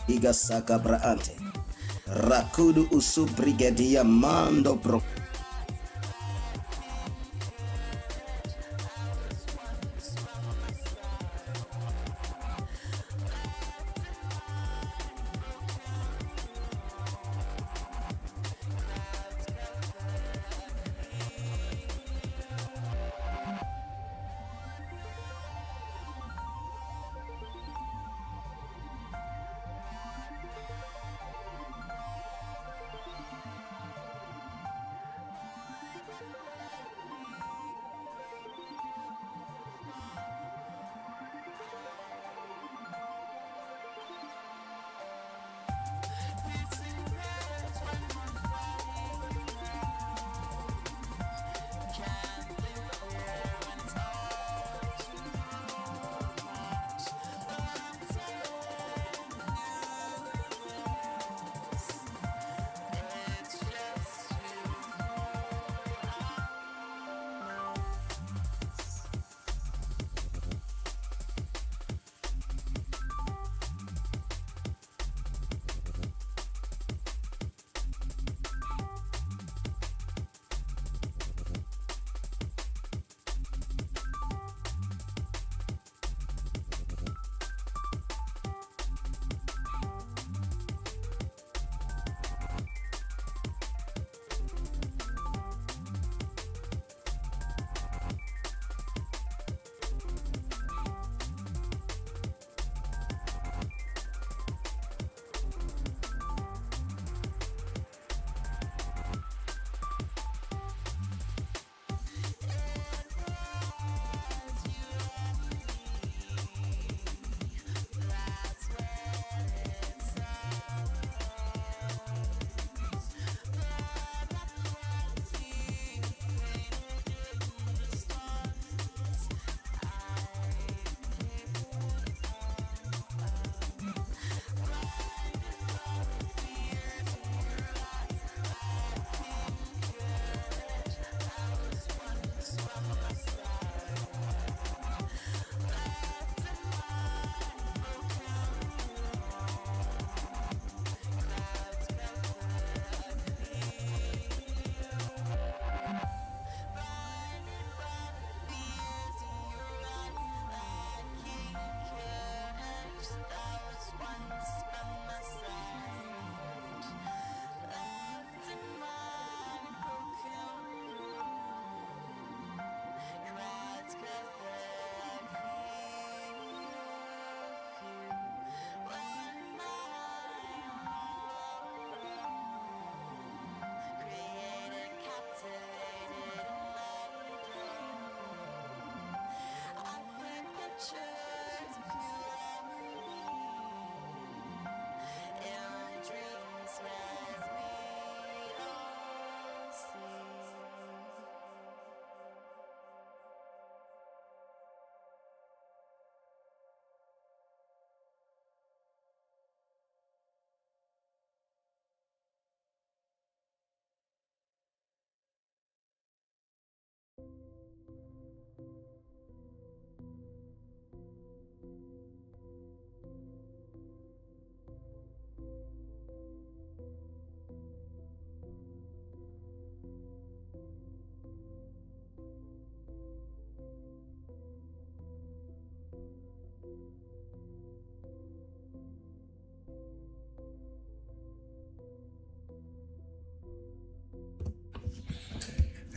Igasaka Braante. Rakudu Usu Brigadia Mando Pro.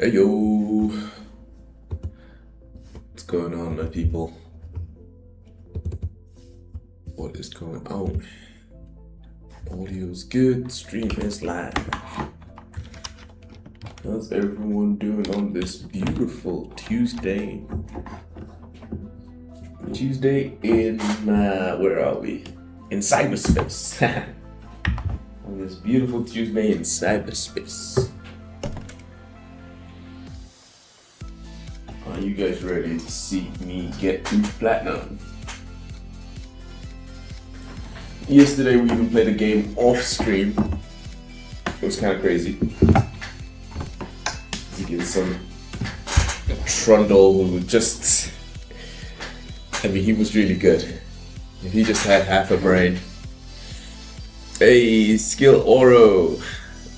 Hey yo, what's going on, my people? What is going on? Audio's good, stream is live. How's everyone doing on this beautiful Tuesday? Tuesday in, where are we? In cyberspace. On this beautiful Tuesday in cyberspace. Are you guys ready to see me get to platinum? Yesterday we even played a game off stream. It was kind of crazy. Against some trundle who just, I mean, he was really good. He just had half a brain. Hey, skill Oro.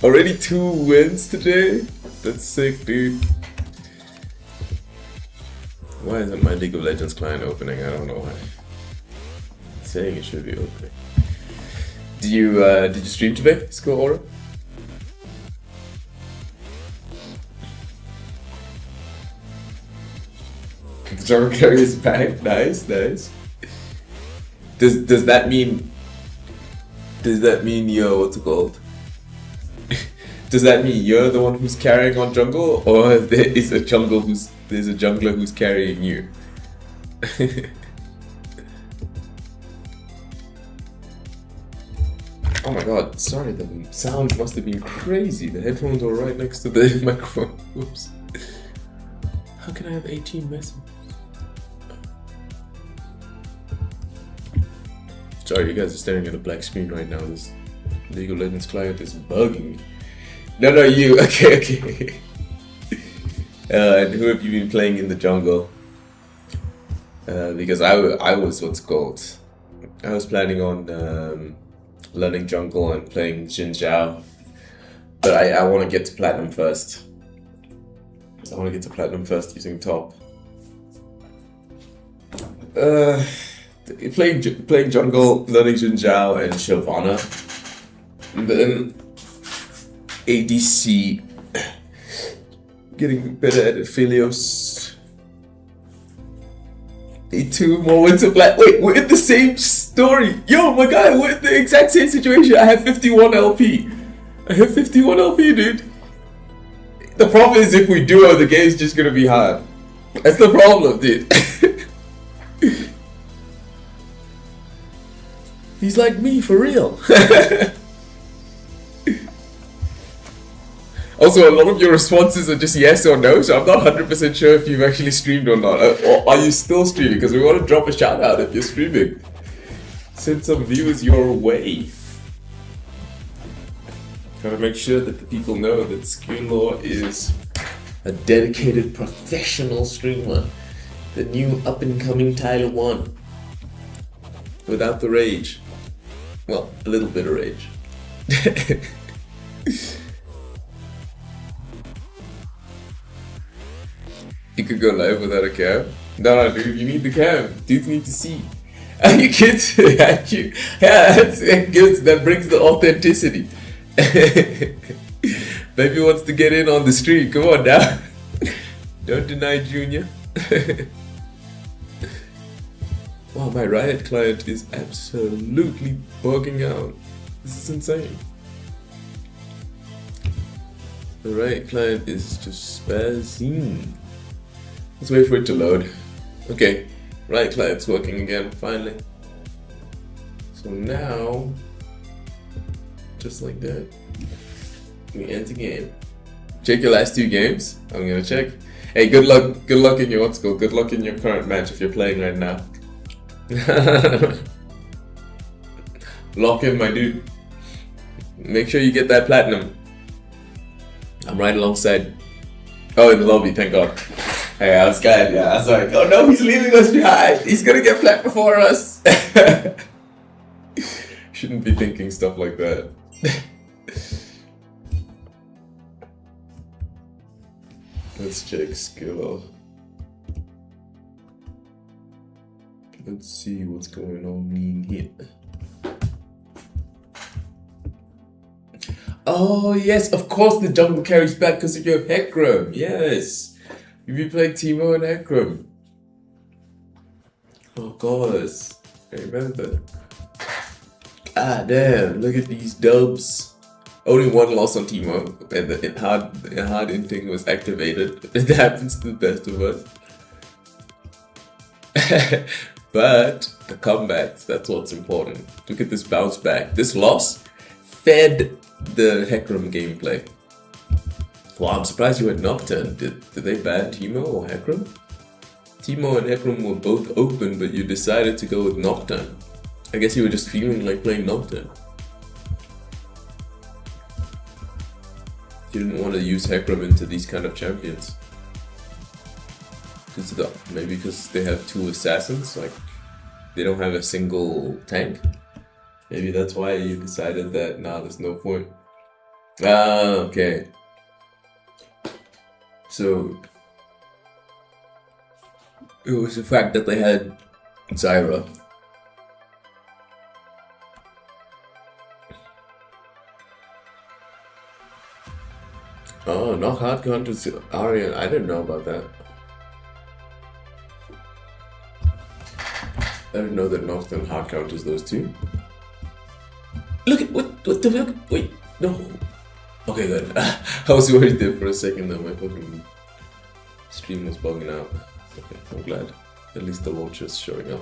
Already 2 wins today? That's sick, dude. Why isn't my League of Legends client opening? I don't know why. It's saying it should be opening. Did you stream today, skill Oro? The jungle carry is back. Nice, nice. Does that mean what's it called? Does that mean you're the one who's carrying on jungle, or there's a jungler who's carrying you? Oh my god, sorry, the sound must have been crazy. The headphones were right next to the microphone. Whoops. How can I have 18 messages? Sorry, you guys are staring at a black screen right now. This League of Legends client is bugging me. No, you. Okay. And who have you been playing in the jungle? Because I was what's it called? I was planning on learning jungle and playing Xin Zhao, but I want to get to platinum first. I want to get to platinum first using top. Playing jungle, learning Xin Zhao and Shyvana, and then ADC, getting better at Aphelios. 2 more wins of black. Wait, we're in the same story. Yo, my guy, we're in the exact same situation. I have 51 LP. Dude. The problem is if we duo, the game's just gonna be hard. That's the problem, dude. He's like me, for real. Also, a lot of your responses are just yes or no, so I'm not 100% sure if you've actually streamed or not. Or are you still streaming? Because we want to drop a shout out if you're streaming. Send some viewers your way. Gotta make sure that the people know that Skewlaw is a dedicated professional streamer. The new up and coming Tyler 1. Without the rage. Well, a little bit of rage. You could go live without a cam? No, dude, you need the cam. Dudes need to see. Are you kids? Yeah, that's good. That brings the authenticity. Baby wants to get in on the stream. Come on now. Don't deny Junior. Wow, my Riot client is absolutely bugging out. This is insane. The Riot client is just spazzing. Let's wait for it to load. Okay, Riot client's working again, finally. So now, just like that, we end the game. Check your last 2 games. I'm gonna check. Hey, good luck in your what's called. Good luck in your current match if you're playing right now. Lock in, my dude. Make sure you get that platinum. I'm right alongside. Oh, in the lobby, thank God. Hey, I was scared. Yeah, I was like, oh no, he's leaving us behind. He's gonna get flat before us. Shouldn't be thinking stuff like that. Let's check skill. Let's see what's going on in here. Oh yes, of course the jungle carries back because of your Hecarim. Yes, you've been playing Teemo and Hecarim. Of course, I remember. Ah damn! Look at these dubs. Only 1 loss on Teemo, and the hard inting was activated. It happens to the best of us. But the comebacks, that's what's important. Look at this bounce back. This loss fed the Hecarim gameplay. Well, I'm surprised you went Nocturne. Did they ban Teemo or Hecarim? Teemo and Hecarim were both open, but you decided to go with Nocturne. I guess you were just feeling like playing Nocturne. You didn't want to use Hecarim into these kind of champions. Maybe because they have 2 assassins, like they don't have a single tank. Maybe that's why you decided that there's no point. Ah, okay. So it was the fact that they had Zyra. Oh, knock hard counters to Aryan. I didn't know about that. I didn't know that knocks down hard counters those two. Look at what the fuck? Wait, no. Okay, good. I was worried there for a second that my fucking stream was bugging out. Okay, I'm glad. At least the launcher's showing up.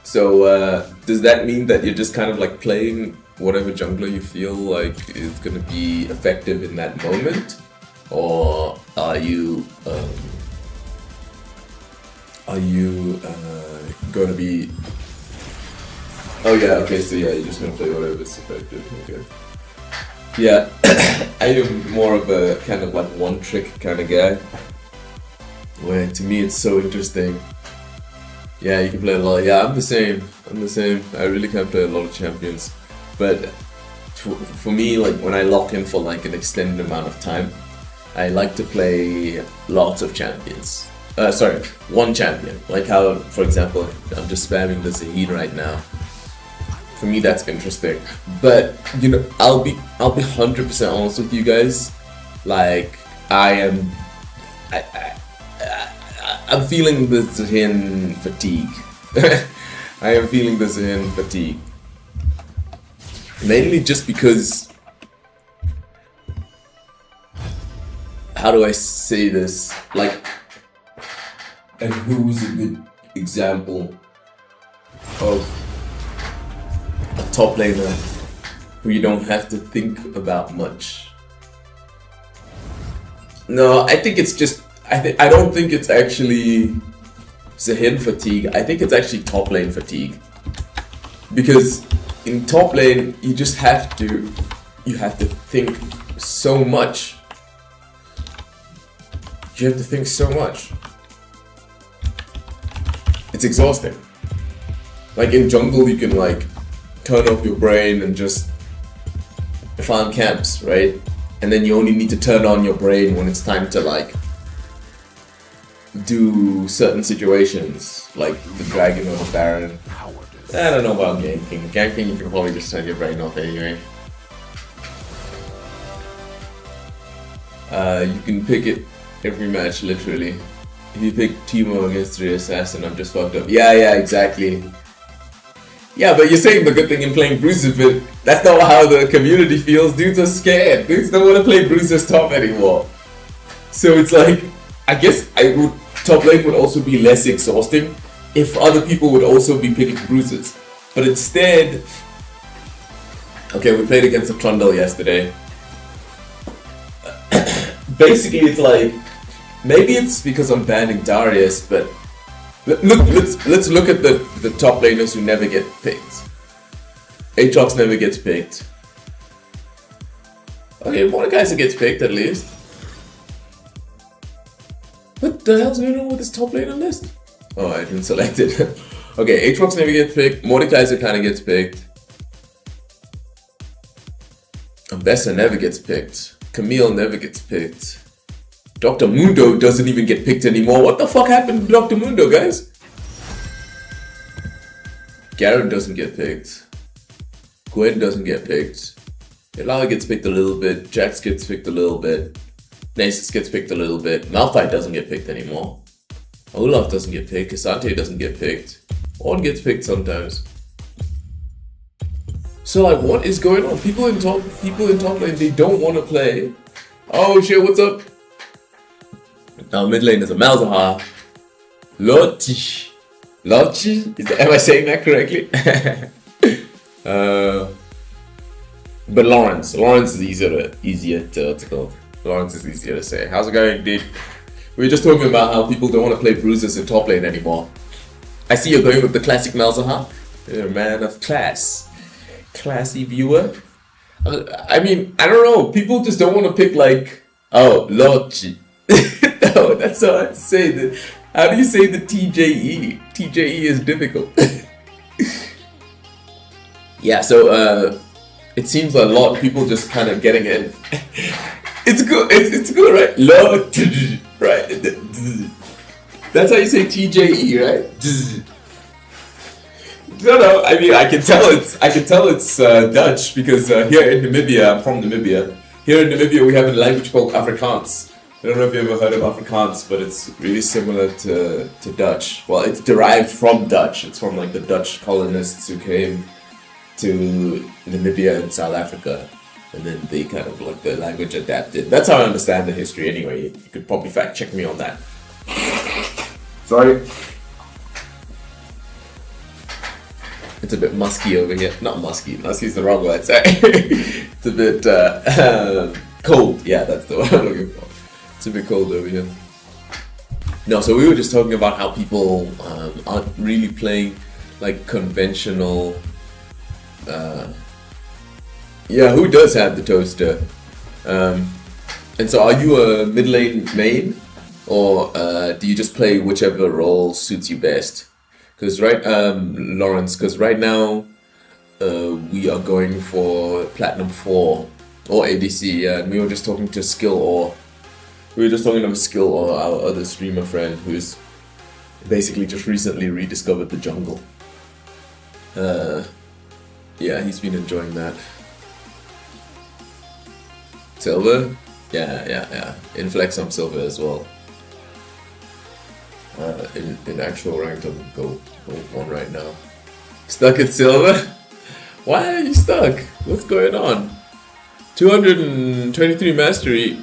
So, does that mean that you're just kind of like playing whatever jungler you feel like is gonna be effective in that moment? Or are you gonna be... Oh yeah, okay, so yeah, you're just gonna play whatever's effective, okay. Yeah, I am more of a kind of like one trick kind of guy, where to me it's so interesting. Yeah, you can play a lot. Yeah, I'm the same. I really can't play a lot of champions. But for me, like when I lock in for like an extended amount of time, I like to play lots of champions. Sorry, one champion. Like how, for example, I'm just spamming the Zahid right now. For me, that's interesting. But you know, I'll be 100% honest with you guys. Like I'm feeling the Zahin fatigue. I am feeling the Zahin fatigue. Mainly just because... How do I say this? Like... And who's a good example of a top laner who you don't have to think about much? No, I think it's just... I don't think it's actually Zahin fatigue. I think it's actually top lane fatigue. Because in top lane, you just have to think so much. You have to think so much. It's exhausting. Like in jungle, you can like turn off your brain and just farm camps, right? And then you only need to turn on your brain when it's time to like do certain situations, like the dragon or the baron. I don't know about ganking. Ganking, you can probably just turn your brain off anyway. You can pick it every match, literally. If you pick Teemo against 3 Assassin, I'm just fucked up. Yeah, exactly. Yeah, but you're saying the good thing in playing Bruiser, but that's not how the community feels. Dudes are scared. Dudes don't want to play Bruiser's top anymore. So it's like, I guess top lane would also be less exhausting if other people would also be picking Bruisers. But instead... Okay, we played against a Trundle yesterday. Basically, it's like... Maybe it's because I'm banning Darius, but... Let's look at the top laners who never get picked. Aatrox never gets picked. Okay, Mordekaiser gets picked at least. What the hell's going on with this top laner list? Oh, I didn't select it. Okay, Aatrox never gets picked. Mordekaiser kind of gets picked. Ambessa never gets picked. Camille never gets picked. Dr. Mundo doesn't even get picked anymore. What the fuck happened to Dr. Mundo, guys? Garen doesn't get picked. Gwen doesn't get picked. Ilala gets picked a little bit. Jax gets picked a little bit. Nasus gets picked a little bit. Malphite doesn't get picked anymore. Olaf doesn't get picked. Cassandre doesn't get picked. Ornn gets picked sometimes. So like, what is going on? People in top lane, they don't want to play. Oh shit, what's up? Now mid lane is a Malzahar. Lochi. Am I saying that correctly? But Lawrence is easier to Lawrence is easier to say. How's it going, dude? We were just talking about how people don't want to play bruisers in top lane anymore. I see you're going with the classic Malzahar. You're a man of class. Classy viewer. I mean, I don't know. People just don't want to pick like, oh, Lochi. No, that's all I have to say. How do you say the TJE? TJE is difficult. Yeah, so it seems a lot of people just kind of getting it. It's good. It's good, right? Love, right? That's how you say TJE, right? No. I mean, I can tell it's Dutch because here in Namibia, I'm from Namibia. Here in Namibia, we have a language called Afrikaans. I don't know if you ever heard of Afrikaans, but it's really similar to Dutch. Well, it's derived from Dutch. It's from like the Dutch colonists who came to Namibia and South Africa, and then they kind of like the language adapted. That's how I understand the history. Anyway, you could probably fact check me on that. Sorry. It's a bit musky over here. Not musky. Musky is the wrong word. Sorry. It's a bit cold. Yeah, that's the word I'm looking for. It's a bit cold over here. No, so we were just talking about how people aren't really playing like conventional. Yeah, who does have the toaster? And so, are you a mid lane main, or do you just play whichever role suits you best? Because Lawrence, because right now we are going for Platinum 4 or ADC, and we were just talking to Skill or our other streamer friend who's basically just recently rediscovered the jungle. Yeah, he's been enjoying that. Silver? Yeah. Inflex on silver as well. In actual ranked, I'm gold 1 right now. Stuck at silver? Why are you stuck? What's going on? 223 mastery.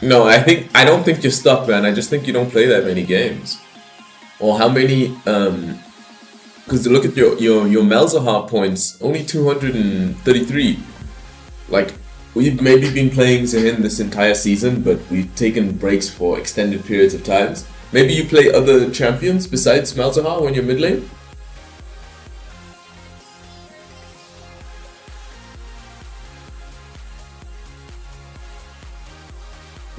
No, I don't think you're stuck, man. I just think you don't play that many games. Or how many? Because look at your Malzahar points, only 233. Like, we've maybe been playing Zahin this entire season, but we've taken breaks for extended periods of times. Maybe you play other champions besides Malzahar when you're mid lane?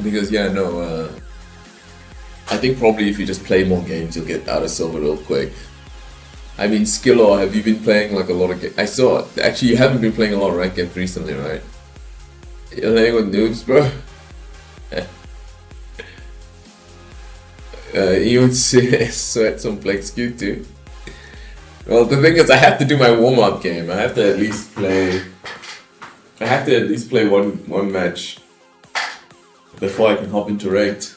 Because I think probably if you just play more games, you'll get out of silver real quick. I mean, Skillor, have you been playing like a lot of games? I saw, actually you haven't been playing a lot of ranked games recently, right? You're playing with noobs, bro? Even Sweat some Flex Q too. Well, the thing is, I have to do my warm-up game. I have to at least play one match before I can hop into ranked.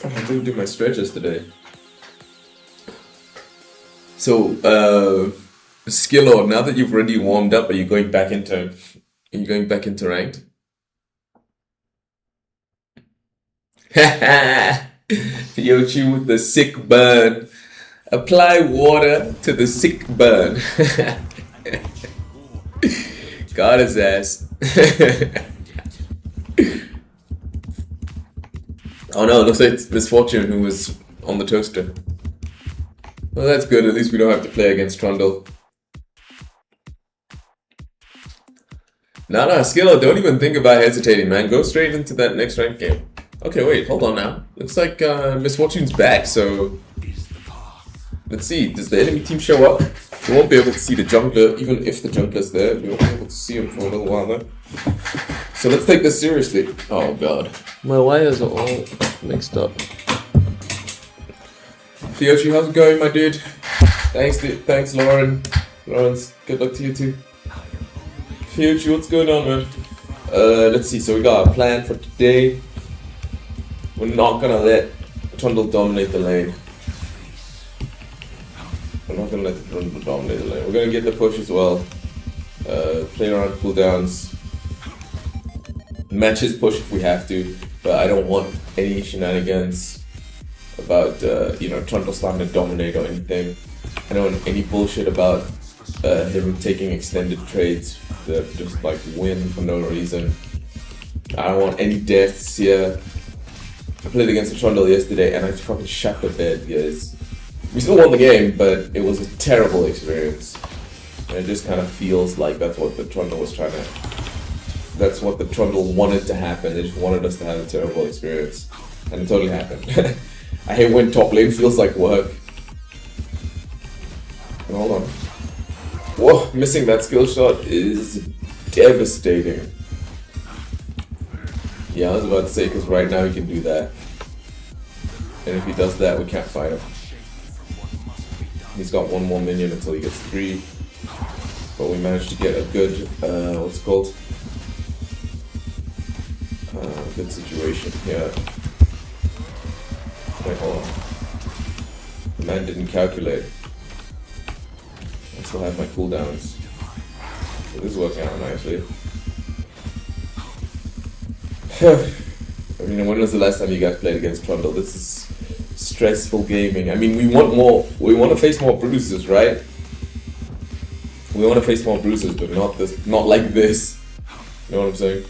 I didn't do my stretches today. So, Skillor, now that you've already warmed up, are you going back into ranked? Yoshi with the sick burn. Apply water to the sick burn. Got his ass. Oh no, it looks like it's Misfortune who was on the toaster. Well, that's good. At least we don't have to play against Trundle. No, Skillor, don't even think about hesitating, man. Go straight into that next ranked game. Okay, wait, hold on now. Looks like Misfortune's back, so... Let's see, does the enemy team show up? We won't be able to see the jungler, even if the jungler's there. We won't be able to see him for a little while now. So let's take this seriously. Oh god. My wires are all mixed up. Theochi, how's it going, my dude? Thanks, Lauren. Lawrence, good luck to you too. Theochi, what's going on, man? Let's see, so we got a plan for today. We're not gonna let Trundle dominate the lane. We're not gonna let the Trundle dominate the lane. We're gonna get the push as well. Play around cooldowns. Match his push if we have to, but I don't want any shenanigans about Trundle starting to dominate or anything. I don't want any bullshit about him taking extended trades that just like win for no reason. I don't want any deaths here. I played against the Trundle yesterday and I fucking shut the bed, guys. We still won the game, but it was a terrible experience. And it just kind of feels like that's what the Trundle was trying to that's what the Trundle wanted to happen. They just wanted us to have a terrible experience. And it totally happened. I hate when top lane feels like work. Hold on. Whoa, missing that skill shot is devastating. Yeah, I was about to say, because right now he can do that. And if he does that, we can't fight him. He's got one more minion until he gets 3. But we managed to get a good, what's it called? Good situation, yeah. Wait, hold on. The man didn't calculate. I still have my cooldowns. So this is working out nicely. I mean, when was the last time you guys played against Trundle? This is stressful gaming. I mean, we want to face more bruises, right? We want to face more bruises, but not like this. You know what I'm saying?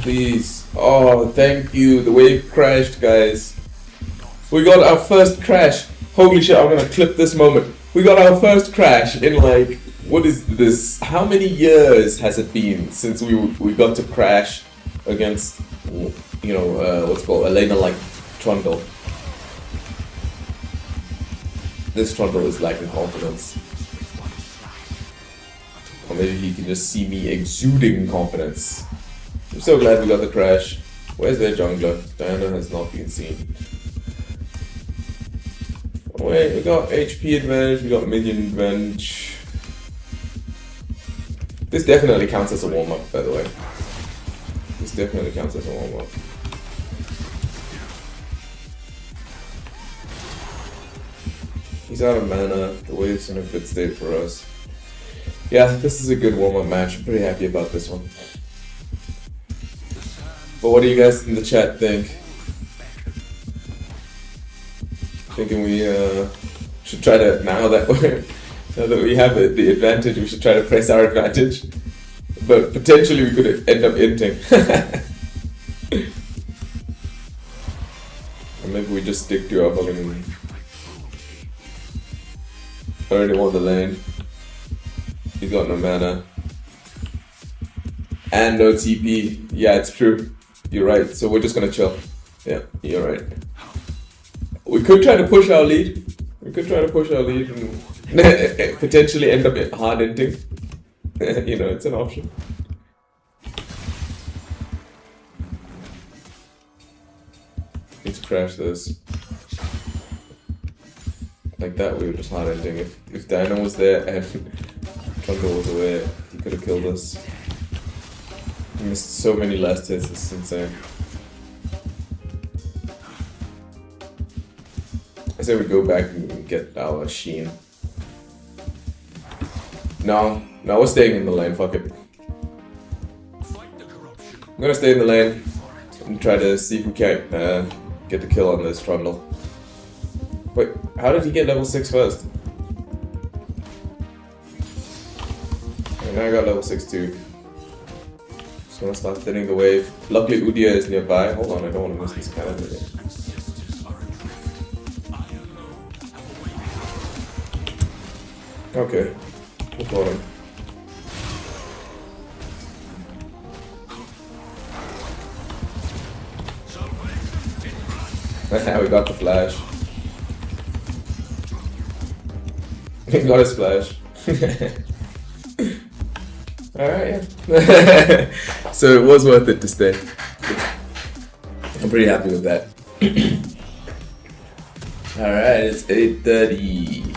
Please. Oh, thank you. The wave crashed, guys. We got our first crash. Holy shit, I'm gonna clip this moment. We got our first crash in like, what is this? How many years has it been since we got to crash against, you know, what's it called, Elena like Trundle? This Trundle is lacking confidence. Or maybe he can just see me exuding confidence. I'm so glad we got the crash. Where's their jungler? Diana has not been seen. Oh, wait, we got HP advantage, we got minion advantage. This definitely counts as a warm-up, by the way. This definitely counts as a warm-up. He's out of mana, the wave's in a good state for us. Yeah, this is a good warm-up match. I'm pretty happy about this one. But what do you guys in the chat think? Thinking we should try to, now that we have the advantage, we should try to press our advantage. But potentially we could end up inting. Or maybe we just stick to our fucking... Already won the lane. He's got no mana. And no TP. Yeah, it's true. You're right. So we're just gonna chill. Yeah, you're right. We could try to push our lead. We could try to push our lead and potentially end up hard inting. You know, it's an option. Need to crash this. Like that, we were just hard ending. If Dino was there and Trundle was away, he could have killed us. He missed so many last hits, it's insane. I say we go back and get our Sheen. No, we're staying in the lane, fuck it. I'm gonna stay in the lane and try to see if we can't get the kill on this Trundle. Wait, how did he get level 6 first? And now I got level 6 too. Just gonna start thinning the wave. Luckily Udia is nearby. Hold on, I don't want to miss this cannon again. Okay, we'll got him. We got the flash. We got his flash. Alright, yeah. So it was worth it to stay. I'm pretty happy with that. Alright, it's 8:30.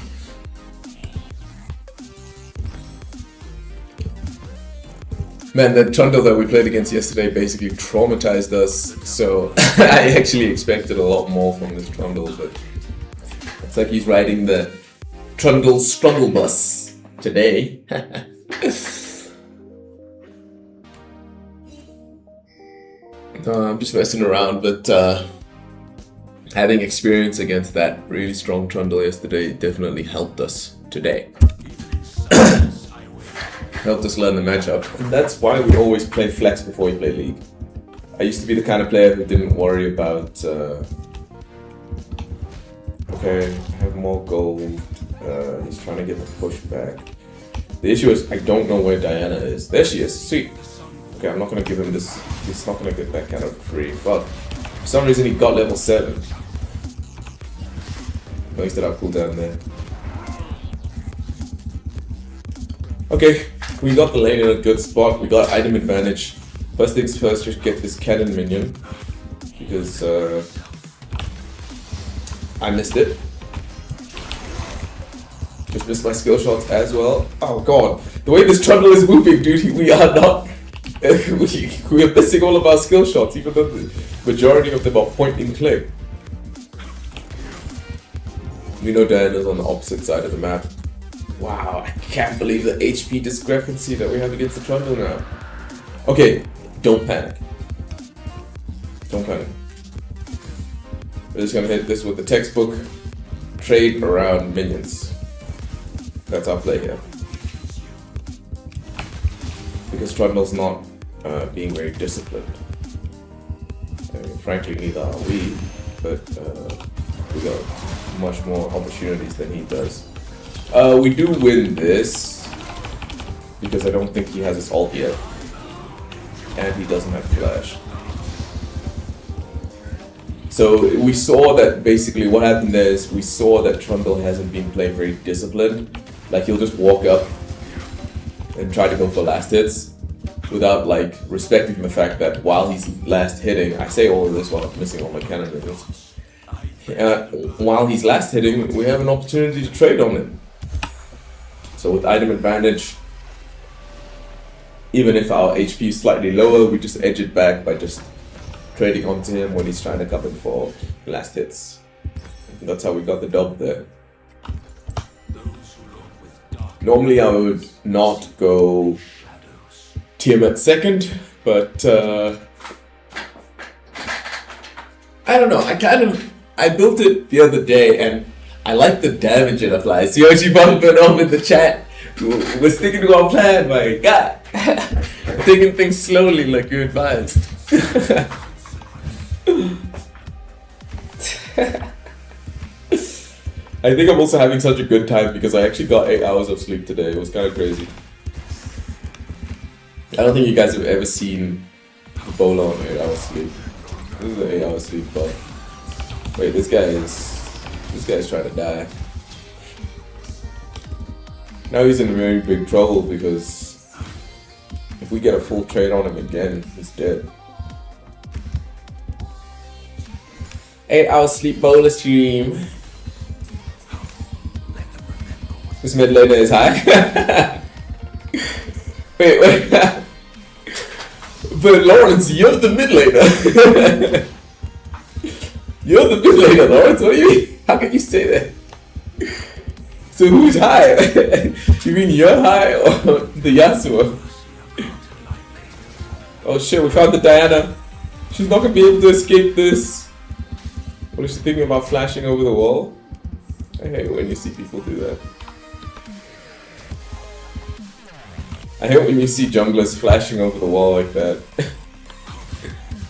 Man, that Trundle that we played against yesterday basically traumatized us, so I actually expected a lot more from this Trundle, but it's like he's riding the Trundle struggle bus today. I'm just messing around, but having experience against that really strong Trundle yesterday definitely helped us today. Helped us learn the matchup, and that's why we always play flex before we play League. I used to be the kind of player who didn't worry about okay, I have more gold, he's trying to get the push back. The issue is I don't know where Diana is. There she is. Sweet. Okay, I'm not gonna give him this. He's not gonna get that kind of free. Fuck. For some reason he got level 7. Wasted our cooldown there. Okay, we got the lane in a good spot. We got item advantage. First things first, just get this cannon minion. Because I missed it. Just missed my skill shots as well. Oh god, the way this Trundle is moving, dude, we are not... we are missing all of our skill shots, even though the majority of them are point and click. We know Diana's on the opposite side of the map. Wow, I can't believe the HP discrepancy that we have against the Trundle now. Okay, don't panic. Don't panic. We're just gonna hit this with the textbook. Trade around minions. That's our play here. Because Trundle's not being very disciplined. I mean, frankly, neither are we, but we got much more opportunities than he does. We do win this, because I don't think he has his ult yet. And he doesn't have flash. So we saw that basically what happened there is we saw that Trundle hasn't been playing very disciplined. Like he'll just walk up and try to go for last hits without like respecting the fact that while he's last hitting, I say all of this while I'm missing all my cannon minions. While he's last hitting, we have an opportunity to trade on him. So with item advantage, even if our HP is slightly lower, we just edge it back by just trading onto him when he's trying to come in for last hits. And that's how we got the dub there. Normally I would not go Tiamat second, but I don't know, I built it the other day and I like the damage it applies. Yoshi bumping up in the chat. We're sticking to our plan, my god. Taking things slowly like you advised. I think I'm also having such a good time because I actually got 8 hours of sleep today. It was kind of crazy. I don't think you guys have ever seen Ebola on 8 hours sleep. This is an 8 hours sleep, but wait, this guy's trying to die. Now he's in very big trouble because if we get a full trade on him again, he's dead. 8 hours sleep bowler stream. This mid laner is high. wait. But Lawrence, you're the mid laner. You're the mid laner, Lawrence. What do you mean? How can you say that? So who's high? You mean you're high or the Yasuo? Oh shit, we found the Diana. She's not gonna be able to escape this. What is she thinking about flashing over the wall? I hate when you see people do that. I hate when you see junglers flashing over the wall like that.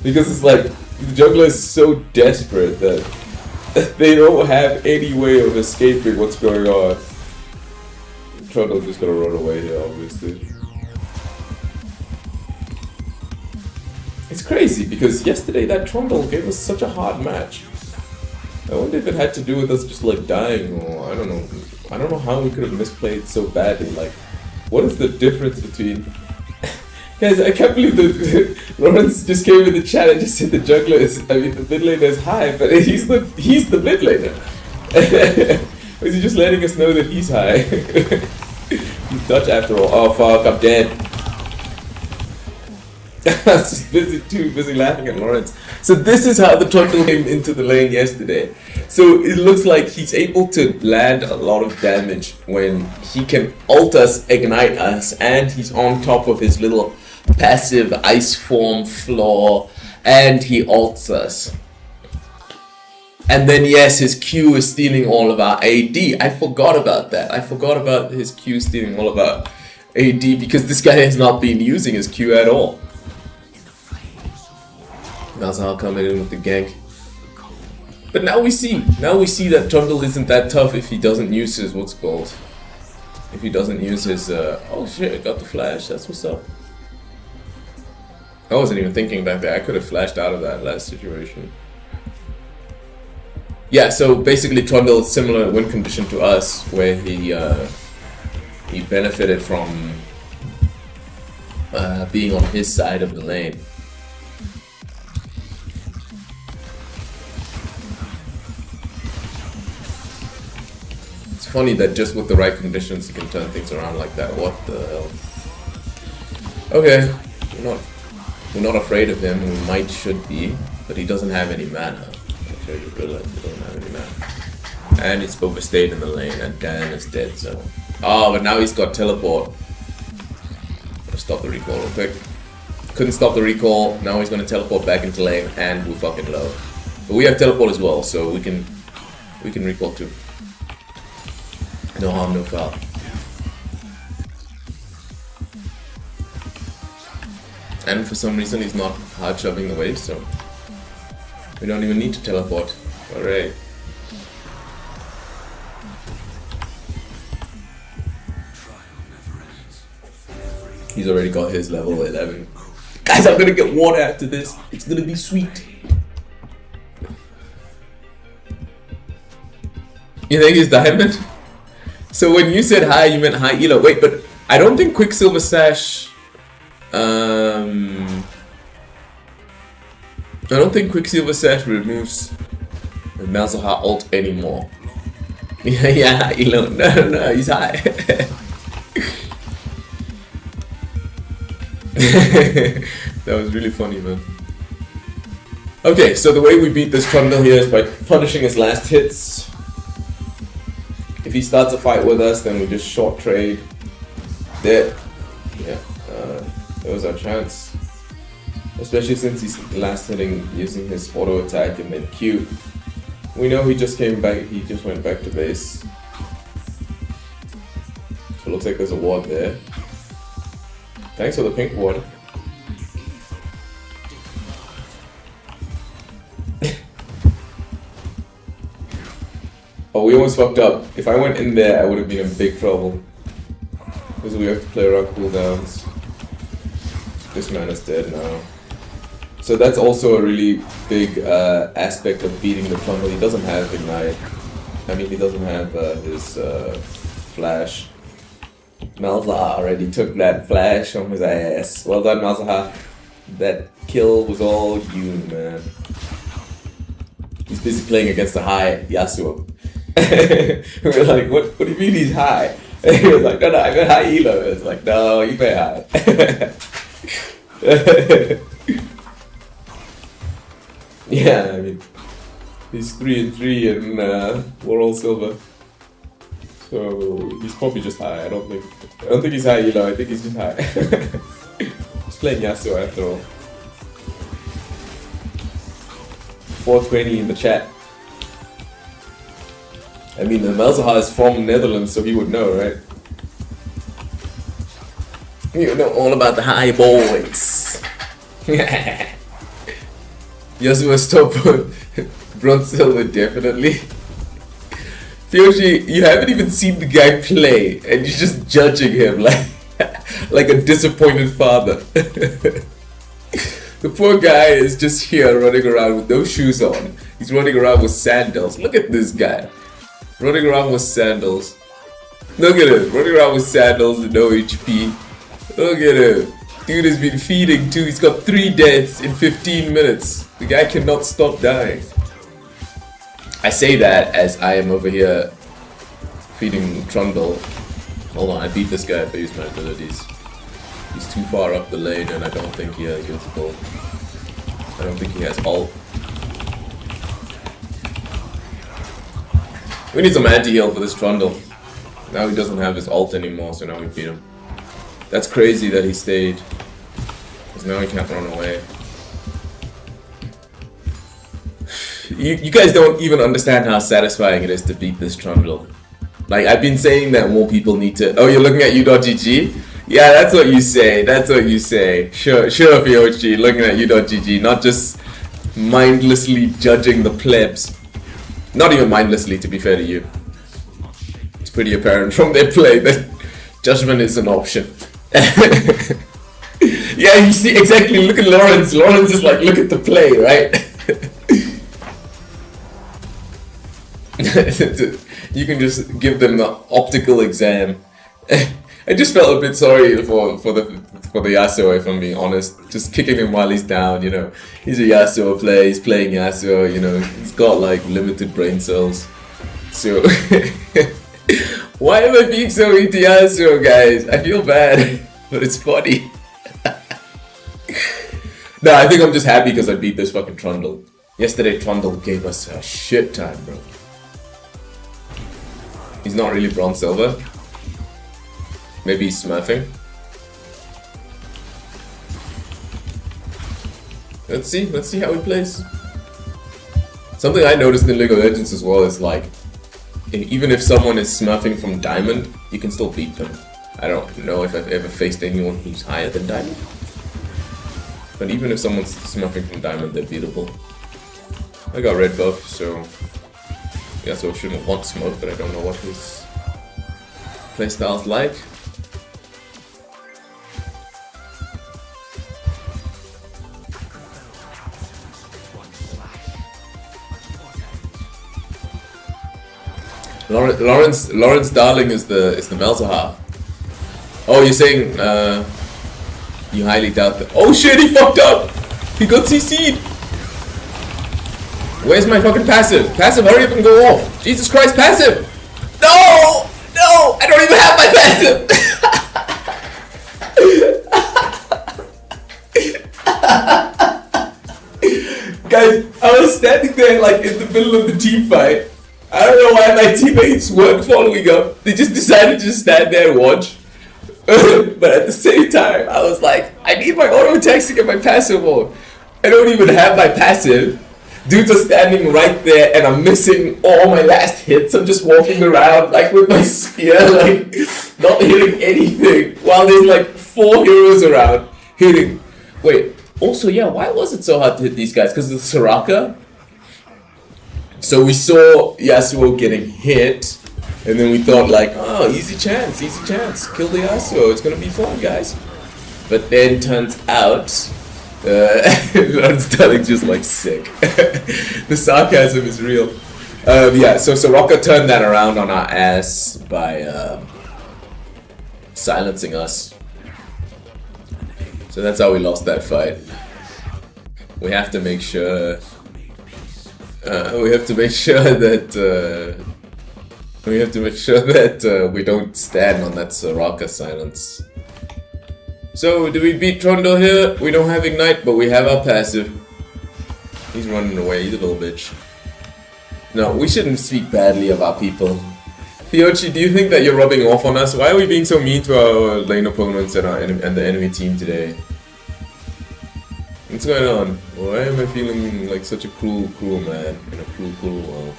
Because it's like, the jungler is so desperate that they don't have any way of escaping what's going on. Trundle's just gonna run away here, obviously. It's crazy because yesterday that Trundle gave us such a hard match. I wonder if it had to do with us just like dying or I don't know. I don't know how we could have misplayed so badly. Like, what is the difference between... Guys, I can't believe that Lawrence just came in the chat and just said the jungler is, the mid laner is high, but he's the mid laner. Is he just letting us know that he's high? He's Dutch after all. Oh fuck, I'm dead. I was just too busy laughing at Lawrence. So this is how the Trundle came into the lane yesterday. So it looks like he's able to land a lot of damage when he can ult us, ignite us, and he's on top of his little passive ice form floor, and he ults us. And then yes, his Q is stealing all of our AD. I forgot about that. I forgot about his Q stealing all of our AD because this guy has not been using his Q at all. That's how I'll come in with the gank. But now we see that Trundle isn't that tough if he doesn't use his what's called. if he doesn't use his oh shit, got the flash, that's what's up. I wasn't even thinking back there. I could have flashed out of that last situation. Yeah, so basically Trundle similar win condition to us, where he benefited from being on his side of the lane. It's funny that just with the right conditions you can turn things around like that. What the hell? Okay, we're not afraid of him. We should be, but he doesn't have any mana. I'm sure you realize he doesn't have any mana. And it's overstayed in the lane, and Dan is dead, so... Oh, but now he's got teleport. Stop the recall real quick. Couldn't stop the recall, now he's gonna teleport back into lane, and we're fucking low. But we have teleport as well, so we can recall too. No harm, no foul. And for some reason he's not hard shoving the wave, so we don't even need to teleport. Alright. He's already got his level 11. Guys, I'm gonna get water after this. It's gonna be sweet. You think he's diamond? So when you said hi, you meant hi Elo. Wait, but I don't think Quicksilver Sash... I don't think Quicksilver Sash removes the Malzahar ult anymore. Yeah, Elo. No, he's high. That was really funny, man. Okay, so the way we beat this Trundle here is by punishing his last hits. If he starts a fight with us, then we just short trade. There. Yeah, that was our chance. Especially since he's last hitting using his auto attack and then Q. We know he just came back, he just went back to base. So it looks like there's a ward there. Thanks for the pink ward. Oh, we almost fucked up. If I went in there, I would have been in big trouble. Because we have to play around cooldowns. This man is dead now. So that's also a really big aspect of beating the Trundle. He doesn't have Ignite. I mean, he doesn't have his Flash. Malzahar already took that Flash on his ass. Well done, Malzahar. That kill was all you, man. He's busy playing against a high Yasuo. We're like, what do you mean he's high? And he was like, no, I got high elo. It's like, no, you play high. Yeah, I mean, he's 3-3 and we're all silver. So he's probably just high. I don't think he's high elo. I think he's just high. He's playing Yasuo after all. 420 in the chat. I mean, the Malzahar is from Netherlands, so he would know, right? You know all about the high boys. Yasuo stop bronze silver, definitely. Fioshi, you haven't even seen the guy play, and you're just judging him like a disappointed father. The poor guy is just here running around with no shoes on. He's running around with sandals. Look at this guy. Running around with sandals. Look at him. Running around with sandals and no HP. Look at him. Dude has been feeding too. He's got 3 deaths in 15 minutes. The guy cannot stop dying. I say that as I am over here feeding Trundle. Hold on, I beat this guy if I use my abilities. He's too far up the lane and I don't think he has gold. I don't think he has ult. We need some anti-heal for this Trundle. Now he doesn't have his ult anymore, so now we beat him. That's crazy that he stayed. Because now he can't run away. You guys don't even understand how satisfying it is to beat this Trundle. Like, I've been saying that more people need to... Oh, you're looking at EUW? Yeah, that's what you say. That's what you say. Sure, Fiochi, looking at EUW, not just mindlessly judging the plebs. Not even mindlessly, to be fair to you. It's pretty apparent from their play that Judgment is an option. Yeah, you see, exactly, look at Lawrence. Lawrence is like, look at the play, right? You can just give them the optical exam. I just felt a bit sorry for the Yasuo, if I'm being honest. Just kicking him while he's down, you know. He's a Yasuo player, he's playing Yasuo, you know. He's got like limited brain cells. So, why am I being so into Yasuo, guys? I feel bad, but it's funny. No, I think I'm just happy because I beat this fucking Trundle. Yesterday, Trundle gave us a shit time, bro. He's not really bronze silver. Maybe he's smurfing. Let's see how he plays. Something I noticed in League of Legends as well is like, even if someone is smurfing from Diamond, you can still beat them. I don't know if I've ever faced anyone who's higher than Diamond. But even if someone's smurfing from Diamond, they're beatable. I got red buff, so yeah, so I shouldn't want smoke, but I don't know what his playstyle's like. Lawrence Darling is the Malzahar. Oh, you're saying you highly doubt that. Oh shit, he fucked up! He got CC'd! Where's my fucking passive? Passive, hurry up and go off! Jesus Christ, passive! No! No! I don't even have my passive! Guys, I was standing there like in the middle of the team fight. I don't know why my teammates weren't following up. They just decided to just stand there and watch. But at the same time, I was like, I need my auto attacks to get my passive on. I don't even have my passive. Dudes are standing right there and I'm missing all my last hits. I'm just walking around like with my spear, like not hitting anything. While there's like 4 heroes around hitting. Wait, also yeah, why was it so hard to hit these guys? Because of the Soraka? So we saw Yasuo getting hit, and then we thought like, oh, easy chance, kill the Yasuo, it's gonna be fun, guys. But then turns out, Lawrence just like sick. The sarcasm is real. Yeah, so Soraka turned that around on our ass by silencing us. So that's how we lost that fight. We have to make sure. That we don't stand on that Soraka silence. So, do we beat Trundle here? We don't have Ignite, but we have our passive. He's running away, he's a little bitch. No, we shouldn't speak badly of our people. Fiochi, do you think that you're rubbing off on us? Why are we being so mean to our lane opponents and the enemy team today? What's going on? Why am I feeling like such a cruel man in a cruel world?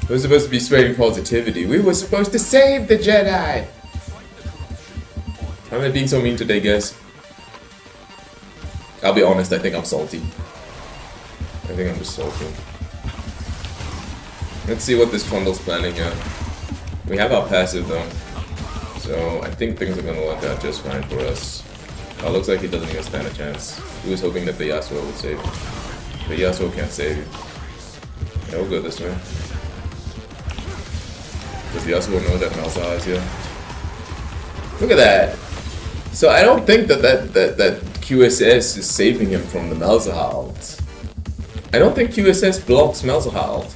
We're supposed to be spreading positivity. We were supposed to save the Jedi! Why am I being so mean today, guys? I'll be honest, I think I'm salty. I think I'm just salty. Let's see what this Trundle's planning here. We have our passive though. So I think things are gonna work out just fine for us. Oh, looks like he doesn't even stand a chance. He was hoping that the Yasuo would save him. The Yasuo can't save you. Yeah, we'll go this way. Does the Yasuo know that Malzahar is here? Look at that! So I don't think that QSS is saving him from the Malzahar ult. I don't think QSS blocks Malzahar ult.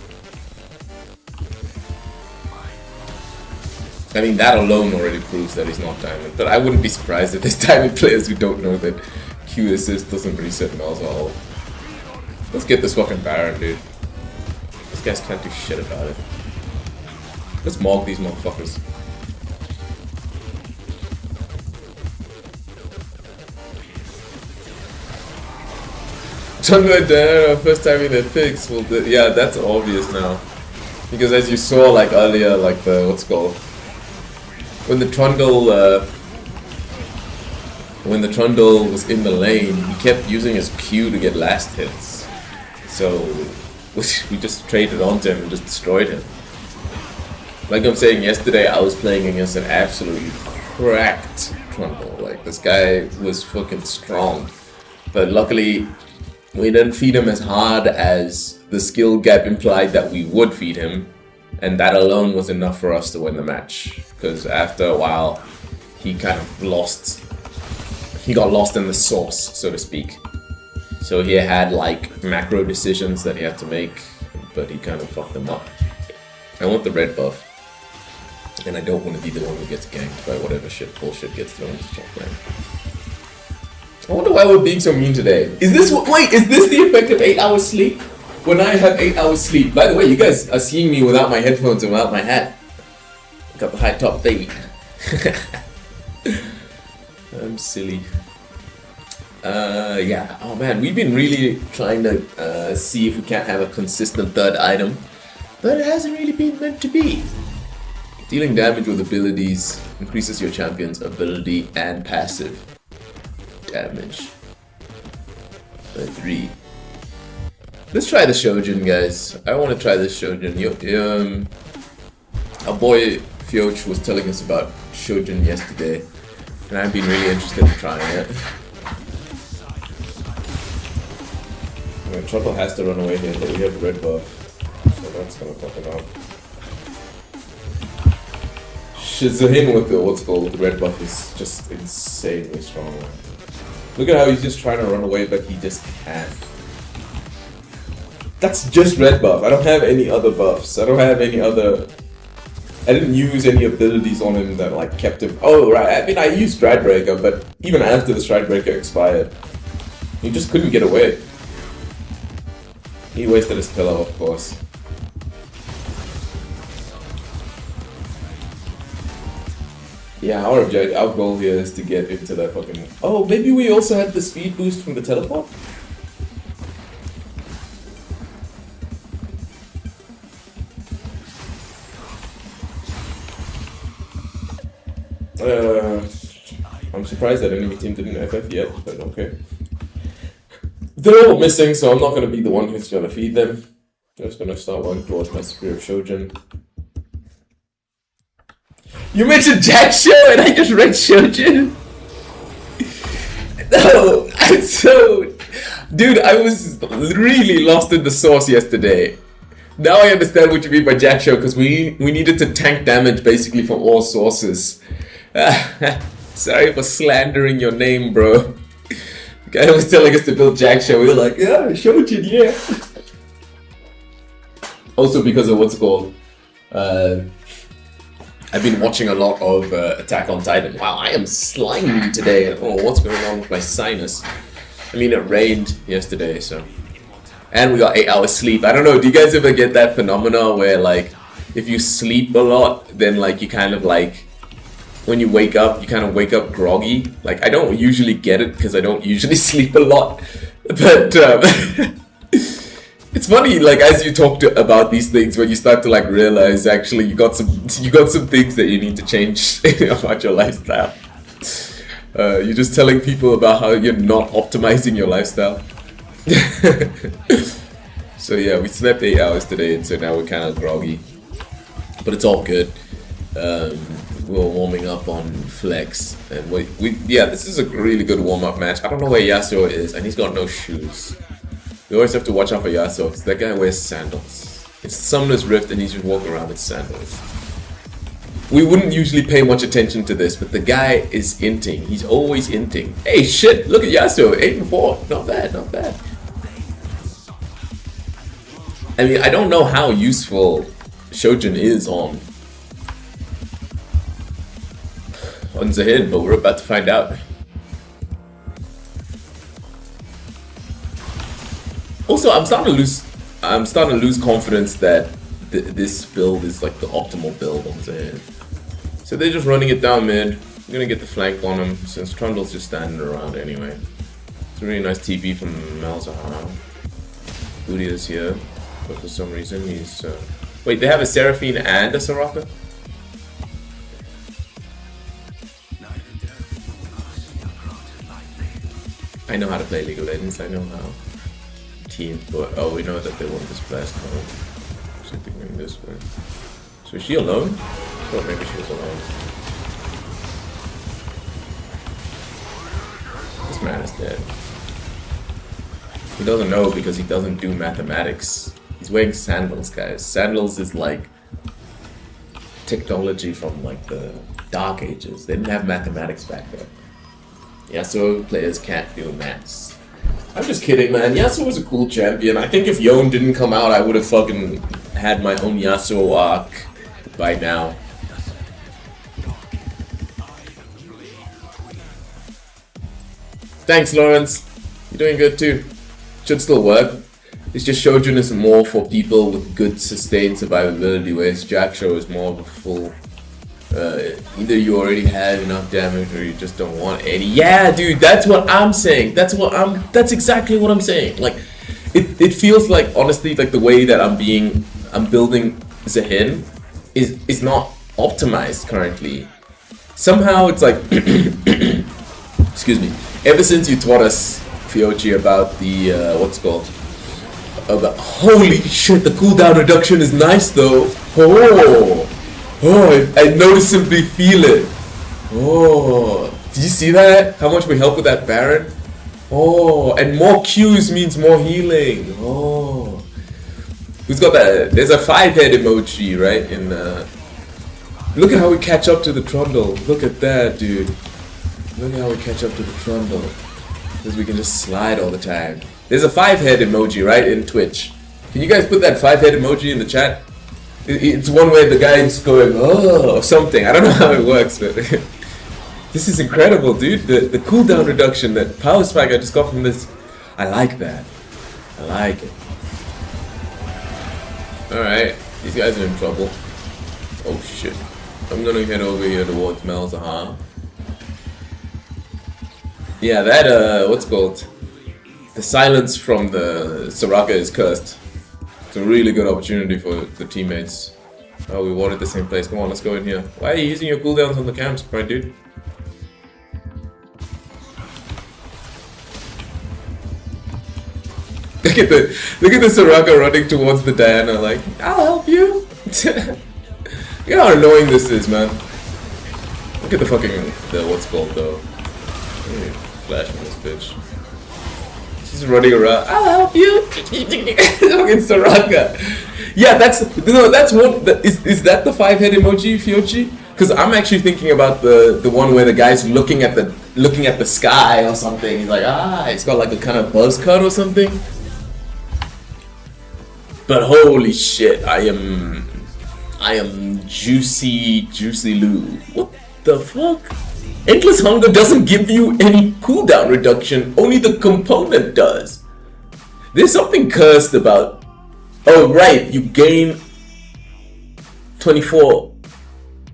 I mean, that alone already proves that he's not Diamond, but I wouldn't be surprised if there's Diamond players who don't know that Q assist doesn't reset Malzahar ult. Let's get this fucking Baron, dude. These guys can't do shit about it. Let's mog these motherfuckers. Jungle and first time in their picks. Well, yeah, that's obvious now. Because as you saw, like earlier, like the what's it called? When the Trundle was in the lane, he kept using his Q to get last hits. So we just traded onto him and just destroyed him. Like I'm saying, yesterday I was playing against an absolutely cracked Trundle. Like, this guy was fucking strong. But luckily, we didn't feed him as hard as the skill gap implied that we would feed him. And that alone was enough for us to win the match. Because after a while, he kind of lost. He got lost in the sauce, so to speak. So he had like macro decisions that he had to make, but he kind of fucked them up. I want the red buff. And I don't want to be the one who gets ganked by whatever bullshit gets thrown into top lane. I wonder why we're being so mean today. Is this the effect of 8 hours sleep? When I have 8 hours sleep. By the way, you guys are seeing me without my headphones and without my hat. Got the high top fade. I'm silly. Yeah. Oh man, we've been really trying to see if we can't have a consistent third item, but it hasn't really been meant to be. Dealing damage with abilities increases your champion's ability and passive damage by 3. Let's try the Shojin, guys. I want to try this Shojin. Our boy Fioch was telling us about Shojin yesterday, and I've been really interested in trying it. Trundle has to run away here, but we have red buff, so that's gonna fuck it up. Shizahin with the red buff is just insanely strong. Look at how he's just trying to run away, but he just can't. That's just red buff. I don't have any other buffs. I didn't use any abilities on him that like kept him. Oh right, I mean I used Stride Breaker, but even after the Stride Breaker expired, he just couldn't get away. He wasted his pillow, of course. Yeah, our goal here is to get into that fucking... Oh, maybe we also had the speed boost from the teleport? I'm surprised that enemy team didn't FF yet, but okay. They're all missing, so I'm not going to be the one who's going to feed them. I'm just going to start working towards my Spear of Shojin. You mentioned Jack Show and I just read Shojin? No, I'm so... Dude, I was really lost in the sauce yesterday. Now I understand what you mean by Jack Show, because we needed to tank damage basically from all sources. Sorry for slandering your name, bro. The guy was telling us to build Jack Show. We were like, yeah, Shojin, yeah. Also because of what's it called. I've been watching a lot of Attack on Titan. Wow, I am slimy today. Oh, what's going on with my sinus? I mean, it rained yesterday, so. And we got 8 hours sleep. I don't know, do you guys ever get that phenomena where, like, if you sleep a lot, then, like, you kind of, like, when you wake up, you kind of wake up groggy? Like, I don't usually get it because I don't usually sleep a lot. But, it's funny, like, as you talk about these things, when you start to, like, realize, actually, you got some things that you need to change about your lifestyle. You're just telling people about how you're not optimizing your lifestyle. So yeah, we slept 8 hours today, and so now we're kind of groggy, but it's all good. We're warming up on Flex, and yeah, this is a really good warm-up match. I don't know where Yasuo is, and he's got no shoes. We always have to watch out for Yasuo, because that guy wears sandals. It's Summoner's Rift, and he's just walking around with sandals. We wouldn't usually pay much attention to this, but the guy is inting. He's always inting. Hey, shit! Look at Yasuo, 8 and 4. Not bad, not bad. I mean, I don't know how useful Shojin is on Zahid, but we're about to find out. Also, I'm starting to lose confidence that this build is like the optimal build on Zahid. So they're just running it down mid. I'm gonna get the flank on him since Trundle's just standing around anyway. It's a really nice TP from Malzahar. Booty is here, but for some reason he's... Wait, they have a Seraphine and a Soraka? I know how to play League of Legends, I know how. Team, but oh, we know that they want this blast card. So they're going this way. So is she alone? Oh, maybe she was alone. This man is dead. He doesn't know because he doesn't do mathematics. He's wearing sandals, guys. Sandals is like technology from like the Dark Ages. They didn't have mathematics back then. Yasuo players can't do maths. I'm just kidding, man. Yasuo was a cool champion. I think if Yone didn't come out, I would have fucking had my own Yasuo arc by now. Thanks, Lawrence. You're doing good too. Should still work. It's just Shojin is more for people with good sustained survivability, whereas Jackshow is more of a full. Either you already had enough damage or you just don't want any. Yeah, dude, that's what I'm saying. That's exactly what I'm saying. Like, it feels like, honestly, like the way that I'm building Zahin is not optimized currently. Somehow it's like, excuse me. Ever since you taught us, Fiochi, about the what's it called? Holy shit, the cooldown reduction is nice though. I noticeably feel it. Oh, did you see that? How much we help with that Baron? Oh, and more Qs means more healing. Oh, who's got that? There's a 5-head emoji, right? In look at how we catch up to the Trundle. Look at that, dude. Look at how we catch up to the Trundle. Because we can just slide all the time. There's a 5-head emoji, right, in Twitch. Can you guys put that 5-head emoji in the chat? It's one way the guy's going, oh, or something. I don't know how it works, but this is incredible, dude. The cooldown reduction, that power spike I just got from this, I like that. I like it. Alright, these guys are in trouble. Oh shit. I'm gonna head over here towards Malzahar. Yeah, that, what's it called? The silence from the Soraka is cursed. It's a really good opportunity for the teammates. Oh, we wanted the same place. Come on, let's go in here. Why are you using your cooldowns on the camps, right, dude? Look at the Soraka running towards the Diana like, I'll help you. Look how annoying this is, man. Look at the fucking, what's it called though. Flash on this bitch. She's running around. I'll help you. Fucking Soraka. Yeah, that's what. Is that the 5-head emoji, Fiochi? Because I'm actually thinking about the one where the guy's looking at the sky or something. He's like, it's got like a kind of buzz cut or something. But holy shit, I am juicy Lou. What the fuck? Endless Hunger doesn't give you any cooldown reduction, only the component does. There's something cursed about... Oh right, you gain 24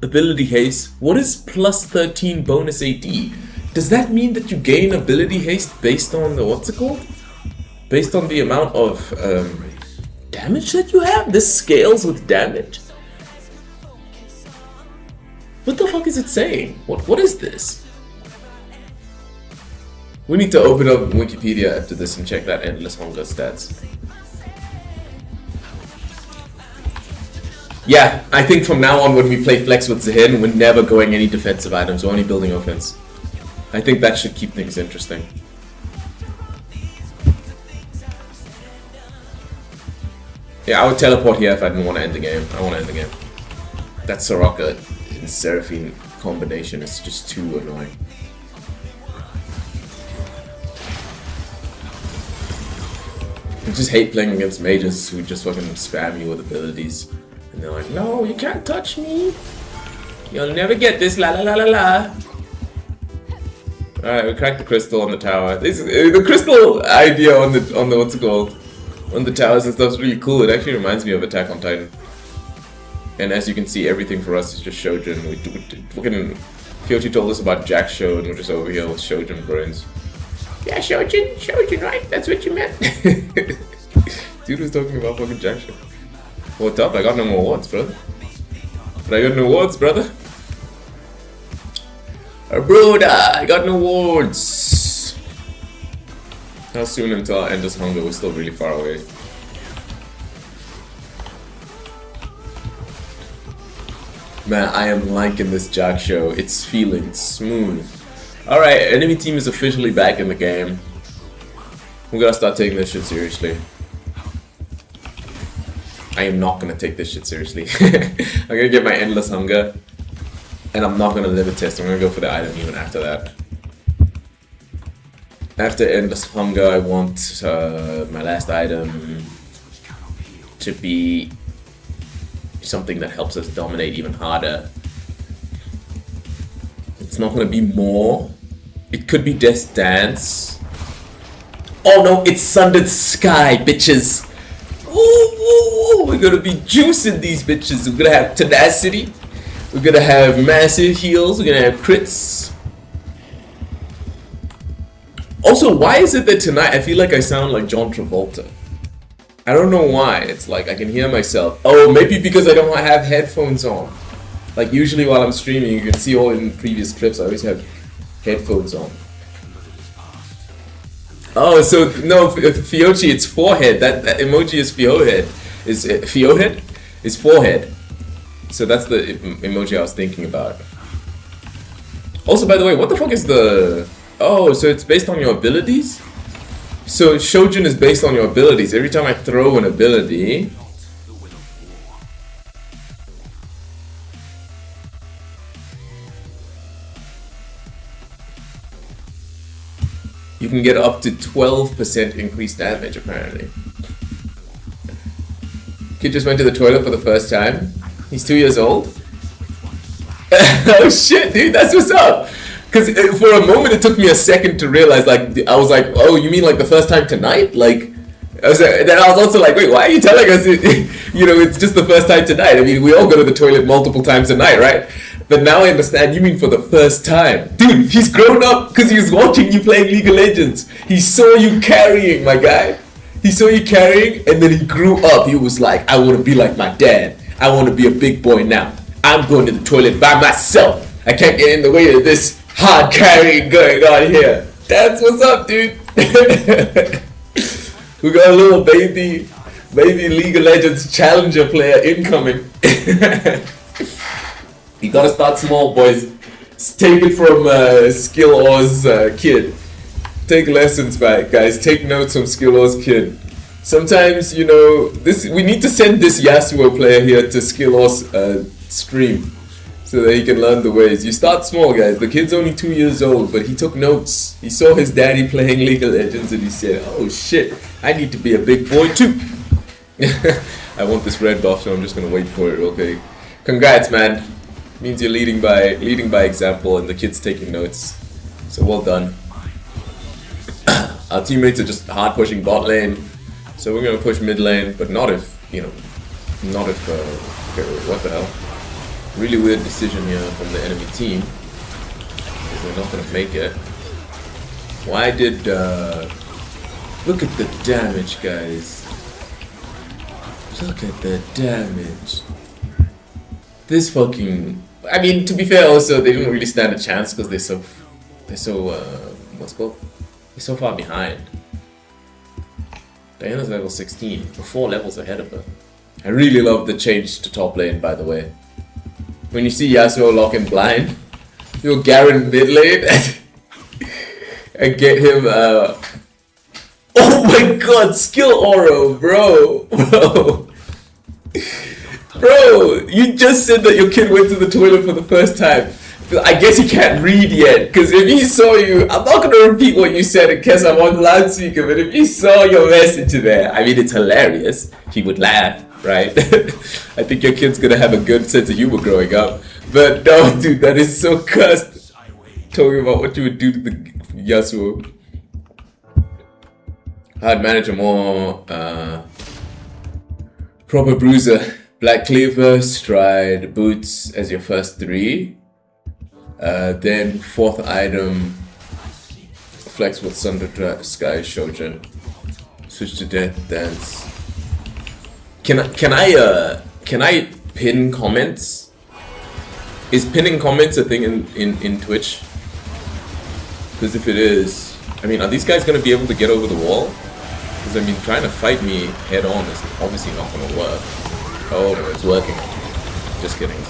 ability haste. What is plus 13 bonus AD? Does that mean that you gain ability haste based on the... what's it called? Based on the amount of damage that you have? This scales with damage? What the fuck is it saying? What is this? We need to open up Wikipedia after this and check that Endless Hunger stats. Yeah, I think from now on when we play Flex with Zahin, we're never going any defensive items, we're only building offense. I think that should keep things interesting. Yeah, I would teleport here if I didn't want to end the game. I want to end the game. That Soraka and Seraphine combination is just too annoying. I just hate playing against mages who just fucking spam you with abilities. And they're like, no, you can't touch me. You'll never get this, la la la la la. Alright, we cracked the crystal on the tower. The crystal idea on the what's it called? On the towers and stuff's really cool. It actually reminds me of Attack on Titan. And as you can see, everything for us is just Shojin. We fucking Kyochi told us about Jack Show, and we're just over here with Shojin brains. Yeah, Shojin, right? That's what you meant. Dude was talking about fucking Jack Show. What's up? I got no more awards, brother. But I got no awards, brother. Brother, I got no awards. How soon until I end this hunger? We're still really far away. Man, I am liking this Jack Show. It's feeling smooth. Alright, enemy team is officially back in the game. We gotta start taking this shit seriously. I am not gonna take this shit seriously. I'm gonna get my endless hunger. And I'm not gonna limit test, I'm gonna go for the item even after that. After endless hunger, I want my last item to be something that helps us dominate even harder. It's not gonna be more. It could be Death's Dance. Oh no, it's Sundered Sky, bitches. Ooh, we're gonna be juicing these bitches. We're gonna have tenacity. We're gonna have massive heals. We're gonna have crits. Also, why is it that tonight I feel like I sound like John Travolta? I don't know why. It's like I can hear myself. Oh, maybe because I don't have headphones on. Like usually while I'm streaming, you can see all in previous clips, I always have headphones on. Oh, so no, Fiochi, it's forehead. That emoji is Fiohead. Is it Fiohead? It's forehead. So that's the emoji I was thinking about. Also, by the way, what the fuck is the... Oh, so it's based on your abilities? So Shojin is based on your abilities. Every time I throw an ability... you can get up to 12% increased damage, apparently. Kid just went to the toilet for the first time. He's 2 years old. Oh shit, dude, that's what's up. Because for a moment it took me a second to realize, like, I was like, oh, you mean like the first time tonight? Like, then I was also like, wait, why are you telling us, you know, it's just the first time tonight? I mean, we all go to the toilet multiple times a night, right? But now I understand you mean for the first time. Dude, he's grown up because he was watching you playing League of Legends. He saw you carrying, my guy. He saw you carrying and then he grew up. He was like, I want to be like my dad. I want to be a big boy now. I'm going to the toilet by myself. I can't get in the way of this hard carrying going on here. That's what's up, dude. We got a little baby League of Legends challenger player incoming. You gotta start small, boys. Take it from Skill O's kid. Take lessons back, guys. Take notes from Skill O's kid. Sometimes, you know, we need to send this Yasuo player here to Skill O's stream so that he can learn the ways. You start small, guys. The kid's only 2 years old, but he took notes. He saw his daddy playing League of Legends and he said, oh shit, I need to be a big boy too. I want this red buff, so I'm just gonna wait for it, okay? Congrats, man. Means you're leading by example and the kid's taking notes. So well done. Our teammates are just hard pushing bot lane. So we're gonna push mid lane, but not if, you know, not if, okay, what the hell? Really weird decision here from the enemy team. Because they're not gonna make it. Why did, look at the damage, guys. Look at the damage. This fucking, I mean, to be fair also, they didn't really stand a chance because they're so, what's it called? They're so far behind. Diana's level 16, we're 4 levels ahead of her. I really love the change to top lane, by the way. When you see Yasuo lock in blind, you'll Garen mid lane and get him, oh my god, skill Oro, bro. Bro, you just said that your kid went to the toilet for the first time. I guess he can't read yet, because if he saw you, I'm not going to repeat what you said in case I'm on loudspeaker, but if he saw your message there, I mean, it's hilarious. He would laugh, right? I think your kid's going to have a good sense of humor growing up. But no, dude, that is so cussed. Talking about what you would do to the Yasuo. Hard manager more, proper bruiser. Black Cleaver, Stride, Boots as your first 3. Then 4th item, Flex with Thunder Sky Shojin. Switch to Death Dance. Can I pin comments? Is pinning comments a thing in Twitch? Because if it is, I mean, are these guys gonna be able to get over the wall? Because I mean, trying to fight me head on is obviously not gonna work. Oh no, it's working. Just kidding. Of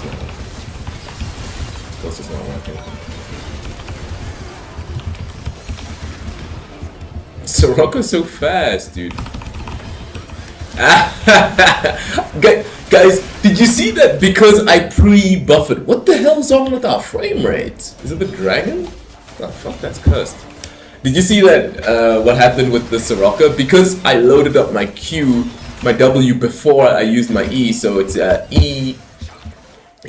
course it's not working. Soroka so fast, dude? Guys, did you see that? Because I pre-buffered. What the hell's wrong with our frame rate? Is it the dragon? Oh fuck, that's cursed. Did you see that? What happened with the Soroka? Because I loaded up my Q, my W before I used my E, so it's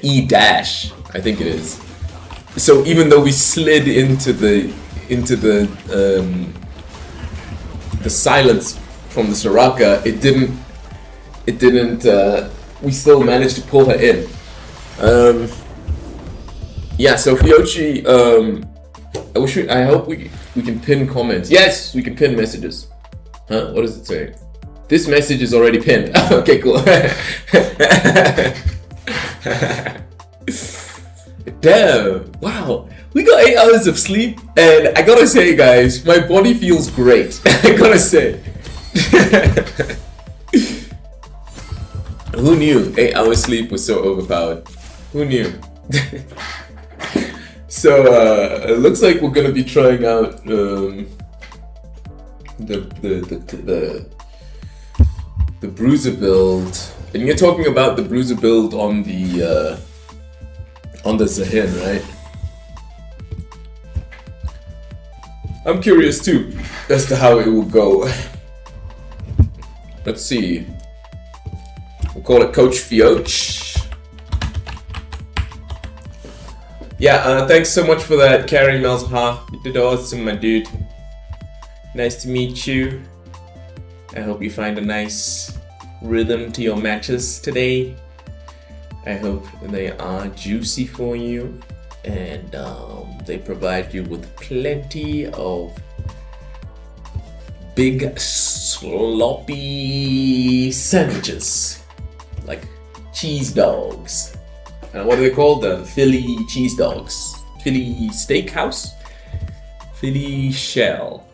E dash, I think it is. So even though we slid into the silence from the Soraka, it didn't. We still managed to pull her in. Yeah. So Fiochi, I hope we can pin comments. Yes, we can pin messages. Huh? What does it say? This message is already pinned. Okay, cool. Damn! Wow, we got 8 hours of sleep, and I gotta say, guys, my body feels great. I gotta say. Who knew 8 hours sleep was so overpowered? Who knew? So it looks like we're gonna be trying out the bruiser build, and you're talking about the bruiser build on the Zahin, right? I'm curious too as to how it will go. Let's see. We'll call it Coach Fioch. Yeah, thanks so much for that, Carrie Melzha. You did awesome, my dude. Nice to meet you. I hope you find a nice rhythm to your matches today. I hope they are juicy for you, and they provide you with plenty of big sloppy sandwiches, like cheese dogs. What are they called? The Philly cheese dogs, Philly steakhouse, Philly shell.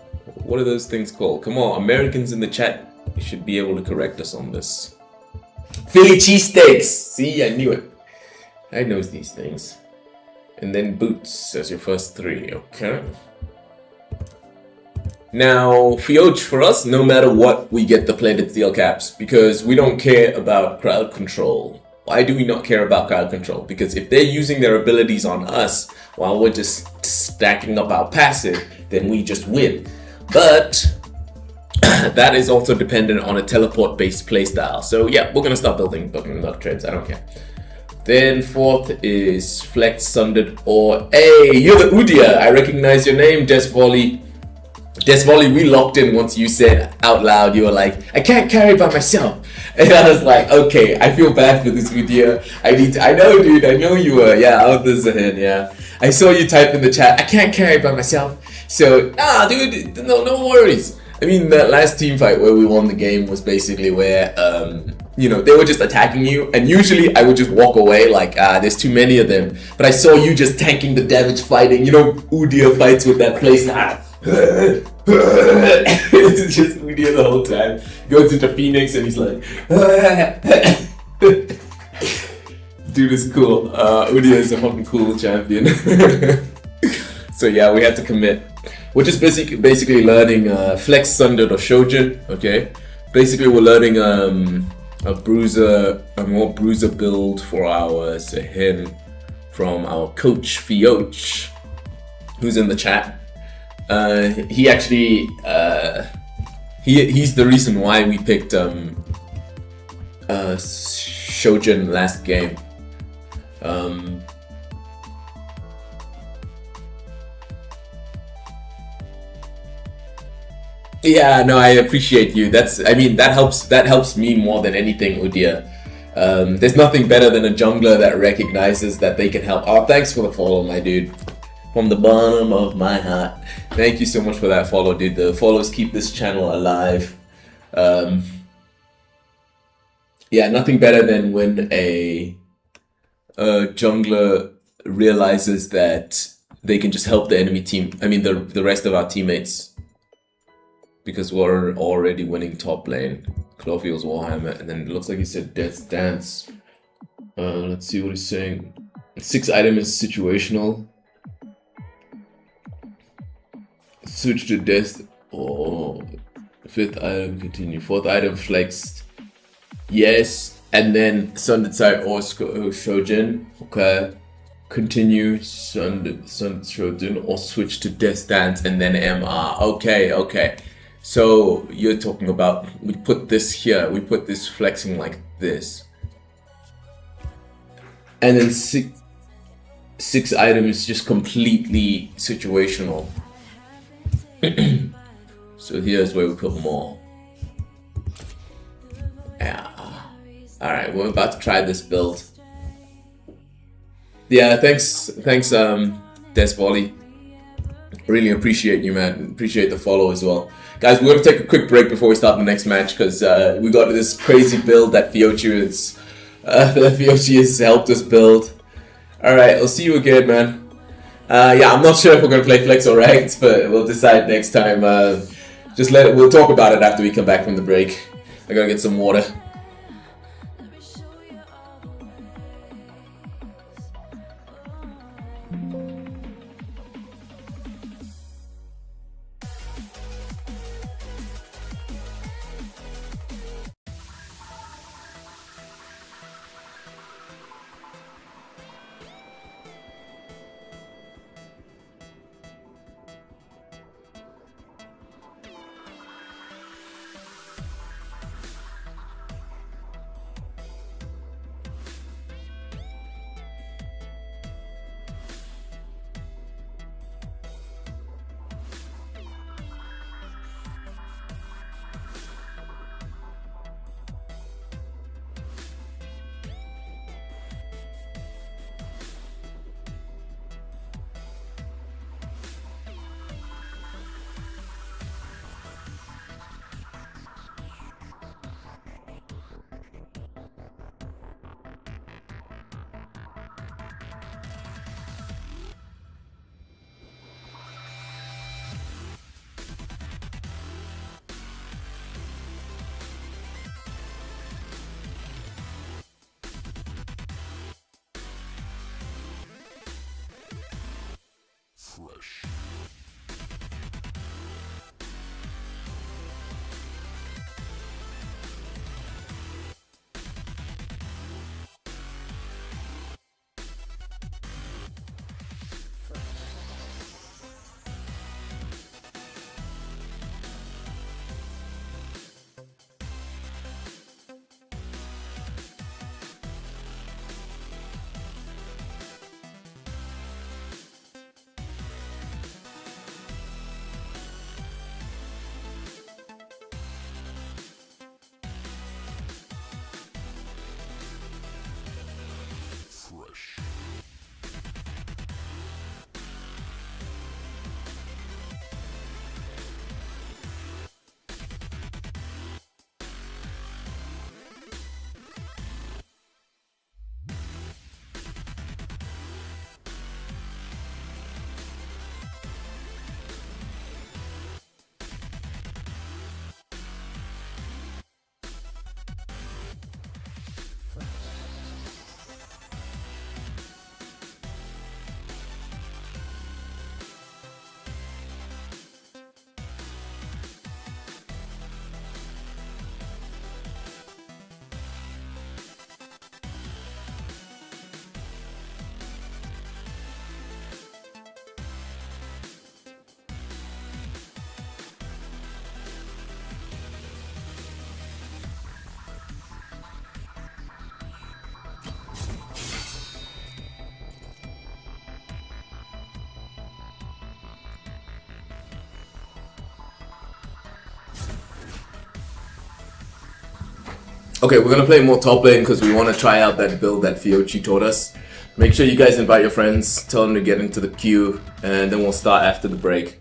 What are those things called? Come on, Americans in the chat, you should be able to correct us on this. Philly cheesesteaks. See, I knew it. I know these things. And then boots as your first 3. Okay. Now, Fioch, for us, no matter what, we get the plated steel caps because we don't care about crowd control. Why do we not care about crowd control? Because if they're using their abilities on us while we're just stacking up our passive, then we just win. But that is also dependent on a teleport-based playstyle. So yeah, we're gonna start building luck trades. I don't care. Then 4th is Flex Sundered or hey, you're the Udia. I recognize your name, Desvolley. Desvolley, we locked in once you said out loud. You were like, I can't carry by myself. And I was like, okay, I feel bad for this Udia. I know, dude. I know you were. Yeah, out this ahead. Yeah, I saw you type in the chat. I can't carry by myself. So dude, no worries. I mean, that last team fight where we won the game was basically where, they were just attacking you, and usually I would just walk away like, there's too many of them. But I saw you just tanking the damage fighting. Udia fights with that playstyle. It's just Udia the whole time. Goes into Phoenix and he's like, dude is cool. Udia is a fucking cool champion. So yeah, we had to commit. We're just basically learning Flex Sundered or Shojin, okay? Basically, we're learning a more bruiser build for our Zahin from our coach Fioch, who's in the chat. He actually he's the reason why we picked Shojin last game. Yeah, no, I appreciate you. That helps me more than anything, Udia. There's nothing better than a jungler that recognizes that they can help. Oh, thanks for the follow, my dude. From the bottom of my heart. Thank you so much for that follow, dude. The follows keep this channel alive. Yeah, nothing better than when a jungler realizes that they can just help the enemy team. I mean, the rest of our teammates. Because we're already winning top lane. Clofield's Warhammer, and then it looks like he said Death's Dance. Let's see what he's saying. 6 item is situational. Switch to Death. Oh, fifth item, continue. Fourth item, flexed. Yes. And then Sundetsai or Shojin. Okay. Continue Sun Shojin or switch to Death Dance and then MR. Okay. So you're talking about we put this here, we put this flexing like this. And then six items just completely situational. So here's where we put more. Yeah. Alright, we're about to try this build. Yeah, thanks, Desvolley. Really appreciate you, man. Appreciate the follow as well. Guys, we're going to take a quick break before we start the next match because we got this crazy build that Fiochi has helped us build. Alright, I'll see you again, man. Yeah, I'm not sure if we're going to play Flex or Ranked, but we'll decide next time. We'll talk about it after we come back from the break. I gotta get some water. Okay, we're gonna play more top lane because we want to try out that build that Fiochi taught us. Make sure you guys invite your friends, tell them to get into the queue, and then we'll start after the break.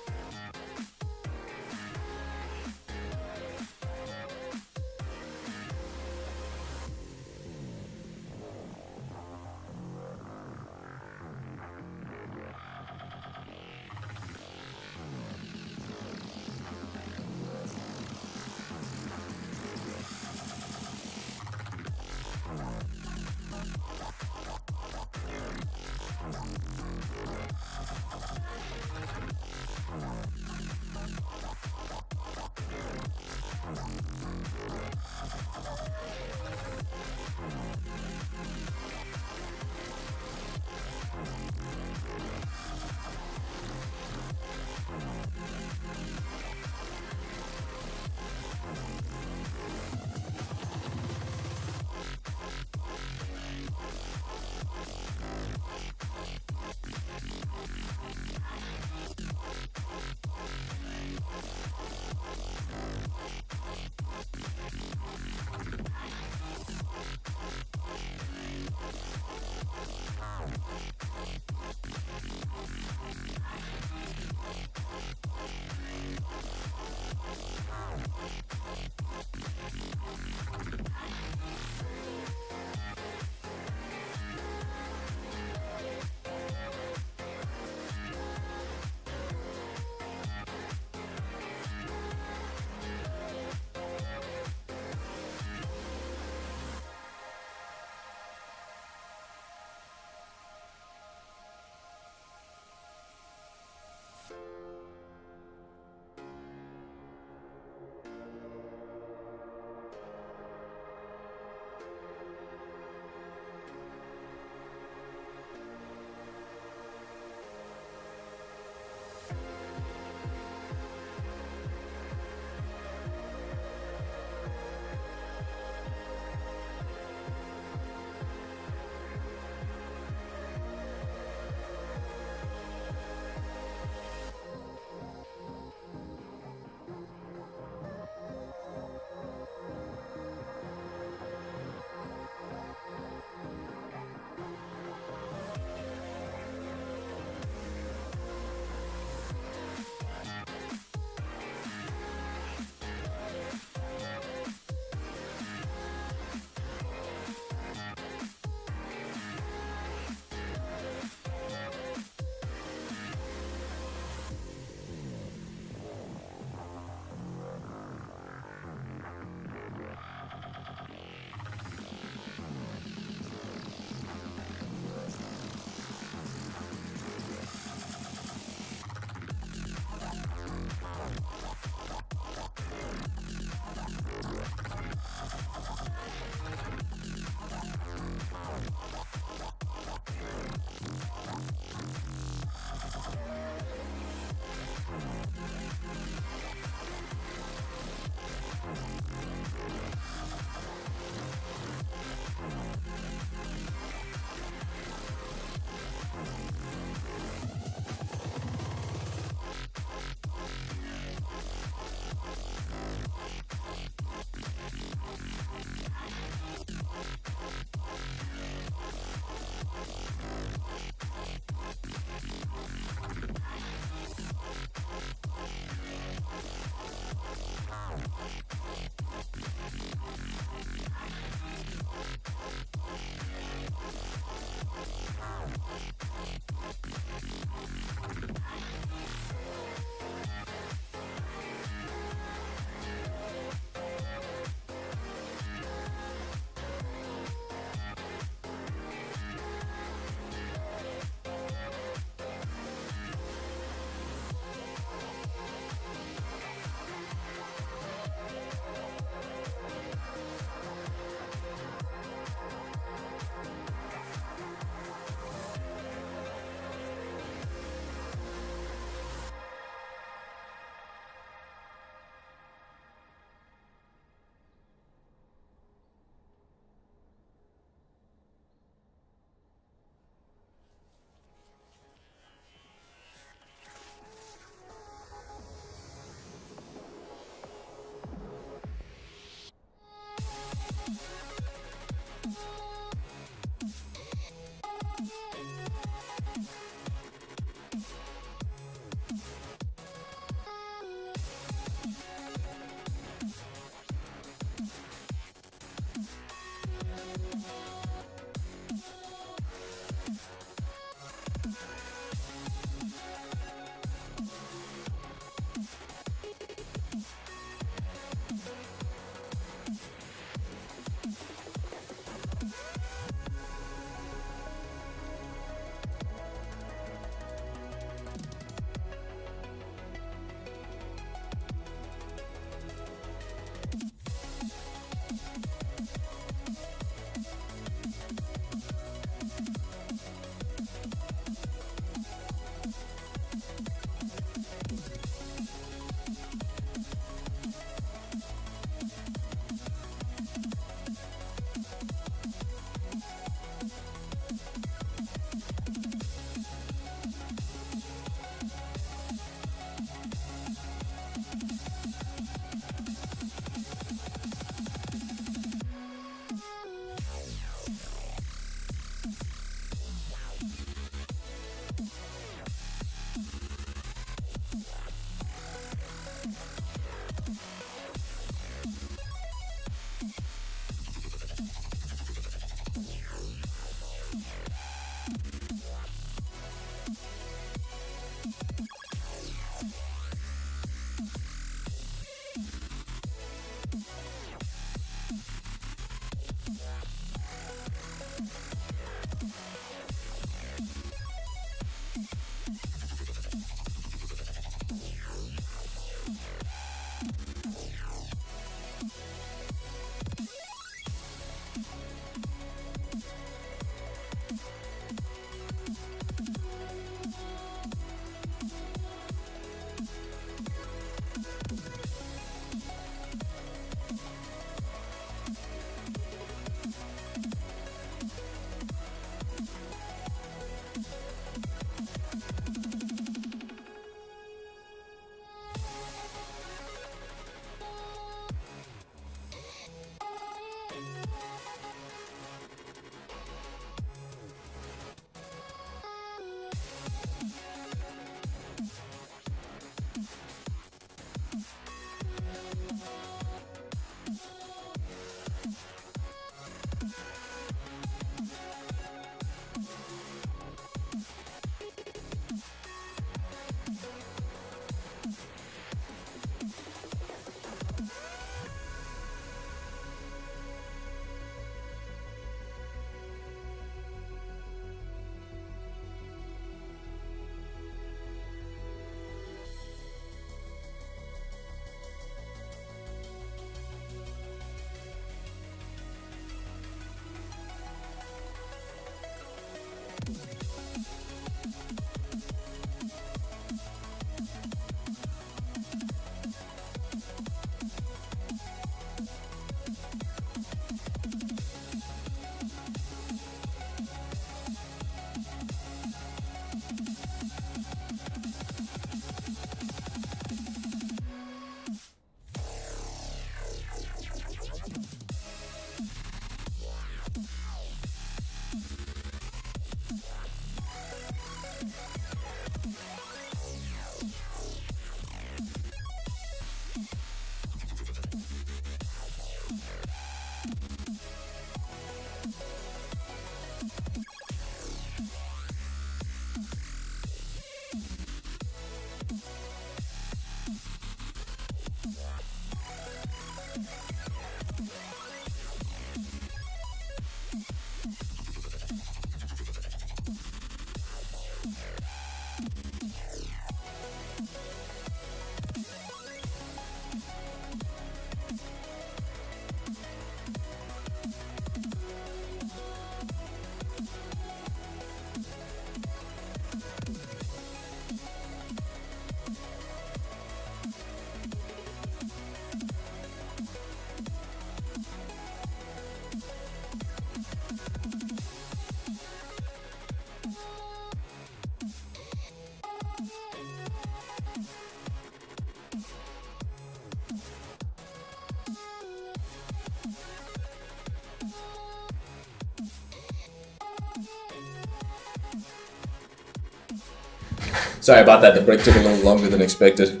Sorry about that, the break took a little longer than expected.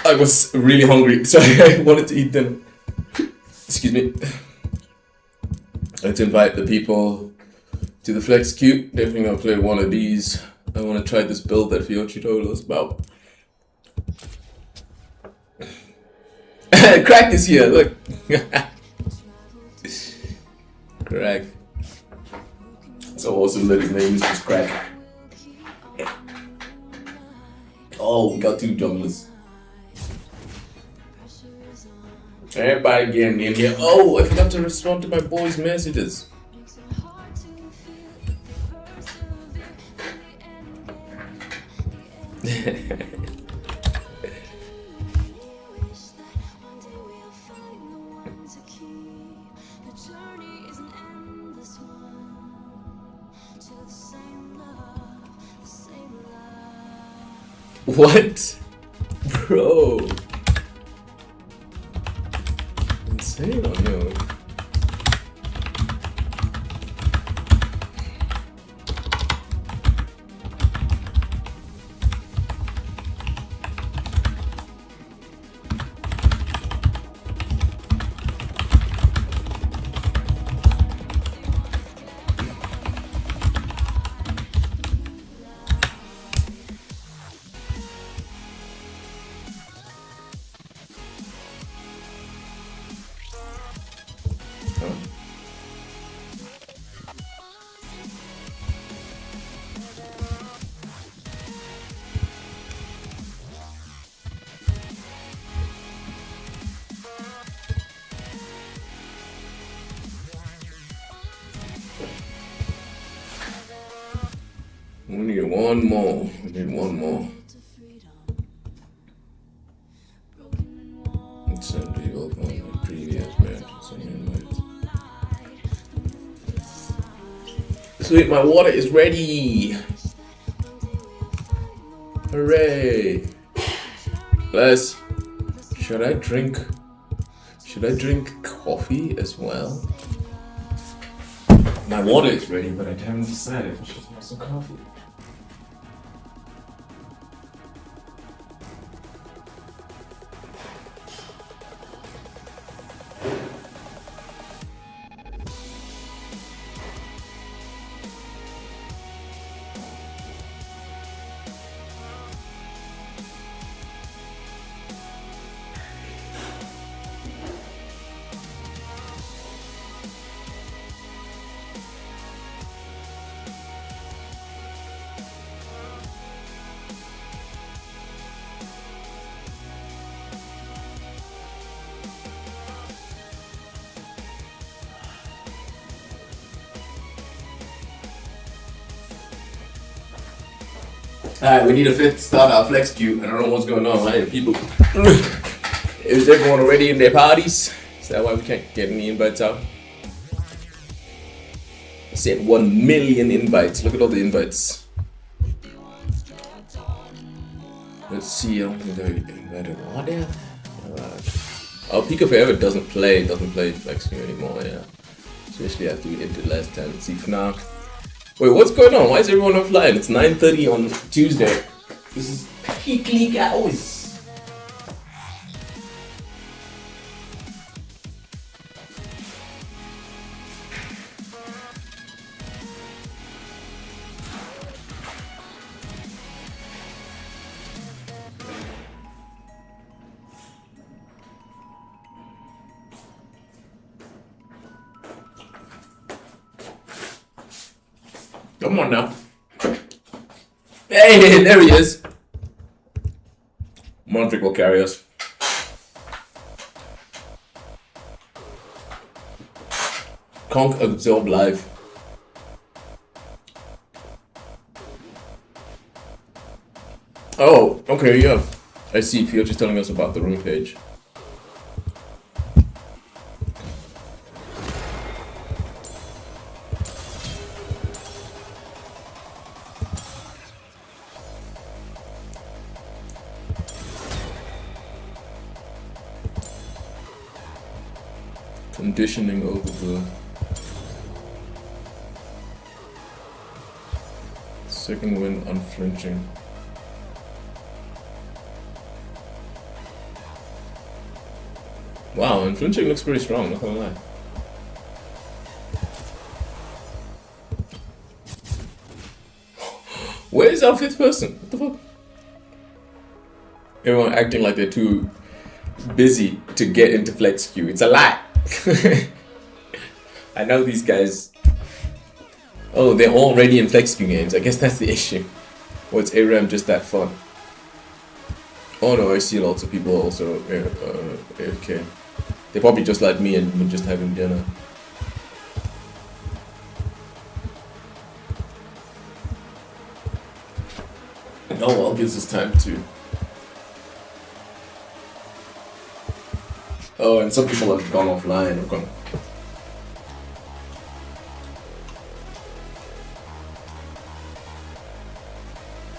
I was really hungry, so I wanted to eat dinner. Excuse me. Let's invite the people to the Flex Cube. Definitely gonna play one of these. I wanna try this build that Fiochi told us about. Crack is here, look. Crack. So awesome that his name is just Crack. Oh, we got 2 junglers. Everybody getting in here. Oh, I forgot to respond to my boys' messages. What? Bro. Insane on you. We need one more. We need one more. Let's send people on the previous match. Sweet, my water is ready. Hooray! Bless. Should I drink coffee as well? My water is ready, but I haven't decided if I should have some coffee. Alright, we need a fifth start our flex queue. I don't know what's going on, right? People, is everyone already in their parties? Is that why we can't get any invites out? I said 1 million invites. Look at all the invites. Let's see, I don't think I invited one there. Oh, Pika Forever doesn't play flex queue anymore, yeah. Especially after we did the last time. Let's see Fnac. Wait, what's going on? Why is everyone offline? It's 9:30 on Tuesday. This is peak league hours. Come on now. Hey, there he is. Montrick will carry us. Conk absorb live. Oh, okay, yeah. I see. Fioch is telling us about the room page. Conditioning over the second win, unflinching. Wow, and flinching looks pretty strong, not gonna lie. Where is our 5th person? What the fuck? Everyone acting like they're too busy to get into flex queue. It's a lie. I know these guys. Oh, they're already in flex queue games. I guess that's the issue. Or it's ARAM just that fun? Oh no, I see lots of people also AFK. They're probably just like me and just having dinner. Oh well, gives us time to. Oh, and some people have gone offline. Okay.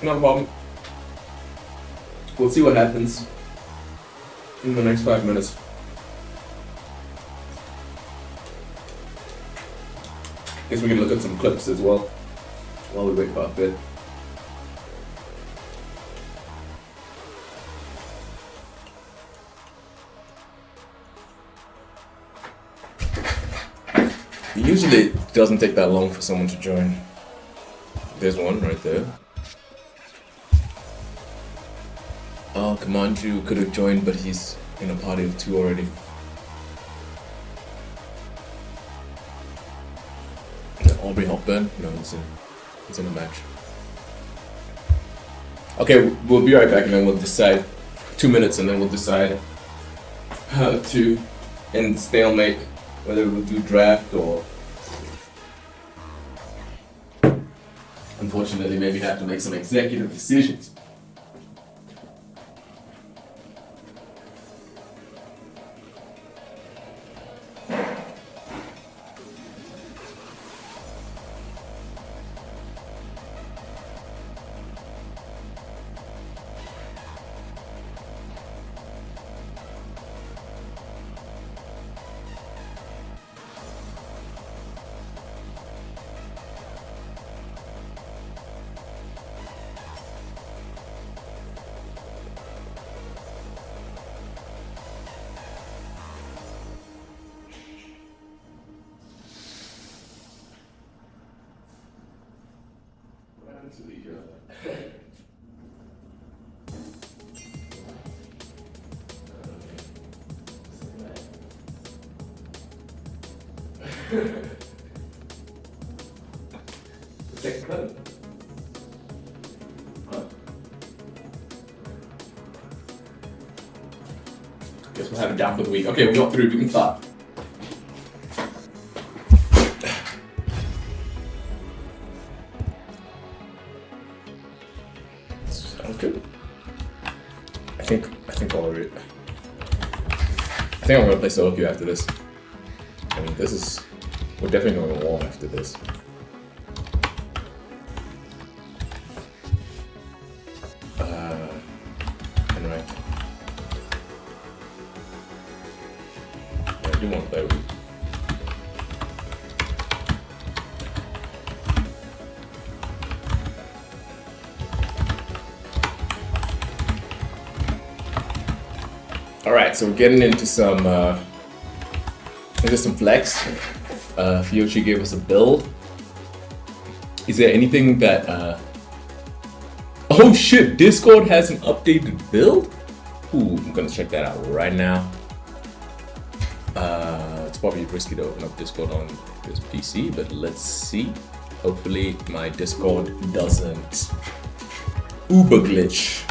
No problem. We'll see what happens in the next 5 minutes. Guess we can look at some clips as well while we wait for our bid. Usually it doesn't take that long for someone to join. There's one right there. Oh, Kamanju could have joined, but he's in a party of 2 already. Aubrey Hopburn? No, he's in a match. Okay, we'll be right back and then we'll decide. 2 minutes and then we'll decide how to end stalemate, whether we'll do draft or unfortunately maybe have to make some executive decisions. Second cut. Guess we'll have it down for the week. Okay, we got through. We can start. Sounds good. I think I'll read. I think I'm gonna play solo queue after this. I mean, we're definitely going to wall after this. And right. I do want to play with you. Alright, so we're getting into some flex. Fiochi gave us a build. Is there anything that oh shit, Discord has an updated build? Ooh, I'm gonna check that out right now. It's probably risky to open up Discord on this PC, but let's see. Hopefully my Discord doesn't Uber glitch.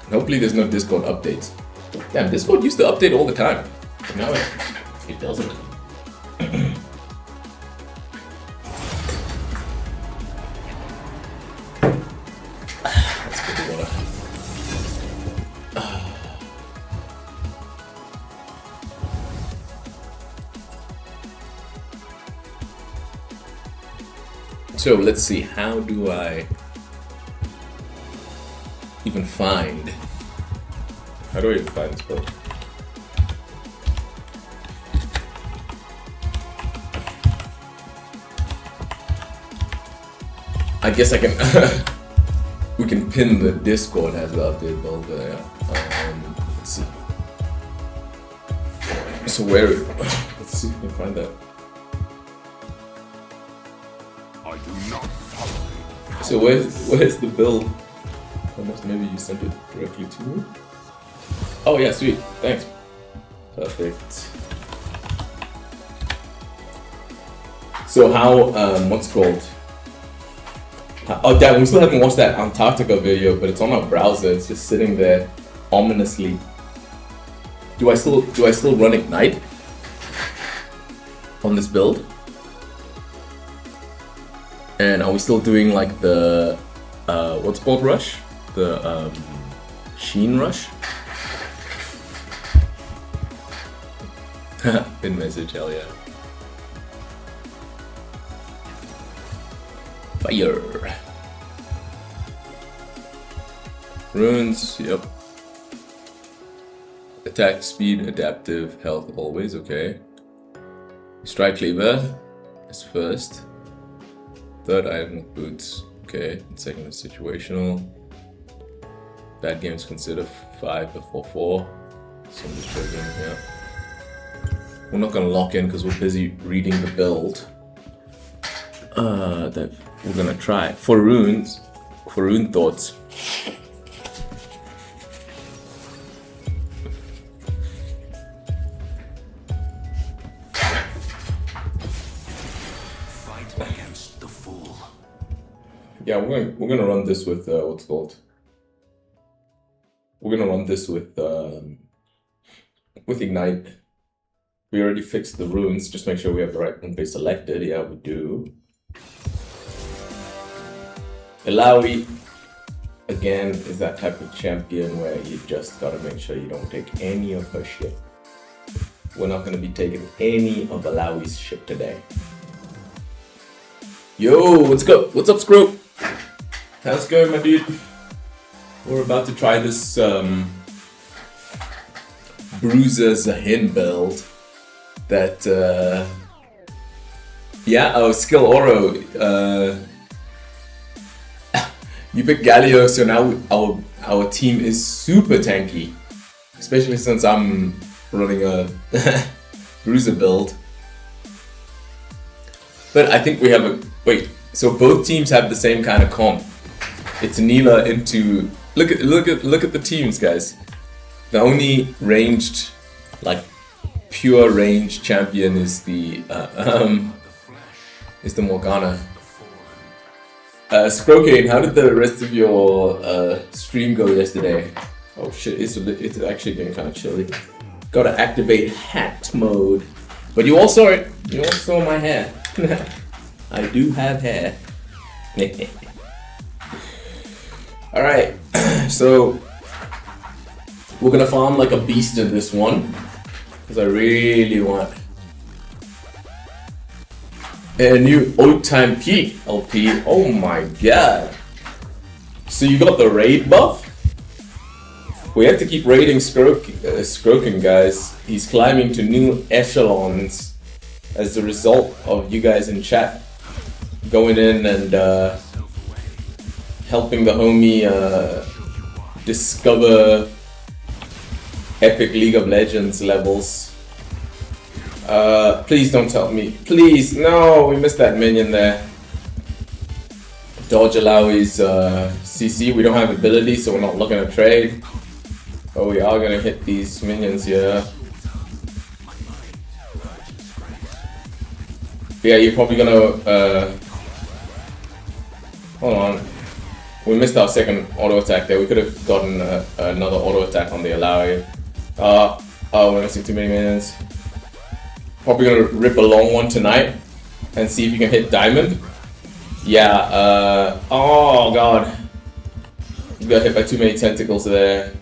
And hopefully there's no Discord updates. Damn, Discord used to update all the time. Now it doesn't. Let's get the water. So let's see, how do I even find? How do I even find this book? I guess I can. We can pin the Discord has the update build there. Let's see. So where? Let's see if we can find that. I do not tolerate. So where's the build? Unless maybe you sent it directly to me. Oh yeah, sweet. Thanks. Perfect. So how what's it called? Oh damn, we still haven't watched that Antarctica video, but it's on our browser. It's just sitting there ominously. Do I still run Ignite on this build? And are we still doing like the what's it called rush? The Sheen rush? Good message, hell yeah. Fire. Runes, yep. Attack, speed, adaptive, health, always, okay. Strike cleaver is first. Third item with boots, okay. And second is situational. Bad games consider 5 before 4. So I'm just joking, yeah. We're not gonna lock in because we're busy reading the build. That we're gonna try. For runes, for rune thoughts. Fight against the fool. Yeah, we're gonna run this with what's it called? We're gonna run this with Ignite. We already fixed the runes. Just make sure we have the right rune base selected. Yeah, we do. Ilawi, again, is that type of champion where you just gotta make sure you don't take any of her shit. We're not gonna be taking any of Ilawi's shit today. Yo, what's up? What's up, Scrope? How's it going, my dude? We're about to try this Bruiser Zahin build. That Skill Oro. You picked Galio, so now our team is super tanky, especially since I'm running a Bruiser build. But I think we have a wait. So both teams have the same kind of comp. It's Neela into look at the teams, guys. The only ranged, like pure range champion is the Morgana. Scrokane, how did the rest of your stream go yesterday? Oh shit, it's actually getting kind of chilly. Gotta activate hat mode. But you all saw it. You all saw my hair. I do have hair. Alright, so we're gonna farm like a beast in this one. Because I really want a new old time peak LP. Oh my god. So you got the raid buff? We have to keep raiding Skroken, guys. He's climbing to new echelons as a result of you guys in chat going in and helping the homie discover epic League of Legends levels. Please don't tell me. Please, no, we missed that minion there. Dodge Alawi's CC. We don't have ability, so we're not looking to trade. But we are gonna hit these minions here. Yeah, you're probably gonna hold on. We missed our second auto attack there. We could have gotten another auto attack on the Alawi. Oh, we're missing too many minions. Probably gonna rip a long one tonight and see if you can hit diamond. Yeah, oh god. You got hit by too many tentacles there.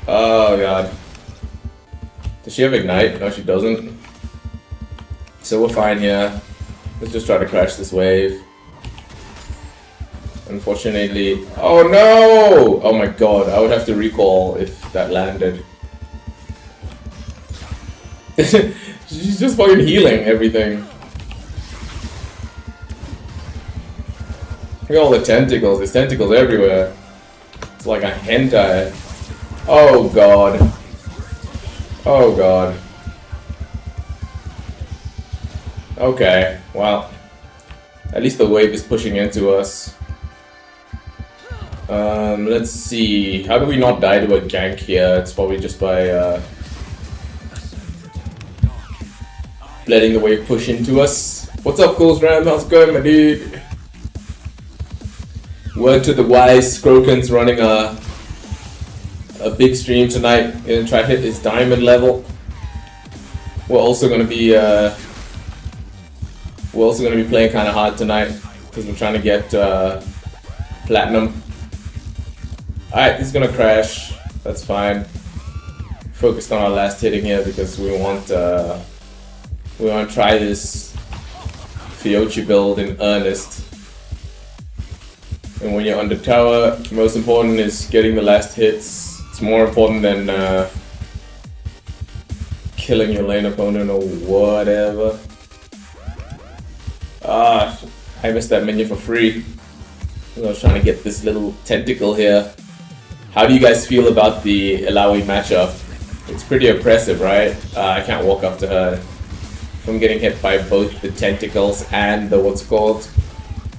Oh god. Does she have ignite? No, she doesn't. So we're fine here. Let's just try to crash this wave. Unfortunately, oh no! Oh my god, I would have to recall if that landed. She's just fucking healing everything. Look at all the tentacles, there's tentacles everywhere. It's like a hentai. Oh god. Oh god. Okay, well, at least the wave is pushing into us. Let's see. How do we not die to a gank here? It's probably just by letting the wave push into us. What's up, Coles Ram? How's it going, my dude? Word to the wise, Skroken's running a big stream tonight and try to hit his diamond level. We're also gonna be playing kind of hard tonight because we're trying to get platinum. Alright, he's gonna crash. That's fine. Focused on our last hitting here because we want to try this Fiochi build in earnest. And when you're under tower, most important is getting the last hits. It's more important than killing your lane opponent or whatever. Ah, I missed that minion for free. I was trying to get this little tentacle here. How do you guys feel about the Ilaoi matchup? It's pretty oppressive, right? I can't walk up to her. If I'm getting hit by both the tentacles and the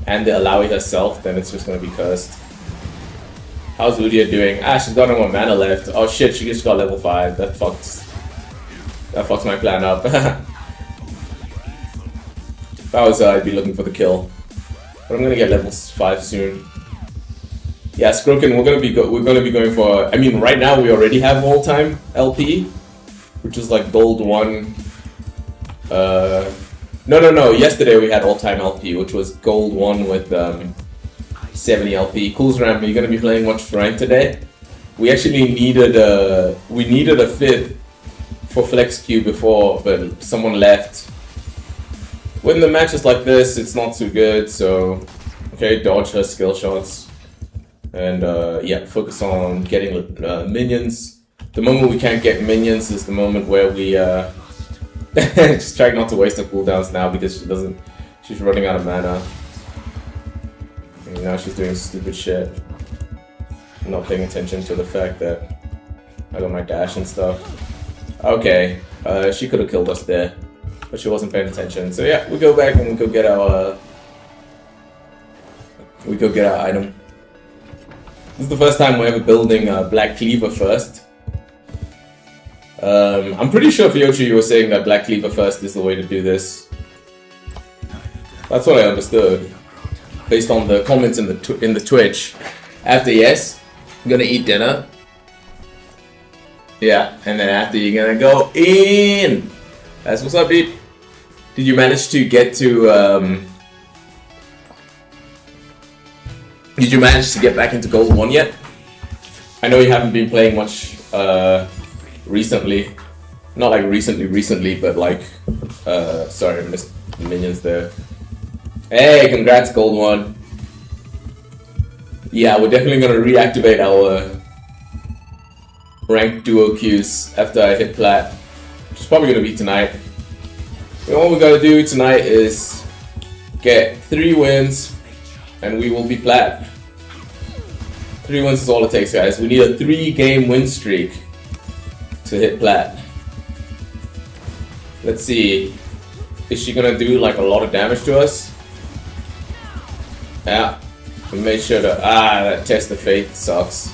and the Ilaoi herself, then it's just gonna be cursed. How's Udia doing? Ah, she's got no more mana left. Oh shit, she just got level 5. That fucks my plan up. If I was I'd be looking for the kill. But I'm gonna get level 5 soon. Yeah, Skroken, we're gonna be going for. I mean, right now we already have all-time LP, which is like gold 1. No. Yesterday we had all-time LP, which was gold 1 with 70 LP. Coolsram, are you gonna be playing much rank today? We actually needed a 5th for flex queue before, but someone left. When the match is like this, it's not too good. So, okay, dodge her skill shots. And yeah, focus on getting minions. The moment we can't get minions is the moment where we just try not to waste her cooldowns now because she's running out of mana. And now she's doing stupid shit. Not paying attention to the fact that I got my dash and stuff. Okay, she could have killed us there, but she wasn't paying attention. So yeah, we go back and we go get our item. This is the first time we're ever building Black Cleaver first. I'm pretty sure, Fiochi, you were saying that Black Cleaver first is the way to do this. That's what I understood, based on the comments in the Twitch. After yes, I'm gonna eat dinner. Yeah, and then after you're gonna go in. That's what's up, dude. Did you manage to get to Did you manage to get back into Gold 1 yet? I know you haven't been playing much recently. Not like recently, but like sorry, I missed minions there. Hey, congrats Gold 1. Yeah, we're definitely gonna reactivate our ranked duo queues after I hit plat. Which is probably gonna be tonight. And all we gotta do tonight is get 3 wins and we will be plat. 3 wins is all it takes, guys. We need a 3-game win streak to hit plat. Let's see. Is she gonna do like a lot of damage to us? Yeah. We made sure to... that Test of Fate sucks.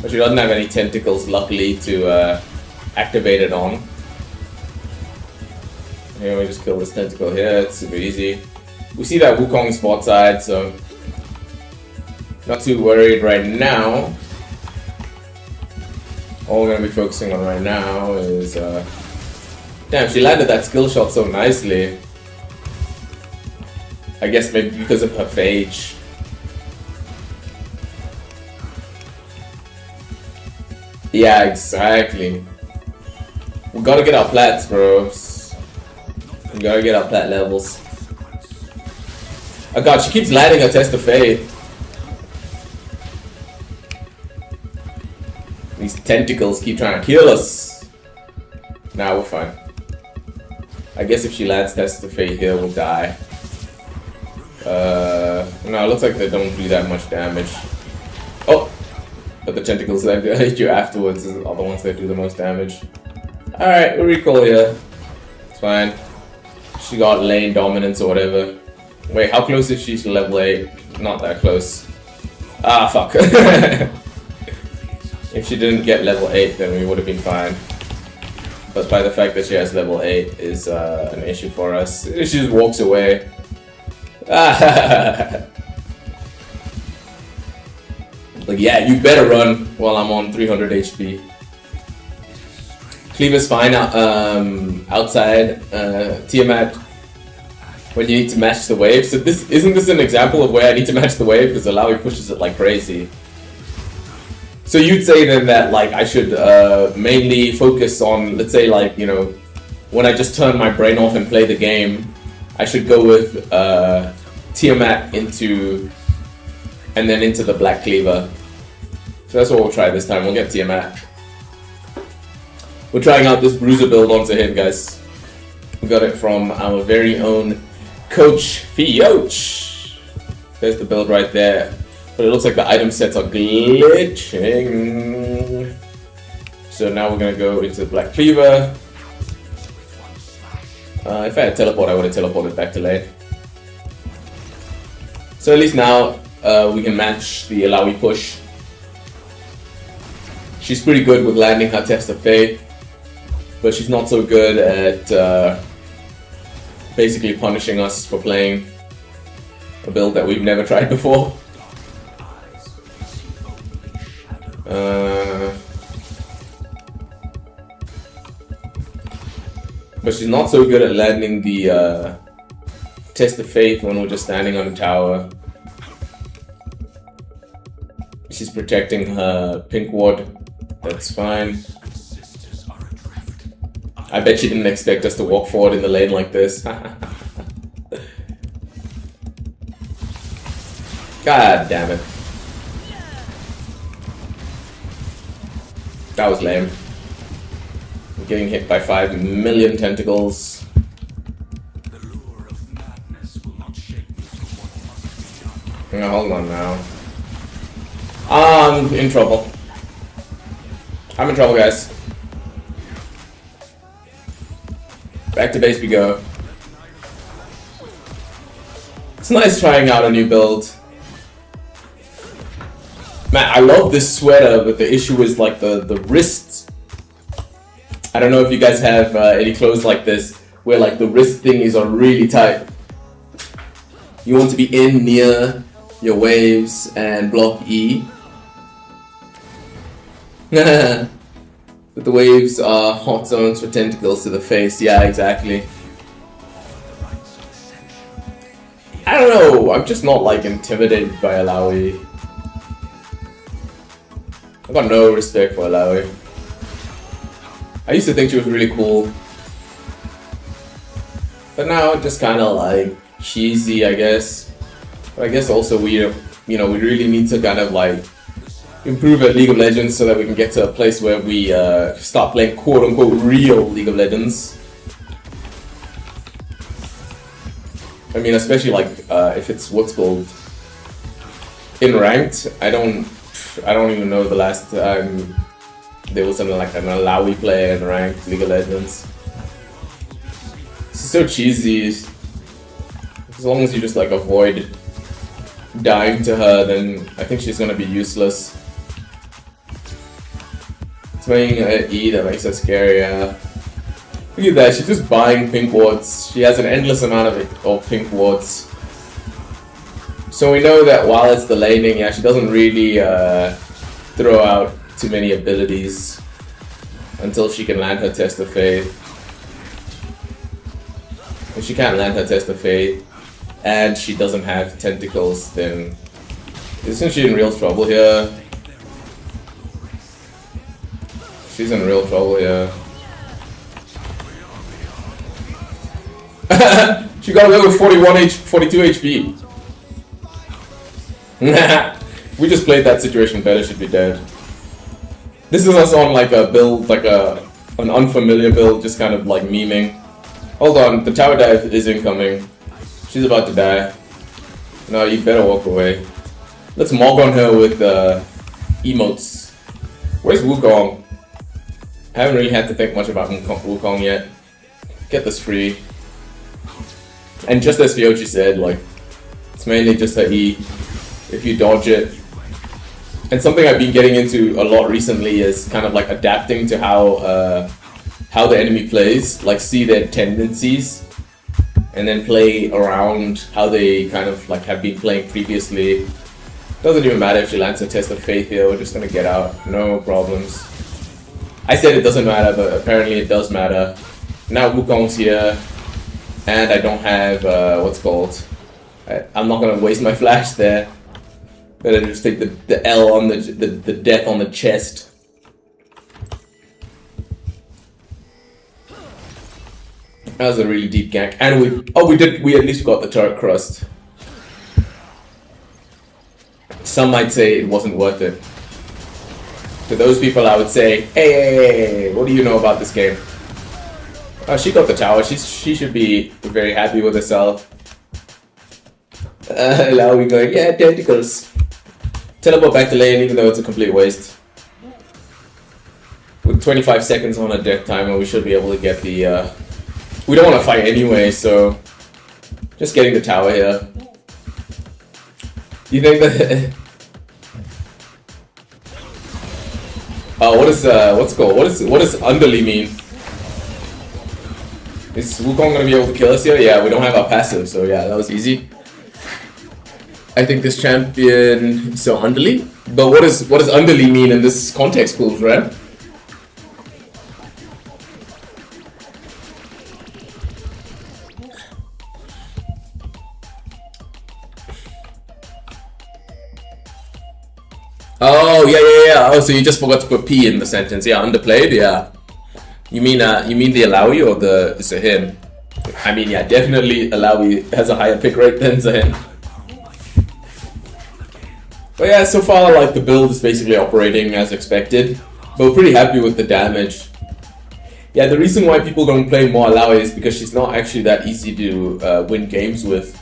But she doesn't have any tentacles, luckily, to activate it on. Here, we just kill this tentacle here. It's super easy. We see that Wukong spot side, so... Not too worried right now. All we're gonna be focusing on right now is... Damn, she landed that skill shot so nicely. I guess maybe because of her phage. Yeah, exactly. We gotta get our plats, bro. We gotta get our plat levels. Oh god, she keeps landing her Test of Fate. These tentacles keep trying to kill us. Nah, we're fine. I guess if she lands Test of Fate here, we'll die. No, it looks like they don't do that much damage. Oh! But the tentacles that hit you afterwards are the ones that do the most damage. Alright, we'll recall here. It's fine. She got lane dominance or whatever. Wait, how close is she to level 8? Not that close. Ah, fuck. If she didn't get level 8, then we would have been fine. But by the fact that she has level 8 is an issue for us. She just walks away. Like, yeah, you better run while I'm on 300 HP. Cleaver's fine outside Tiamat when you need to match the wave. So isn't this an example of where I need to match the wave? Because Alawi pushes it like crazy. So you'd say then that like I should mainly focus on, let's say like, you know, when I just turn my brain off and play the game, I should go with Tiamat into the Black Cleaver. So that's what we'll try this time. We'll get Tiamat. We're trying out this bruiser build onto him, guys. We got it from our very own Coach Fioch. There's the build right there. But it looks like the item sets are glitching. So now we're gonna go into the Black Cleaver. If I had teleport, I would have teleported back to lane. So at least now we can match the Alawi push. She's pretty good with landing her Test of Faith, but she's not so good at basically punishing us for playing a build that we've never tried before. But she's not so good at landing the Test of Faith when we're just standing on a tower. She's protecting her pink ward. That's fine. I bet she didn't expect us to walk forward in the lane like this. God damn it. That was lame. I'm getting hit by 5 million tentacles. Oh, hold on now. I'm in trouble. I'm in trouble, guys. Back to base we go. It's nice trying out a new build. Man, I love this sweater, but the issue is like the wrists. I don't know if you guys have any clothes like this, where like the wrist thingies are really tight. You want to be in near your waves and block E. But the waves are hot zones for tentacles to the face. Yeah, exactly. I don't know, I'm just not like intimidated by Alawi. I've got no respect for Alawi. I used to think she was really cool, but now just kind of like cheesy, I guess. But I guess also we really need to kind of like improve at League of Legends so that we can get to a place where we start playing quote-unquote real League of Legends. I mean, especially like if it's what's called in ranked. I don't even know the last time there was something like an Alawi player in ranked League of Legends. It's so cheesy. As long as you just like avoid dying to her, then I think she's gonna be useless. It's playing an E that makes her scarier. Look at that, she's just buying pink wards. She has an endless amount of pink wards. So we know that while it's the laning, yeah, she doesn't really throw out too many abilities until she can land her Test of Faith. If she can't land her Test of Faith and she doesn't have tentacles, then isn't she in real trouble here? She's in real trouble here. She got away with 42 HP. If we just played that situation better, she'd be dead. This is us on like a build, like an unfamiliar build, just kind of like memeing. Hold on, the tower dive is incoming. She's about to die. No, you better walk away. Let's mog on her with emotes. Where's Wukong? I haven't really had to think much about Wukong yet. Get this free. And just as Fiochi said, like, it's mainly just her E. If you dodge it. And something I've been getting into a lot recently is kind of like adapting to how the enemy plays, like see their tendencies, and then play around how they kind of like have been playing previously. Doesn't even matter if she lands a test of faith here, we're just gonna get out, no problems. I said it doesn't matter, but apparently it does matter. Now Wukong's here, and I don't have, what's called, I'm not gonna waste my flash there. Better just take the L on the death on the chest. That was a really deep gank, and we at least got the turret crust. Some might say it wasn't worth it. To those people, I would say, hey, what do you know about this game? Oh, she got the tower. She should be very happy with herself. Now we going, yeah, tentacles. Teleport back to lane, even though it's a complete waste. With 25 seconds on a death timer, we should be able to get the. We don't want to fight anyway, so just getting the tower here. You think that? Oh, what's called? What does underly mean? Is Wukong gonna be able to kill us here? Yeah, we don't have our passive, so yeah, that was easy. I think this champion is so underly. But what does underly mean in this context, Pools, right? Oh yeah. Oh, so you just forgot to put P in the sentence. Yeah, underplayed. Yeah. You mean the Alawi or the Zahin? I mean, yeah, definitely Alawi has a higher pick rate than Zahin. But yeah, so far like the build is basically operating as expected. But we're pretty happy with the damage. Yeah, the reason why people don't play more Alawi is because she's not actually that easy to win games with.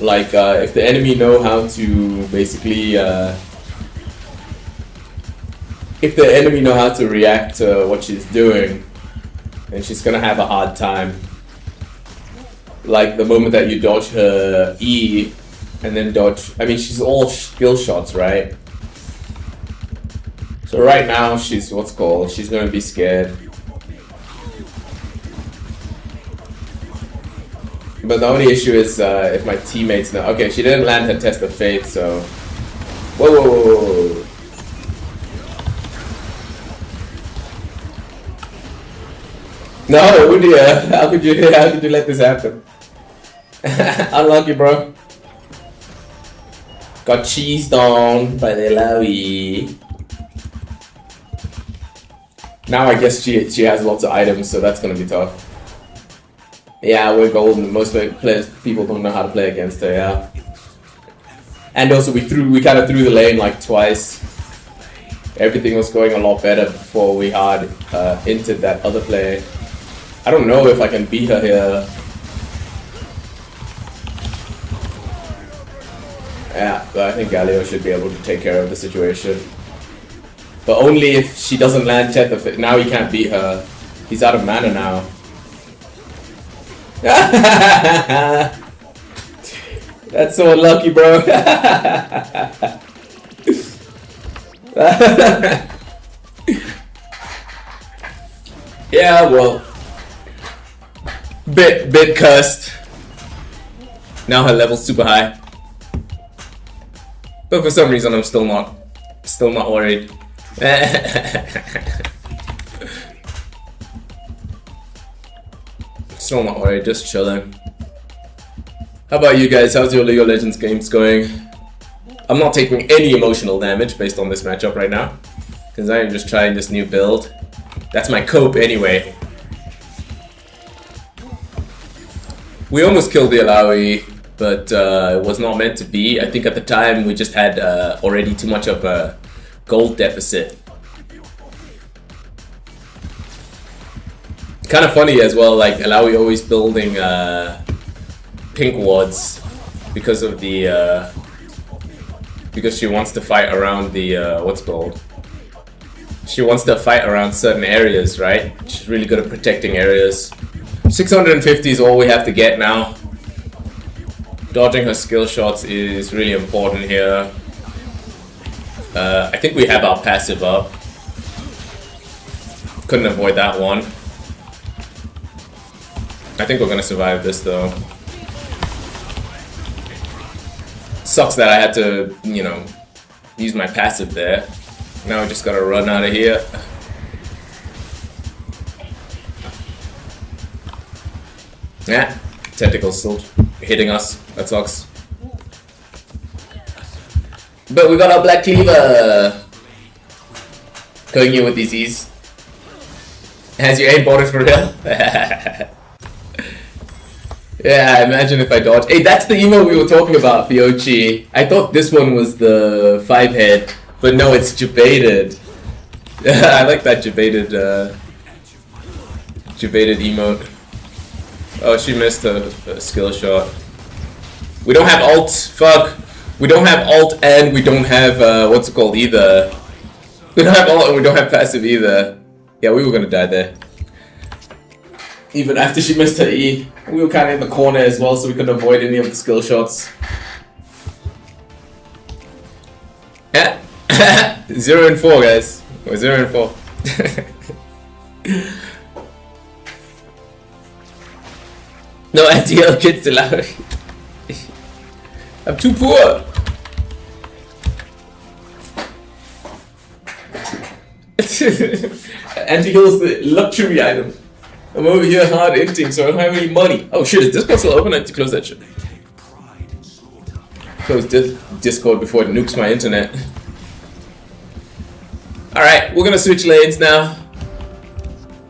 Like, if the enemy know how to basically, if the enemy know how to react to what she's doing, then she's gonna have a hard time. Like the moment that you dodge her E, and then dodge, I mean, she's all skill shots, right? So right now, she's she's gonna be scared. But the only issue is if my teammates know. Okay, she didn't land her test of faith, so. Whoa. No, Udia, how could you let this happen? Unlucky, bro. Got cheesed on by the Alawi. Now I guess she has lots of items, so that's gonna be tough. Yeah, we're golden. Most people don't know how to play against her, yeah. And also we kind of threw the lane like twice. Everything was going a lot better before we had entered that other play. I don't know if I can beat her here. Yeah, but I think Galio should be able to take care of the situation. But only if she doesn't land Teth of it. Now he can't beat her. He's out of mana now. That's so unlucky, bro. Yeah, well, bit cursed. Now her level's super high, but for some reason I'm still not worried. Still not worried, just chilling. How about you guys? How's your League of Legends games going? I'm not taking any emotional damage based on this matchup right now, because I am just trying this new build. That's my cope anyway. We almost killed the Alawi, but it was not meant to be. I think at the time we just had already too much of a gold deficit. Kind of funny as well, like Alawi always building pink wards because of the because she wants to fight around the she wants to fight around certain areas, right? She's really good at protecting areas. 650 is all we have to get now. Dodging her skill shots is really important here. I think we have our passive up. Couldn't avoid that one. I think we're gonna survive this though. Sucks that I had to, you know, use my passive there. Now I just gotta run out of here. Yeah, tentacles still hitting us. That sucks. But we got our Black Cleaver. Going here with these E's. Has your aim borders for real? Yeah, imagine if I dodge. Hey, that's the emo we were talking about, Fiochi. I thought this one was the 5-head, but no, it's jebaited. I like that jebaited emote. Oh, she missed a skill shot. We don't have ult. Fuck. We don't have ult and we don't have what's it called either. We don't have ult and we don't have passive either. Yeah, we were gonna die there. Even after she missed her E, we were kind of in the corner as well, so we couldn't avoid any of the skill shots. Yeah, 0 and 4, guys. We're 0 and 4. No anti-heal kids allowed. I'm too poor. Anti-heal is the luxury item. I'm over here hard inting, so I don't have any money. Oh shit, is this console open? I have to close that shit. Close Discord before it nukes my internet. Alright, we're gonna switch lanes now.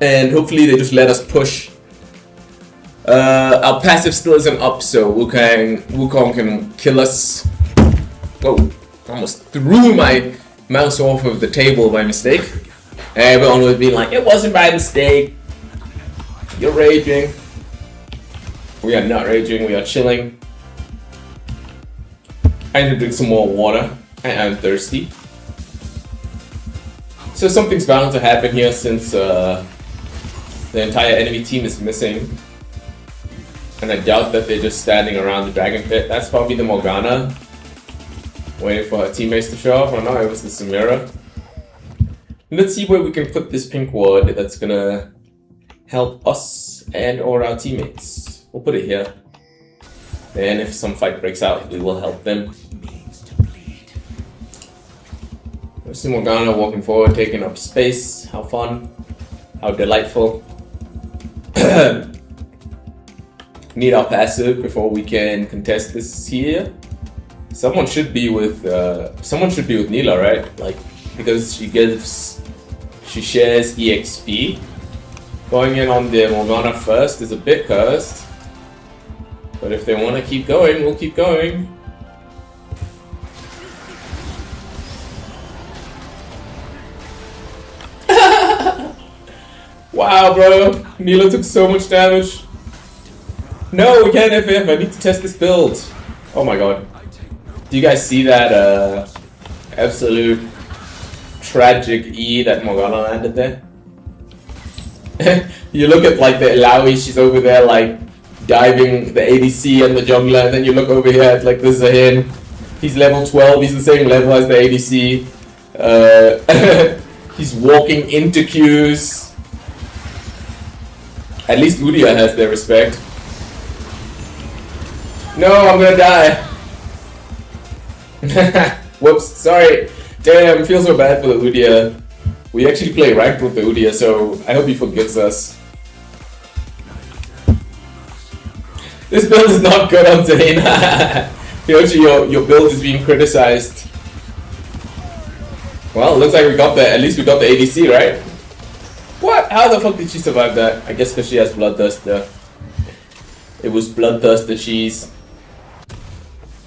And hopefully they just let us push. Our passive still isn't up, so Wukong can kill us. Whoa, almost threw my mouse off of the table by mistake. Everyone would be like, it wasn't by mistake. You're raging. We are not raging, we are chilling. I need to drink some more water. I am thirsty. So something's bound to happen here since the entire enemy team is missing. And I doubt that they're just standing around the dragon pit. That's probably the Morgana. Waiting for her teammates to show up. Oh no, it was the Samira. Let's see where we can put this pink ward that's gonna help us and or our teammates. We'll put it here. And if some fight breaks out, we will help them. There's the Morgana walking forward, taking up space. How fun. How delightful. Need our passive before we can contest this here. Someone should be with Neela, right? Like, because she shares EXP. Going in on the Morgana first is a bit cursed. But if they want to keep going, we'll keep going. Wow, bro. Neela took so much damage. No, we can't FF. I need to test this build. Oh my god. Do you guys see that absolute tragic E that Morgana landed there? You look at like the Ilaoi, she's over there like diving the ADC and the jungler, and then you look over here at like the Zahin. He's level 12, he's the same level as the ADC. He's walking into queues. At least Udia has their respect. No, I'm gonna die. Whoops, sorry. Damn, feel so bad for the Udia. We actually play ranked with the Udia, so I hope he forgives us. This build is not good on Zane. Fiochi, your build is being criticized. Well, it looks like at least we got the ADC, right? What? How the fuck did she survive that? I guess because she has Bloodthirst there. It was Bloodthirst that she's...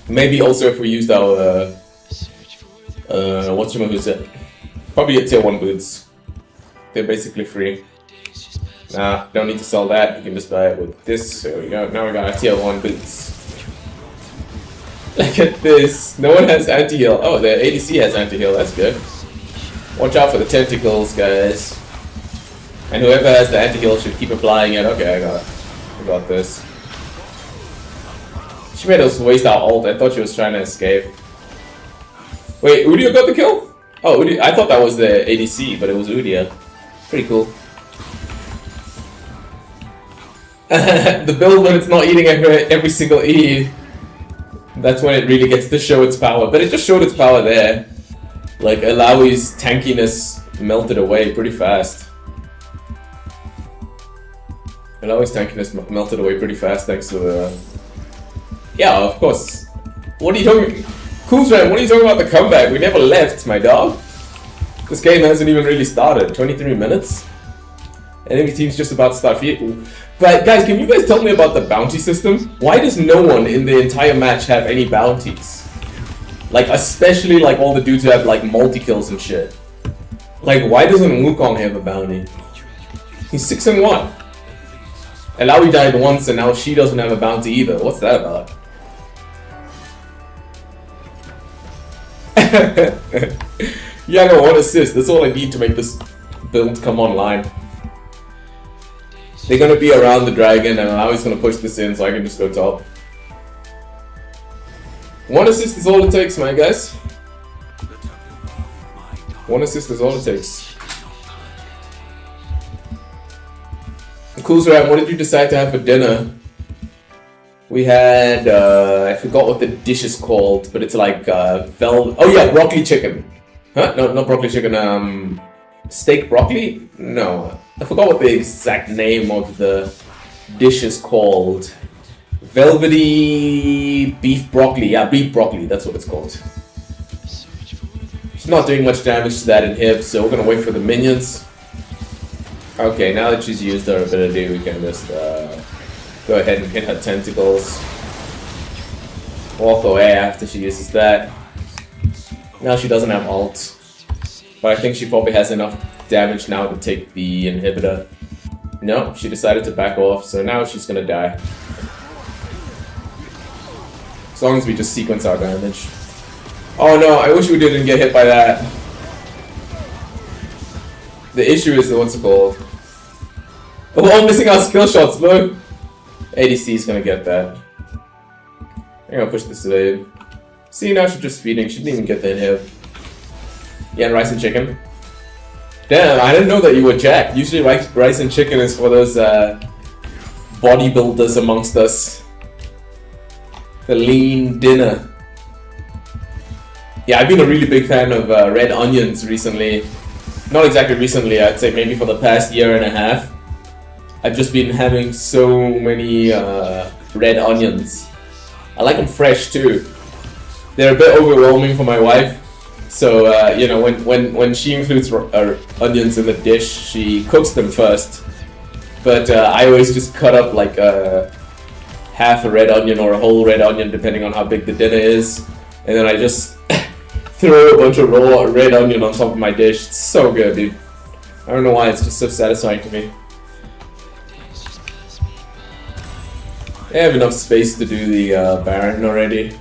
Maybe also if we used our... whatchamacallit? Probably a tier 1 boots. They're basically free. Nah, don't need to sell that. You can just buy it with this. There we go. Now we got our tier 1 boots. Look at this. No one has anti-heal. Oh, the ADC has anti-heal. That's good. Watch out for the tentacles, guys. And whoever has the anti-heal should keep applying it. Okay, I got it. about this. She made us waste our ult. I thought she was trying to escape. Wait, Udia got the kill? Oh, Udia. I thought that was the ADC, but it was Udia. Pretty cool. The build when it's not eating every single E. That's when it really gets to show its power. But it just showed its power there. Like, Alawi's tankiness melted away pretty fast. Alawi's tankiness melted away pretty fast thanks to the... Yeah, of course. What are you talking... Coolsran, what are you talking about the comeback? We never left, my dog. This game hasn't even really started. 23 minutes? Enemy team's just about to start fighting. But guys, can you guys tell me about the bounty system? Why does no one in the entire match have any bounties? Like, especially like all the dudes who have like multi-kills and shit. Like, why doesn't Wukong have a bounty? He's 6-1. Alawi died once and now she doesn't have a bounty either. What's that about? Yeah, I got 1 assist. That's all I need to make this build come online. They're gonna be around the dragon and Alawi's gonna push this in so I can just go top. 1 assist is all it takes, my guys. 1 assist is all it takes. Coolsran, what did you decide to have for dinner? We had, I forgot what the dish is called, but it's like, oh yeah, broccoli chicken. Huh? No, not broccoli chicken, steak broccoli? No. I forgot what the exact name of the dish is called. Velvety beef broccoli. Yeah, beef broccoli, that's what it's called. She's not doing much damage to that inhib, so we're gonna wait for the minions. Okay, now that she's used her ability, we can just go ahead and hit her tentacles. Walk away after she uses that. Now she doesn't have ult. But I think she probably has enough damage now to take the inhibitor. No, she decided to back off, so now she's gonna die. As long as we just sequence our damage. Oh no, I wish we didn't get hit by that. The issue is, what's it called? Oh, I'm missing our skill shots, look! ADC is gonna get that. I'm gonna push this away. See, now she's just feeding, she didn't even get the inhib. Yeah, and rice and chicken. Damn, I didn't know that you were Jack. Usually rice and chicken is for those bodybuilders amongst us. The lean dinner. Yeah, I've been a really big fan of red onions recently. Not exactly recently, I'd say maybe for the past year and a half. I've just been having so many red onions. I like them fresh too. They're a bit overwhelming for my wife. So, you know, when she includes onions in the dish, she cooks them first. But I always just cut up like half a red onion or a whole red onion, depending on how big the dinner is. And then I just throw a bunch of raw red onion on top of my dish. It's so good, dude. I don't know why, it's just so satisfying to me. I have enough space to do the Baron already.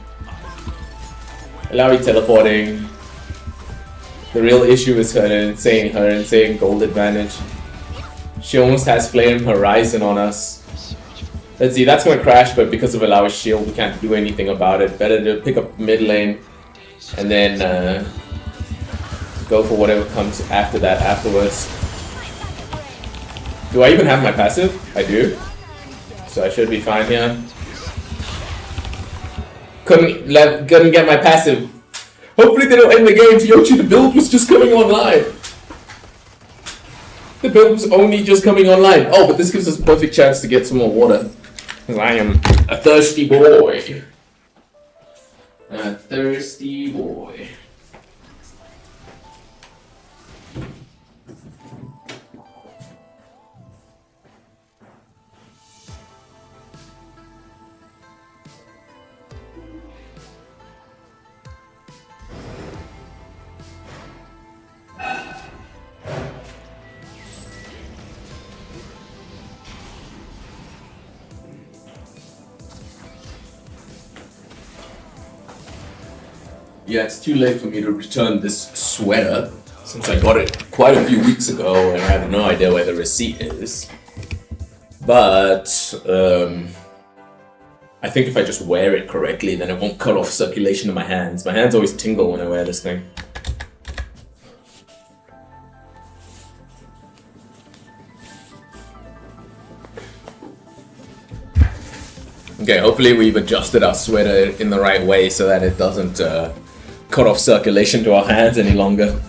Alawi teleporting. The real issue is her insane gold advantage. She almost has Flame Horizon on us. Let's see, that's gonna crash, but because of Alawi's shield, we can't do anything about it. Better to pick up mid lane and then go for whatever comes after that afterwards. Do I even have my passive? I do. So I should be fine here. Couldn't get my passive. Hopefully they don't end the game. Fiochi, the build was just coming online. The build was only just coming online. Oh, but this gives us a perfect chance to get some more water. Because I am a thirsty boy. A thirsty boy. Yeah, it's too late for me to return this sweater since I got it quite a few weeks ago and I have no idea where the receipt is. But I think if I just wear it correctly, then it won't cut off circulation in my hands. My hands always tingle when I wear this thing. Okay, hopefully we've adjusted our sweater in the right way so that it doesn't cut off circulation to our hands any longer.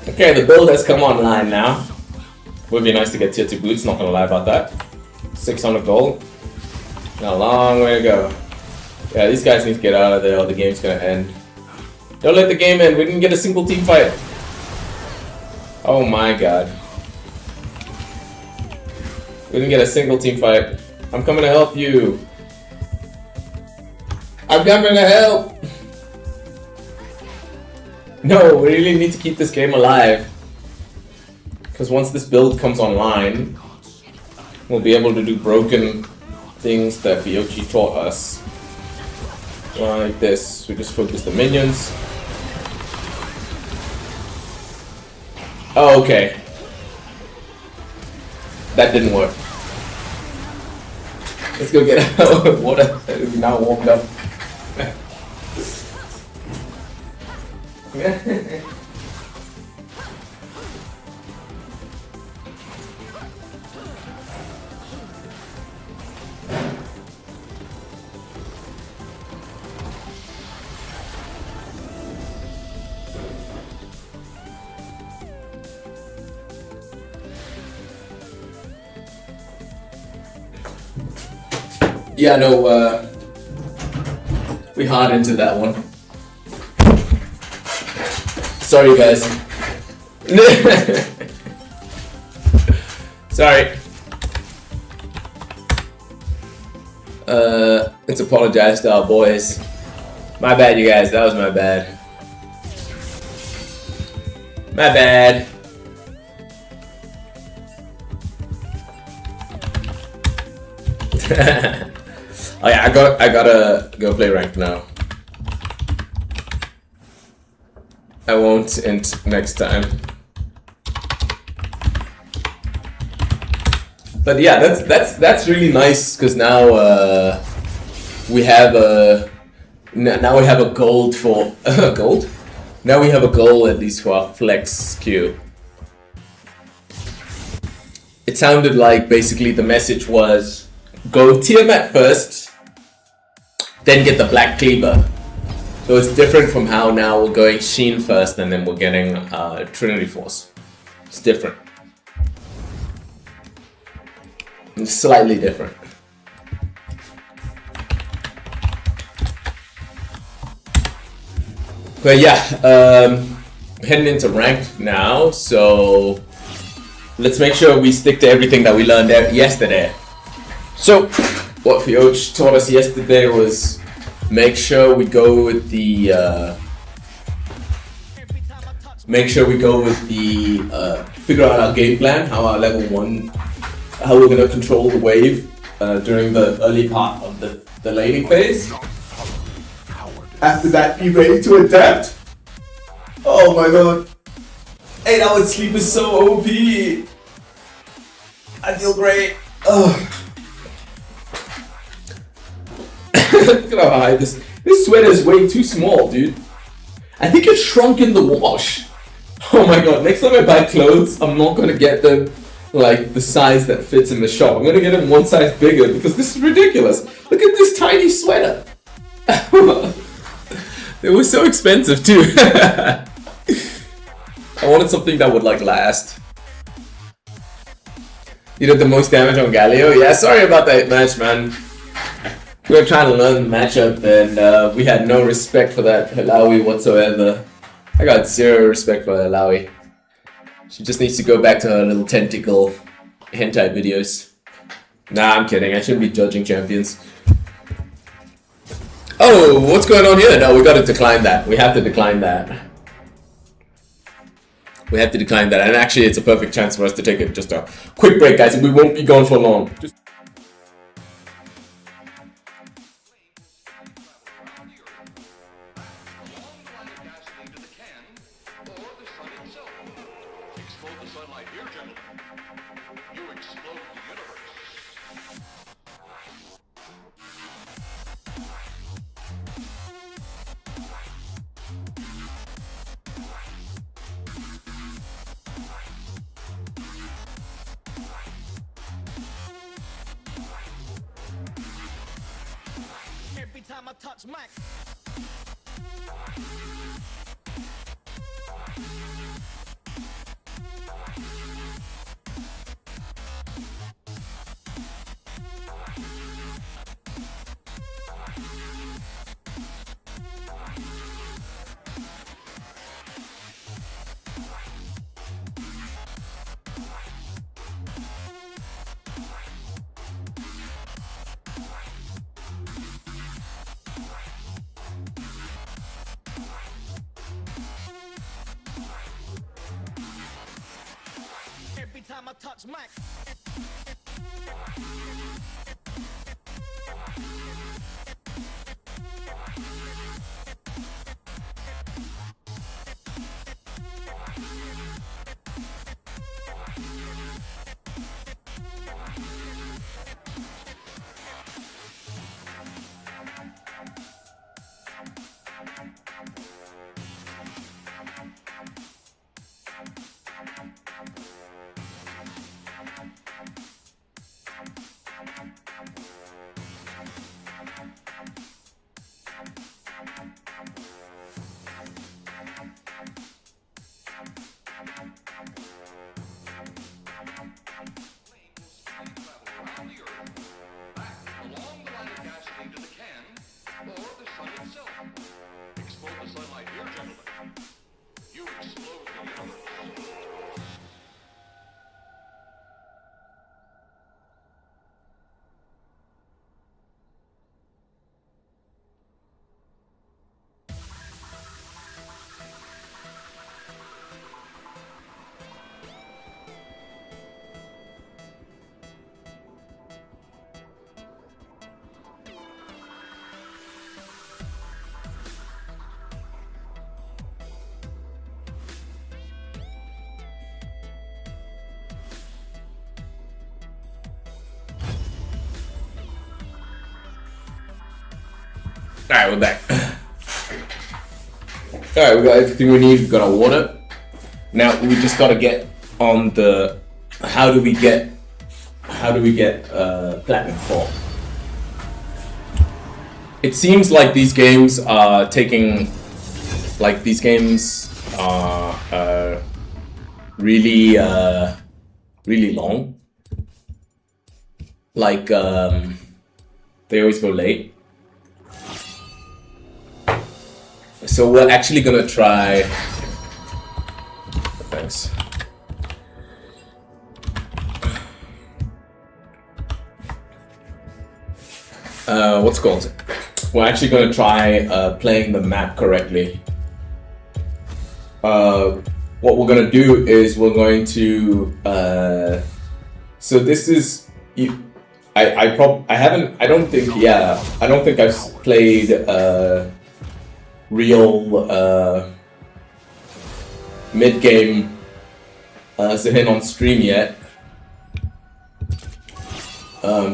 Okay, the build has come online now. Would be nice to get tier 2 boots, not gonna lie about that. 600 gold. Got a long way to go. Yeah, these guys need to get out of there or the game's gonna end. Don't let the game end, we didn't get a single team fight. Oh my god. We didn't get a single team fight. I'm coming to help you. I'm coming to help! No, we really need to keep this game alive. Because once this build comes online, we'll be able to do broken things that Fiochi taught us. Like this, we just focus the minions. Oh, okay. That didn't work. Let's go get our water that is now warmed up. Yeah, no, we hard into that one. Sorry, guys. Sorry. Let's apologize to our boys. My bad, you guys. That was my bad. My bad. Oh yeah, I gotta go play ranked now. I won't next time. But yeah, that's really nice because now we have a gold for gold. Now we have a goal at least for our flex queue. It sounded like basically the message was go Tiamat first, then get the Black Cleaver. So it's different from how now we're going Sheen first and then we're getting Trinity Force. It's different. It's slightly different. But yeah, heading into ranked now, so let's make sure we stick to everything that we learned yesterday. So, what Fioch taught us yesterday was make sure we go with the figure out our game plan, how our level 1, how we're gonna control the wave during the early part of the laning phase. After that, be ready to adapt. Oh my god. 8 hours sleep is so OP. I feel great. Oh. Look at how high this sweater is way too small, dude. I think it shrunk in the wash. Oh my god, next time I buy clothes, I'm not gonna get them like the size that fits in the shop. I'm gonna get them one size bigger because this is ridiculous. Look at this tiny sweater. It was so expensive too. I wanted something that would like last. You did the most damage on Galio? Yeah, sorry about that match, man. We were trying to learn the matchup and we had no respect for that Hilawi whatsoever. I got zero respect for Hilawi. She just needs to go back to her little tentacle hentai videos. Nah, I'm kidding. I shouldn't be judging champions. Oh, what's going on here? No, we gotta decline that. We have to decline that. we had to decline that. And actually, it's a perfect chance for us to take just a quick break, guys. We won't be gone for long. Every time I touch mic. Every time I touch mic. Alright, we're back. Alright, we got everything we need. We've got our water. Now we just gotta get on the how do we get platinum 4. It seems like these games are taking really really long. Like they always go late. So we're actually gonna try. Thanks. What's it called? We're actually gonna try playing the map correctly. What we're gonna do is we're going to. So this is. I don't think I've played real mid-game Zahin on stream yet.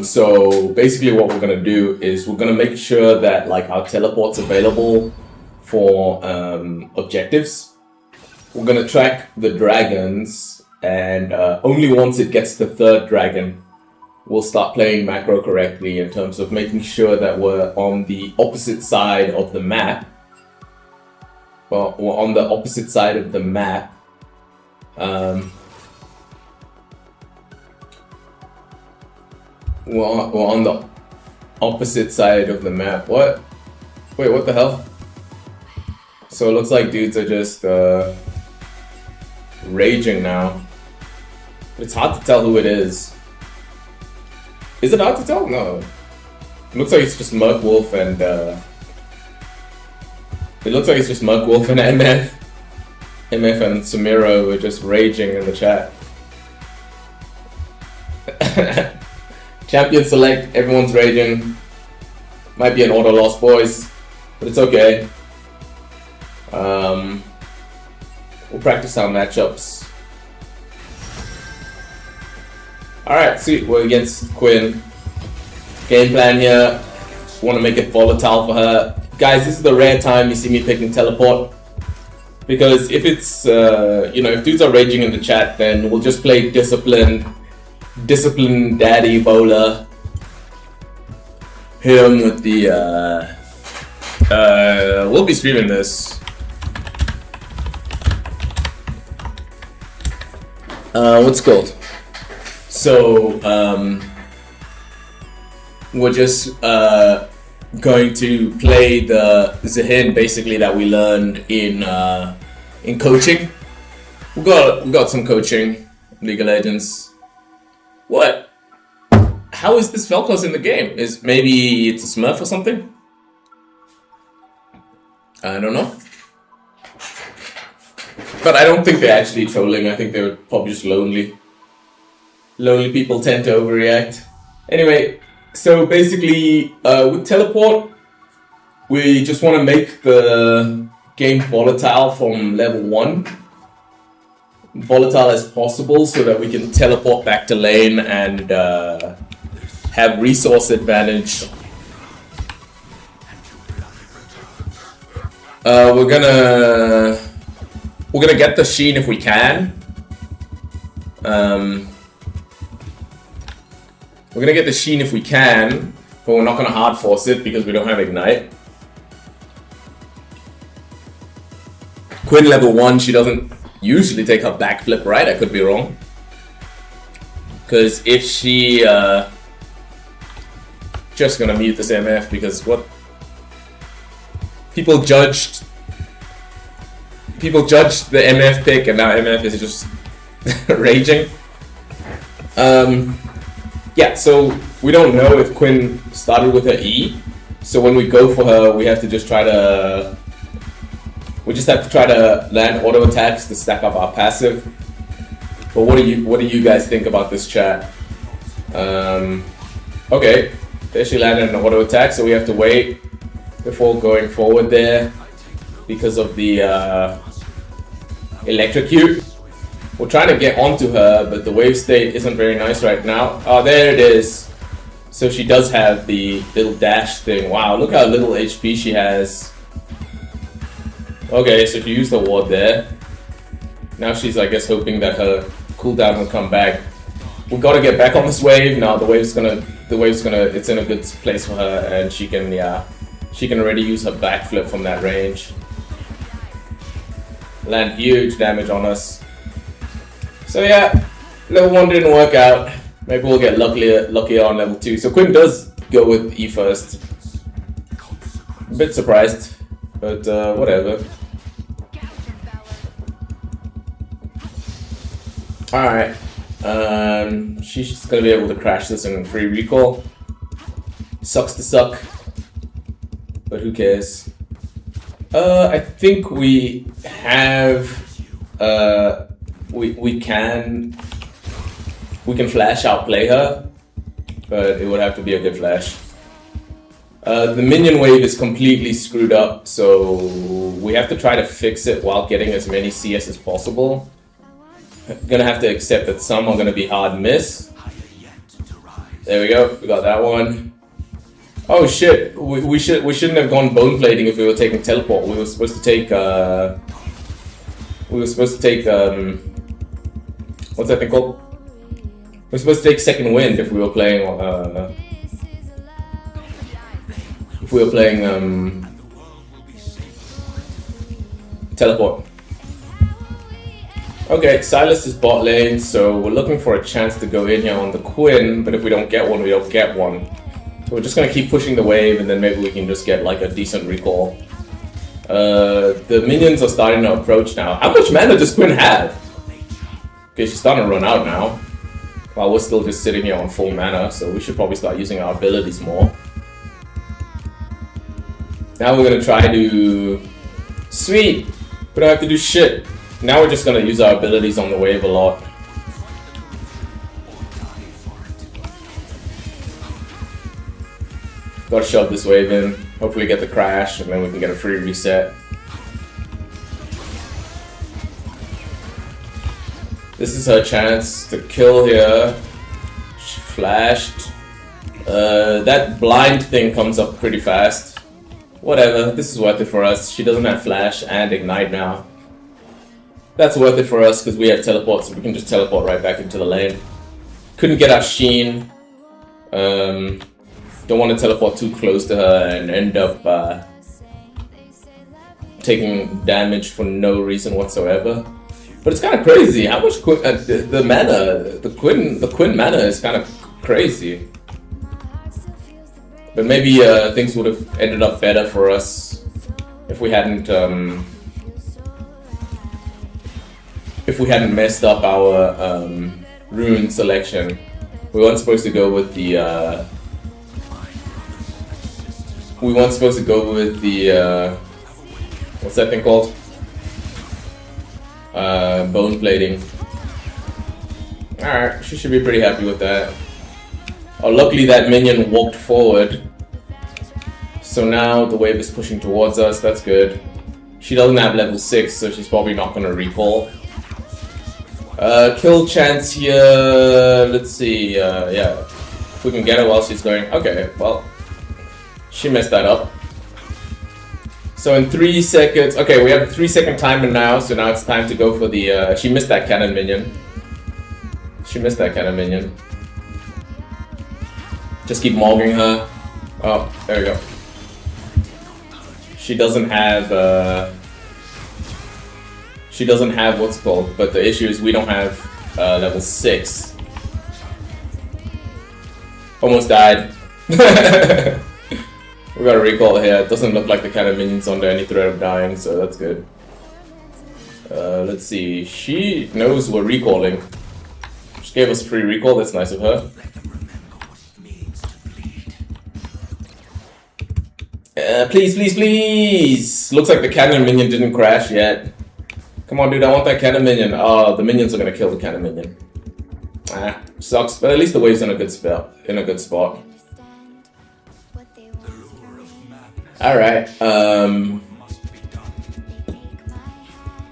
So basically what we're gonna do is we're gonna make sure that like our teleport's available for objectives. We're gonna track the dragons, and only once it gets the 3rd dragon we'll start playing macro correctly in terms of making sure that we're on the opposite side of the map. Well, we're on the opposite side of the map. We're on the opposite side of the map. What? Wait, what the hell? So it looks like dudes are just raging now. It's hard to tell who it is. Is it hard to tell? No. It looks like it's just Merc Wolf and It looks like it's just Merc Wolf and MF. MF and Samira were just raging in the chat. Champion select, everyone's raging. Might be an auto loss, boys, but it's okay. We'll practice our matchups. Alright, sweet, we're against Quinn. Game plan here, want to make it volatile for her. Guys, this is the rare time you see me picking teleport. Because if it's, if dudes are raging in the chat, then we'll just play disciplined daddy bowler. Hit him with the, we'll be streaming this. What's it called? So, we're just going to play the Zahin basically that we learned in coaching. We got some coaching, League of Legends. What? How is this Velcros in the game? Is maybe it's a Smurf or something? I don't know. But I don't think they're actually trolling. I think they're probably just lonely. Lonely people tend to overreact. Anyway, so basically, with teleport, we just want to make the game volatile from level 1. Volatile as possible so that we can teleport back to lane and have resource advantage. We're gonna get the Sheen if we can. We're gonna get the Sheen if we can, but we're not gonna hard force it because we don't have Ignite. Quinn level 1, she doesn't usually take her backflip, right? I could be wrong. Because if she... just gonna mute this MF because what... People judged the MF pick and now MF is just raging. Yeah, so we don't know if Quinn started with her E. So when we go for her, we have to just try to... We just have to try to land auto attacks to stack up our passive. But what do you guys think about this chat? Okay, there she landed an auto attack, so we have to wait before going forward there because of the electrocute. We're trying to get onto her, but the wave state isn't very nice right now. Oh, there it is. So she does have the little dash thing. Wow, look how little HP she has. Okay, so she used the ward there. Now she's, I guess, hoping that her cooldown will come back. We gotta get back on this wave. Now the wave's gonna, it's in a good place for her, and she can, yeah, she can already use her backflip from that range. Land huge damage on us. So yeah, level 1 didn't work out. Maybe we'll get luckier on level 2. So Quinn does go with E first. A bit surprised, but whatever. Alright, she's gonna be able to crash this in free recall. Sucks to suck, but who cares? I think we have, we can flash outplay her, but it would have to be a good flash. The minion wave is completely screwed up, so we have to try to fix it while getting as many CS as possible. Gonna have to accept that some are gonna be hard miss. There we go, we got that one. Oh shit, we shouldn't have gone bone plating if we were taking teleport. We were supposed to take what's that thing called? We're supposed to take second wind if we were playing teleport. Okay, Silas is bot lane, so we're looking for a chance to go in here on the Quinn, but if we don't get one, we don't get one. So we're just gonna keep pushing the wave, and then maybe we can just get like a decent recall. The minions are starting to approach now. How much mana does Quinn have? Okay, she's starting to run out now. While we're still just sitting here on full mana, so we should probably start using our abilities more. Now we're gonna try to... Sweet! We don't have to do shit. Now we're just gonna use our abilities on the wave a lot. Gotta shove this wave in. Hopefully get the crash, and then we can get a free reset. This is her chance to kill here. She flashed. That blind thing comes up pretty fast. Whatever, this is worth it for us. She doesn't have flash and ignite now. That's worth it for us because we have teleport, so we can just teleport right back into the lane. Couldn't get our Sheen. Don't want to teleport too close to her and end up taking damage for no reason whatsoever. But it's kind of crazy how much the mana, the Quinn mana is kind of crazy. But maybe things would have ended up better for us if we hadn't messed up our rune selection. We weren't supposed to go with the what's that thing called? Bone plating. Alright, she should be pretty happy with that. Oh, luckily that minion walked forward. So now the wave is pushing towards us, that's good. She doesn't have level 6, so she's probably not gonna recall. Kill chance here, let's see, yeah. If we can get her while she's going, okay, well. She messed that up. So in 3 seconds, okay, we have a 3-second timer now, so now it's time to go for the, she missed that cannon minion. She missed that cannon minion. Just keep mogging her. Oh, there we go. She doesn't have what's it called, but the issue is we don't have level 6. Almost died. We got a recall here. It doesn't look like the cannon minion's under any threat of dying, so that's good. Let's see. She knows we're recalling. She gave us a free recall. That's nice of her. Please, please, please! Looks like the cannon minion didn't crash yet. Come on, dude, I want that cannon minion. Oh, the minions are gonna kill the cannon minion. Ah, sucks, but at least the wave's in a good spot. Alright,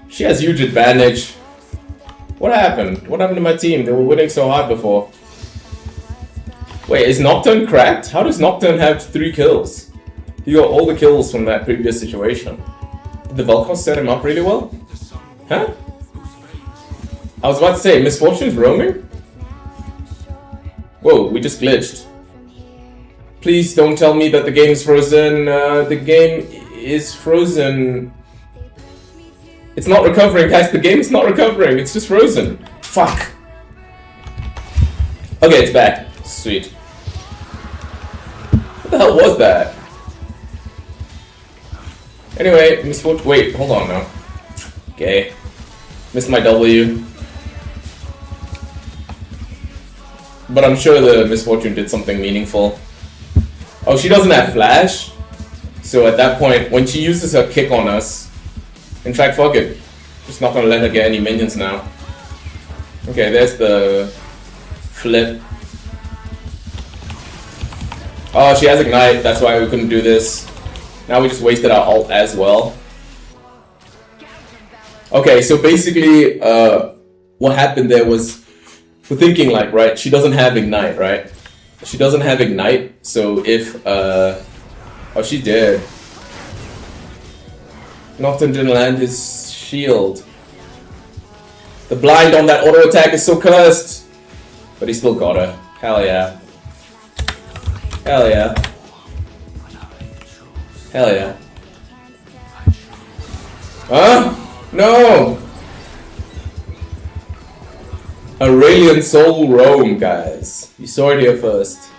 she has huge advantage. What happened? What happened to my team? They were winning so hard before. Wait, is Nocturne cracked? How does Nocturne have 3 kills? He got all the kills from that previous situation. Did the Velcos set him up really well? Huh? I was about to say, Misfortune's roaming? Whoa, we just glitched. Please don't tell me that the game is frozen. The game is frozen. It's not recovering, guys. The game is not recovering. It's just frozen. Fuck. Okay, it's back. Sweet. What the hell was that? Anyway, Misfortune. Wait, hold on now. Okay. Missed my W. But I'm sure the Misfortune did something meaningful. Oh, she doesn't have flash. So at that point, when she uses her kick on us, in fact, fuck it. Just not gonna let her get any minions now. Okay, there's the flip. Oh, she has ignite. That's why we couldn't do this. Now we just wasted our ult as well. Okay, so basically, what happened there was, we're thinking like, right, she doesn't have ignite, right? She doesn't have ignite, so if, oh, she did. Nocturne didn't land his shield. The blind on that auto attack is so cursed. But he still got her. Hell yeah. Hell yeah. Hell yeah. Huh? No! Aurelian Soul Roam, guys. You saw it here first.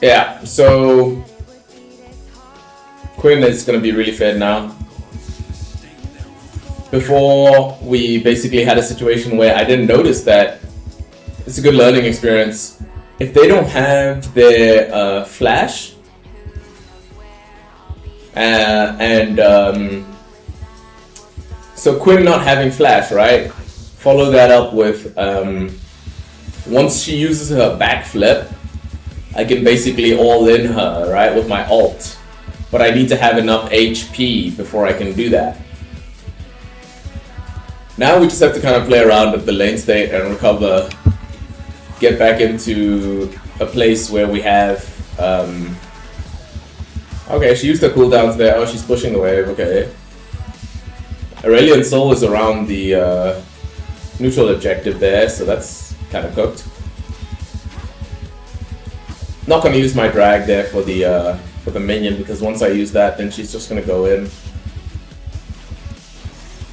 Yeah, so Quinn is gonna be really fed now. Before, we basically had a situation where I didn't notice that. It's a good learning experience. If they don't have their flash, So Quinn not having flash, right? Follow that up with once she uses her backflip, I can basically all in her, right, with my ult. But I need to have enough HP before I can do that. Now we just have to kind of play around with the lane state and recover, get back into a place where we have okay, she used her cooldowns there. Oh, she's pushing the wave, okay. Aurelion Soul is around the neutral objective there, so that's kind of cooked. Not gonna use my drag there for the minion, because once I use that, then she's just gonna go in.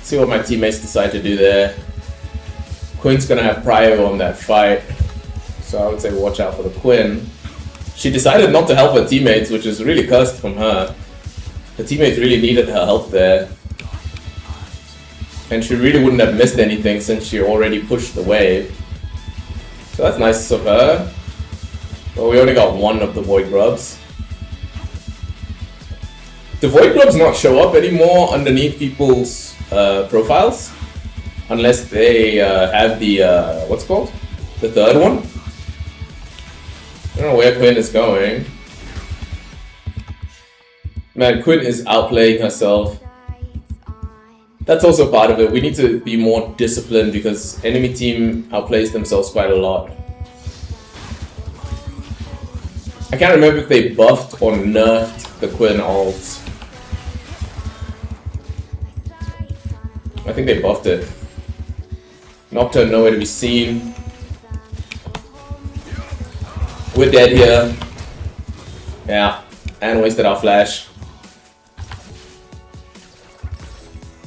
See what my teammates decide to do there. Quinn's gonna have prio on that fight, so I would say watch out for the Quinn. She decided not to help her teammates, which is really cursed from her. Her teammates really needed her help there. And she really wouldn't have missed anything since she already pushed the wave. So that's nice of her. Well, we only got one of the Void Grubs. The Void Grubs not show up anymore underneath people's profiles. Unless they have the, what's it called? The third one? I don't know where Quinn is going. Man, Quinn is outplaying herself. That's also part of it. We need to be more disciplined because enemy team outplays themselves quite a lot. I can't remember if they buffed or nerfed the Quinn ult. I think they buffed it. Nocturne nowhere to be seen. We're dead here. Yeah, and wasted our flash.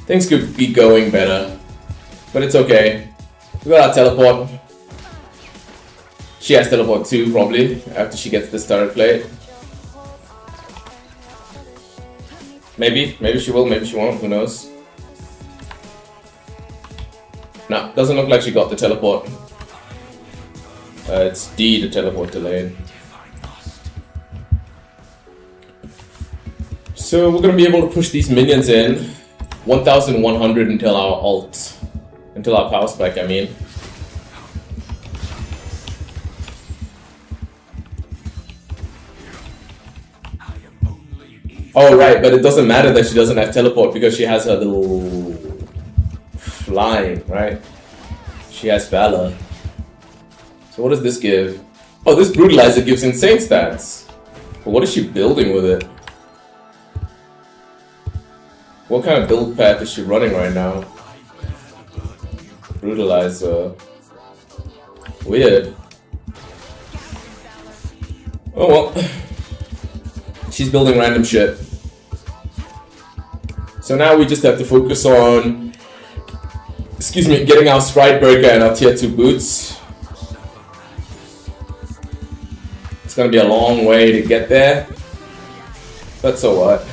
Things could be going better, but it's okay. We got our teleport. She has teleport too, probably, after she gets this turret plate. Maybe she will, maybe she won't, who knows. No, doesn't look like she got the teleport. It's D to teleport to lane. So we're gonna be able to push these minions in. 1100 until our ult. Until our power spike, I mean. Oh right, but it doesn't matter that she doesn't have teleport because she has her little flying, right? She has Valor. So what does this give? Oh, this Brutalizer gives insane stats. But what is she building with it? What kind of build path is she running right now? Brutalizer. Weird. Oh well. She's building random shit. So now we just have to focus on, excuse me, getting our Stride Breaker and our tier 2 boots. It's gonna be a long way to get there, but so what?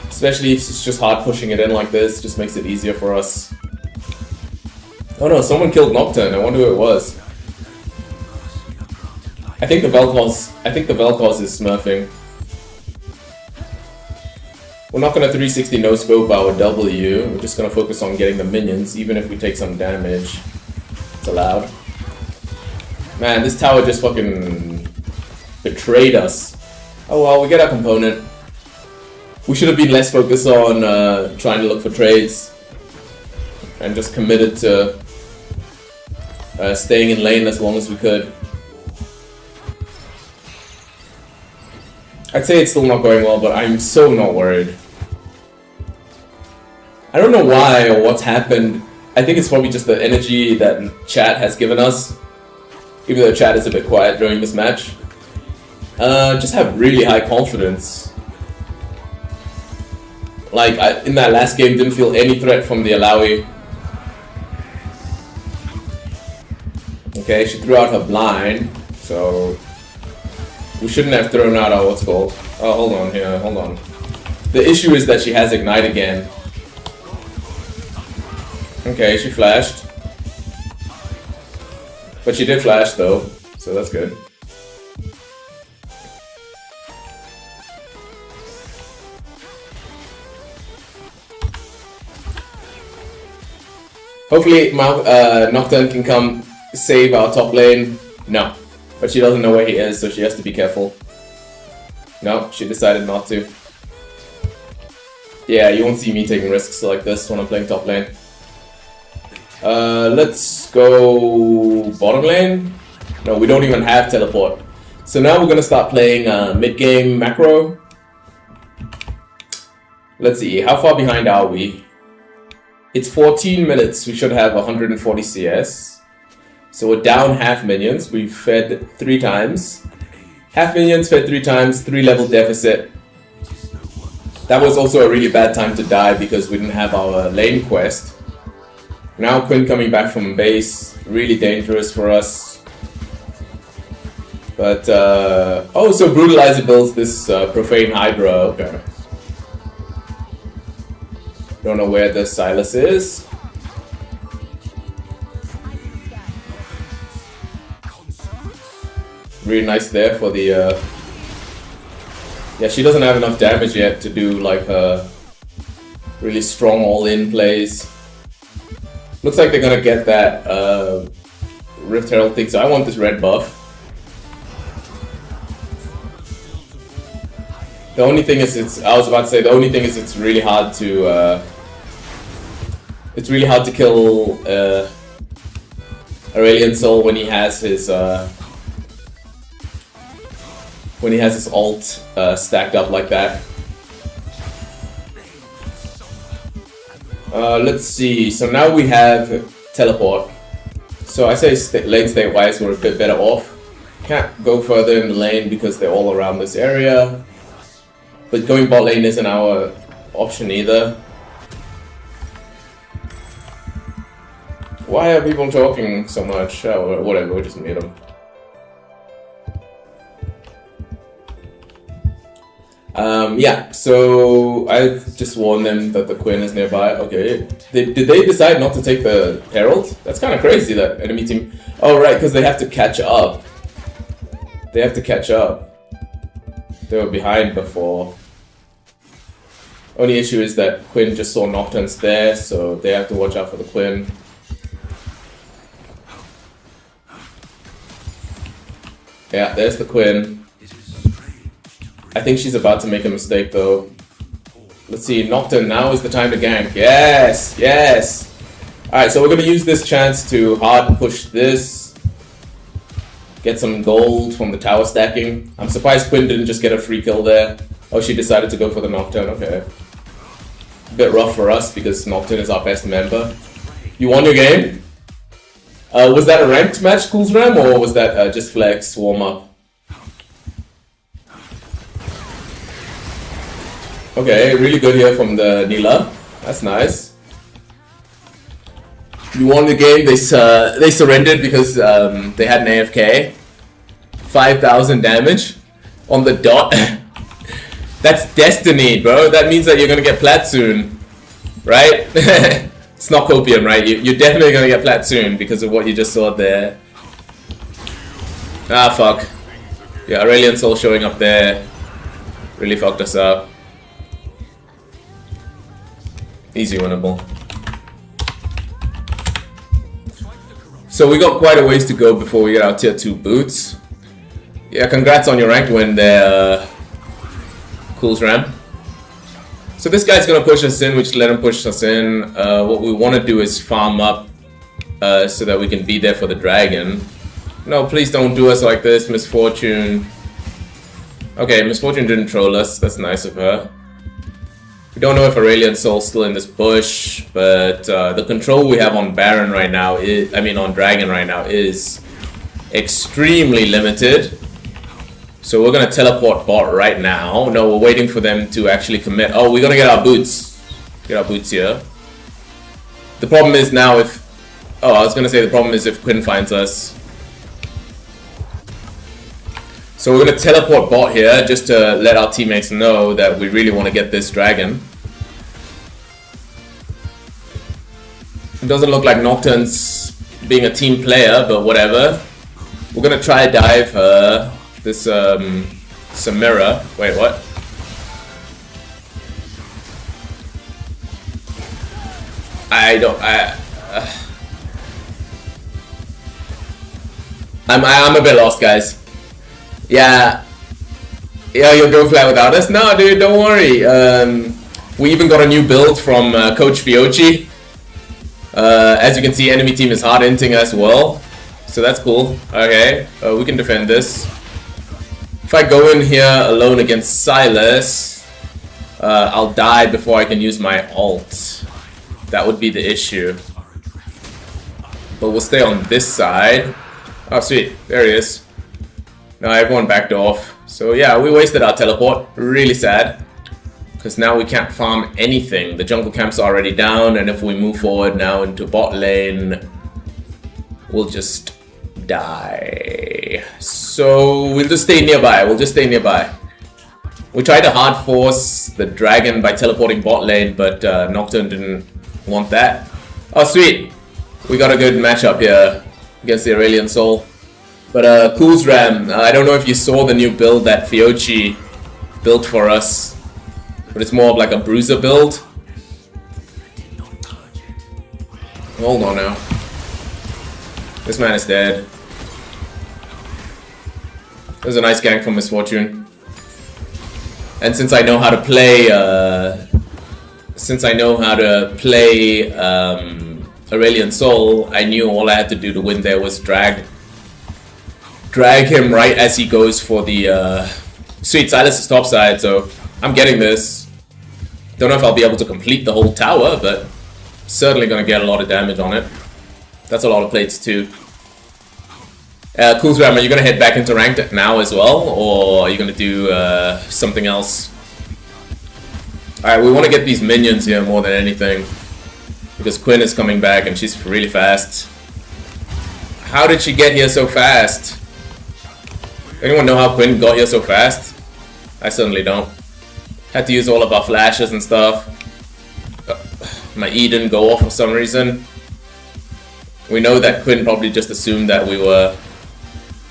Especially if it's just hard pushing it in like this, just makes it easier for us. Oh no, someone killed Nocturne. I wonder who it was. I think the Vel'Koz is smurfing. We're not gonna 360 no scope our W. We're just gonna focus on getting the minions, even if we take some damage. It's allowed. Man, this tower just fucking betrayed us. Oh well, we get our component. We should have been less focused on trying to look for trades and just committed to staying in lane as long as we could. I'd say it's still not going well, but I'm so not worried. I don't know why or what's happened. I think it's probably just the energy that chat has given us. Even though chat is a bit quiet during this match. Just have really high confidence. Like, in that last game, didn't feel any threat from the Alawi. Okay, she threw out her blind, so we shouldn't have thrown out our what's called. Oh, hold on here, hold on. The issue is that she has Ignite again. Okay, she flashed. But she did flash though, so that's good. Hopefully Nocturne can come save our top lane. No. But she doesn't know where he is, so she has to be careful. No, she decided not to. Yeah, you won't see me taking risks like this when I'm playing top lane. Let's go bottom lane. No, we don't even have teleport. So now we're gonna start playing mid-game macro. Let's see, how far behind are we? It's 14 minutes, we should have 140 CS. So we're down half minions, we've fed 3 times. Half minions fed 3 times, 3 level deficit. That was also a really bad time to die because we didn't have our lane quest. Now Quinn coming back from base, really dangerous for us. But, oh, so Brutalizer builds this Profane Hydra, okay. Don't know where the Silas is. Really nice there for the, yeah, she doesn't have enough damage yet to do like a really strong all-in plays. Looks like they're gonna get that Rift Herald thing, so I want this red buff. The only thing is I was about to say, the only thing is it's really hard to kill Aurelion Sol when he has his ult stacked up like that. Let's see, so now we have teleport. So I say lane state wise we're a bit better off. Can't go further in the lane because they're all around this area. But going bot lane isn't our option either. Why are people talking so much? Oh, whatever, we just mute them. Yeah, so I've just warned them that the Quinn is nearby. Okay, did they decide not to take the Herald? That's kind of crazy that enemy team... Oh right, because they have to catch up. They have to catch up. They were behind before. Only issue is that Quinn just saw Nocturnes there, so they have to watch out for the Quinn. Yeah, there's the Quinn. I think she's about to make a mistake though. Let's see, Nocturne, now is the time to gank. Yes, yes! Alright, so we're gonna use this chance to hard push this. Get some gold from the tower stacking. I'm surprised Quinn didn't just get a free kill there. Oh, she decided to go for the Nocturne, okay. A bit rough for us because Nocturne is our best member. You won your game? Was that a ranked match, Coolsram, or was that just flex warm-up? Okay, really good here from the Nila. That's nice. You won the game. They surrendered because they had an AFK. 5,000 damage on the dot. That's destiny, bro. That means that you're gonna get plat soon, right? It's not copium, right? You're definitely gonna get plat soon because of what you just saw there. Ah, fuck. Yeah, Aurelion Sol showing up there really fucked us up. Easy winnable. So we got quite a ways to go before we get our tier 2 boots. Yeah, congrats on your ranked win there, Coolsram. So this guy's gonna push us in, which let him push us in. What we want to do is farm up so that we can be there for the dragon. No, please don't do us like this, Misfortune. Okay, Misfortune didn't troll us. That's nice of her. We don't know if Aurelion Sol's still in this bush, but the control we have on Baron right now is, on Dragon right now is extremely limited. So we're gonna teleport bot right now. No, we're waiting for them to actually commit. Oh, we're gonna get our boots. Get our boots here. The problem is now if... Oh, I was gonna say the problem is if Quinn finds us. So we're gonna teleport bot here just to let our teammates know that we really want to get this dragon. It doesn't look like Nocturne's being a team player, but whatever. We're gonna try dive her. This Samira. Wait, what? I'm a bit lost, guys. Yeah, you'll go flat without us. No, dude, don't worry. We even got a new build from Coach Fiocchi. As you can see, enemy team is hard inting as well, so that's cool. Okay, we can defend this. If I go in here alone against Silas, I'll die before I can use my ult. That would be the issue. But we'll stay on this side. Oh, sweet. There he is. Now everyone backed off. So yeah, we wasted our teleport. Really sad. Because now we can't farm anything. The jungle camp's already down, and if we move forward now into bot lane, we'll just die. So we'll just stay nearby. We tried to hard force the dragon by teleporting bot lane, but Nocturne didn't want that. Oh, sweet. We got a good matchup here against the Aurelian Soul. But Cool's Ram, I don't know if you saw the new build that Fiocchi built for us, but it's more of like a bruiser build. Hold on now. This man is dead. That was a nice gank from Misfortune. And since I know how to play, Aurelian Soul, I knew all I had to do to win there was drag him right as he goes for the sweet Silas is topside, so I'm getting this. Don't know if I'll be able to complete the whole tower, but certainly gonna get a lot of damage on it. That's a lot of plates too. Coolsram, are you gonna head back into ranked now as well, or are you gonna do something else? Alright, we want to get these minions here more than anything, because Quinn is coming back and she's really fast. How did she get here so fast? Anyone know how Quinn got here so fast? I certainly don't. Had to use all of our flashes and stuff. My E didn't go off for some reason. We know that Quinn probably just assumed that we were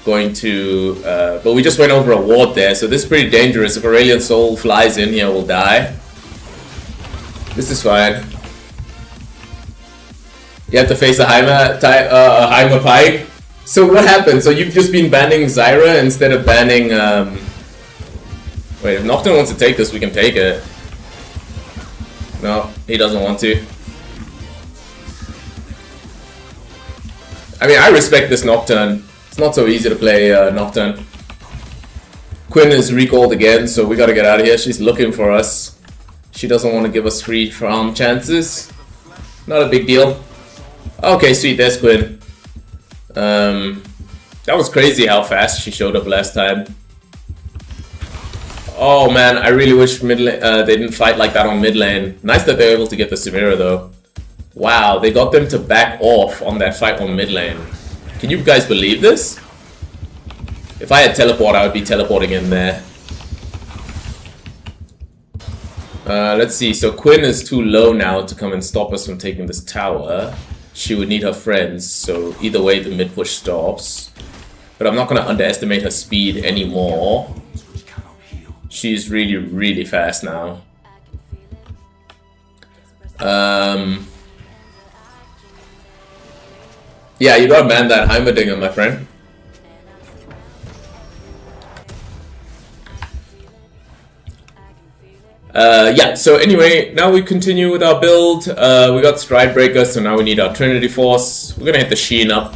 going to... but we just went over a ward there, so this is pretty dangerous. If Aurelian Soul flies in here, we'll die. This is fine. You have to face a Heimer Pike. So what happened? So you've just been banning Zyra instead of banning... Wait, if Nocturne wants to take this, we can take it. No, he doesn't want to. I mean, I respect this Nocturne. It's not so easy to play Nocturne. Quinn is recalled again, so we gotta get out of here. She's looking for us. She doesn't want to give us free farm chances. Not a big deal. Okay, sweet, there's Quinn. That was crazy how fast she showed up last time. Oh man, I really wish mid lane, they didn't fight like that on mid lane. Nice that they were able to get the Samira though. Wow, they got them to back off on that fight on mid lane. Can you guys believe this? If I had teleport, I would be teleporting in there. Let's see, so Quinn is too low now to come and stop us from taking this tower. She would need her friends, so either way the mid push stops. But I'm not going to underestimate her speed anymore. She's really, really fast now. Yeah, you gotta ban that Heimerdinger, my friend. Yeah, so anyway, now we continue with our build. We got Stridebreaker, so now we need our Trinity Force. We're gonna hit the Sheen up.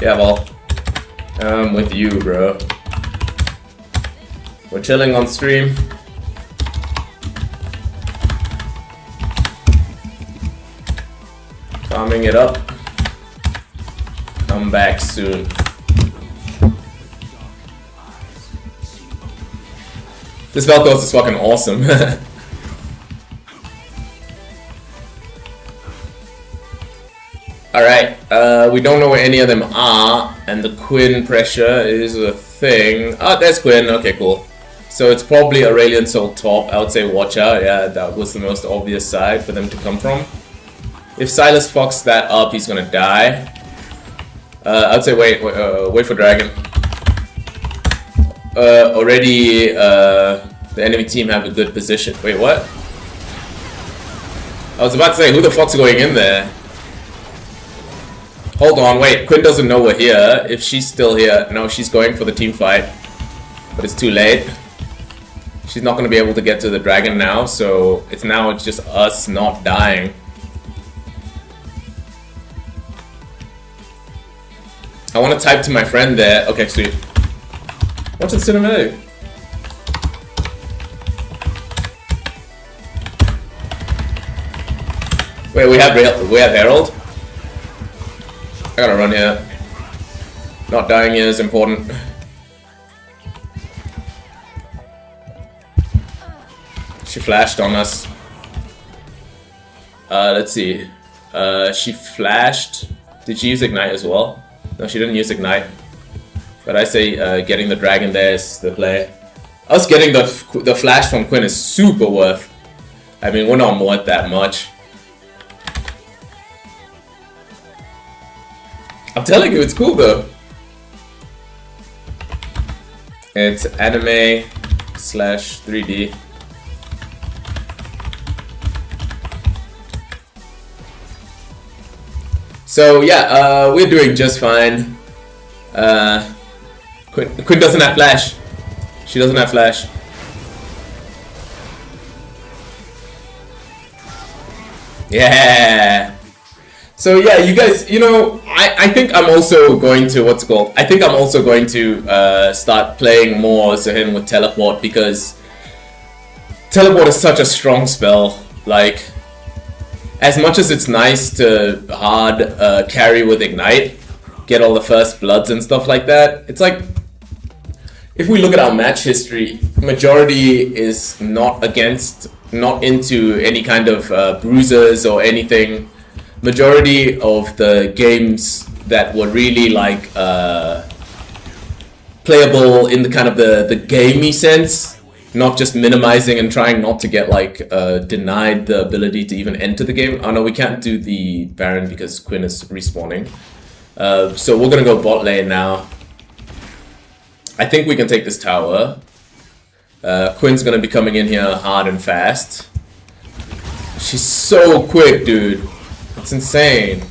Yeah, well, I'm with you, bro. We're chilling on stream. Farming it up. Come back soon. This Velcos is fucking awesome. Alright, we don't know where any of them are, and the Quinn pressure is a thing. Oh, there's Quinn, okay, cool. So it's probably Aurelian Soul top, I would say watch out, yeah, that was the most obvious side for them to come from. If Silas fucks that up, he's gonna die. I would say wait for Dragon. Already, the enemy team have a good position. Wait, what? I was about to say, who the fuck's going in there? Hold on, wait. Quinn doesn't know we're here. If she's still here, no, she's going for the team fight, but it's too late. She's not going to be able to get to the dragon now, so it's just us not dying. I want to type to my friend there. Okay, sweet. Watch the cinematic. Wait, we have Herald? I gotta run here. Not dying here is important. She flashed on us. Let's see. She flashed. Did she use Ignite as well? No, she didn't use Ignite. But I say getting the dragon there is the play. Us getting the flash from Quinn is super worth. I mean, we're not worth that much. I'm telling you, it's cool though. It's anime / 3D. So yeah, we're doing just fine. Quinn doesn't have flash. She doesn't have flash. Yeah. So yeah, you guys, you know, I think I'm also going to, I think I'm also going to start playing more Zahin with Teleport, because Teleport is such a strong spell. Like, as much as it's nice to hard carry with Ignite, get all the first bloods and stuff like that, it's like, if we look at our match history, majority is not into any kind of bruisers or anything. Majority of the games that were really like playable in the kind of the gamey sense, not just minimizing and trying not to get like denied the ability to even enter the game. Oh no, we can't do the Baron because Quinn is respawning. So we're gonna go bot lane now. I think we can take this tower. Quinn's gonna be coming in here hard and fast. She's so quick, dude. It's insane.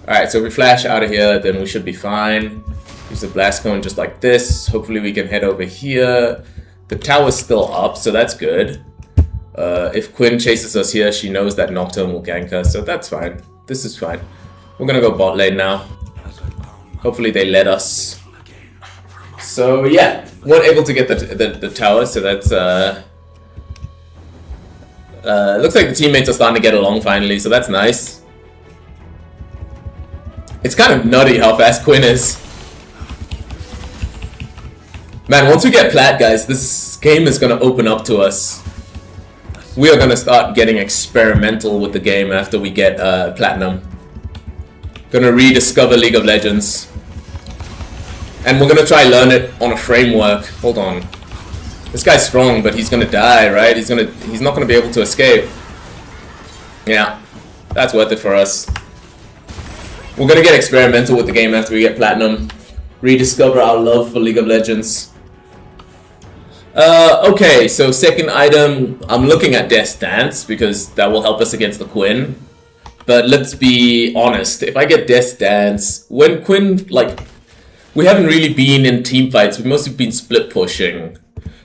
Alright, so if we flash out of here, then we should be fine. Use the blast cone just like this. Hopefully we can head over here. The tower's still up, so that's good. If Quinn chases us here, she knows that Nocturne will gank us, so that's fine. This is fine. We're gonna go bot lane now. Hopefully they let us. So yeah, weren't able to get the tower, so that's looks like the teammates are starting to get along finally, so that's nice. It's kind of nutty how fast Quinn is. Man, once we get plat, guys, this game is gonna open up to us. We are gonna start getting experimental with the game after we get platinum. Gonna rediscover League of Legends. And we're gonna try learn it on a framework. Hold on. This guy's strong, but he's gonna die, right? He's not gonna be able to escape. Yeah, that's worth it for us. We're gonna get experimental with the game after we get platinum. Rediscover our love for League of Legends. Okay, so second item, I'm looking at Death's Dance because that will help us against the Quinn. But let's be honest, if I get Death's Dance, when Quinn, like, we haven't really been in team fights, we mostly been split pushing.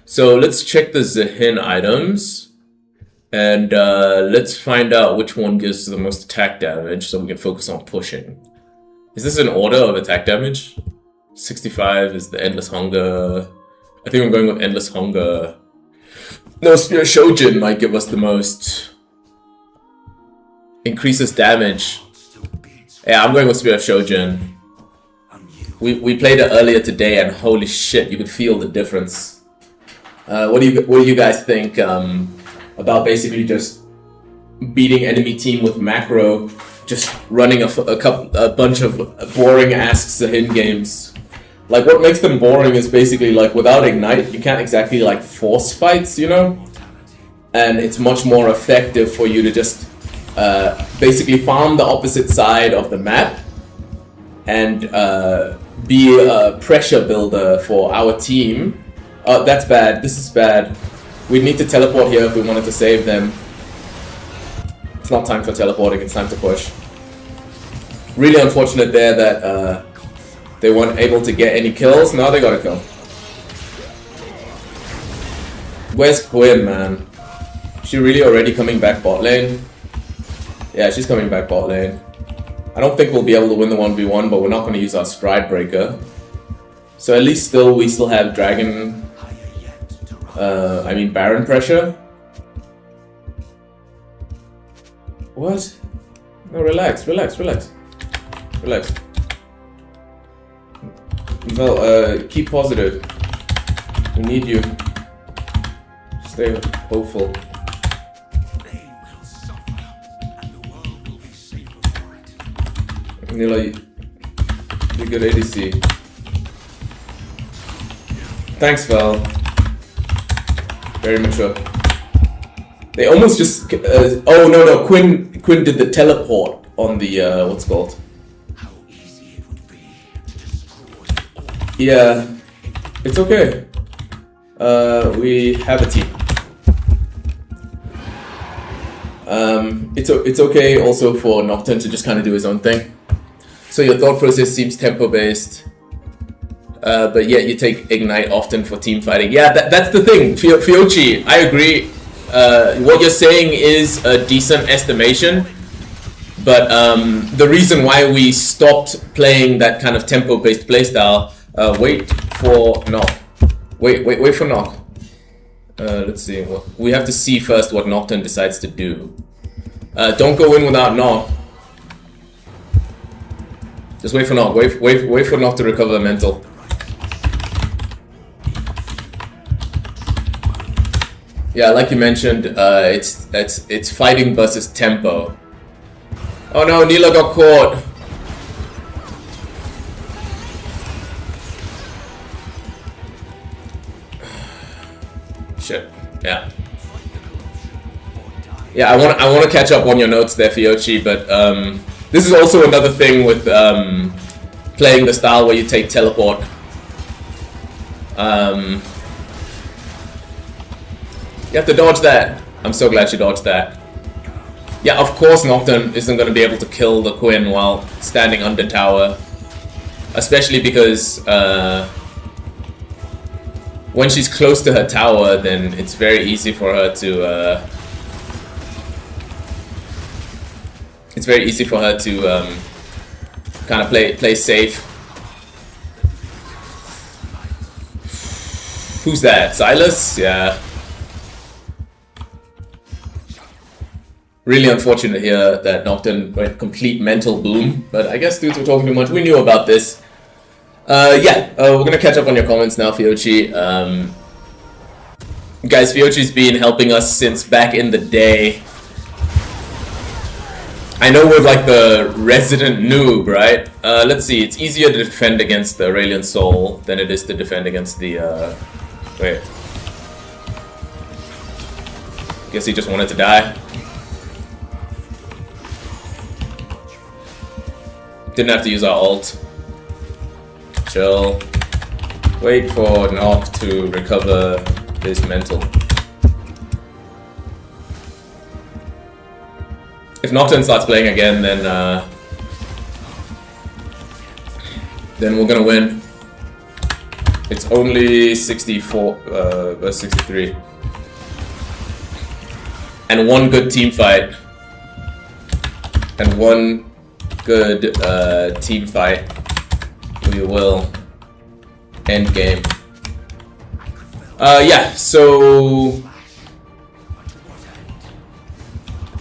So let's check the Zahin items. And let's find out which one gives the most attack damage so we can focus on pushing. Is this an order of attack damage? 65 is the Endless Hunger. I think I'm going with Endless Hunger. No, Spear Shojin might give us the most. Increases damage. Yeah, I'm going with Spear Shojin. We played it earlier today and holy shit, you could feel the difference. What do you guys think? About basically just beating enemy team with macro, just running a bunch of boring ass Zahin games. Like, what makes them boring is basically like without Ignite, you can't exactly like force fights, you know? And it's much more effective for you to just basically farm the opposite side of the map and be a pressure builder for our team. Oh, that's bad. This is bad. We need to teleport here if we wanted to save them. It's not time for teleporting, it's time to push. Really unfortunate there that they weren't able to get any kills. Now they got a kill. Where's Quinn, man? She really already coming back bot lane? Yeah, she's coming back bot lane. I don't think we'll be able to win the 1v1, but we're not going to use our Stride Breaker. So at least we still have Dragon... Baron pressure. What? No, relax. Well, keep positive. We need you. Stay hopeful. They will suffer, and the world will be safer for it. Nila, you good ADC. Thanks, Val. Very mature. They almost just. Oh no! Quinn did the teleport on the what's it called? How easy it would be to destroy all. Yeah, it's okay. We have a team. It's okay also for Nocturne to just kind of do his own thing. So your thought process seems tempo based, but yet you take Ignite often for team fighting. Yeah, that's the thing, Fiochi. I agree. What you're saying is a decent estimation, but the reason why we stopped playing that kind of tempo based playstyle. Wait for Noct. Wait for Noct. Let's see. We have to see first what Nocturne decides to do. Don't go in without Noct. Just wait for Noct. Wait for Noct to recover mental. Yeah, like you mentioned, it's fighting versus tempo. Oh no, Nila got caught. Shit. Yeah. Yeah, I want to catch up on your notes there, Fiochi, but this is also another thing with playing the style where you take teleport. You have to dodge that. I'm so glad she dodged that. Yeah, of course Nocturne isn't going to be able to kill the Quinn while standing under tower. Especially because when she's close to her tower, then it's very easy for her to... kind of play safe. Who's that? Silas? Yeah. Really unfortunate here that Nocturne went complete mental boom, but I guess dudes were talking too much. We knew about this. We're gonna catch up on your comments now, Fiochi. Guys, Fiochi's been helping us since back in the day. I know we're like the resident noob, right? Let's see, it's easier to defend against the Aurelion Soul than it is to defend against the, wait. Guess he just wanted to die. Didn't have to use our ult. Chill. Wait for Noct to recover his mental. If Nocturne starts playing again, then we're gonna win. It's only 64 versus 63. And one good team fight. And one good team fight. We will end game. So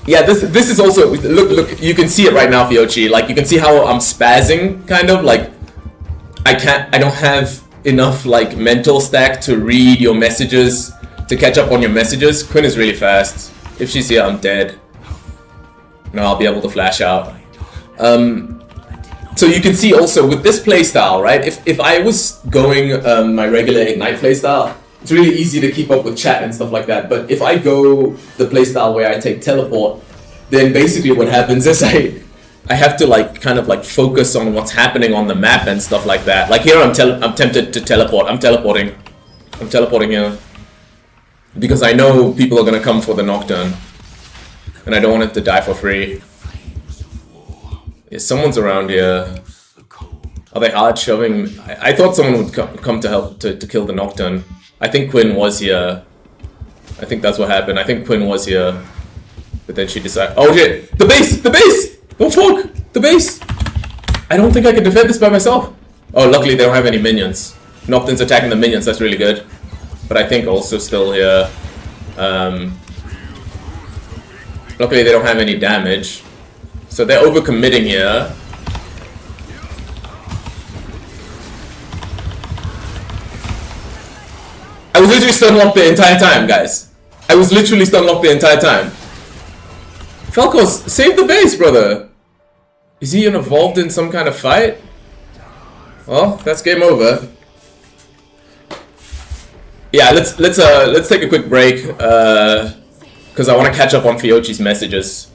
yeah, this is also look. You can see it right now, Fiochi. Like you can see how I'm spazzing, kind of like I don't have enough like mental stack to read your messages, to catch up on your messages. Quinn is really fast. If she's here, I'm dead. No, I'll be able to flash out. So you can see also with this playstyle, right? If I was going my regular Ignite playstyle, it's really easy to keep up with chat and stuff like that. But if I go the playstyle where I take teleport, then basically what happens is I have to like kind of like focus on what's happening on the map and stuff like that. Like here I'm tempted to teleport. I'm teleporting here because I know people are gonna come for the Nocturne. and I don't want it to die for free. Yeah, someone's around here. Are they hard shoving? I thought someone would come to help to kill the Nocturne. I think Quinn was here. I think that's what happened. I think Quinn was here. But then she decided... Oh shit! The base! The base! Don't fuck! The base! I don't think I can defend this by myself. Oh, luckily they don't have any minions. Nocturne's attacking the minions, that's really good. But I think also still here... luckily they don't have any damage. So they're overcommitting here. I was literally stun locked the entire time, guys. I was literally stun locked the entire time. Falcos, save the base, brother. Is he involved in some kind of fight? Well, that's game over. Yeah, let's take a quick break, because I want to catch up on Fiochi's messages.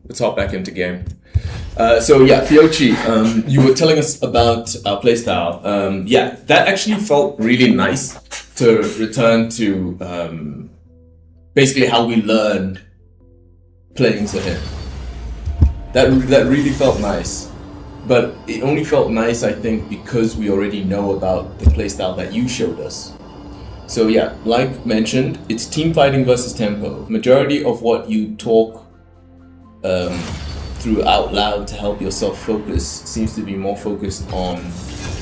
let's hop back into game. So yeah, Fiochi, you were telling us about our playstyle. Yeah, that actually felt really nice to return to basically how we learned playing Zahin. That really felt nice. But it only felt nice, I think, because we already know about the playstyle that you showed us. So yeah, like mentioned, it's team fighting versus tempo. Majority of what you talk through out loud to help yourself focus seems to be more focused on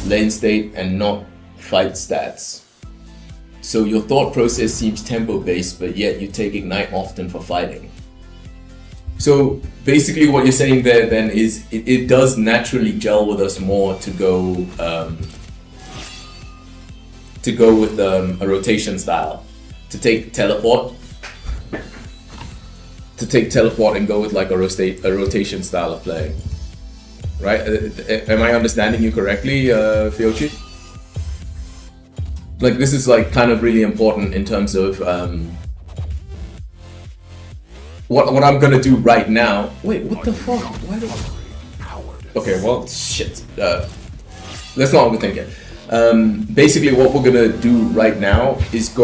lane state and not fight stats. So your thought process seems tempo based, but yet you take ignite often for fighting. So basically what you're saying there then is it does naturally gel with us more to go with a rotation style, to take teleport and go with like a rotation style of play, right? Am I understanding you correctly, Fiochi? Like this is like kind of really important in terms of what I'm gonna do right now. Wait, what the fuck? Why do Okay, well, shit. Let's not overthink it. Basically, what we're gonna do right now is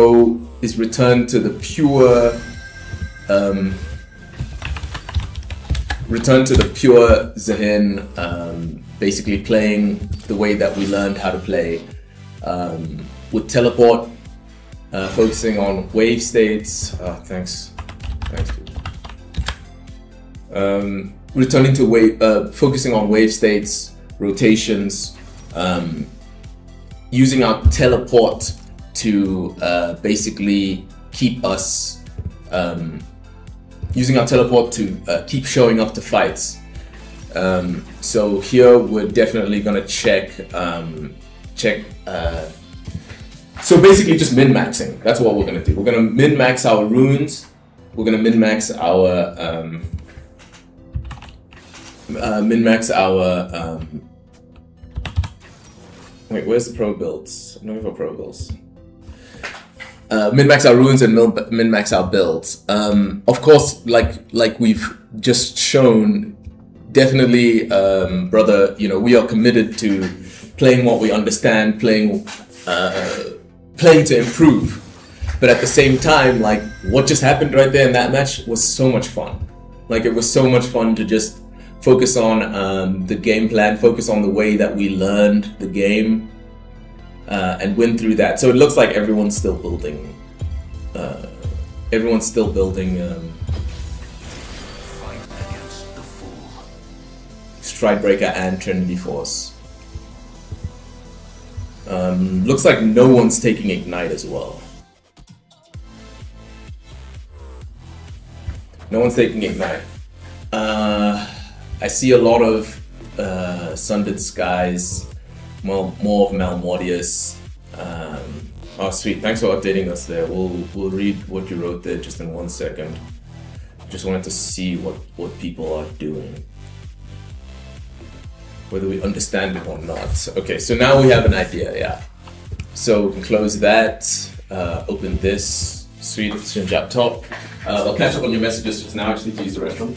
return to the pure, Zahin. Basically, playing the way that we learned how to play, with teleport, focusing on wave states. Thanks, dude. Returning to focusing on wave states, rotations, using our teleport to basically keep us, keep showing up to fights. So here we're definitely gonna check. So basically just min-maxing. That's what we're gonna do. We're gonna min-max our runes. We're gonna min-max our wait, where's the pro builds? I don't have pro builds. Min-max our runes and min-max our builds. Of course, like we've just shown, definitely, brother, you know, we are committed to playing what we understand, playing to improve. But at the same time, like what just happened right there in that match was so much fun. Like it was so much fun to just focus on the game plan, focus on the way that we learned the game, and win through that. So it looks like everyone's still building. Fight against the fool. Stridebreaker and Trinity Force. Looks like no one's taking Ignite as well. No one's taking Ignite. I see a lot of Sundered Skies, more of Malmortius. Oh sweet, thanks for updating us there. We'll read what you wrote there just in 1 second. Just wanted to see what people are doing, whether we understand it or not. Okay, so now we have an idea, yeah. So we can close that, open this, sweet, change up top. I'll catch up on your messages just now. I just need to use the restroom.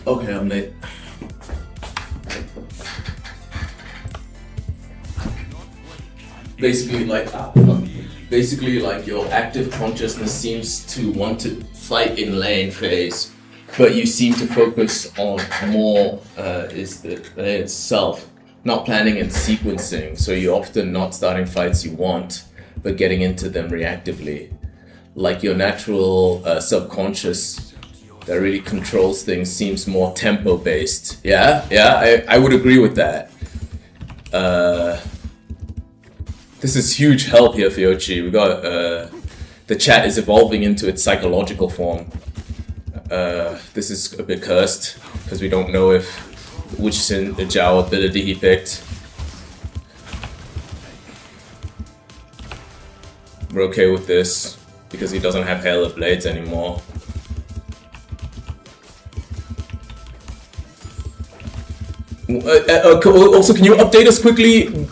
Okay, I'm late. Basically, like your active consciousness seems to want to fight in lane phase, but you seem to focus on more is the lane itself, not planning and sequencing. So you're often not starting fights you want, but getting into them reactively. Like your natural subconscious that really controls things seems more tempo based. Yeah, I would agree with that. This is huge help here, Fiochi. We got the chat is evolving into its psychological form. This is a bit cursed because we don't know which Xin Zhao ability he picked. We're okay with this because he doesn't have Hail of Blades anymore. Also, can you update us quickly?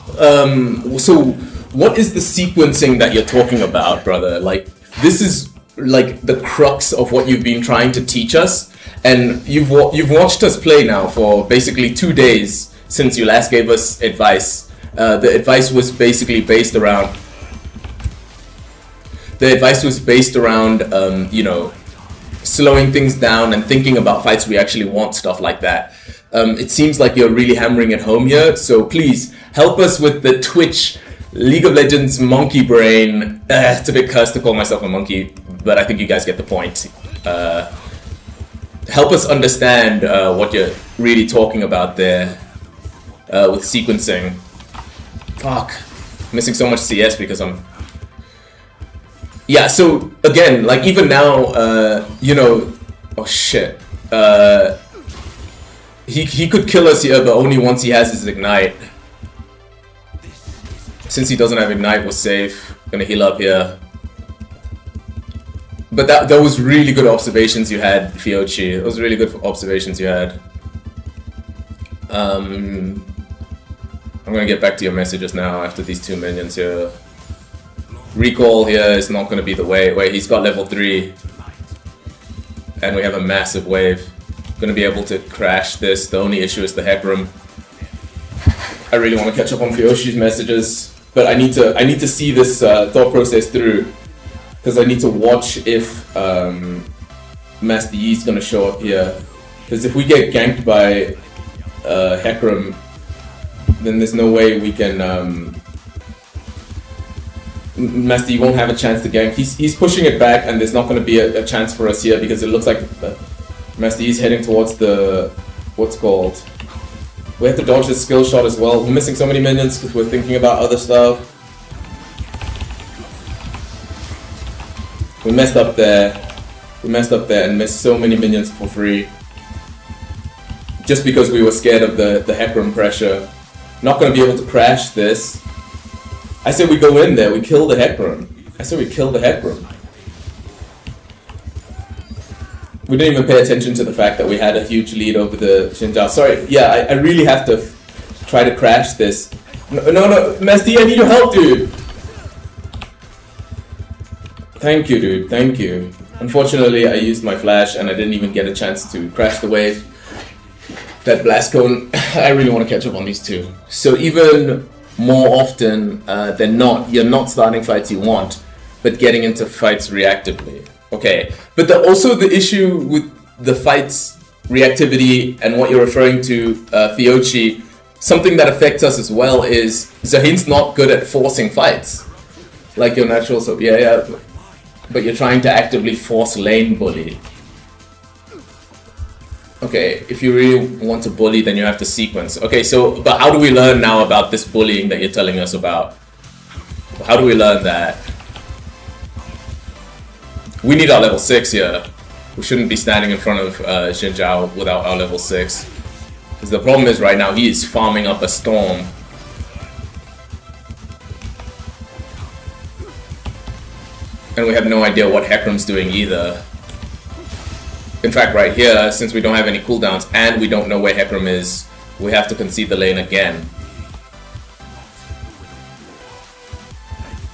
So, what is the sequencing that you're talking about, brother? Like, this is like the crux of what you've been trying to teach us, and you've watched us play now for basically 2 days since you last gave us advice. The advice was basically based around. You know, slowing things down and thinking about fights we actually want, stuff like that. It seems like you're really hammering it home here, so please help us with the Twitch League of Legends monkey brain. It's a bit cursed to call myself a monkey, but I think you guys get the point. Help us understand what you're really talking about there with sequencing. Fuck, missing so much CS because I'm... Yeah, so again, like even now, you know, oh shit. He could kill us here, but only once he has his Ignite. Since he doesn't have Ignite, we're safe. Gonna heal up here. But that was really good observations you had, Fiochi. Those really good observations you had. I'm gonna get back to your messages now after these 2 minions here. Recall here is not gonna be the way. Wait, he's got level 3. And we have a massive wave. Gonna be able to crash this. The only issue is the Hecarim. I really want to catch up on Fioshi's messages, but I need to see this thought process through, because I need to watch if Master Yi is gonna show up here. Because if we get ganked by Hecarim, then there's no way we can. Master Yi won't have a chance to gank. He's pushing it back, and there's not going to be a chance for us here because it looks like Master Yi is heading towards the what's called. We have to dodge his skill shot as well. We're missing so many minions because we're thinking about other stuff. We messed up there. We messed up there and missed so many minions for free. Just because we were scared of the Hecarim pressure. Not going to be able to crash this. I said we go in there, we kill the Hecarim. I said we kill the Hecarim. We didn't even pay attention to the fact that we had a huge lead over the Xin Zhao. Sorry, yeah, I really have to try to crash this. No, Master Yi, I need your help, dude! Thank you, dude, thank you. Unfortunately, I used my flash and I didn't even get a chance to crash the wave. That blast cone, I really want to catch up on these two. So even more often than not, you're not starting fights you want, but getting into fights reactively. Okay, but also the issue with the fights reactivity and what you're referring to, Fiochi, something that affects us as well is Zahin's not good at forcing fights. Like your natural, so yeah, but you're trying to actively force lane bully. Okay, if you really want to bully, then you have to sequence. Okay, so, but how do we learn now about this bullying that you're telling us about? How do we learn that? We need our level 6 here. We shouldn't be standing in front of Xin Zhao without our level 6. Because the problem is right now he is farming up a storm. And we have no idea what Hecarim's doing either. In fact, right here, since we don't have any cooldowns and we don't know where Hecarim is, we have to concede the lane again.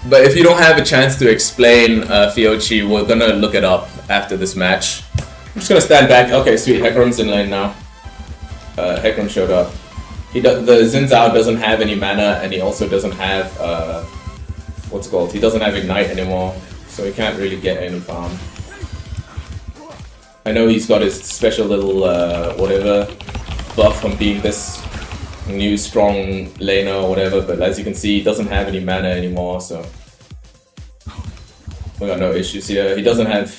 But if you don't have a chance to explain, Fiochi, we're gonna look it up after this match. I'm just gonna stand back. Okay, sweet, Hecarim's in lane now. Hecarim showed up. The Xin Zhao doesn't have any mana, and he also doesn't have, what's it called? He doesn't have Ignite anymore, so he can't really get any farm. I know he's got his special little, whatever, buff from being this new strong laner or whatever, but as you can see, he doesn't have any mana anymore, so we got no issues here. He doesn't have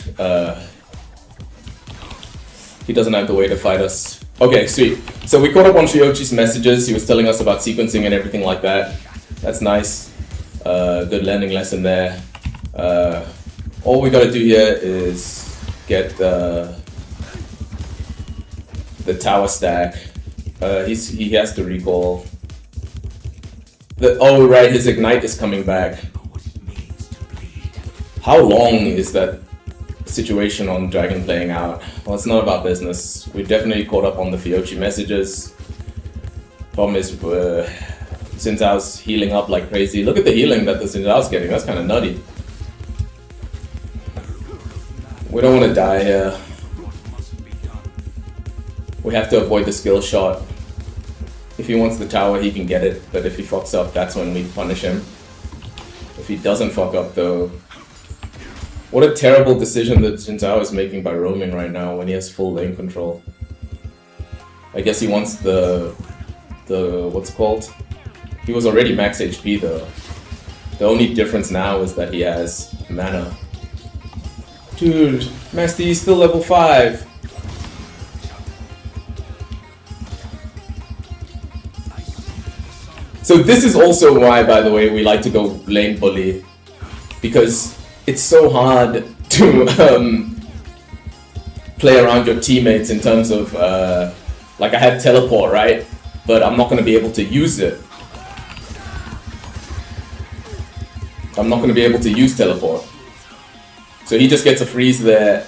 He doesn't have the way to fight us. Okay, sweet. So we caught up on Fiochi's messages. He was telling us about sequencing and everything like that. That's nice. Good learning lesson there. All we gotta do here is get the tower stack. He has to recall. Oh right, his ignite is coming back. How long is that situation on Dragon playing out? Well, it's none of our business. We definitely caught up on the Fiochi messages. Problem is, Xin Zhao's healing up like crazy. Look at the healing that the Xin Zhao's getting. That's kind of nutty. We don't want to die here. We have to avoid the skill shot. If he wants the tower, he can get it. But if he fucks up, that's when we punish him. If he doesn't fuck up, though... What a terrible decision that Xin Zhao is making by roaming right now when he has full lane control. I guess he wants the what's it called? He was already max HP though. The only difference now is that he has mana. Dude, Masty is still level 5. So this is also why, by the way, we like to go lane bully. Because it's so hard to play around your teammates in terms of, like I have teleport, right? But I'm not going to be able to use it. I'm not going to be able to use teleport. So he just gets a freeze there,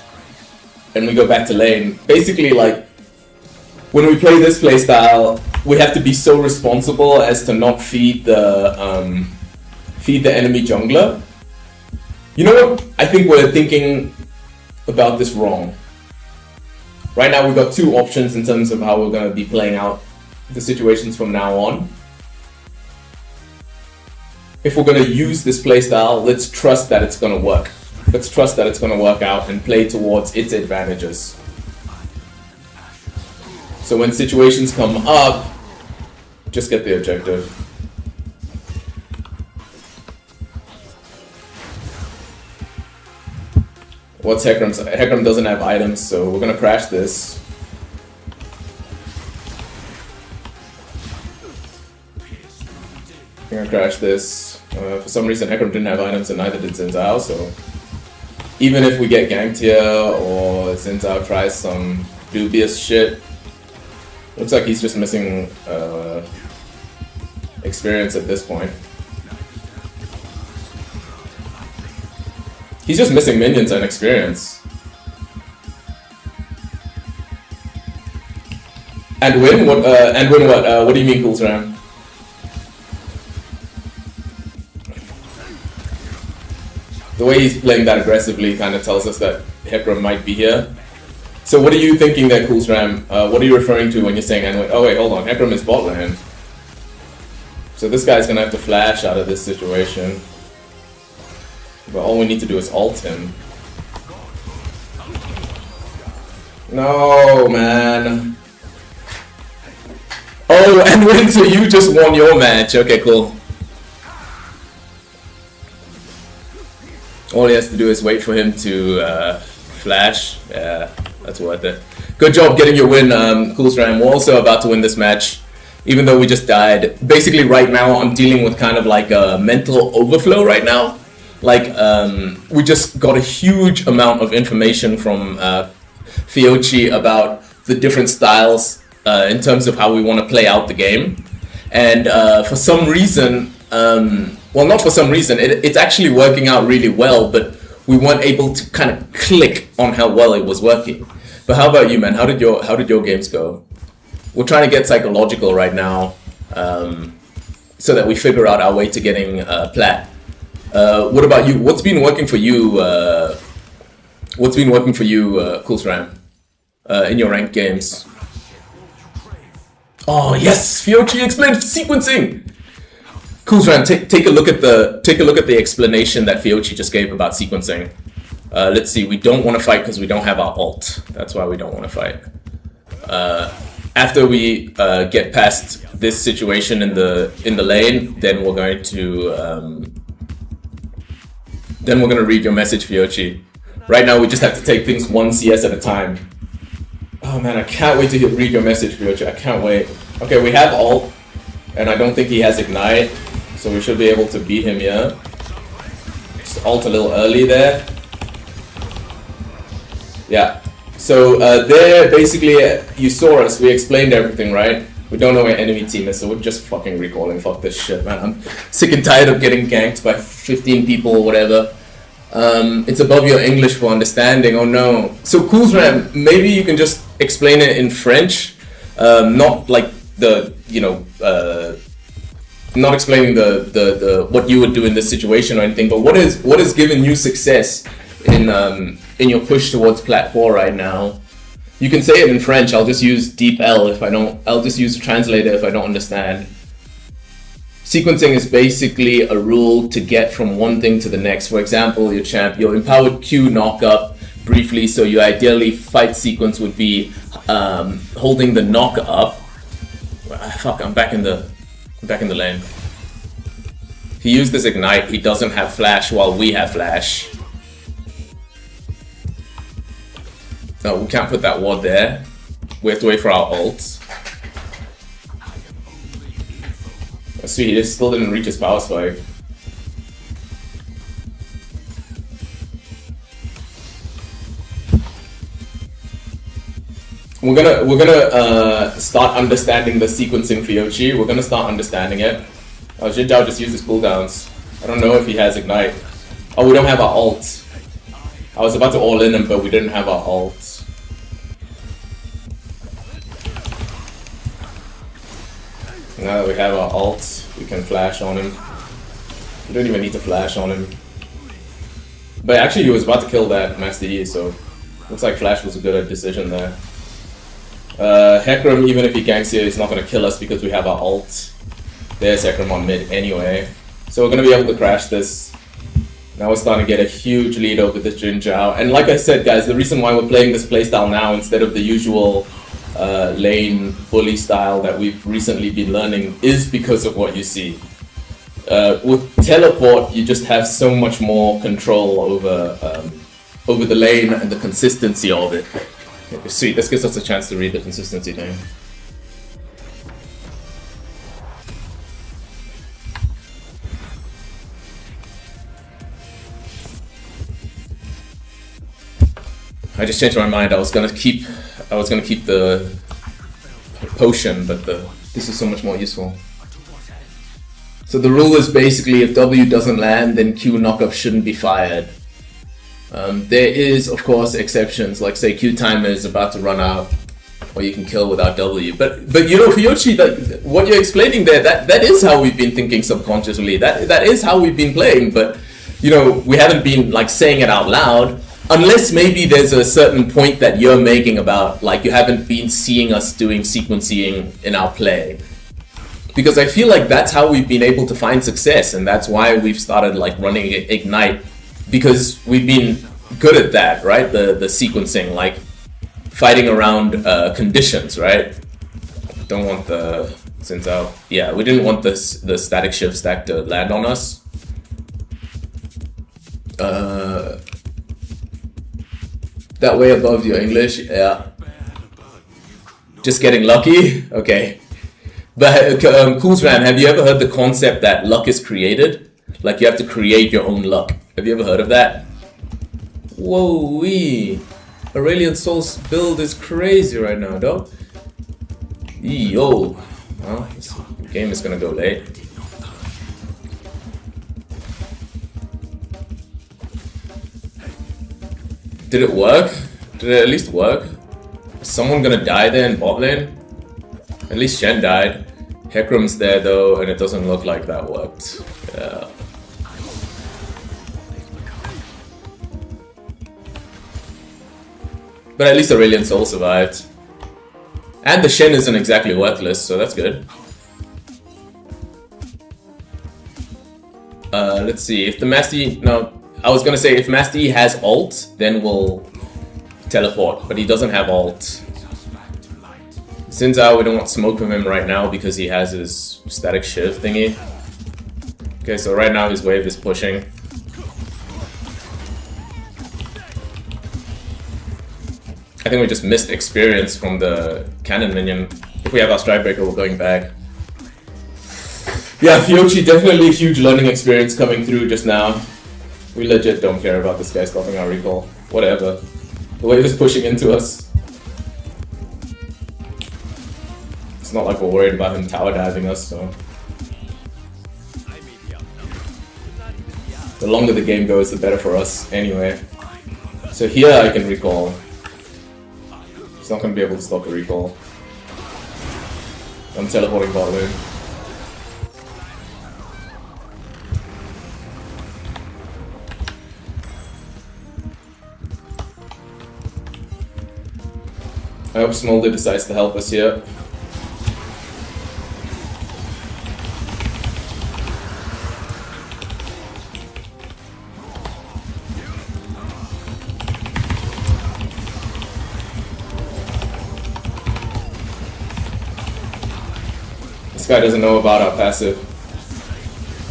and we go back to lane. Basically, like, when we play this playstyle, we have to be so responsible as to not feed the enemy jungler. You know what? I think we're thinking about this wrong. Right now we've got two options in terms of how we're going to be playing out the situations from now on. If we're going to use this playstyle, let's trust that it's going to work. Let's trust that it's going to work out and play towards its advantages. So when situations come up, just get the objective. What's Hecarim's? Hecarim doesn't have items, so we're gonna crash this. We're gonna crash this. For some reason, Hecarim didn't have items, and neither did Xin Zhao, so even if we get ganked here, or Xin Zhao tries some dubious shit, looks like he's just missing experience at this point. He's just missing minions and experience. And win? What? And win what? What do you mean, Coolsram? The way he's playing that aggressively kind of tells us that Hecarim might be here. So what are you thinking there, Coolsram? What are you referring to when you're saying and win? Oh wait, hold on. Hecarim is bot lane. So this guy's gonna have to flash out of this situation. But all we need to do is ult him. No, man. Oh, and win, so you just won your match. Okay, cool. All he has to do is wait for him to flash. Yeah, that's worth it. Good job getting your win, Coolsram. We're also about to win this match, even though we just died. Basically, right now, I'm dealing with kind of like a mental overflow right now. Like, we just got a huge amount of information from Fiochi about the different styles in terms of how we want to play out the game. And for some reason, well, not for some reason, it's actually working out really well, but we weren't able to kind of click on how well it was working. But how about you, man? How did your games go? We're trying to get psychological right now, so that we figure out our way to getting plat. What about you? What's been working for you? Coolsram, in your ranked games? Oh yes, Fiochi explained sequencing. Coolsram, take a look at the explanation that Fiochi just gave about sequencing. Let's see. We don't want to fight because we don't have our ult. That's why we don't want to fight. After we get past this situation in the lane, then we're going to. Then we're going to read your message, Fiochi. Right now, we just have to take things one CS at a time. Oh man, I can't wait to read your message, Ryochi. I can't wait. Okay, we have ult, and I don't think he has ignite, so we should be able to beat him, yeah? Just ult a little early there. Yeah. So there, basically, you saw us. We explained everything, right? We don't know where enemy team is, so we're just fucking recalling. Fuck this shit, man. I'm sick and tired of getting ganked by 15 people or whatever. It's above your English for understanding. Oh no. So Coolsram, maybe you can just explain it in French, not like the not explaining the what you would do in this situation or anything, but what is giving you success in your push towards Plat 4 right now? You can say it in French. I'll just use deep L if I don't. I'll just use a translator if I don't understand. Sequencing is basically a rule to get from one thing to the next. For example, your empowered Q knock up briefly, so your ideally fight sequence would be holding the knock up. Fuck, I'm back in the lane. He used this ignite. He doesn't have flash while we have flash. No, we can't put that ward there. We have to wait for our ults. Sweet, he still didn't reach his power spike. We're gonna start understanding the sequencing for Yoshi. We're gonna start understanding it. Jin Zhao just used his cooldowns. I don't know if he has ignite. Oh, we don't have our ult. I was about to all in him, but we didn't have our ult. Now that we have our ult, we can flash on him. We don't even need to flash on him. But actually he was about to kill that Master Yi, so looks like flash was a good decision there. Hecarim, even if he ganks here, he's not going to kill us because we have our ult. There's Hecarim on mid anyway. So we're going to be able to crash this. Now we're starting to get a huge lead over this Jin Zhao. And like I said, guys, the reason why we're playing this playstyle now instead of the usual lane bully style that we've recently been learning is because of what you see. With teleport, you just have so much more control over the lane and the consistency of it. Sweet, this gives us a chance to read the consistency thing. I just changed my mind. I was gonna keep the potion, but this is so much more useful. So the rule is basically if W doesn't land, then Q knockup shouldn't be fired. There is, of course, exceptions, like say Q timer is about to run out, or you can kill without W. But you know, for Yoshi, what you're explaining there, that is how we've been thinking subconsciously. That is how we've been playing. But you know, we haven't been like saying it out loud. Unless maybe there's a certain point that you're making about, like, you haven't been seeing us doing sequencing in our play. Because I feel like that's how we've been able to find success, and that's why we've started like running Ignite, because we've been good at that, right? The sequencing, like fighting around conditions, right? Don't want the since out. Yeah, we didn't want the static shift stack to land on us. That way above your English, yeah. Just getting lucky? Okay. But Coolsram, have you ever heard the concept that luck is created? Like you have to create your own luck. Have you ever heard of that? Whoa-wee. Aurelian Soul's build is crazy right now, dog. Yo. Well, this game is gonna go late. Did it work? Did it at least work? Is someone gonna die there in bot lane? At least Shen died. Hecarim's there though, and it doesn't look like that worked. Yeah. But at least Aurelian Soul survived. And the Shen isn't exactly worthless, so that's good. Let's see, if the Master Yi... No, I was gonna say if Master Yi has ult, then we'll teleport, but he doesn't have ult. Xin Zhao, we don't want smoke from him right now because he has his static shift thingy. Okay, so right now his wave is pushing. I think we just missed experience from the cannon minion. If we have our strike breaker, we're going back. Yeah, Fiochi, definitely a huge learning experience coming through just now. We legit don't care about this guy stopping our recall. Whatever. The wave is pushing into us. It's not like we're worried about him tower diving us, so. The longer the game goes, the better for us anyway. So here I can recall. He's not going to be able to stop the recall. I'm teleporting bot lane. I hope Smolder decides to help us here. This guy doesn't know about our passive.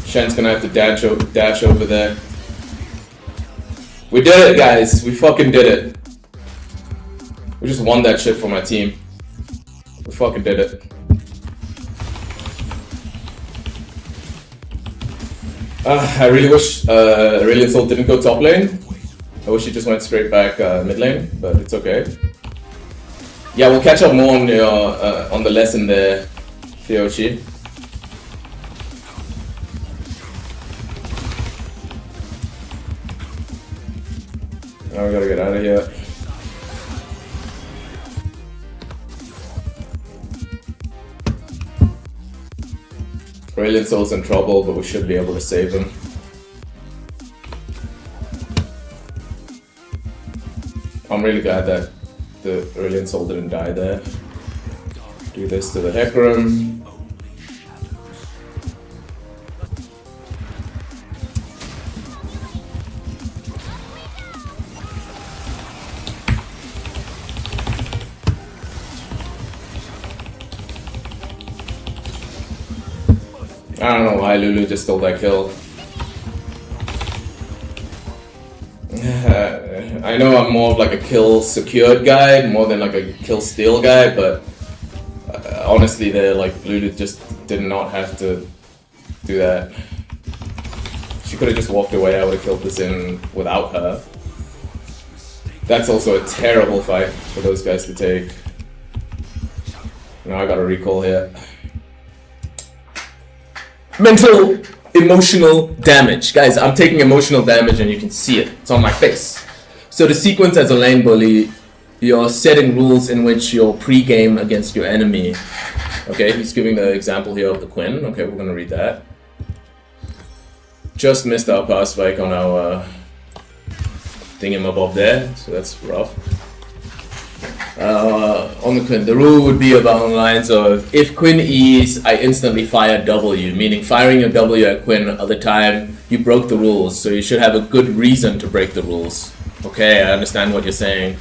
Shen's gonna have to dash over there. We did it, guys. We fucking did it. We just won that shit for my team. We fucking did it. I really wish Aurelion Soul didn't go top lane. I wish he just went straight back mid lane, but it's okay. Yeah, we'll catch up more on the lesson there, Fiochi. Now we gotta get out of here. Aurelion Soul's in trouble, but we should be able to save him. I'm really glad that the Aurelion Soul didn't die there. Do this to the Hecarim. I don't know why Lulu just stole that kill. I know I'm more of like a kill secured guy, more than like a kill steal guy, but honestly, Lulu just did not have to do that. She could have just walked away. I would have killed this in without her. That's also a terrible fight for those guys to take. Now I got a recall here. Mental, emotional damage. Guys, I'm taking emotional damage and you can see it. It's on my face. So the sequence as a lane bully, you're setting rules in which you're pre-game against your enemy. Okay, he's giving the example here of the Quinn. Okay, we're gonna read that. Just missed our power spike on our thingamabob there, so that's rough. On the Quinn, the rule would be about the lines of if Quinn E's, I instantly fire W, meaning firing your W at Quinn at the time you broke the rules, so you should have a good reason to break the rules. Okay, I understand what you're saying.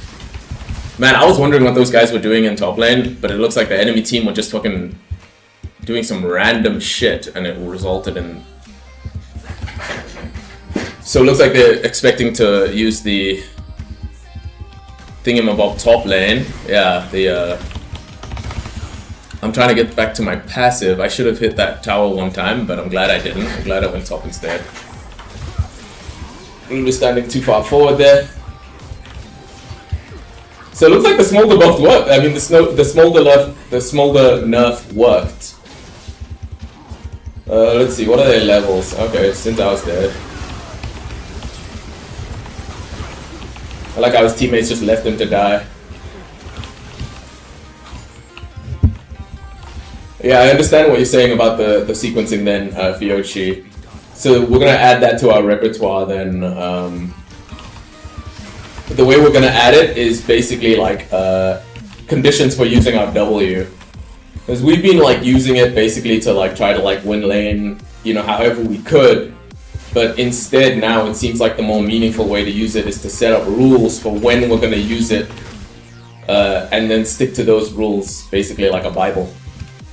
Man, I was wondering what those guys were doing in top lane, but it looks like the enemy team were just fucking doing some random shit and it resulted in... So it looks like they're expecting to use the thingamabob top lane. Yeah, I'm trying to get back to my passive. I should have hit that tower one time, but I'm glad I didn't. I'm glad I went top instead. Lulu standing too far forward there. So it looks like the smolder buff worked. I mean, the smolder nerf worked. Let's see, what are their levels? Okay, Sintao's dead. I like how his teammates just left him to die. Yeah, I understand what you're saying about the sequencing then, Fiochi. So we're gonna add that to our repertoire then. The way we're gonna add it is basically like conditions for using our W. Because we've been like using it basically to like try to like win lane, you know, however we could. But instead now it seems like the more meaningful way to use it is to set up rules for when we're going to use it and then stick to those rules, basically like a Bible.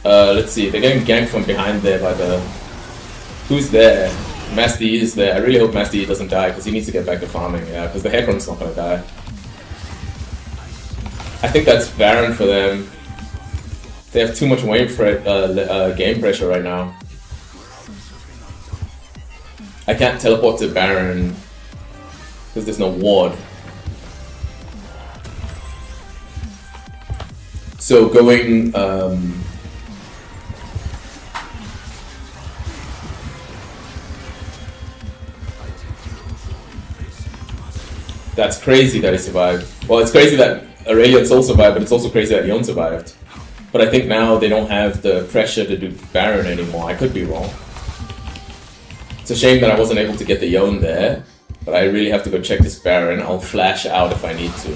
Let's see, they're getting ganked from behind there by the... Who's there? Master E is there. I really hope Master E doesn't die because he needs to get back to farming, yeah, because the Hecarim's not going to die. I think that's Baron for them. They have too much game pressure right now. I can't teleport to Baron because there's no ward. So going that's crazy that he survived. Well, it's crazy that Aurelian Soul survived, but it's also crazy that Yon survived. But I think now they don't have the pressure to do Baron anymore. I could be wrong. It's a shame that I wasn't able to get the Yon there, but I really have to go check this Baron. I'll flash out if I need to.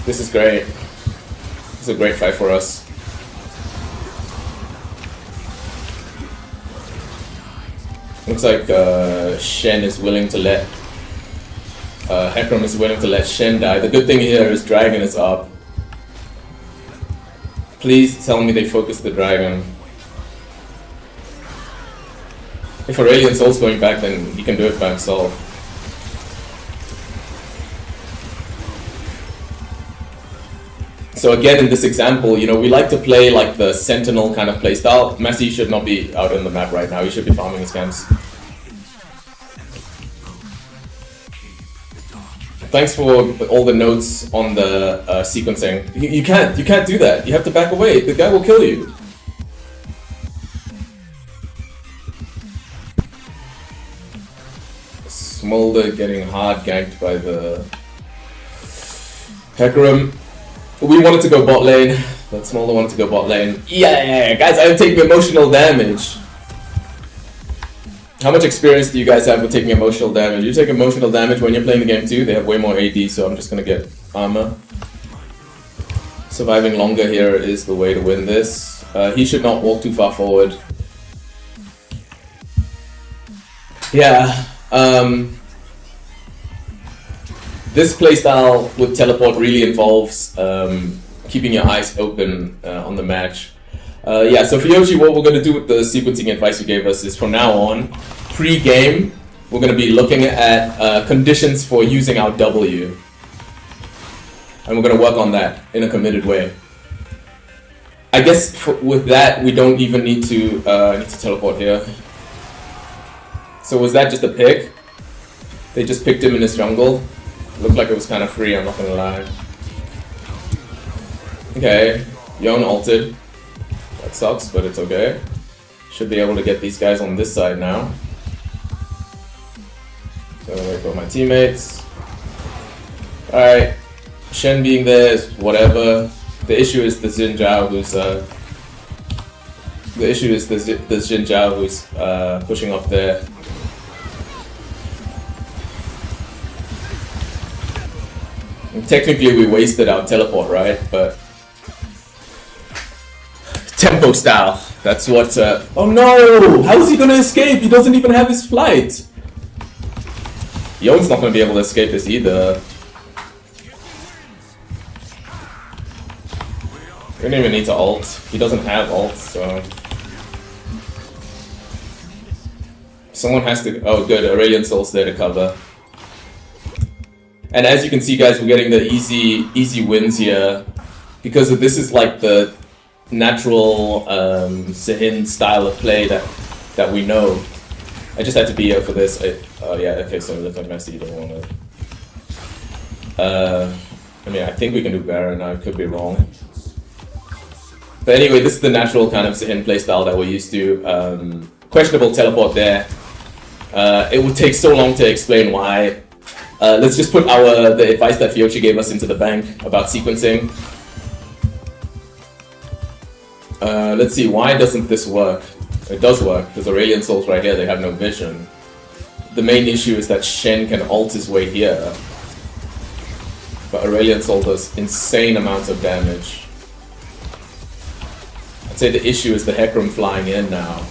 This is great. This is a great fight for us. Looks like Shen is willing to let Hecarim is willing to let Shen die. The good thing here is Dragon is up. Please tell me they focus the Dragon. If Aurelian Soul's going back, then he can do it by himself. So again, in this example, you know, we like to play like the Sentinel kind of playstyle. Messi should not be out on the map right now. He should be farming his camps. Thanks for all the notes on the sequencing. You can't do that. You have to back away. The guy will kill you. Smolder getting hard ganked by the Hecarim. We wanted to go bot lane, but Smolder wanted to go bot lane. Yeah, guys, I'm taking emotional damage. How much experience do you guys have with taking emotional damage? You take emotional damage when you're playing the game too. They have way more AD, so I'm just gonna get armor. Surviving longer here is the way to win this. He should not walk too far forward. Yeah. This playstyle with teleport really involves keeping your eyes open on the match. Yeah, so for Yoshi, what we're going to do with the sequencing advice you gave us is from now on, pre-game, we're going to be looking at conditions for using our W. And we're going to work on that in a committed way. I guess with that, we don't even need to teleport here. So was that just a pick? They just picked him in his jungle. Looked like it was kind of free, I'm not gonna lie. Okay, Yon ulted. That sucks, but it's okay. Should be able to get these guys on this side now. Gonna wait for my teammates. Alright, Shen being there is whatever. The issue is the Xin Zhao who's pushing up there. And technically we wasted our teleport, right? But tempo style. That's what. Oh no! How is he gonna escape? He doesn't even have his flight. Yon's not gonna be able to escape this either. We don't even need to ult. He doesn't have ult, so. Someone has to. Oh, good. Aurelian Soul's there to cover. And as you can see, guys, we're getting the easy wins here because this is like the natural Sihin style of play that we know. I just had to be here for this. Oh yeah, okay, so it looks like Messi don't want to. I mean, I think we can do Baron. I could be wrong. But anyway, this is the natural kind of Sihin playstyle that we're used to. Questionable teleport there. It would take so long to explain why. Let's just put the advice that Fiochi gave us into the bank about sequencing. Let's see, why doesn't this work? It does work, because Aurelian Souls right here, they have no vision. The main issue is that Shen can ult his way here. But Aurelian Soul does insane amounts of damage. I'd say the issue is the Hecarim flying in now.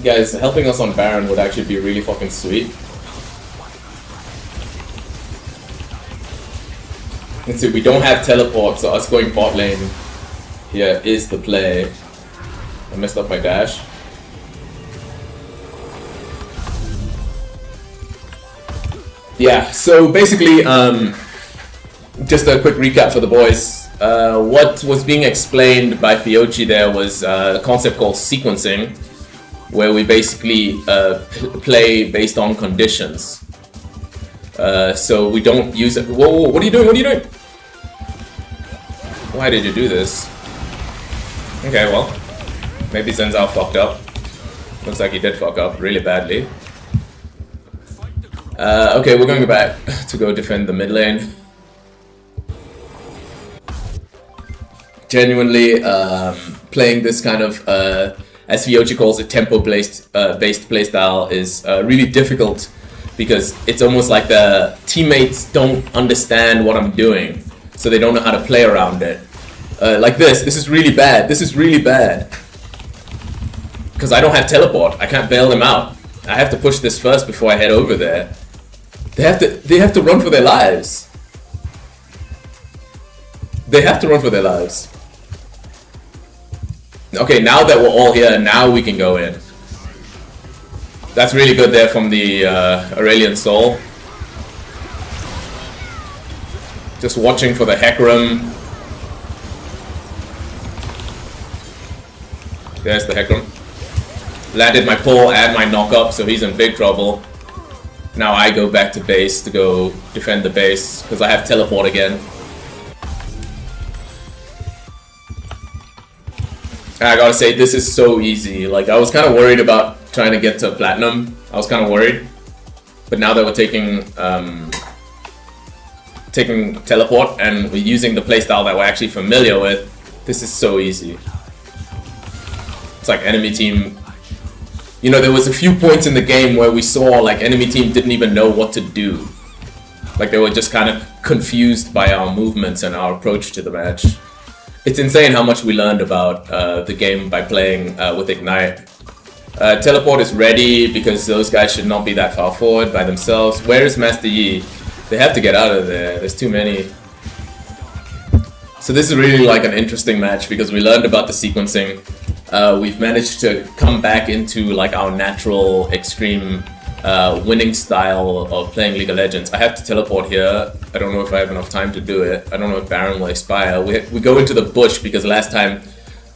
Guys, helping us on Baron would actually be really fucking sweet. Let's see, we don't have teleport, so us going bot lane here is the play. I messed up my dash. Yeah, so basically, just a quick recap for the boys. What was being explained by Fiochi there was a concept called sequencing, where we basically play based on conditions. So we don't use it. Whoa, what are you doing? What are you doing? Why did you do this? Okay, well, maybe Zenzao fucked up. Looks like he did fuck up really badly. Okay, we're going back to go defend the mid lane. Genuinely, playing this kind of, as Fiochi calls it, tempo-based playstyle is really difficult because it's almost like the teammates don't understand what I'm doing, so they don't know how to play around it. Like this is really bad. This is really bad. Because I don't have teleport. I can't bail them out. I have to push this first before I head over there. They have to run for their lives. They have to run for their lives. Okay, now that we're all here, now we can go in. That's really good there from the Aurelian Soul. Just watching for the Hecarim. There's the Hecarim. Landed my pull and my knock up, so he's in big trouble. Now I go back to base to go defend the base, because I have teleport again. And I gotta say, this is so easy. Like, I was kind of worried about trying to get to Platinum. I was kind of worried. But now that we're taking teleport and we're using the playstyle that we're actually familiar with, this is so easy. It's like enemy team... You know, there was a few points in the game where we saw like enemy team didn't even know what to do. Like they were just kind of confused by our movements and our approach to the match. It's insane how much we learned about the game by playing with Ignite. Teleport is ready because those guys should not be that far forward by themselves. Where is Master Yi? They have to get out of there. There's too many. So this is really like an interesting match because we learned about the sequencing. We've managed to come back into like our natural extreme winning style of playing League of Legends. I have to teleport here. I don't know if I have enough time to do it. I don't know if Baron will expire. We go into the bush because last time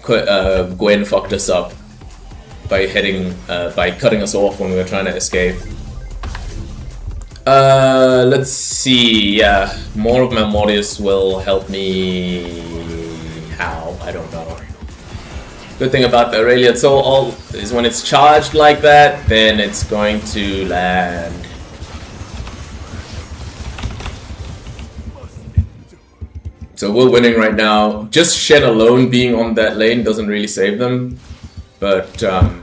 Gwen fucked us up by cutting us off when we were trying to escape. Let's see. Yeah, more of Memorius will help me. How? I don't know. Good thing about the Aurelian Soul is when it's charged like that, then it's going to land. So we're winning right now. Just Shen alone being on that lane doesn't really save them. But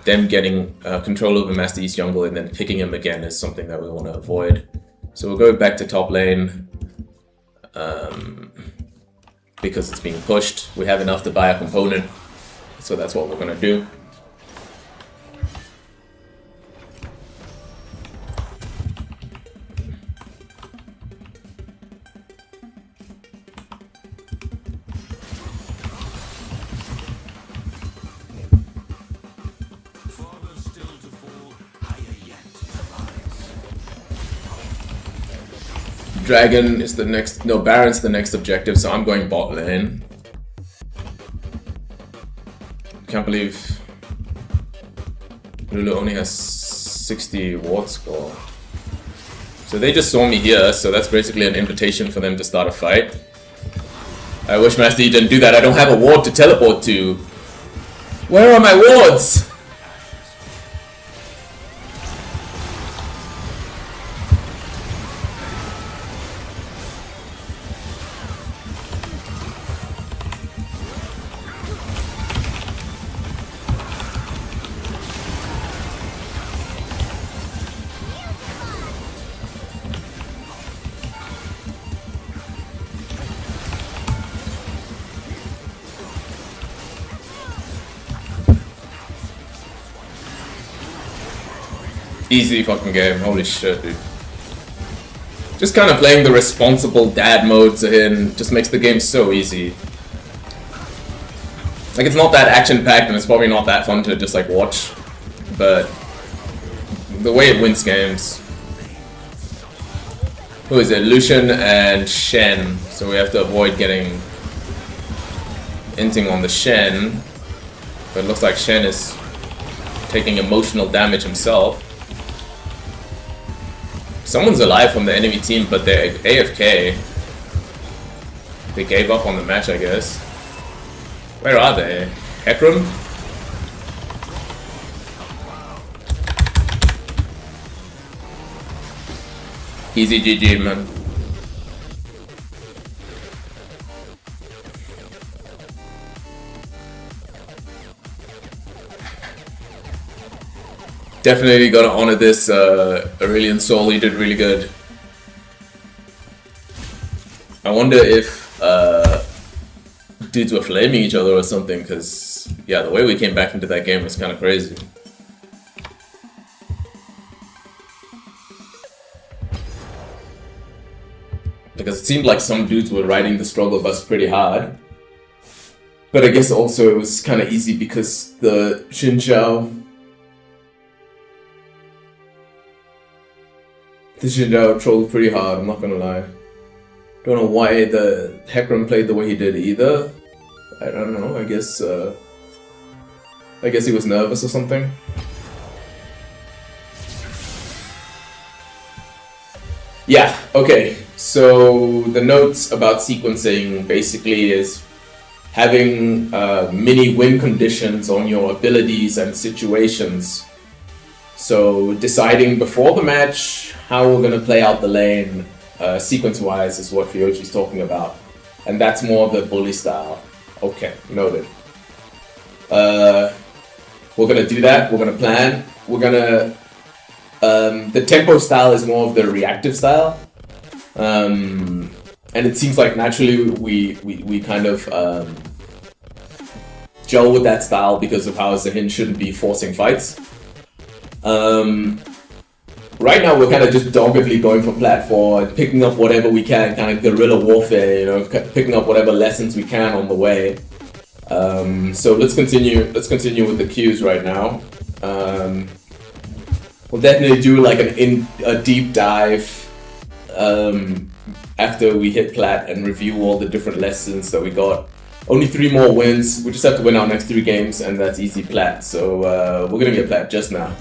them getting control over Master Yi's jungle and then picking him again is something that we want to avoid. So we'll go back to top lane. Because it's being pushed. We have enough to buy a component. So that's what we're gonna do. Dragon is the next, no, Baron's the next objective, so I'm going bot lane. Can't believe Lulu only has 60 ward score. So they just saw me here, so that's basically an invitation for them to start a fight. I wish Master Yi didn't do that. I don't have a ward to teleport to. Where are my wards? Easy fucking game, holy shit, dude. Just kind of playing the responsible dad modes in just makes the game so easy. Like, it's not that action-packed and it's probably not that fun to just like watch, but the way it wins games. Who is it? Lucian and Shen. So we have to avoid getting inting on the Shen. But it looks like Shen is taking emotional damage himself. Someone's alive from the enemy team, but they're AFK. They gave up on the match, I guess. Where are they? Heckram? Easy GG, man. Definitely gotta honor this. Aurelian Soul, he did really good. I wonder if dudes were flaming each other or something, because yeah, the way we came back into that game was kind of crazy. Because it seemed like some dudes were riding the struggle bus pretty hard. But I guess also it was kind of easy because the Xinjiao trolled pretty hard, I'm not gonna lie. Don't know why the Heckram played the way he did either. I don't know, I guess he was nervous or something. Yeah, okay. So the notes about sequencing basically is having mini win conditions on your abilities and situations. So deciding before the match how we're going to play out the lane sequence-wise is what Fiochi's talking about. And that's more of the bully style. Okay, noted. We're going to do that, we're going to plan. We're going to... the tempo style is more of the reactive style. And it seems like naturally we kind of gel with that style because of how Zahin shouldn't be forcing fights. Right now we're kind of just doggedly going for platform, picking up whatever we can, kind of guerrilla warfare, you know, picking up whatever lessons we can on the way. So let's continue with the cues right now. We'll definitely do like a deep dive after we hit plat and review all the different lessons that we got. Only 3 more wins. We just have to win our next 3 games and that's easy plat. So we're gonna get plat just now.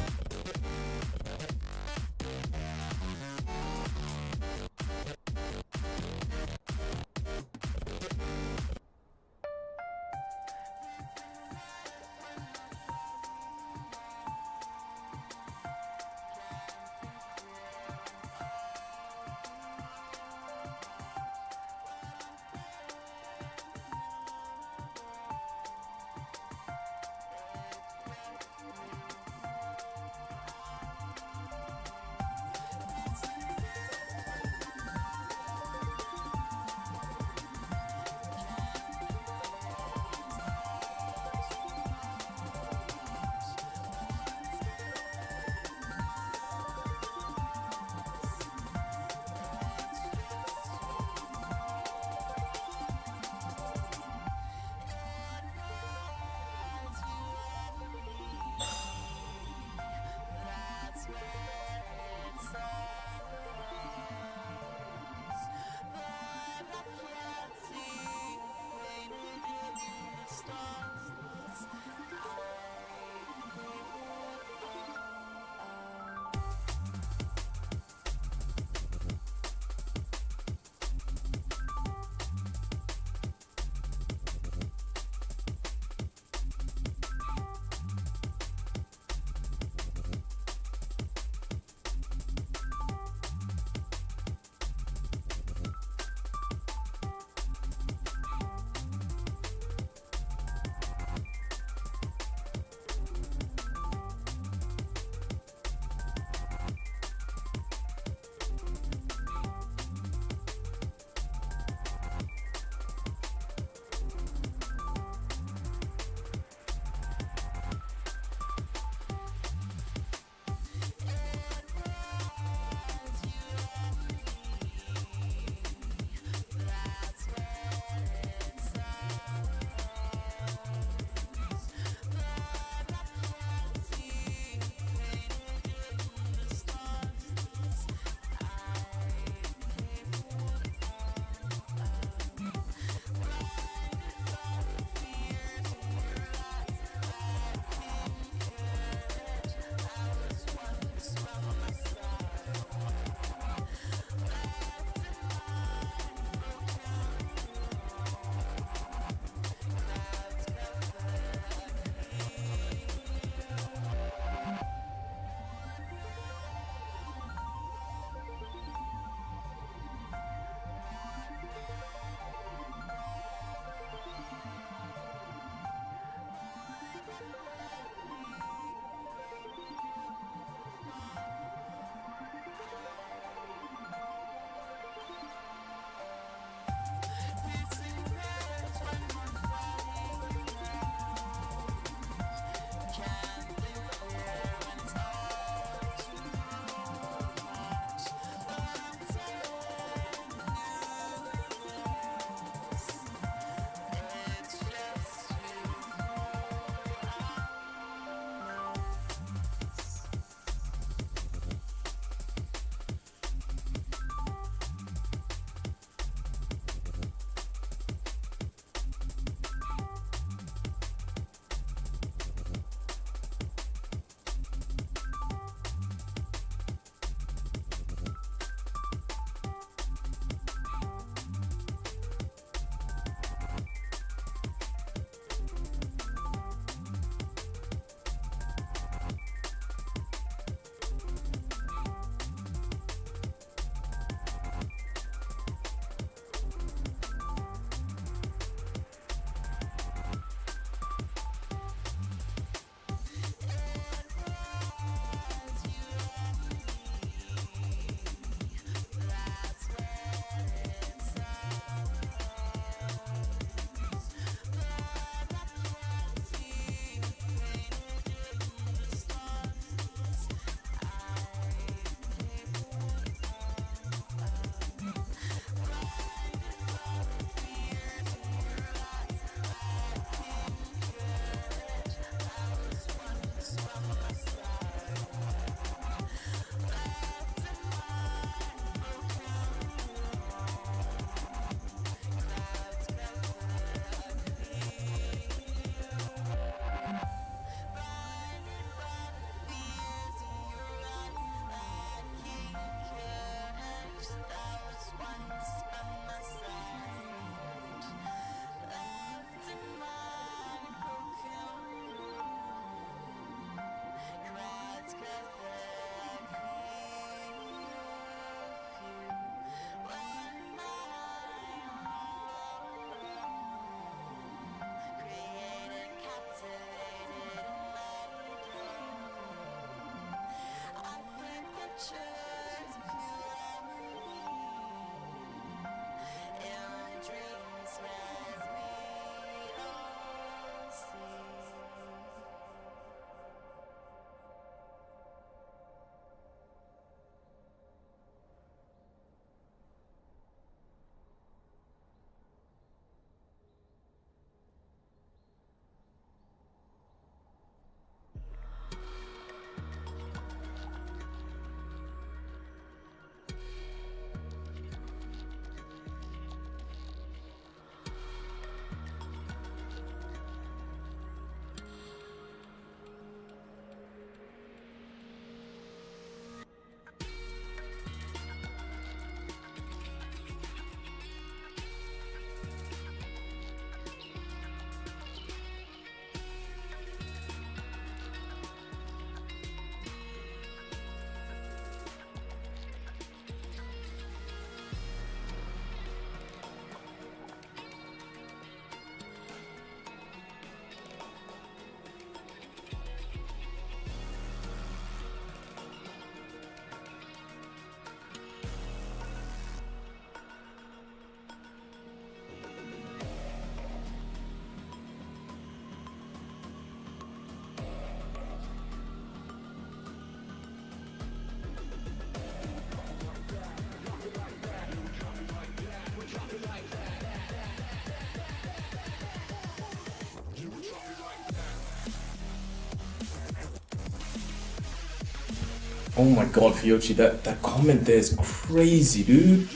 Oh my god, Fiochi, that comment there is crazy, dude.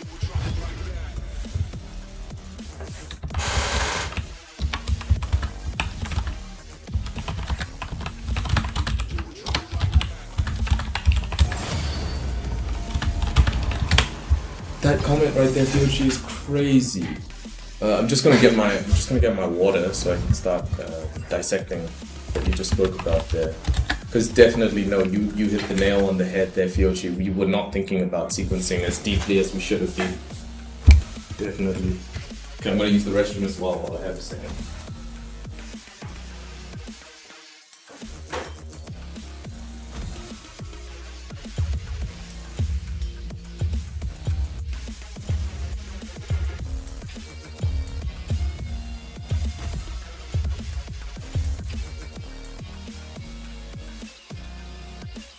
That comment right there, Fiochi, is crazy. I'm just gonna get my water so I can start dissecting what you just spoke about there. Because definitely, no, you hit the nail on the head there, Fiochi. We were not thinking about sequencing as deeply as we should have been. Definitely. Okay, I'm gonna use the restroom as well while I have a second.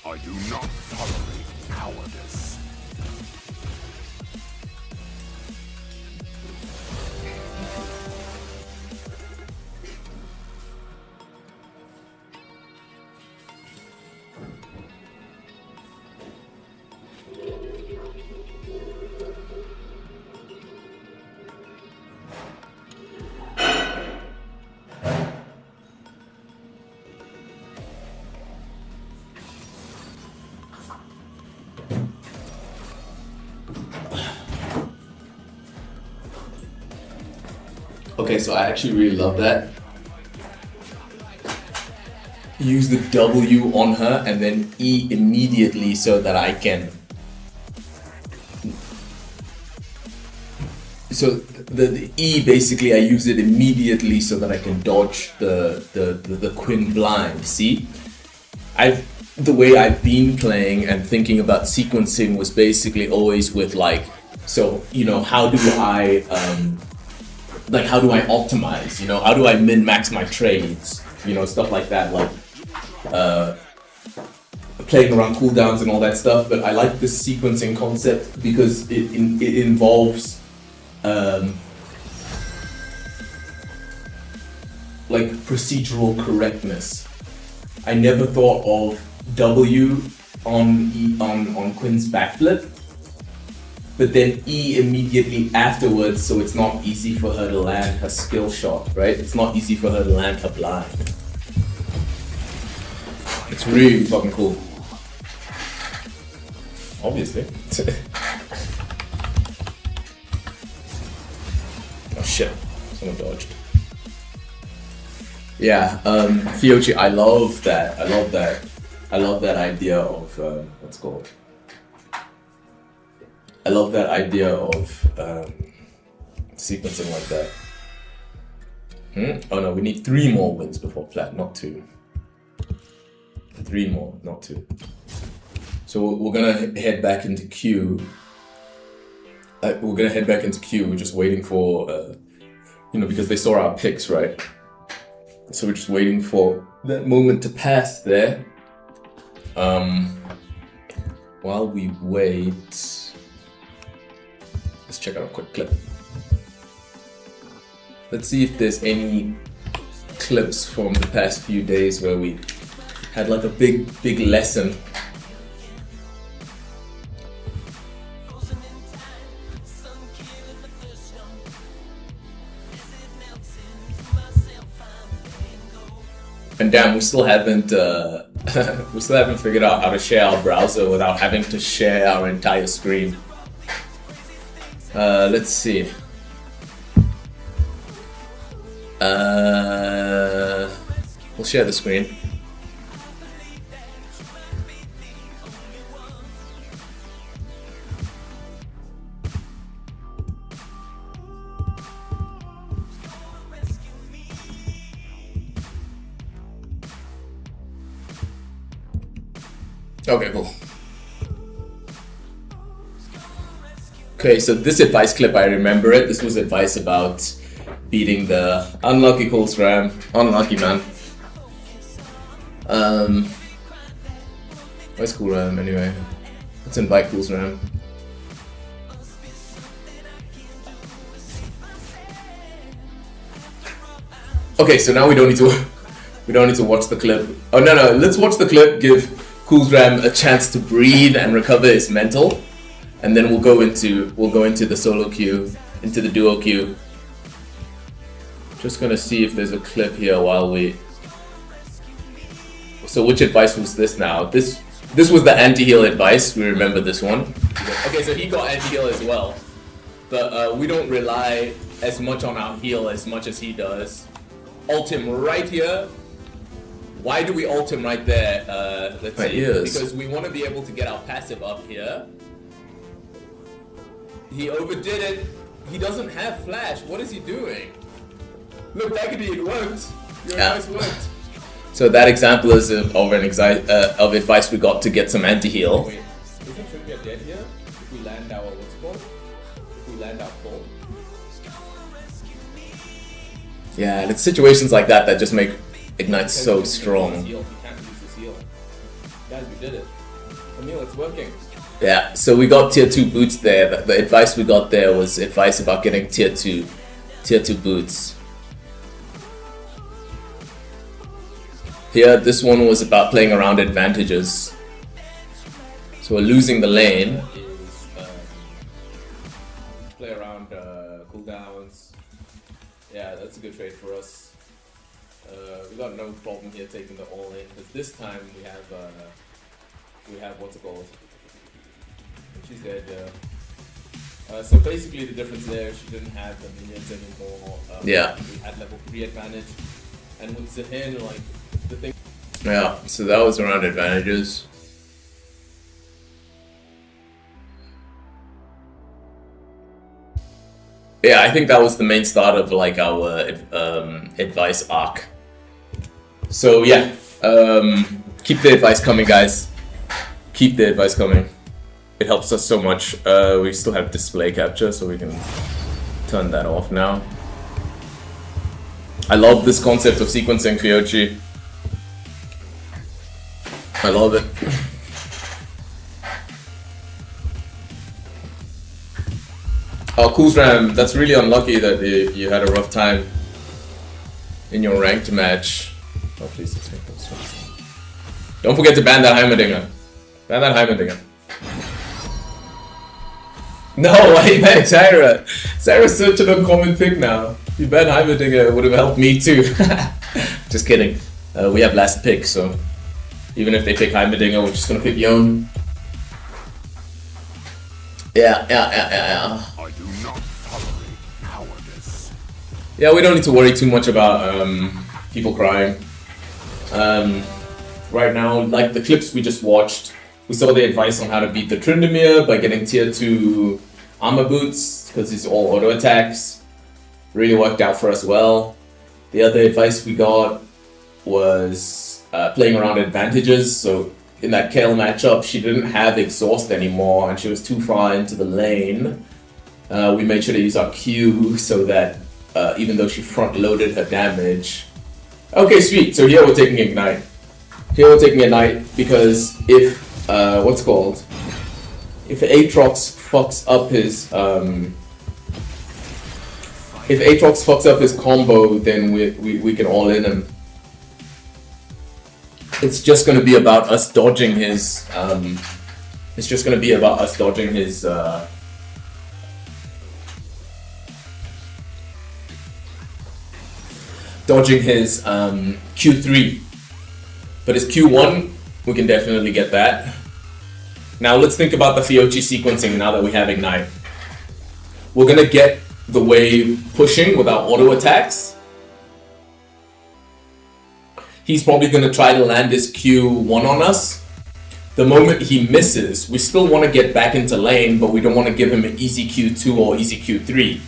I do not tolerate cowardice. Okay, so I actually really love that. Use the W on her and then E immediately so that I can. So the E basically I use it immediately so that I can dodge the Quinn blind. See, the way I've been playing and thinking about sequencing was basically always with like, so you know, how do I optimize? You know, how do I min-max my trades? You know, stuff like that, like playing around cooldowns and all that stuff. But I like this sequencing concept because it involves like procedural correctness. I never thought of W on Quinn's backflip, but then E immediately afterwards, so it's not easy for her to land her skill shot, right? It's not easy for her to land her blind. It's really fucking cool. Obviously. Oh shit, someone dodged. Yeah, Fiochi, I love that idea of, what's it called? I love that idea of sequencing like that. Oh no, we need 3 more wins before plat, not 2. 3 more, not 2. So we're gonna head back into queue. We're just waiting for, you know, because they saw our picks, right? So we're just waiting for that moment to pass there. While we wait, let's check out a quick clip. Let's see if there's any clips from the past few days where we had like a big lesson. And damn, we still haven't figured out how to share our browser without having to share our entire screen. Let's see. We'll share the screen. Okay, cool. Okay, so this advice clip, I remember it. This was advice about beating the unlucky Coles Ram. Unlucky, man. Where's Cool Ram anyway? Let's invite Cool Ram. Okay, so now we don't need to watch the clip. Oh no, let's watch the clip. Give Coolsram a chance to breathe and recover his mental, and then we'll go into the solo queue, into the duo queue. Just gonna see if there's a clip here while we. So which advice was this now? This was the anti-heal advice. We remember this one. Okay, so he got anti-heal as well, but we don't rely as much on our heal as much as he does. Ult him right here. Why do we ult him right there? Let's see. Because we want to be able to get our passive up here. He overdid it. He doesn't have flash. What is he doing? Look, Baggedy, it worked. Your advice worked. So that example is of advice we got to get some anti-heal. Wait, isn't Trivia dead here? If we land our what's called? If we land our pull. Yeah, and it's situations like that that just make Ignite so strong. He can't use his heal. Guys, we did it. Emil, it's working. Yeah, so we got tier 2 boots there. The advice we got there was advice about getting tier 2 boots. Here, this one was about playing around advantages. So we're losing the lane. Play around cooldowns. Yeah, that's a good trade for us. We got no problem here taking the all in, because this time we have what's it called? She's dead. So basically the difference there, she didn't have the minions anymore. Yeah. We had level 3 advantage, and with Zahin, like the thing. Yeah. So that was around advantages. Yeah, I think that was the main start of like our advice arc. So yeah, keep the advice coming, guys. Keep the advice coming. It helps us so much. We still have display capture, so we can turn that off now. I love this concept of sequencing Fiochi. I love it. Oh, Coolsram, that's really unlucky that you had a rough time in your ranked match. Oh, please, let's make those ones. Don't forget to ban that Heimerdinger. Ban that Heimerdinger. No, why you ban Tyra? Tyra's such an uncommon pick now. If you ban Heimerdinger, it would have helped me too. Just kidding. We have last pick, so even if they pick Heimerdinger, we're just gonna pick Yon. Yeah. I do not tolerate cowardice. Yeah, we don't need to worry too much about people crying. Right now, like the clips we just watched, we saw the advice on how to beat the Tryndamere by getting tier 2 armor boots, because it's all auto attacks. Really worked out for us well. The other advice we got was playing around advantages. So in that Kale matchup, she didn't have exhaust anymore and she was too far into the lane. We made sure to use our Q so that even though she front loaded her damage. Okay, sweet. So here we're taking Ignite. Here we're taking Ignite because if if Aatrox fucks up his combo, then we can all in him. It's just gonna be about us dodging his Q3. But his Q1, we can definitely get that. Now let's think about the Fiochi sequencing now that we have Ignite. We're gonna get the wave pushing with our auto attacks. He's probably gonna try to land his Q1 on us. The moment he misses, we still wanna get back into lane, but we don't wanna give him an easy Q2 or easy Q3.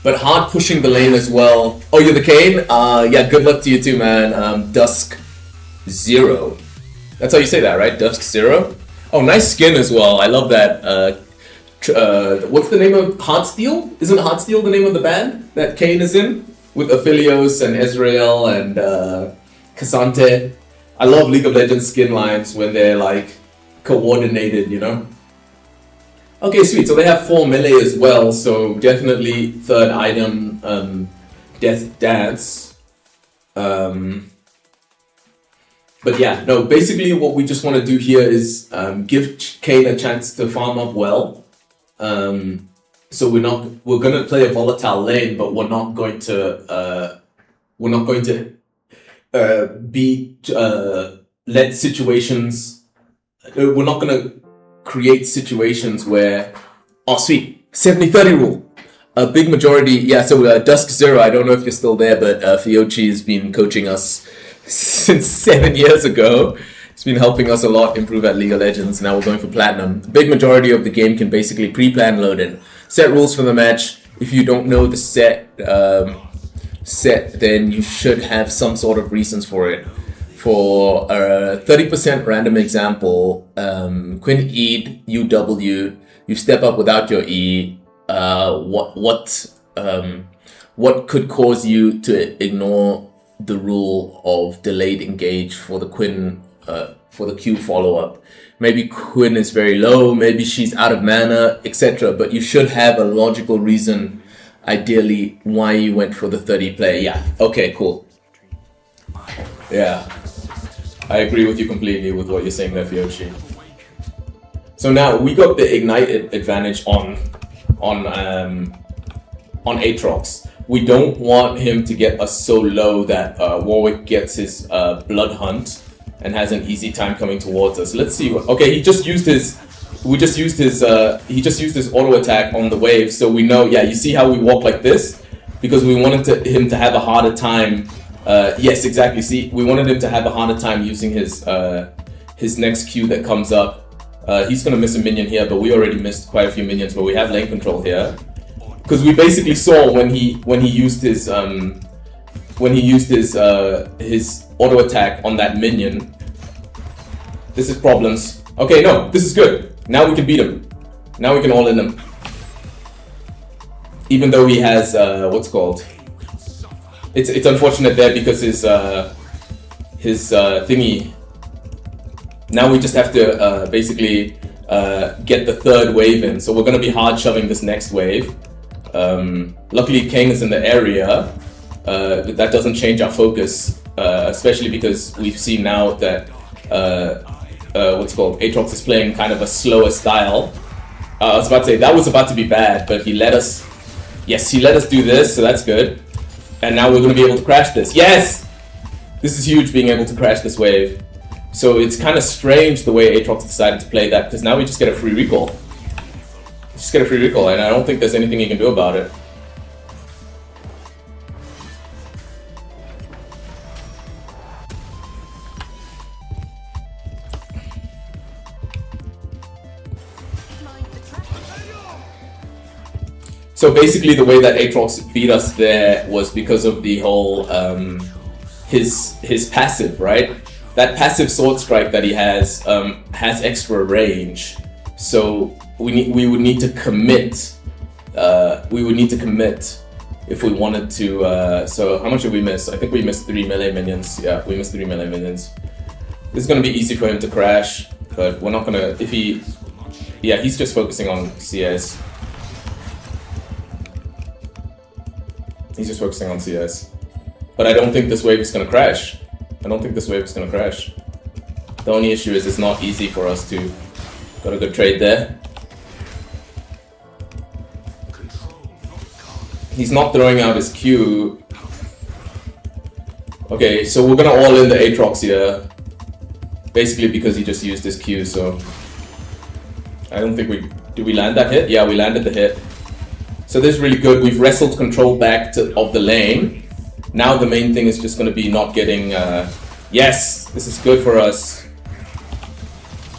But hard pushing the lane as well. Oh, you're the Kane? Yeah, good luck to you too, man. Dusk Zero. That's how you say that, right? Dusk Zero? Oh, nice skin as well. I love that. What's the name of Heartsteel? Isn't Heartsteel the name of the band that Kane is in? With Aphelios and Ezreal and Cassante. I love League of Legends skin lines when they're like coordinated, you know? Okay, sweet. So they have 4 melee as well, so definitely third item, Death Dance. But yeah, no, basically what we just want to do here is give Kane a chance to farm up well. So we're gonna play a volatile lane, but we're not going to let situations. We're not gonna create situations where, oh sweet, 70-30 rule. A big majority, yeah, so Dusk Zero, I don't know if you're still there, but Fiochi has been coaching us since 7 years ago. He's been helping us a lot improve at League of Legends. Now we're going for Platinum. The big majority of the game can basically pre-plan load in. Set rules for the match. If you don't know the set, then you should have some sort of reasons for it. For a 30% random example, Quinn E'd EUW, you step up without your E. What could cause you to ignore the rule of delayed engage for the Quinn for the Q follow-up? Maybe Quinn is very low, maybe she's out of mana, etc. But you should have a logical reason, ideally, why you went for the 30 play. Yeah, okay, cool. Yeah, I agree with you completely with what you're saying there, Fiochi. So now we got the Ignite advantage on Aatrox. We don't want him to get us so low that Warwick gets his Blood Hunt and has an easy time coming towards us. Let's see what. Okay, he just used his auto attack on the wave, so we know. Yeah, you see how we walk like this because we wanted him to have a harder time. Yes, exactly. See, we wanted him to have a harder time using his next Q that comes up. He's gonna miss a minion here, but we already missed quite a few minions. But we have lane control here. Because we basically saw when he used his auto attack on that minion. This is problems. Okay, no, this is good. Now we can beat him. Now we can all in him. Even though he has what's called. It's unfortunate there because his thingy. Now we just have to basically get the third wave in. So we're gonna be hard shoving this next wave. Luckily Kane is in the area, but that doesn't change our focus, especially because we've seen now that Aatrox is playing kind of a slower style. I was about to say that was about to be bad, but he let us do this, so that's good. And now we're going to be able to crash this. Yes! This is huge, being able to crash this wave. So it's kind of strange the way Aatrox decided to play that, because now we just get a free recall. Just get a free recall, and I don't think there's anything you can do about it. So basically the way that Aatrox beat us there was because of the whole, his passive, right? That passive sword strike that he has extra range. So we would need to commit. We would need to commit if we wanted to. So how much did we miss? I think we missed 3 melee minions. Yeah, we missed 3 melee minions. This is gonna be easy for him to crash, but we're not gonna. If he, yeah, he's just focusing on CS. He's just focusing on CS. But I don't think this wave is gonna crash. I don't think this wave is gonna crash. The only issue is it's not easy for us to. Got a good trade there. He's not throwing out his Q. Okay, so we're gonna all in the Aatrox here. Basically because he just used his Q, so I don't think did we land that hit? Yeah, we landed the hit. So this is really good. We've wrestled control back of the lane. Now the main thing is just gonna be not getting yes, this is good for us.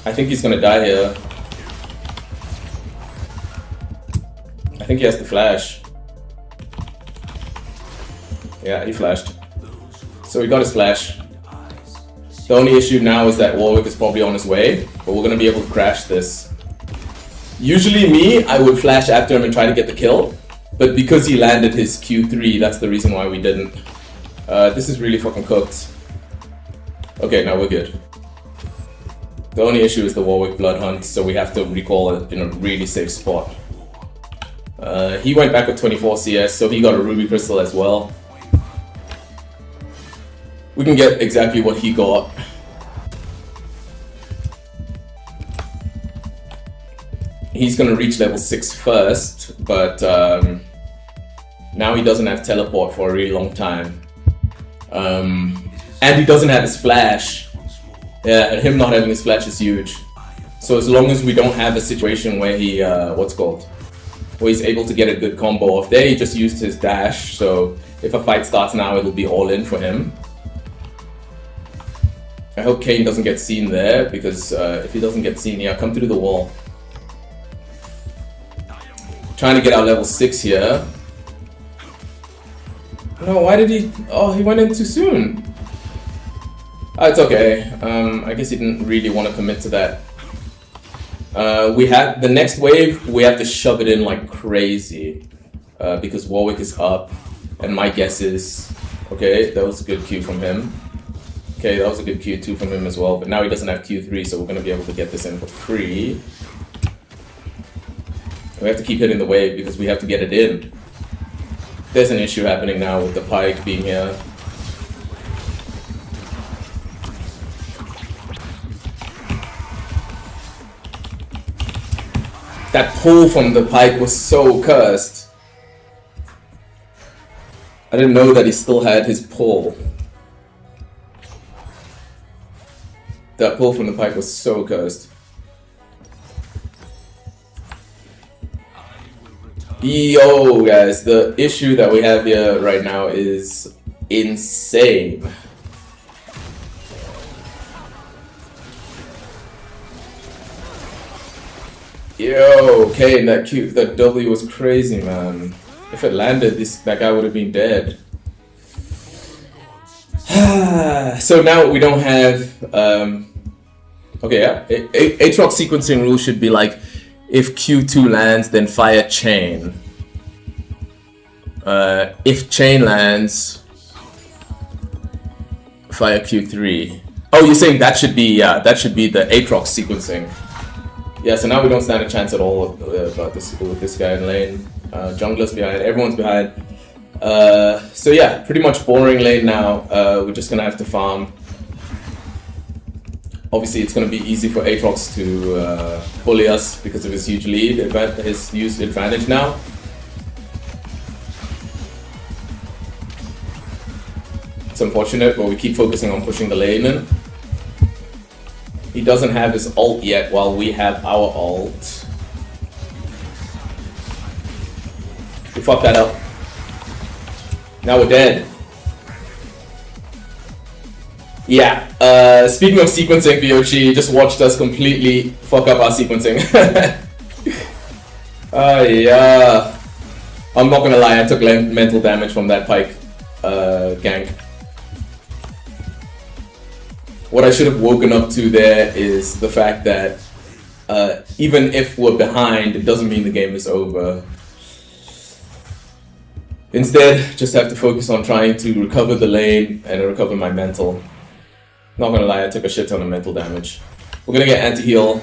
I think he's gonna die here. I think he has the flash. Yeah, he flashed. So he got his flash. The only issue now is that Warwick is probably on his way, but we're gonna be able to crash this. Usually me, I would flash after him and try to get the kill, but because he landed his Q3, that's the reason why we didn't. This is really fucking cooked. Okay, now we're good. The only issue is the Warwick Blood Hunt, so we have to recall it in a really safe spot. He went back with 24 CS, so he got a Ruby Crystal as well. we can get exactly what he got. He's gonna reach level 6 first, but now he doesn't have teleport for a really long time. And he doesn't have his flash. Yeah, and him not having his flash is huge. So as long as we don't have a situation where he, where he's able to get a good combo off there, he just used his dash, so if a fight starts now, it'll be all in for him. I hope Kane doesn't get seen there, because if he doesn't get seen, yeah, come through the wall. Trying to get our level 6 here. No, why did he... Oh, he went in too soon. Oh, it's okay. I guess he didn't really want to commit to that. We have the next wave, we have to shove it in like crazy. Because Warwick is up. And my guess is... Okay, that was a good Q from him. Okay, that was a good Q2 from him as well. But now he doesn't have Q3, so we're going to be able to get this in for free. We have to keep hitting the wave because we have to get it in. There's an issue happening now with the Pike being here. That pull from the Pike was so cursed. I didn't know that he still had his pull. That pull from the Pike was so cursed. Yo, guys, the issue that we have here right now is insane. Yo, Kane, that W was crazy, man. If it landed, that guy would have been dead. So now we don't have... okay, yeah. Aatrox sequencing rule should be like, if Q2 lands, then fire chain. If chain lands, fire Q3. Oh, you're saying that should be, yeah, that should be the Aatrox sequencing. Yeah, so now we don't stand a chance at all about this with this guy in lane. Jungler's behind, everyone's behind. So yeah, pretty much boring lane now. We're just gonna have to farm. Obviously, it's going to be easy for Aatrox to bully us because of his huge lead, his huge advantage now. It's unfortunate, but we keep focusing on pushing the lane in. He doesn't have his ult yet, while we have our ult. We fucked that up. Now we're dead. Yeah, speaking of sequencing, Vyochi just watched us completely fuck up our sequencing. Yeah. I'm not gonna lie, I took mental damage from that Pike gank. What I should have woken up to there is the fact that even if we're behind, it doesn't mean the game is over. Instead, just have to focus on trying to recover the lane and recover my mental. Not gonna lie, I took a shit ton of mental damage. We're gonna get anti-heal.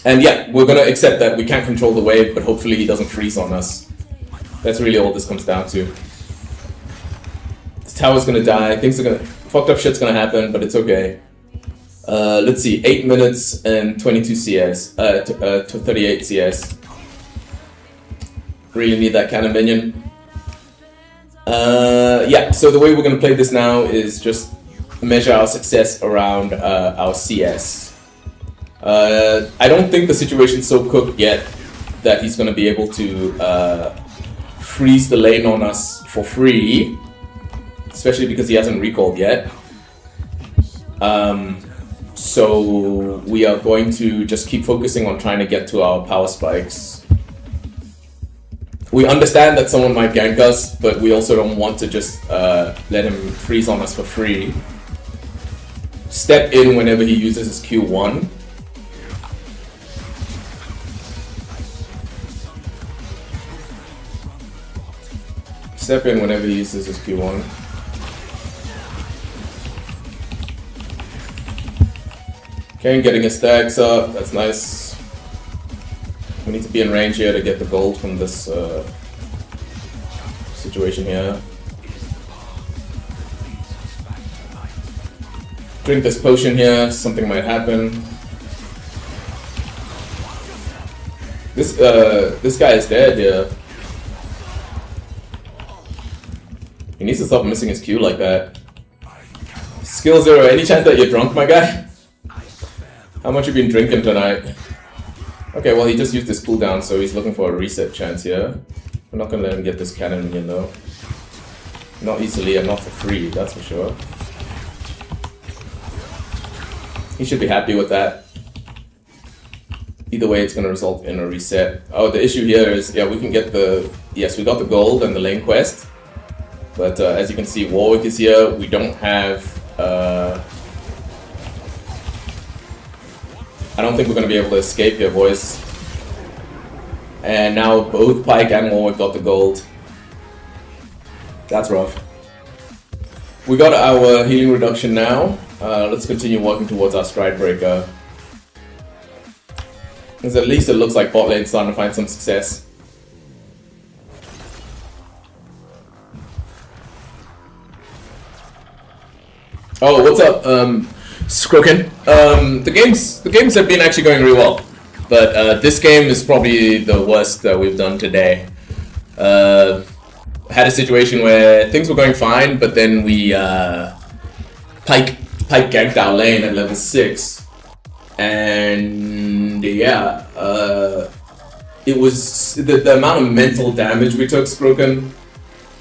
And yeah, we're gonna accept that we can't control the wave, but hopefully he doesn't freeze on us. That's really all this comes down to. This tower's gonna die, things are gonna... Fucked up shit's gonna happen, but it's okay. Let's see, 8 minutes and 22 CS. 38 CS. Really need that kind of minion. Yeah, so the way we're going to play this now is just measure our success around our CS. I don't think the situation's so cooked yet that he's going to be able to freeze the lane on us for free, especially because he hasn't recalled yet. So we are going to just keep focusing on trying to get to our power spikes. We understand that someone might gank us, but we also don't want to just let him freeze on us for free. Step in whenever he uses his Q1. Step in whenever he uses his Q1. Okay, getting his stacks up, that's nice. We need to be in range here to get the gold from this situation here. Drink this potion here, something might happen. This guy is dead here. He needs to stop missing his Q like that. Skill 0, any chance that you're drunk, my guy? How much you been drinking tonight? Okay, well he just used his cooldown, so he's looking for a reset chance here. I'm not gonna let him get this cannon minion though. Not easily and not for free, that's for sure. He should be happy with that. Either way, it's gonna result in a reset. Oh, the issue here is, yeah, we can get the... Yes, we got the gold and the lane quest. But as you can see, Warwick is here. We don't have... I don't think we're gonna be able to escape here, boys. And now both Pike and Warwick got the gold. That's rough. We got our healing reduction now. Let's continue working towards our stride breaker. Because at least it looks like bot lane's starting to find some success. Oh, what's up, Skroken? The games have been actually going really well, but this game is probably the worst that we've done today. Had a situation where things were going fine, but then we Pike ganked our lane at level 6, and yeah, it was the amount of mental damage we took, Skroken.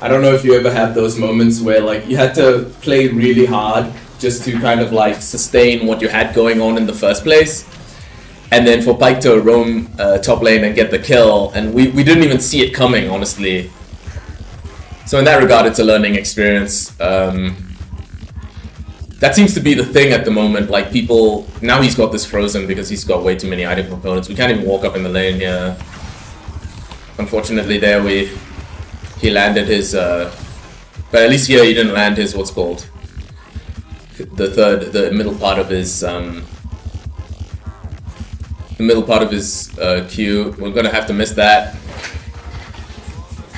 I don't know if you ever had those moments where like you had to play really hard just to kind of like sustain what you had going on in the first place, and then for Pike to roam top lane and get the kill, and we didn't even see it coming, honestly. So in that regard, it's a learning experience. That seems to be the thing at the moment. Like people, now he's got this frozen because he's got way too many item components. We can't even walk up in the lane here. Unfortunately, there he landed his, but at least here he didn't land his what's called the middle part of his Q. We're gonna have to miss that.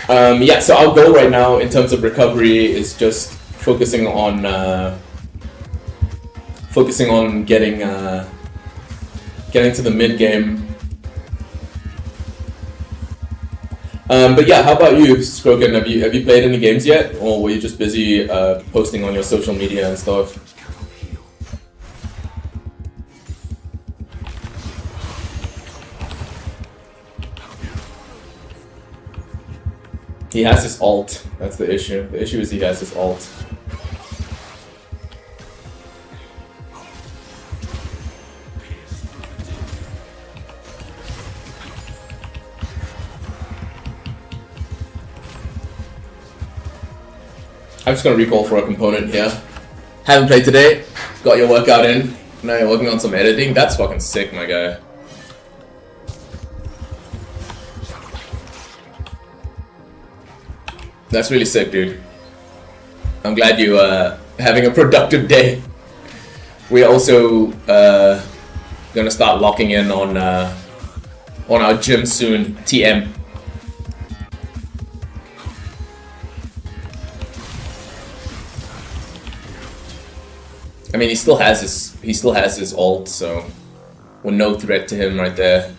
Yeah, so our goal right now in terms of recovery is just focusing on getting to the mid game. But yeah, how about you, Skroken? Have you played any games yet, or were you just busy posting on your social media and stuff? He has his ult. That's the issue. The issue is he has his ult. I'm just gonna recall for a component here. Haven't played today. Got your workout in. Now you're working on some editing. That's fucking sick, my guy. That's really sick, dude. I'm glad you having a productive day. We're also gonna start locking in on our gym soon. TM. I mean, he still has his ult, so we're no threat to him right there.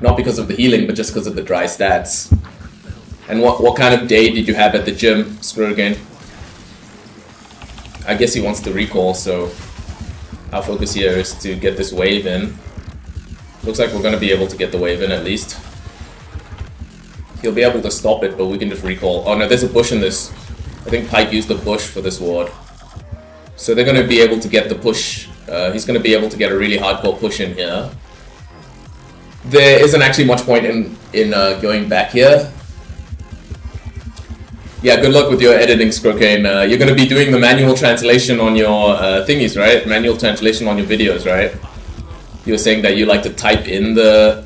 Not because of the healing, but just because of the dry stats. And what kind of day did you have at the gym, Screw again? I guess he wants to recall, so our focus here is to get this wave in. Looks like we're gonna be able to get the wave in at least. He'll be able to stop it, but we can just recall. Oh no, there's a bush in this. I think Pike used the bush for this ward. So they're gonna be able to get the push. He's gonna be able to get a really hardcore push in here. There isn't actually much point in going back here. Yeah, good luck with your editing, Scrokane. You're going to be doing the manual translation on your thingies, right? Manual translation on your videos, right? You were saying that you like to type in the...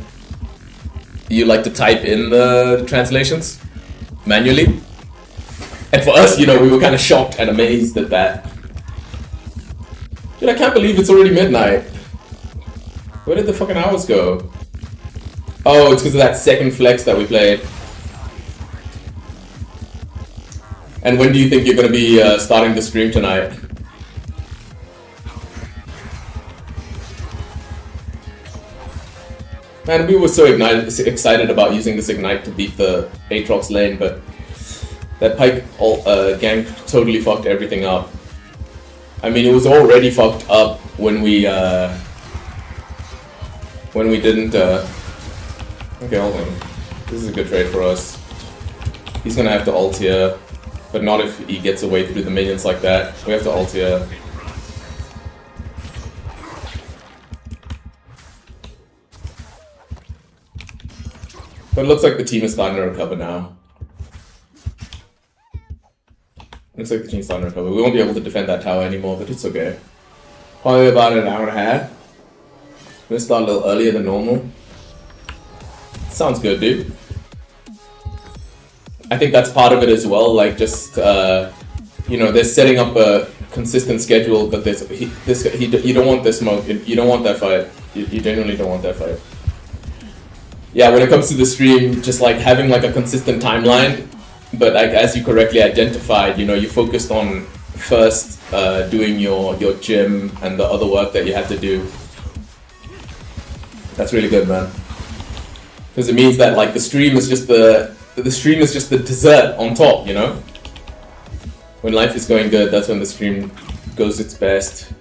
You like to type in the translations? Manually? And for us, you know, we were kind of shocked and amazed at that. Dude, I can't believe it's already midnight. Where did the fucking hours go? Oh, it's because of that second flex that we played. And when do you think you're going to be starting the stream tonight? Man, we were so excited about using this Ignite to beat the Aatrox lane, but that Pyke gank totally fucked everything up. I mean, it was already fucked up when we didn't. Okay, hold on. This is a good trade for us. He's gonna have to ult here, but not if he gets away through the minions like that. We have to ult here. But it looks like the team is starting to recover now. Looks like the team's starting to recover. We won't be able to defend that tower anymore, but it's okay. Probably about an hour and a half. We're gonna start a little earlier than normal. Sounds good, dude. I think that's part of it as well, like just, you know, they're setting up a consistent schedule, but you don't want this smoke, you don't want that fight. You genuinely don't want that fight. Yeah, when it comes to the stream, just like having like a consistent timeline, but like as you correctly identified, you know, you focused on first doing your gym and the other work that you had to do. That's really good, man. Because it means that like the stream is just the dessert on top, you know? When life is going good, that's when the stream goes its best.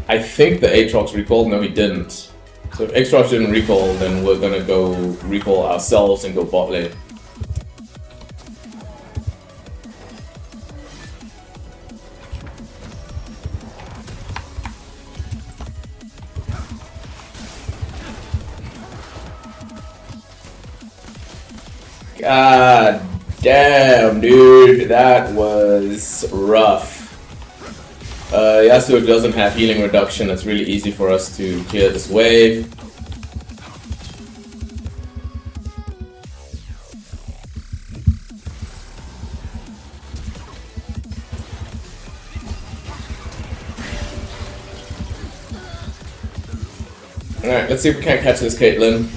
I think the Aatrox recalled, no he didn't. So if Aatrox didn't recall, then we're gonna go recall ourselves and go bot lane. God damn, dude, that was rough. Yasuo doesn't have healing reduction. It's really easy for us to clear this wave. Alright, let's see if we can't catch this Caitlyn.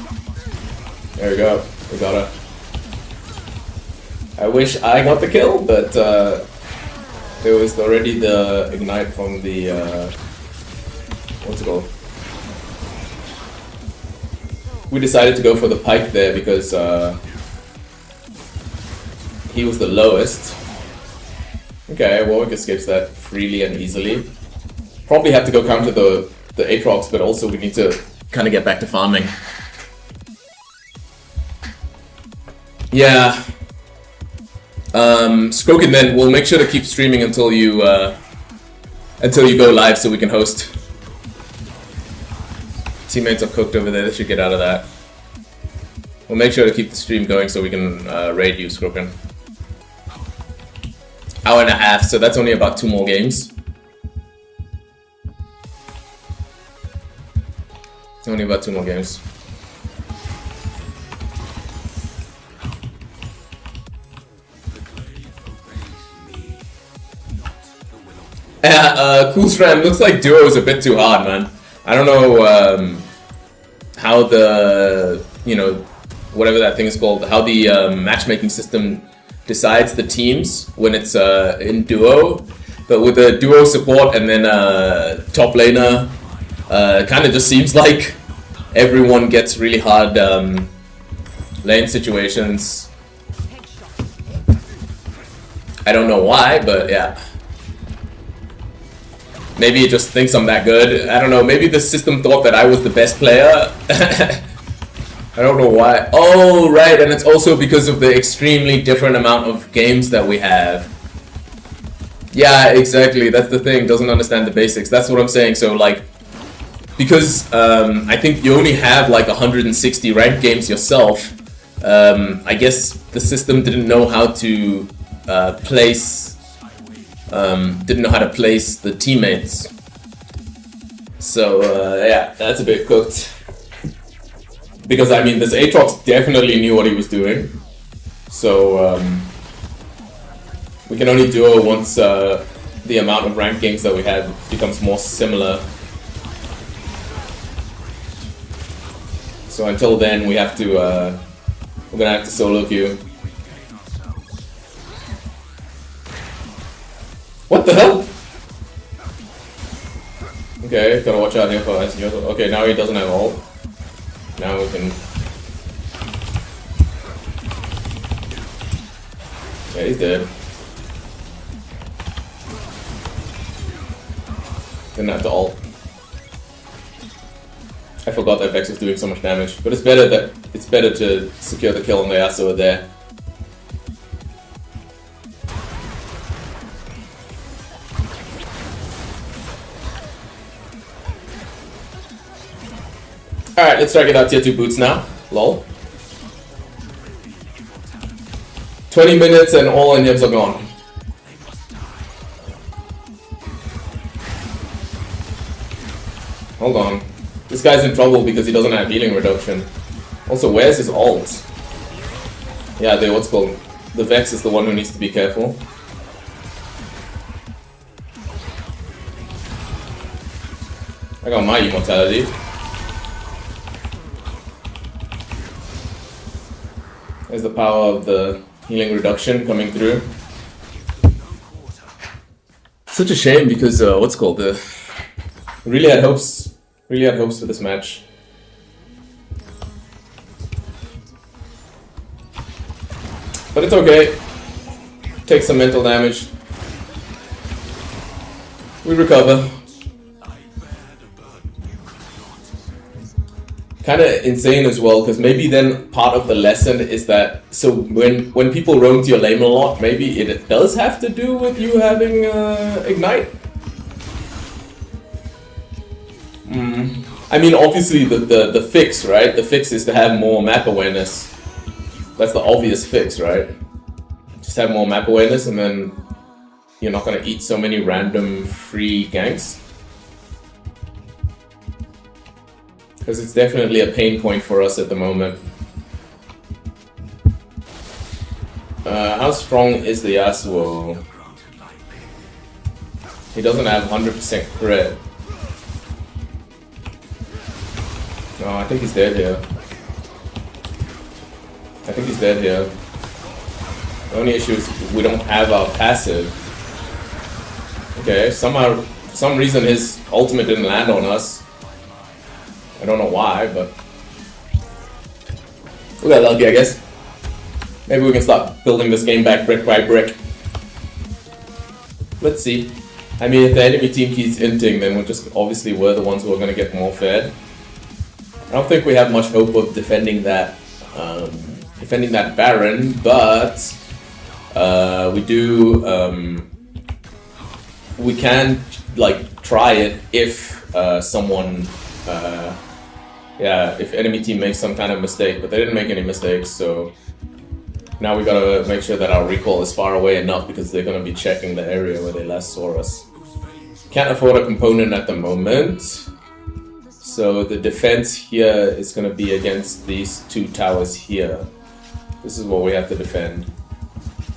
There we go. We got her. I wish I got the kill, but there was already the ignite from the what's it called? We decided to go for the Pyke there because he was the lowest. Okay, Warwick escapes that freely and easily. Probably have to go counter the Aatrox, but also we need to kind of get back to farming. Yeah. Skroken, then we'll make sure to keep streaming until you go live so we can host. Teammates are cooked over there, they should get out of that. We'll make sure to keep the stream going so we can raid you, Skroken. Hour and a half, so that's only about 2 more games. Only about 2 more games. Cool Stram, looks like duo is a bit too hard, man. I don't know how the, you know, whatever that thing is called, how the matchmaking system decides the teams when it's in duo. But with the duo support and then top laner, kind of just seems like everyone gets really hard lane situations. I don't know why, but yeah. Maybe it just thinks I'm that good. I don't know. Maybe the system thought that I was the best player. I don't know why. Oh, right. And it's also because of the extremely different amount of games that we have. Yeah, exactly. That's the thing. Doesn't understand the basics. That's what I'm saying. So, like, because I think you only have like 160 ranked games yourself, I guess the system didn't know how to place the teammates. So yeah, that's a bit cooked. Because I mean, this Aatrox definitely knew what he was doing. So we can only duo once the amount of ranked games that we have becomes more similar. So until then, we have to we're gonna have to solo queue. What the hell? Okay, gotta watch out here for Asiyoto. Okay, now he doesn't have ult. Now we can... Yeah, he's dead. Didn't have to ult. I forgot that Vex was doing so much damage, but it's better to secure the kill on the Yasuo there. Alright, let's try to get our tier 2 boots now. Lol. 20 minutes and all inhibs are gone. Hold on. This guy's in trouble because he doesn't have healing reduction. Also, where's his ult? Yeah, what's called? The Vex is the one who needs to be careful. I got my immortality. There's the power of the healing reduction coming through. Such a shame because what's called really had hopes for this match. But it's okay. Take some mental damage. We recover. Kind of insane as well, because maybe then part of the lesson is that, so when people roam to your lane a lot, maybe it does have to do with you having Ignite. I mean, obviously the fix, right? The fix is to have more map awareness. That's the obvious fix, right? Just have more map awareness and then you're not gonna eat so many random free ganks. Because it's definitely a pain point for us at the moment. How strong is the Yasuo? He doesn't have 100% crit. No, I think he's dead here. I think he's dead here. The only issue is we don't have our passive. Okay, somehow, for some reason his ultimate didn't land on us. I don't know why, but we got lucky, I guess. Maybe we can start building this game back brick by brick. Let's see. I mean, if the enemy team keeps inting, then we're the ones who are going to get more fed. I don't think we have much hope of defending that Baron, but we can like try it if someone. If enemy team makes some kind of mistake, but they didn't make any mistakes, so now we gotta make sure that our recall is far away enough because they're gonna be checking the area where they last saw us. Can't afford a component at the moment, so the defense here is gonna be against these two towers here. This is what we have to defend.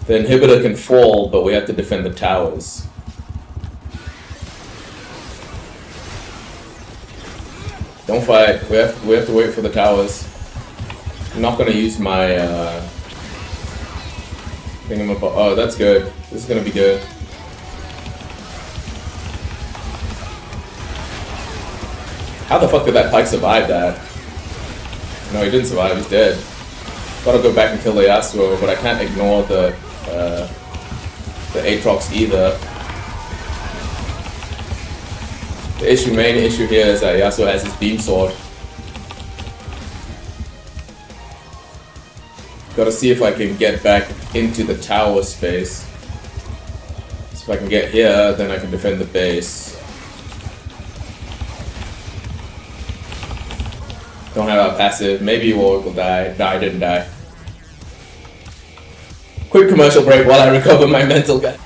The inhibitor can fall, but we have to defend the towers. Don't fight. We have to wait for the towers. I'm not gonna use my thingamabobber. Oh, that's good. This is gonna be good. How the fuck did that Pyke survive that? No, he didn't survive. He's dead. Gotta go back and kill the Yasuo, but I can't ignore the Aatrox either. The main issue here is that Yasuo has his beam sword. Gotta see if I can get back into the tower space. So if I can get here, then I can defend the base. Don't have our passive. Maybe Warwick will die. No, didn't die. Quick commercial break while I recover my mental guy.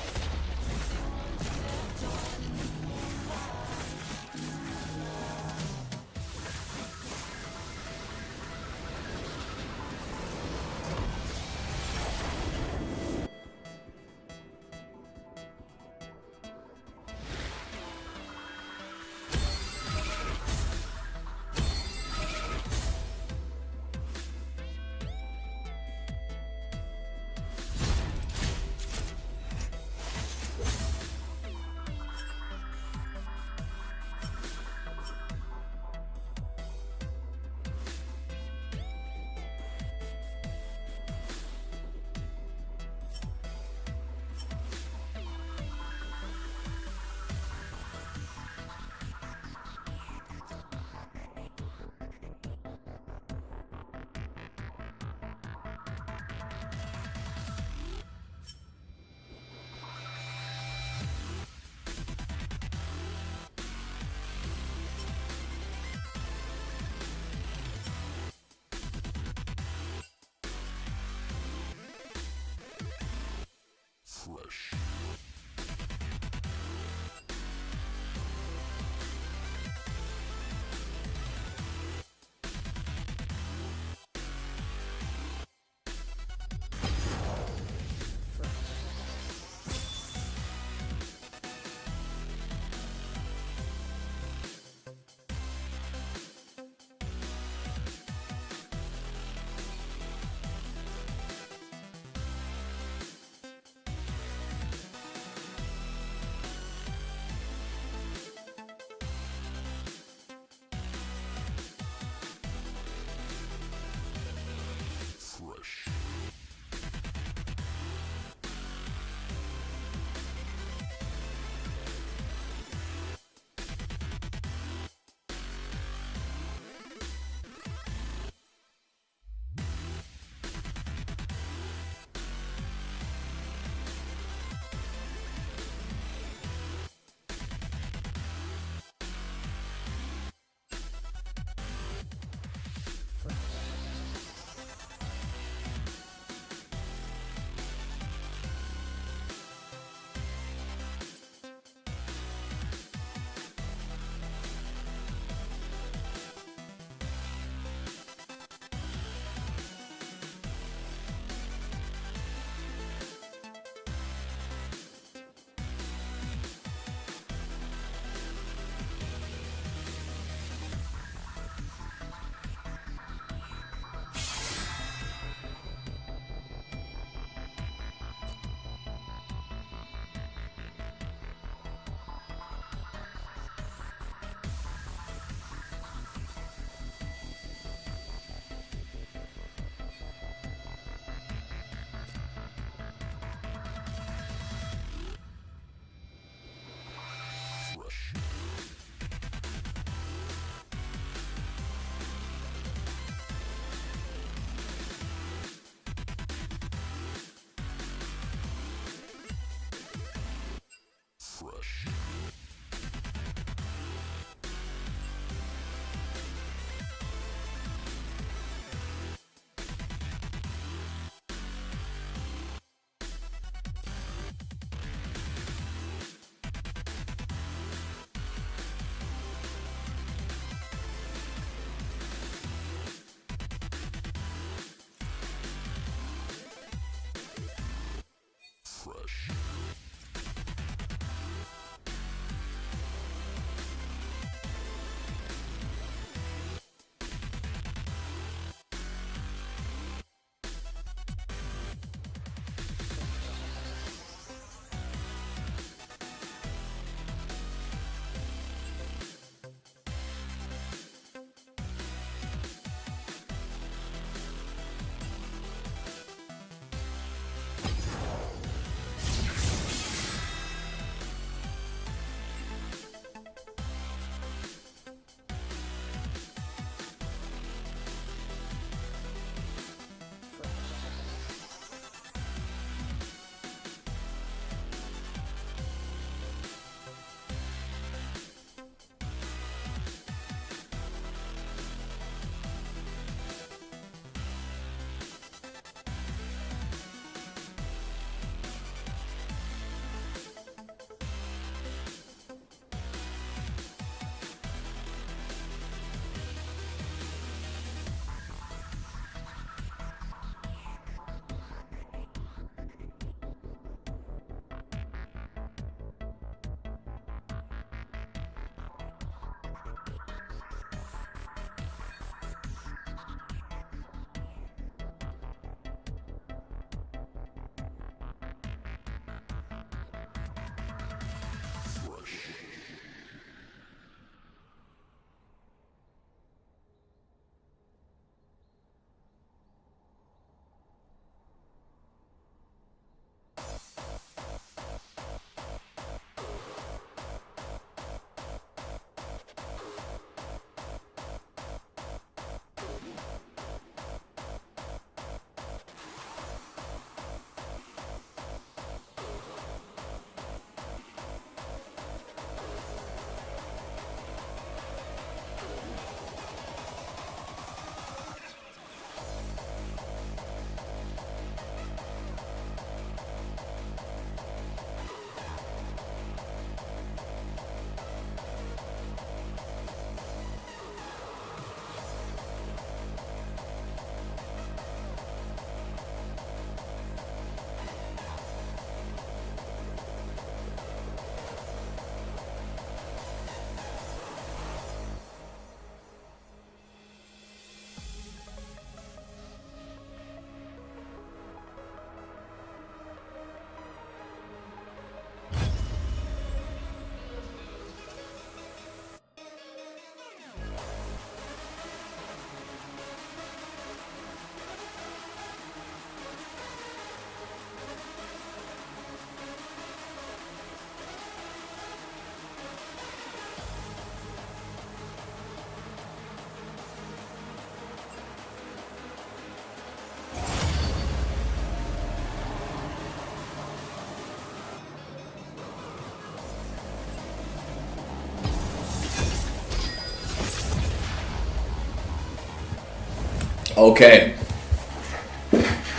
Okay.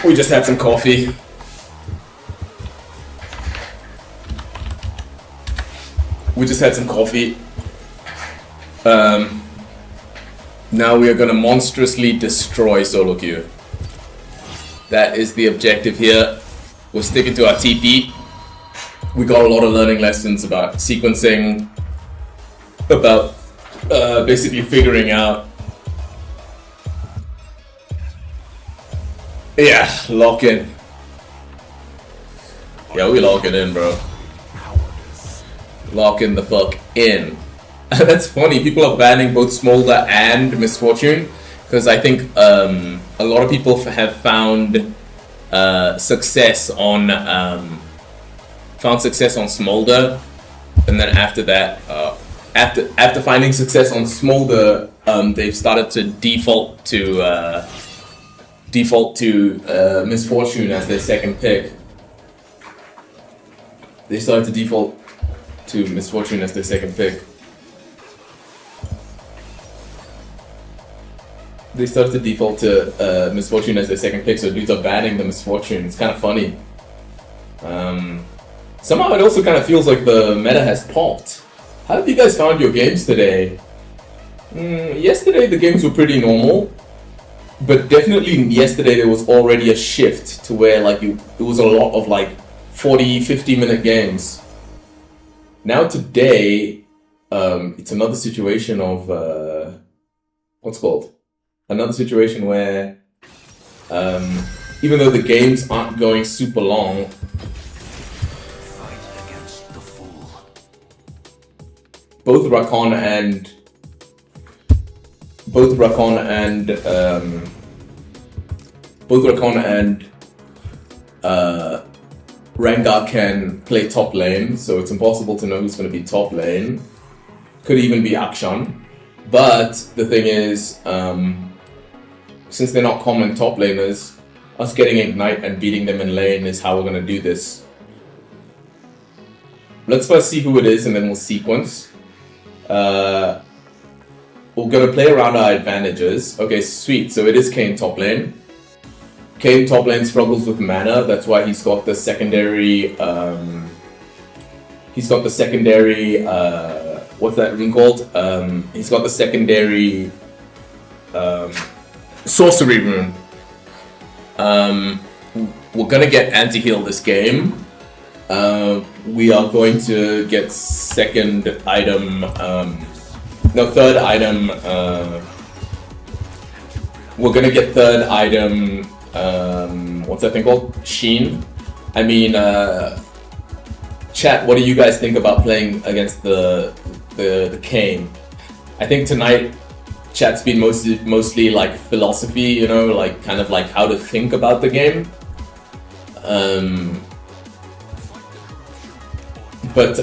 We just had some coffee. Now we are gonna monstrously destroy solo queue. That is the objective here. We're sticking to our TP. We got a lot of learning lessons about sequencing, about basically figuring out. Yeah, lock in. Yeah, we lock it in, bro. Lock in the fuck in. That's funny. People are banning both Smolder and Misfortune because I think a lot of people have found success on Smolder, and then after that, after finding success on Smolder, they've started to default to Misfortune as their second pick. They started to default to Misfortune as their second pick. They started to default to Misfortune as their second pick, so dudes are banning the Misfortune. It's kind of funny. Somehow it also kind of feels like the meta has popped. How have you guys found your games today? Yesterday the games were pretty normal, but definitely yesterday there was already a shift to where like it was a lot of like 40-50 minute games. Now today, it's another situation of another situation where even though the games aren't going super long, Fight against the fool. both Rakon and Rengar can play top lane, so it's impossible to know who's going to be top lane. Could even be Akshan. But the thing is, since they're not common top laners, us getting Ignite and beating them in lane is how we're going to do this. Let's first see who it is and then we'll sequence. We're going to play around our advantages. Okay, sweet. So it is Kayn top lane. Kayn top lane struggles with mana. That's why he's got the secondary... what's that rune called? He's got the secondary... sorcery rune. We're gonna get anti-heal this game. We are going to get third item. We're gonna get third item. What's that thing called? Sheen. I mean, chat. What do you guys think about playing against the Kayn? I think tonight chat's been mostly like philosophy, you know, like kind of like how to think about the game. But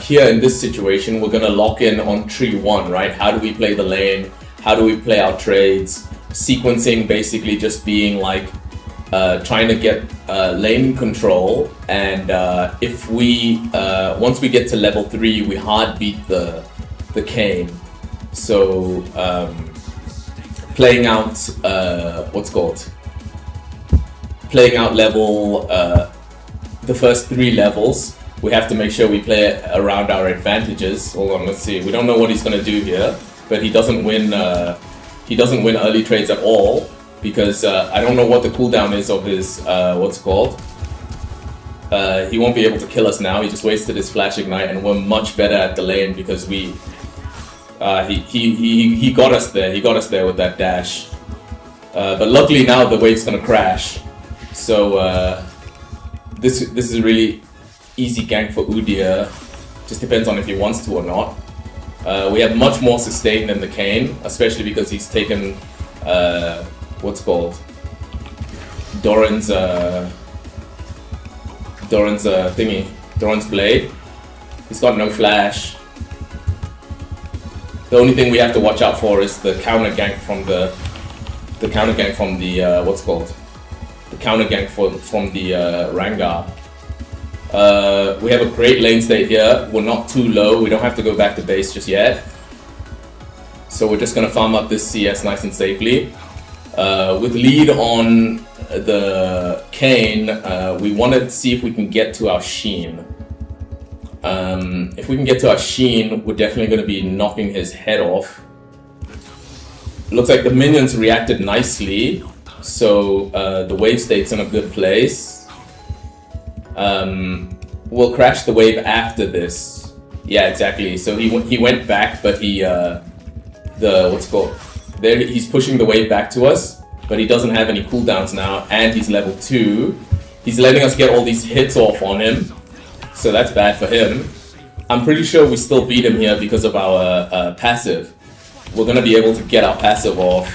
here in this situation, we're gonna lock in on tree 1, right? How do we play the lane? How do we play our trades? Sequencing basically just being like trying to get lane control, and if we once we get to level 3, we hard beat the Kayn. So playing out playing out level the first 3 levels. We have to make sure we play it around our advantages. Hold on, let's see. We don't know what he's gonna do here, but he doesn't win. He doesn't win early trades at all because I don't know what the cooldown is of his he won't be able to kill us now. He just wasted his flash ignite, and we're much better at the lane because we he got us there. He got us there with that dash. But luckily now the wave's gonna crash. So this is a really easy gank for Udyr. Just depends on if he wants to or not. We have much more sustain than the Kayn, especially because he's taken Doran's Doran's blade. He's got no flash. The only thing we have to watch out for is the counter gank from the Rengar. We have a great lane state here. We're not too low. We don't have to go back to base just yet. So we're just gonna farm up this CS nice and safely. With lead on the Kane, we want to see if we can get to our Sheen. If we can get to our Sheen, we're definitely going to be knocking his head off. Looks like the minions reacted nicely, so the wave state's in a good place. We'll crash the wave after this. Yeah, exactly. So he went back, but what's it called? There, he's pushing the wave back to us, but he doesn't have any cooldowns now, and he's level 2. He's letting us get all these hits off on him, so that's bad for him. I'm pretty sure we still beat him here because of our passive. We're gonna be able to get our passive off.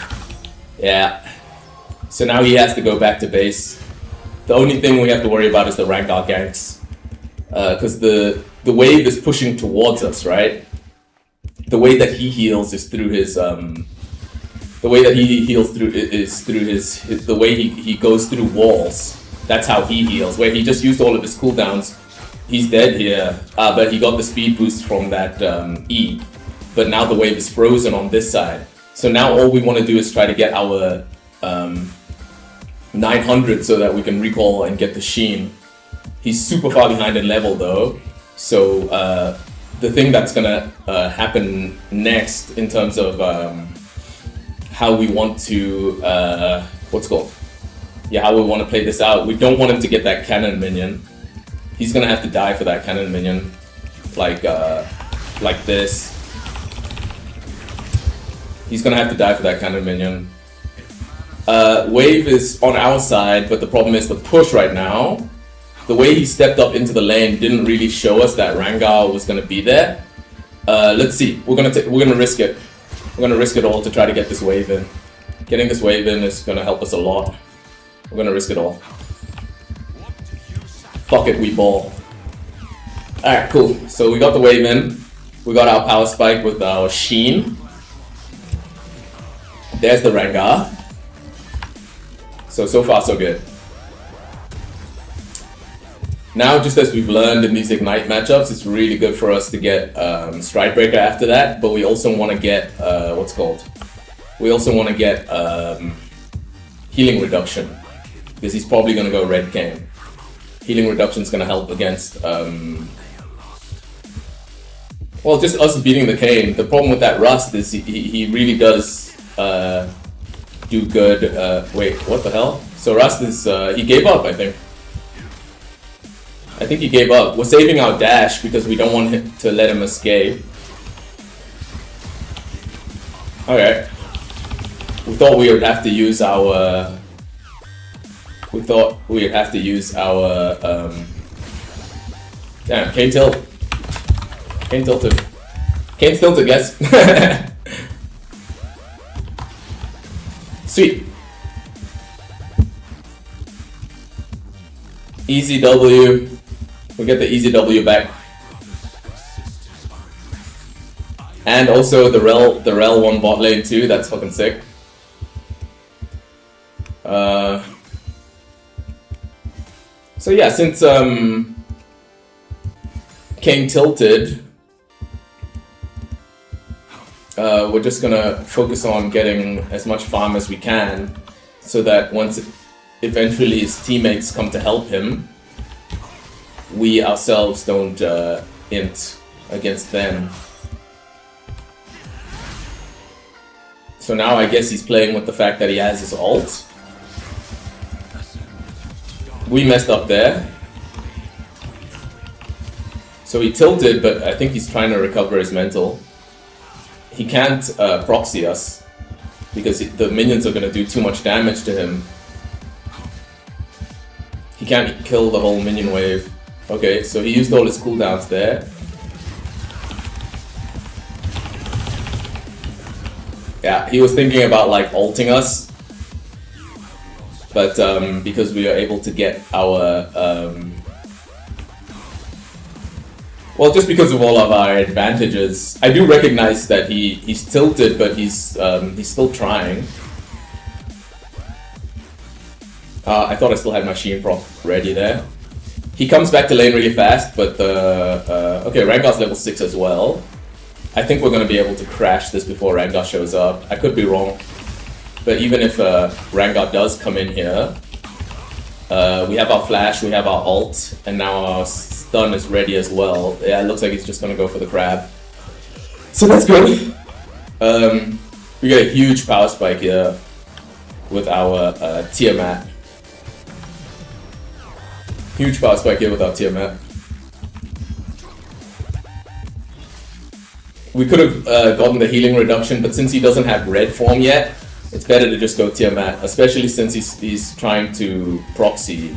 Yeah. So now he has to go back to base. The only thing we have to worry about is the Rangar ganks. Because the wave is pushing towards us, right? The way that he heals is through his the way that he heals through is through his the way he goes through walls. That's how he heals. Where he just used all of his cooldowns. He's dead here, but he got the speed boost from that E. But now the wave is frozen on this side. So now all we want to do is try to get our 900 so that we can recall and get the Sheen. He's super far behind in level though. So the thing that's gonna happen next in terms of how we want to how we want to play this out. We don't want him to get that cannon minion. He's gonna have to die for that cannon minion, like this. He's gonna have to die for that cannon minion. Wave is on our side, but the problem is the push right now. The way he stepped up into the lane didn't really show us that Rangar was gonna be there. Let's see. We're gonna risk it. We're gonna risk it all to try to get this wave in. Getting this wave in is gonna help us a lot. We're gonna risk it all. Fuck it, we ball. Alright, cool. So we got the wave in. We got our power spike with our Sheen. There's the Rangar. So far so good. Now, just as we've learned in these Ignite matchups, it's really good for us to get Stridebreaker after that, but we also want to get, We also want to get Healing Reduction, because he's probably going to go Red Cane. Healing Reduction is going to help against, well, just us beating the Kane. The problem with that Rust is he really does do good. Wait, what the hell? So Rust is, he gave up, I think. I think he gave up. We're saving our dash because we don't want him to let him escape. Okay. We thought we would have to use our... Damn, Kane tilt. Kane tilted. Kane's tilted, guys. Sweet. Easy W. We get the easy W back. And also the rel won bot lane too, that's fucking sick. So yeah, since King tilted, we're just gonna focus on getting as much farm as we can, so that once eventually his teammates come to help him, we ourselves don't int against them. So now I guess he's playing with the fact that he has his ult. We messed up there. So he tilted, but I think he's trying to recover his mental. He can't proxy us, because the minions are going to do too much damage to him. He can't kill the whole minion wave. Okay, so he used all his cooldowns there. Yeah, he was thinking about like ulting us, but because we are able to get our well, just because of all of our advantages. I do recognize that he's tilted, but he's still trying. I thought I still had my Sheen prop ready there. He comes back to lane really fast, but okay, Rangar's level 6 as well. I think we're going to be able to crash this before Rangar shows up. I could be wrong. But even if Rengar does come in here, we have our flash, we have our ult, and now our stun is ready as well. Yeah, it looks like he's just gonna go for the crab. So that's good. We get a huge power spike here with our Tiamat. Huge power spike here with our Tiamat. We could have gotten the healing reduction, but since he doesn't have red form yet, it's better to just go Tiamat, especially since he's trying to proxy.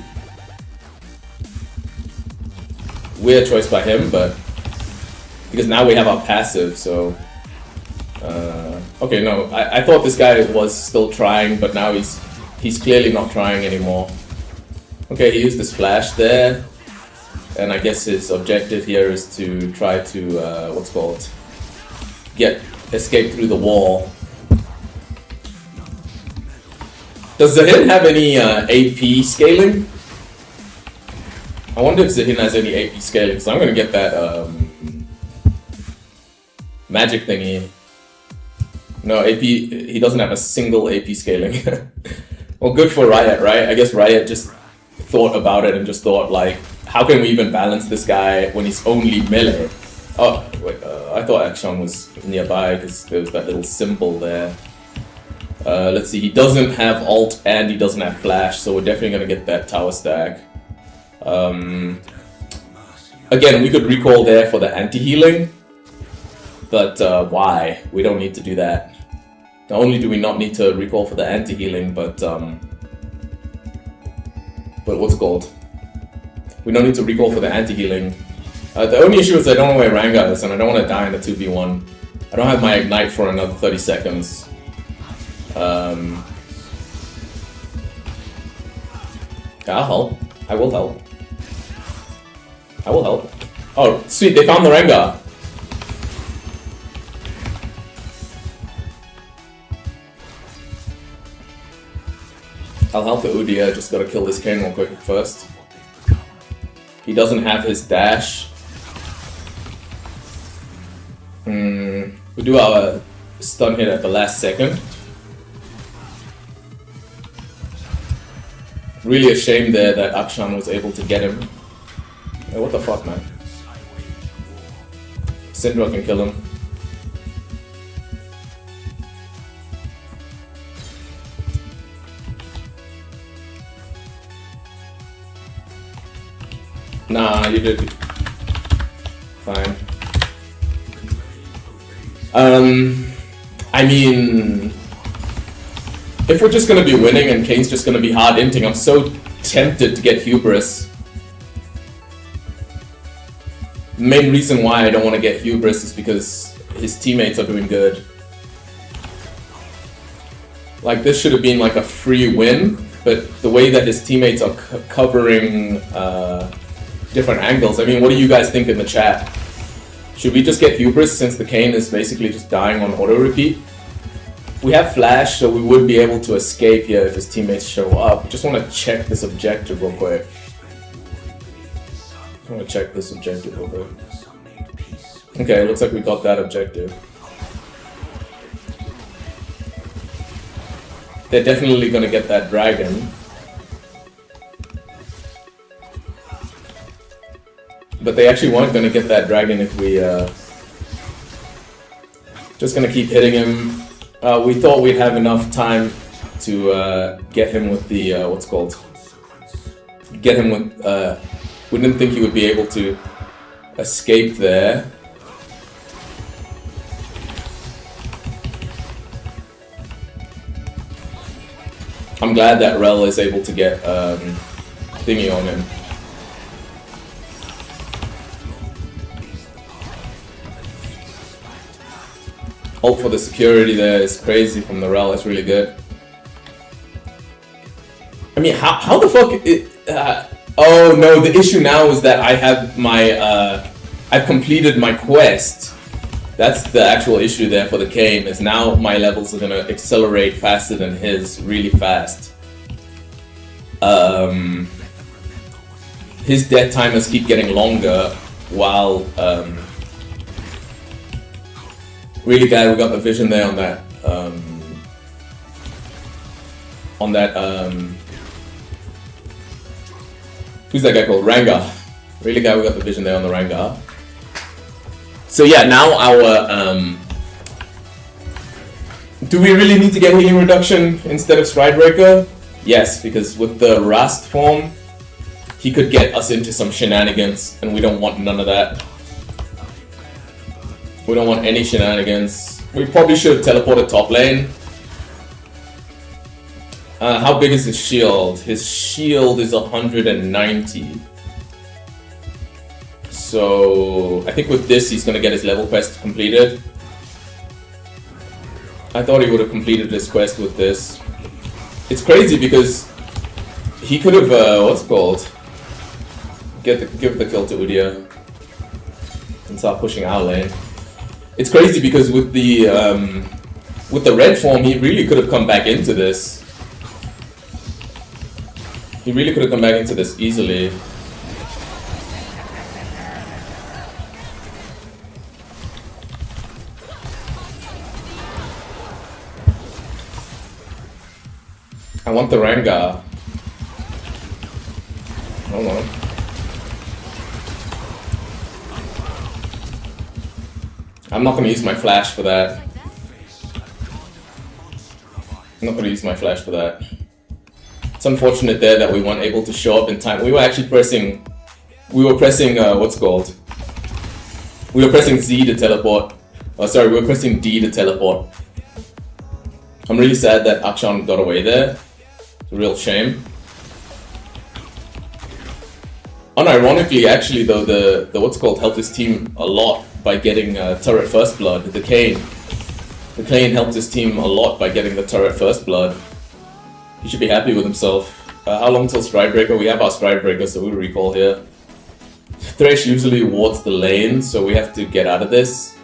Weird choice by him, but because now we have our passive, so okay, no, I thought this guy was still trying, but now he's clearly not trying anymore. Okay, he used his flash there, and I guess his objective here is to try to escape through the wall. Does Zahin have any AP scaling? I wonder if Zahin has any AP scaling, so I'm gonna get that magic thingy. No, AP, he doesn't have a single AP scaling. Well, good for Riot, right? I guess Riot just thought about it and just thought, like, how can we even balance this guy when he's only melee? Oh, wait, I thought Akshan was nearby because there was that little symbol there. Let's see, he doesn't have ult and he doesn't have flash, so we're definitely gonna get that tower stack. Again, we could recall there for the anti-healing, but why? We don't need to do that. Not only do we not need to recall for the anti-healing, but what's it called? We don't need to recall for the anti-healing. The only issue is I don't know where Rengar is, and I don't want to die in the 2v1. I don't have my ignite for another 30 seconds. I'll help. I will help. I will help. Oh, sweet, they found the Rengar. I'll help the Udyr, just gotta kill this Kane real quick first. He doesn't have his dash. We do our stun hit at the last second. Really a shame there that Akshan was able to get him. Hey, what the fuck, man? Syndra can kill him. Nah, you did fine. I mean, if we're just gonna be winning and Kane's just gonna be hard inting, I'm so tempted to get Hubris. The main reason why I don't want to get Hubris is because his teammates are doing good. Like, this should have been like a free win, but the way that his teammates are covering different angles. I mean, what do you guys think in the chat? Should we just get Hubris since the Kane is basically just dying on auto repeat? We have flash, so we would be able to escape here if his teammates show up. Just want to check this objective real quick. Okay, looks like we got that objective. They're definitely gonna get that dragon. But they actually weren't gonna get that dragon if we just gonna keep hitting him. We thought we'd have enough time to get him with the we didn't think he would be able to escape there. I'm glad that Rel is able to get thingy on him. Ult for the security there is crazy from the Rel, it's really good. I mean, how the fuck oh no, the issue now is that I have my I've completed my quest. That's the actual issue there for the Kane, is now my levels are gonna accelerate faster than his, really fast. His death timers keep getting longer, while really glad we got the vision there on that on that who's that guy called? Ranga. Really glad we got the vision there on the Ranga. So yeah, now our do we really need to get healing reduction instead of stride breaker? Yes, because with the Rust form, he could get us into some shenanigans, and we don't want none of that. We don't want any shenanigans. We probably should have teleported top lane. How big is his shield? His shield is 190. So I think with this he's gonna get his level quest completed. I thought he would have completed this quest with this. It's crazy because he could have what's it called? Give the kill to Udia and start pushing our lane. It's crazy because with the red form he really could have come back into this. He really could have come back into this easily. I want the Ranga. Hold on. I'm not gonna use my flash for that. I'm not gonna use my flash for that. It's unfortunate there that we weren't able to show up in time. We were actually pressing... We were pressing, what's it called? We were pressing Z to teleport. Oh, sorry, we were pressing D to teleport. I'm really sad that Akshan got away there. It's a real shame. Unironically, actually, though, the what's it called helped his team a lot by getting turret first blood. The Kane helped his team a lot by getting the turret first blood. He should be happy with himself. How long till Stride Breaker? We have our Stride Breaker, so we'll recall here. Thresh usually wards the lane, so we have to get out of this.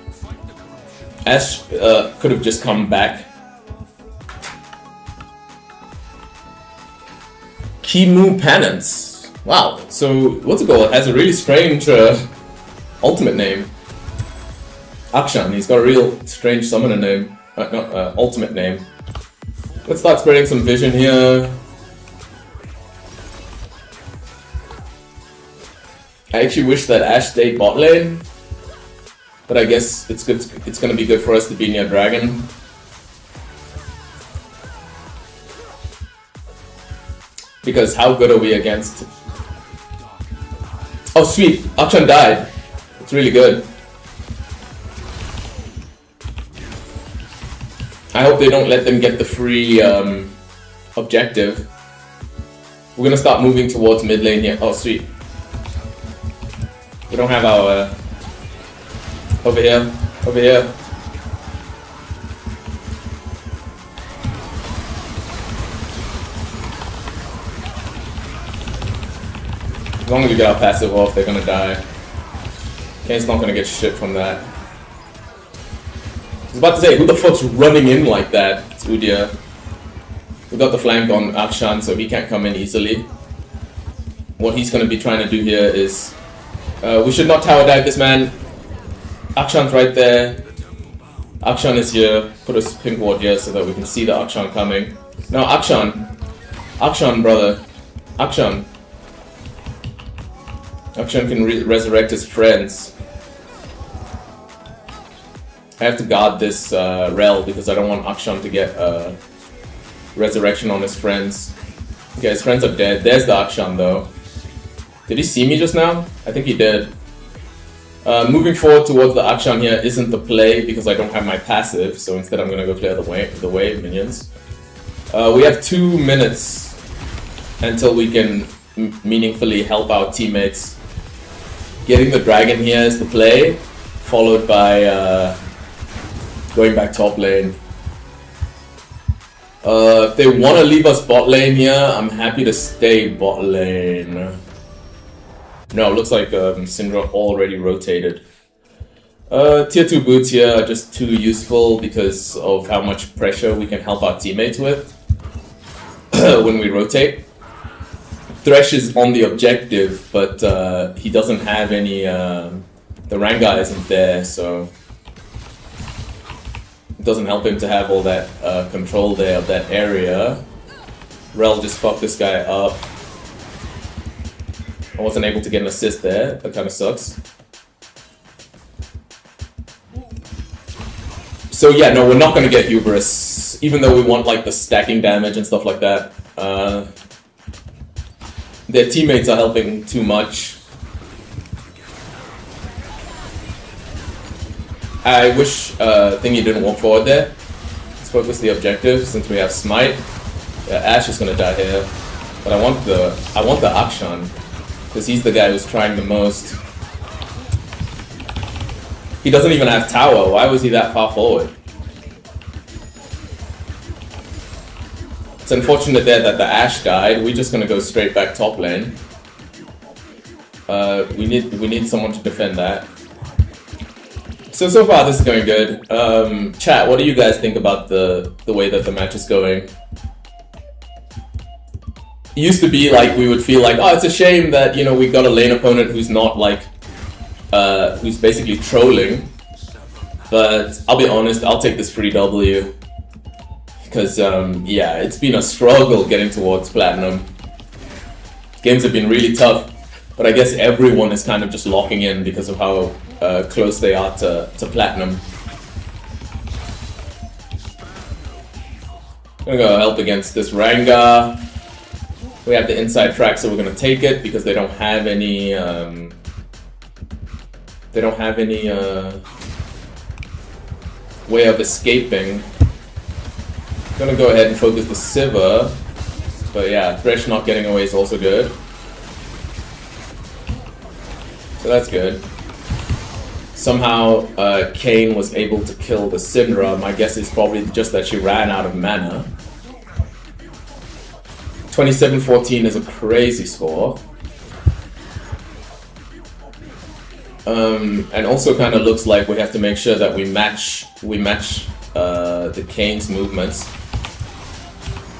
Ash could have just come back. Kimu Penance. Wow, so what's it called? Has a really strange ultimate name. Akshan, he's got a real strange summoner name. Ultimate name. Let's start spreading some vision here. I actually wish that Ash stayed bot lane, but I guess it's good. It's gonna be good for us to be near Dragon. Because how good are we against? Oh sweet, Akshan died. It's really good. I hope they don't let them get the free objective. We're gonna start moving towards mid lane here. Oh sweet. We don't have our over here. As long as we get our passive off, they're gonna die. Kane's not gonna get shit from that. I was about to say, who the fuck's running in like that? It's Udia. We got the flank on Akshan, so he can't come in easily. What he's gonna be trying to do here is... we should not tower dive this man. Akshan's right there. Akshan is here. Put a pink ward here so that we can see the Akshan coming. No, Akshan. Akshan, brother. Akshan. Akshan can resurrect his friends. I have to guard this Rel because I don't want Akshan to get resurrection on his friends. Okay, his friends are dead. There's the Akshan though. Did he see me just now? I think he did. Moving forward towards the Akshan here isn't the play because I don't have my passive, so instead I'm gonna go clear the wave minions. We have 2 minutes until we can meaningfully help our teammates. Getting the dragon here is the play, followed by going back top lane. If they want to leave us bot lane here, I'm happy to stay bot lane. No, it looks like Syndra already rotated. Tier 2 boots here are just too useful because of how much pressure we can help our teammates with when we rotate. Thresh is on the objective, but he doesn't have any... the Ranga isn't there, so... It doesn't help him to have all that control there of that area. Rel just fucked this guy up. I wasn't able to get an assist there. That kind of sucks. So yeah, no, we're not gonna get Hubris, even though we want like the stacking damage and stuff like that. Their teammates are helping too much. I wish Thingy didn't walk forward there. Let's focus the objective since we have Smite. Yeah, Ashe is gonna die here, but I want the Akshan because he's the guy who's trying the most. He doesn't even have tower. Why was he that far forward? It's unfortunate there that the Ashe died. We're just gonna go straight back top lane. We need someone to defend that. So far this is going good. Chat, what do you guys think about the way that the match is going? It used to be like we would feel like, oh, it's a shame that, you know, we got a lane opponent who's not like who's basically trolling. But I'll be honest, I'll take this free W. Because, yeah, it's been a struggle getting towards Platinum. Games have been really tough, but I guess everyone is kind of just locking in because of how close they are to Platinum. I'm gonna go help against this Rengar. We have the inside track, so we're gonna take it because they don't have any way of escaping. Gonna go ahead and focus the Sivir, but yeah, Thresh not getting away is also good. So that's good. Somehow Kayn was able to kill the Syndra. My guess is probably just that she ran out of mana. 27-14 is a crazy score. And also kind of looks like we have to make sure that we match the Kayn's movements.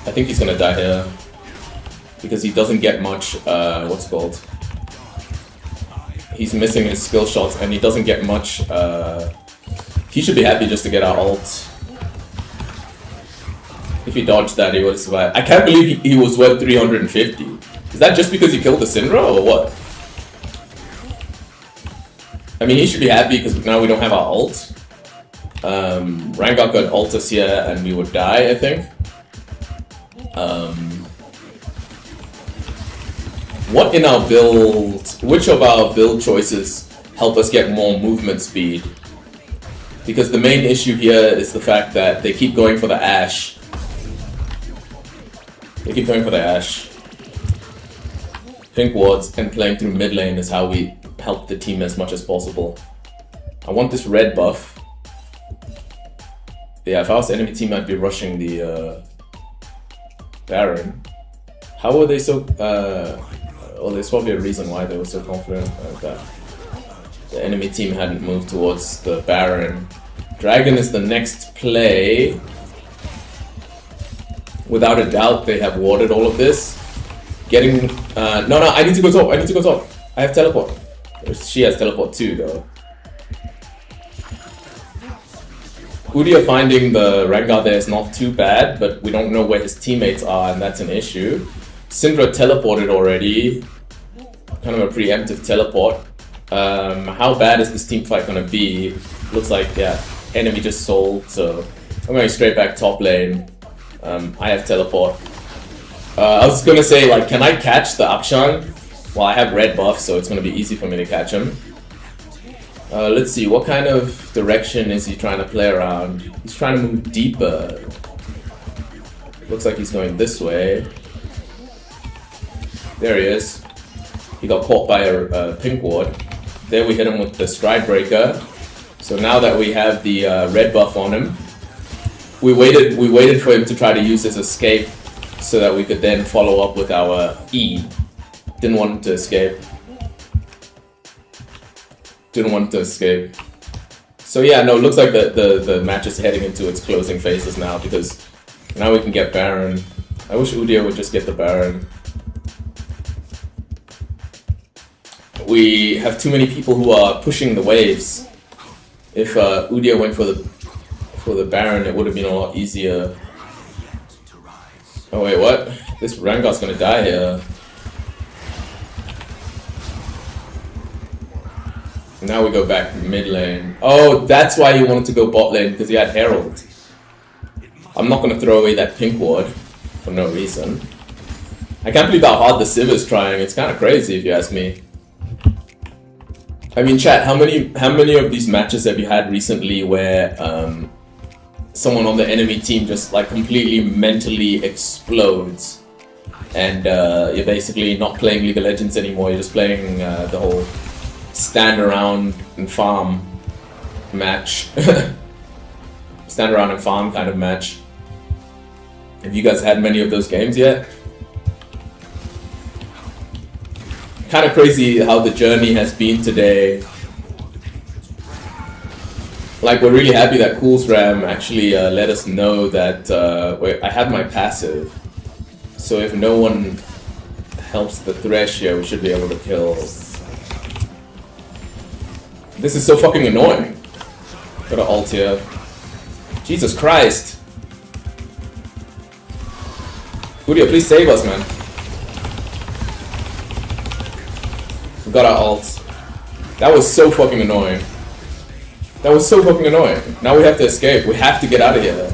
I think he's gonna die here because he doesn't get much. What's it called? He's missing his skill shots and he doesn't get much. He should be happy just to get our ult. If he dodged that, he would have survived. I can't believe he was worth 350. Is that just because he killed the Syndra or what? I mean, he should be happy because now we don't have our ult. Rengar could ult us here and we would die, I think. What in our build, which of our build choices help us get more movement speed? Because the main issue here is the fact that they keep going for the Ashe. They keep going for the Ashe. Pink wards and playing through mid lane is how we help the team as much as possible. I want this red buff. Yeah, if I was the enemy team, I'd be rushing the Baron. How were they so... well, there's probably a reason why they were so confident that the enemy team hadn't moved towards the Baron. Dragon is the next play. Without a doubt, they have warded all of this. Getting... no, I need to go top. I need to go top. I have teleport. She has teleport too, though. Udyr finding the Rengar there is not too bad, but we don't know where his teammates are, and that's an issue. Syndra teleported already. Kind of a preemptive teleport. How bad is this team fight gonna be? Looks like, yeah, enemy just sold, so I'm going straight back top lane. I have teleport. I was gonna say, like, can I catch the Akshan? Well, I have red buff, so it's gonna be easy for me to catch him. Let's see, what kind of direction is he trying to play around? He's trying to move deeper. Looks like he's going this way. There he is. He got caught by a pink ward. There we hit him with the Stride Breaker. So now that we have the red buff on him, we waited for him to try to use his escape so that we could then follow up with our E. Didn't want him to escape. Didn't want to escape. So yeah, no, it looks like the match is heading into its closing phases now because now we can get Baron. I wish Udyr would just get the Baron. We have too many people who are pushing the waves. If Udyr went for the Baron, it would have been a lot easier. Oh wait, what? This Rengar's gonna die here. Now we go back mid lane. Oh, that's why he wanted to go bot lane, because he had Herald. I'm not gonna throw away that pink ward for no reason. I can't believe how hard the Civ is trying. It's kind of crazy if you ask me. I mean, chat, how many of these matches have you had recently where someone on the enemy team just like completely mentally explodes, and you're basically not playing League of Legends anymore? You're just playing the whole stand around and farm match. Stand around and farm kind of match. Have you guys had many of those games yet? Kind of crazy how the journey has been today. Like, we're really happy that Coolsram actually let us know that I had my passive. So if no one helps the Thresh here, we should be able to kill. This is so fucking annoying. Gotta ult here. Jesus Christ. Udia, please save us, man. We got our ult. That was so fucking annoying. That was so fucking annoying. Now we have to escape. We have to get out of here.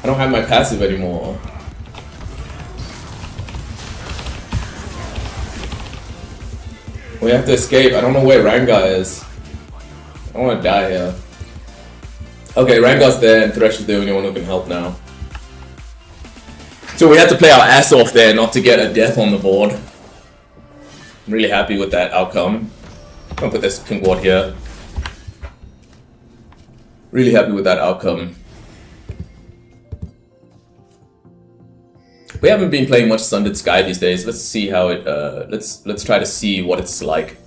I don't have my passive anymore. We have to escape. I don't know where Rengar is. I don't want to die here. Okay, Rengar's there and Thresh is the only one who can help now. So we had to play our ass off there not to get a death on the board. I'm really happy with that outcome. I'm gonna put this pink ward here. Really happy with that outcome. We haven't been playing much Sundered Sky these days. Let's see how it. Let's try to see what it's like.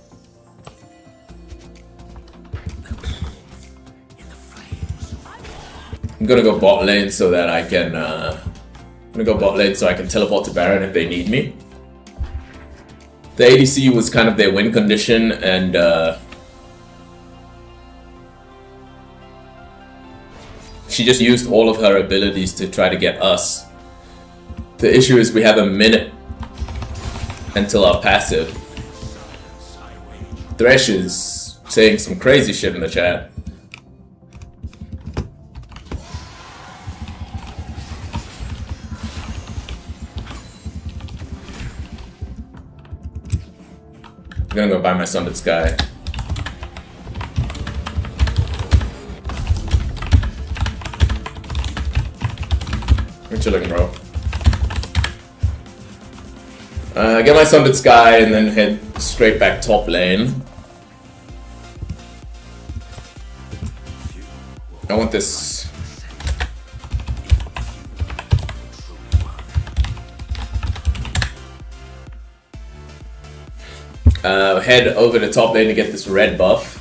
I'm gonna go bot lane so that I can. I'm gonna go bot lane so I can teleport to Baron if they need me. The ADC was kind of their win condition, and she just used all of her abilities to try to get us. The issue is we have a minute until our passive. Thresh is saying some crazy shit in the chat. I'm gonna go buy my Sundered Sky. We're chilling, bro. Get my Sundered Sky and then head straight back top lane. I want this. Head over the top lane to get this red buff.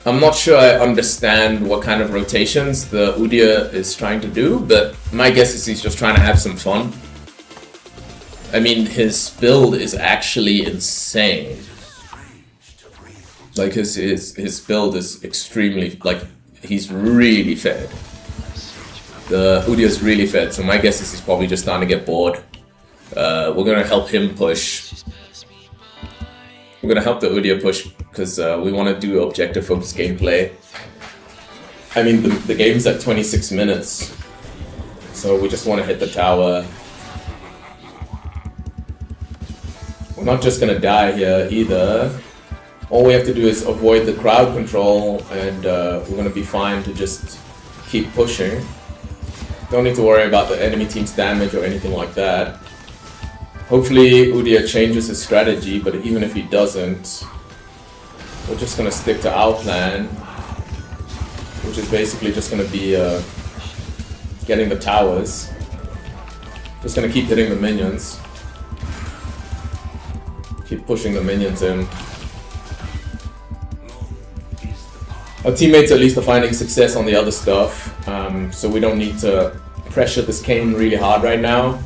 I'm not sure I understand what kind of rotations the Udyr is trying to do, but my guess is he's just trying to have some fun. I mean, his build is actually insane. Like, his build is extremely, like, he's really fed. The Udyr's really fed, so my guess is he's probably just starting to get bored. We're gonna help him push. We're gonna help the Udyr push because we want to do objective focused gameplay. I mean, the game's at 26 minutes, so we just want to hit the tower. We're not just gonna die here either. All we have to do is avoid the crowd control, and we're gonna be fine to just keep pushing. Don't need to worry about the enemy team's damage or anything like that. Hopefully Udyr changes his strategy, but even if he doesn't, we're just gonna stick to our plan, which is basically just gonna be getting the towers. Just gonna keep hitting the minions. Keep pushing the minions in. Our teammates at least are finding success on the other stuff, so we don't need to pressure this Kayn really hard right now.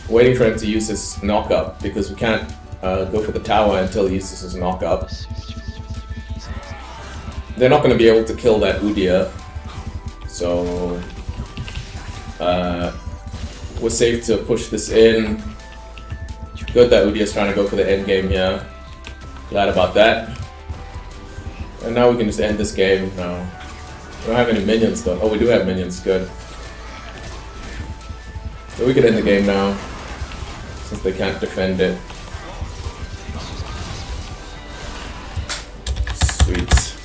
Waiting for him to use his knock-up, because we can't go for the tower until he uses his knock-up. They're not going to be able to kill that Udyr, So we're safe to push this in. Good that Udi is trying to go for the end game here. Glad about that. And now we can just end this game now. We don't have any minions though. Oh, we do have minions, good. So we can end the game now, since they can't defend it. Sweet.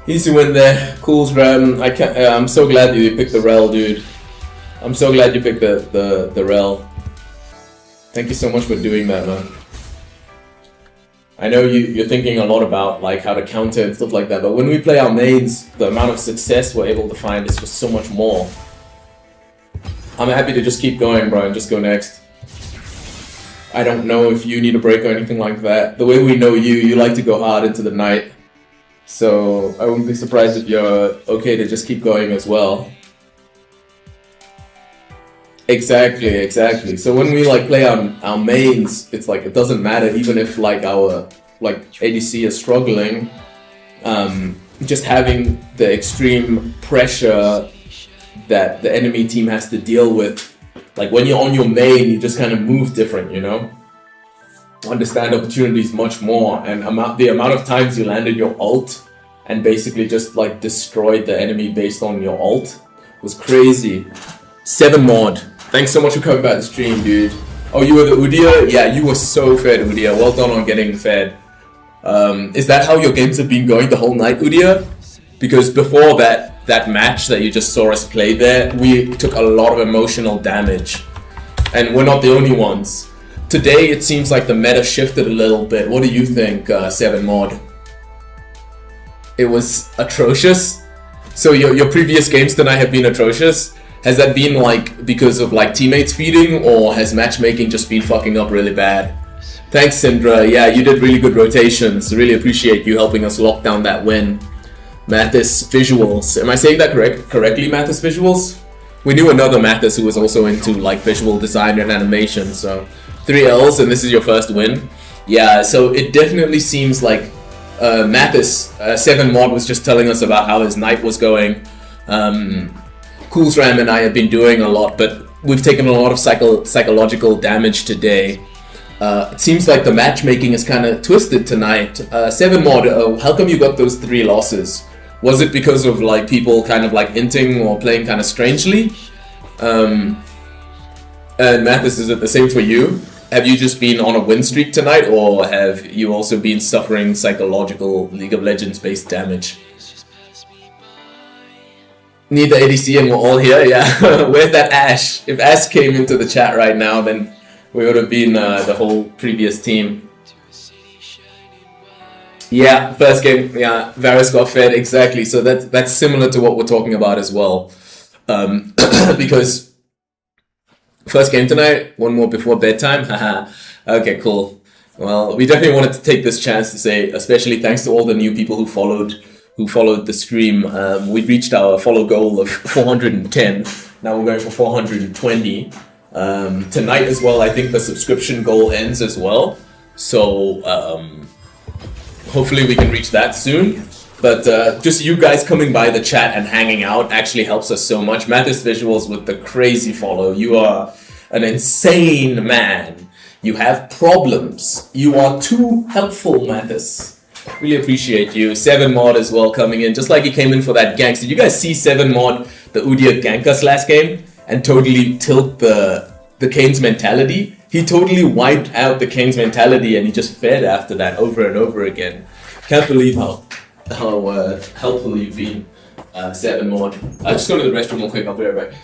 Easy win there. Cool, Ram. I'm so glad you picked the Rel, dude. I'm so glad you picked the Rel. Thank you so much for doing that, man. I know you're thinking a lot about like how to counter and stuff like that, but when we play our mains, the amount of success we're able to find is just so much more. I'm happy to just keep going, bro, and just go next. I don't know if you need a break or anything like that. The way we know you like to go hard into the night. So I wouldn't be surprised if you're okay to just keep going as well. Exactly. So when we like play our mains, it's like it doesn't matter even if like our like ADC is struggling. Just having the extreme pressure that the enemy team has to deal with. Like when you're on your main, you just kind of move different, you know? Understand opportunities much more, and the amount of times you landed your ult and basically just like destroyed the enemy based on your ult was crazy. 7 mod. Thanks so much for coming back to the stream, dude. Oh, you were the Udia? Yeah, you were so fed, Udia. Well done on getting fed. Is that how your games have been going the whole night, Udia? Because before that match that you just saw us play there, we took a lot of emotional damage. And we're not the only ones. Today, it seems like the meta shifted a little bit. What do you think, 7 mod? It was atrocious? So your previous games tonight have been atrocious? Has that been like because of like teammates feeding, or has matchmaking just been fucking up really bad? Thanks, Sindra. Yeah, you did really good rotations. Really appreciate you helping us lock down that win. Mathis Visuals. Am I saying that correctly, Mathis Visuals? We knew another Mathis who was also into like visual design and animation. So 3 L's and this is your first win. Yeah, so it definitely seems like Mathis 7 mod was just telling us about how his night was going. Coolsram and I have been doing a lot, but we've taken a lot of psychological damage today. It seems like the matchmaking is kind of twisted tonight. 7 mod, how come you got those 3 losses? Was it because of like people kind of like hinting or playing kind of strangely? And Mathis, is it the same for you? Have you just been on a win streak tonight, or have you also been suffering psychological League of Legends based damage? Need the ADC and we're all here, yeah. Where's that Ash? If Ash came into the chat right now, then we would have been the whole previous team. Yeah, first game, yeah, Varus got fed, exactly. So that's similar to what we're talking about as well. Because first game tonight, one more before bedtime, haha. Okay, cool. Well, we definitely wanted to take this chance to say, especially thanks to all the new people who followed the stream. We reached our follow goal of 410. Now we're going for 420. Tonight as well, I think the subscription goal ends as well. So hopefully we can reach that soon. But just you guys coming by the chat and hanging out actually helps us so much. Mathis Visuals with the crazy follow. You are an insane man. You have problems. You are too helpful, Mathis. Really appreciate you. 7 mod as well coming in, just like he came in for that gank. Did you guys see 7 mod, the Udia gank us last game and totally tilt the Kane's mentality? He totally wiped out the Kane's mentality and he just fed after that over and over again. Can't believe how helpful you've been, 7 mod. I'll just go to the restroom real quick, I'll be right back.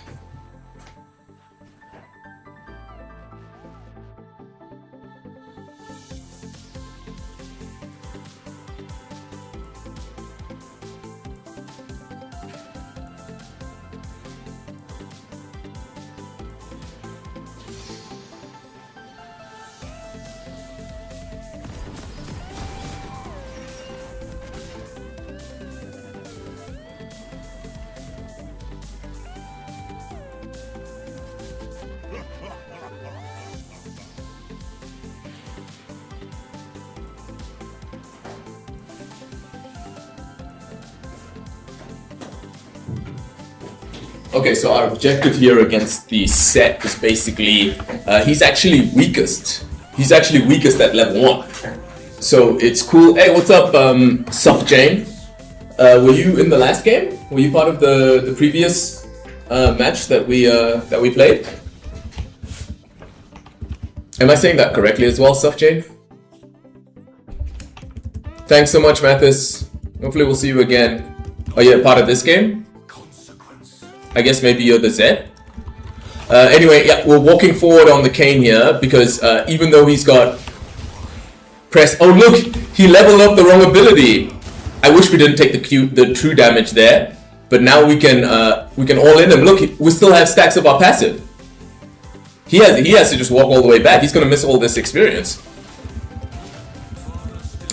Okay, so our objective here against the set is basically he's actually weakest. He's actually weakest at level 1. So it's cool. Hey, what's up, Soft Jane? Were you in the last game? Were you part of the previous match that we played? Am I saying that correctly as well, Soft Jane? Thanks so much, Mathis. Hopefully we'll see you again. Oh, you're part of this game? I guess maybe you're the Z? Anyway, yeah, we're walking forward on the cane here because even though he's got press... Oh, look! He leveled up the wrong ability! I wish we didn't take the true damage there, but now we can all in him. Look, we still have stacks of our passive. He has to just walk all the way back. He's gonna miss all this experience.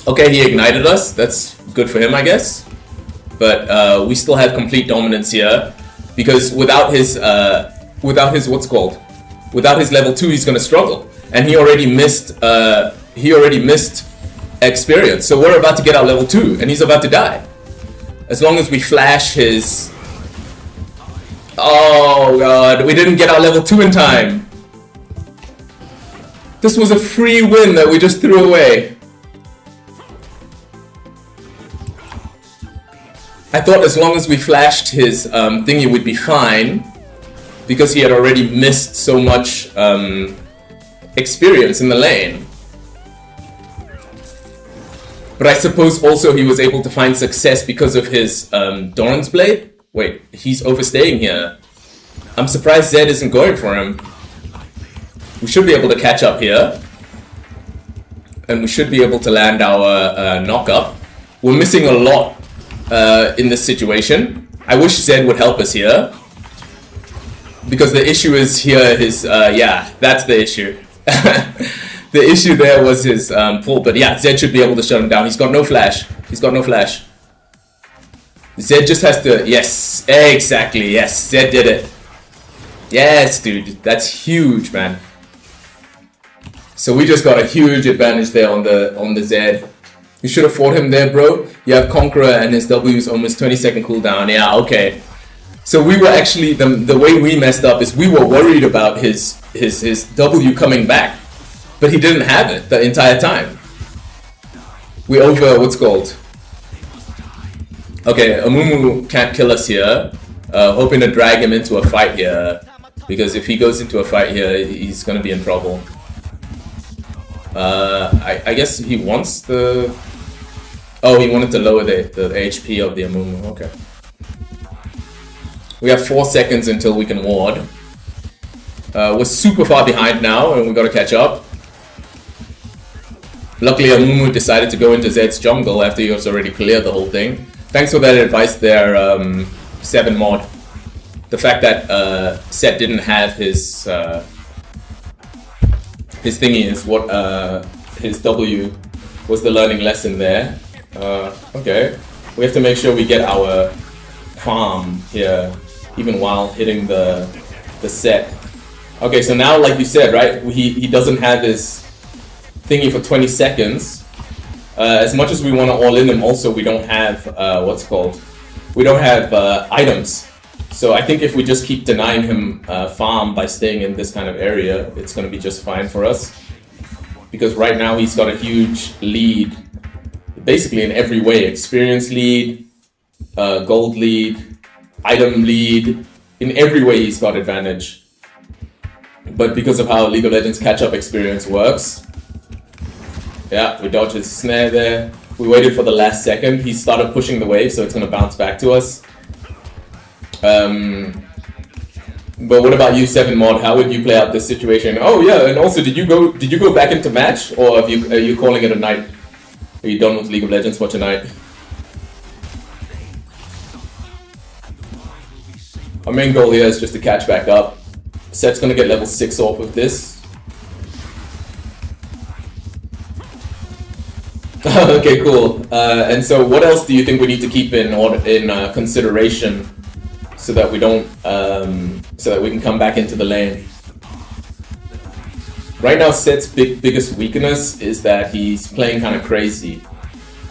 Okay, he ignited us. That's good for him, I guess. But we still have complete dominance here because without his what's called, without his level 2, he's gonna struggle, and he already missed experience. So we're about to get our level 2, and he's about to die. As long as we flash his. Oh god, we didn't get our level 2 in time. This was a free win that we just threw away. I thought as long as we flashed his thingy, we'd be fine, because he had already missed so much experience in the lane. But I suppose also he was able to find success because of his Doran's Blade. Wait, he's overstaying here. I'm surprised Zed isn't going for him. We should be able to catch up here. And we should be able to land our knock-up. We're missing a lot in this situation. I wish Zed would help us here. Because the issue is here his... yeah, that's the issue. The issue there was his pull. But yeah, Zed should be able to shut him down. He's got no flash. He's got no flash. Zed just has to... Yes, exactly. Yes, Zed did it. Yes, dude. That's huge, man. So we just got a huge advantage there on the Zed. You should have fought him there, bro. You have Conqueror and his W's almost 20-second cooldown. Yeah, okay. So we were actually... The way we messed up is we were worried about his W coming back. But he didn't have it the entire time. We over... What's called? Okay, Amumu can't kill us here. Hoping to drag him into a fight here. Because if he goes into a fight here, he's gonna be in trouble. I guess he wants the... Oh, he wanted to lower the HP of the Amumu. Okay. We have 4 seconds until we can ward. We're super far behind now, and we gotta catch up. Luckily, Amumu decided to go into Zed's jungle after he was already cleared the whole thing. Thanks for that advice there, 7 mod. The fact that Set didn't have his thingy is what his W was the learning lesson there. Okay, we have to make sure we get our farm here, even while hitting the Set. Okay, so now, like you said, right, he doesn't have his thingy for 20 seconds. As much as we want to all in him, also we don't have what's called, we don't have items. So I think if we just keep denying him farm by staying in this kind of area, it's going to be just fine for us. Because right now he's got a huge lead, basically in every way. Experience lead, gold lead, item lead. In every way he's got advantage. But because of how League of Legends catch-up experience works, yeah, we dodged his snare there. We waited for the last second. He started pushing the wave, so it's going to bounce back to us. But what about you, 7 mod? How would you play out this situation? Oh yeah, and also did you go back into match, or are you calling it a night? Are you done with League of Legends for tonight? Our main goal here is just to catch back up. Set's gonna get level 6 off of this. Okay, cool. And so what else do you think we need to keep in consideration so that we don't, so that we can come back into the lane? Right now, Set's biggest weakness is that he's playing kind of crazy.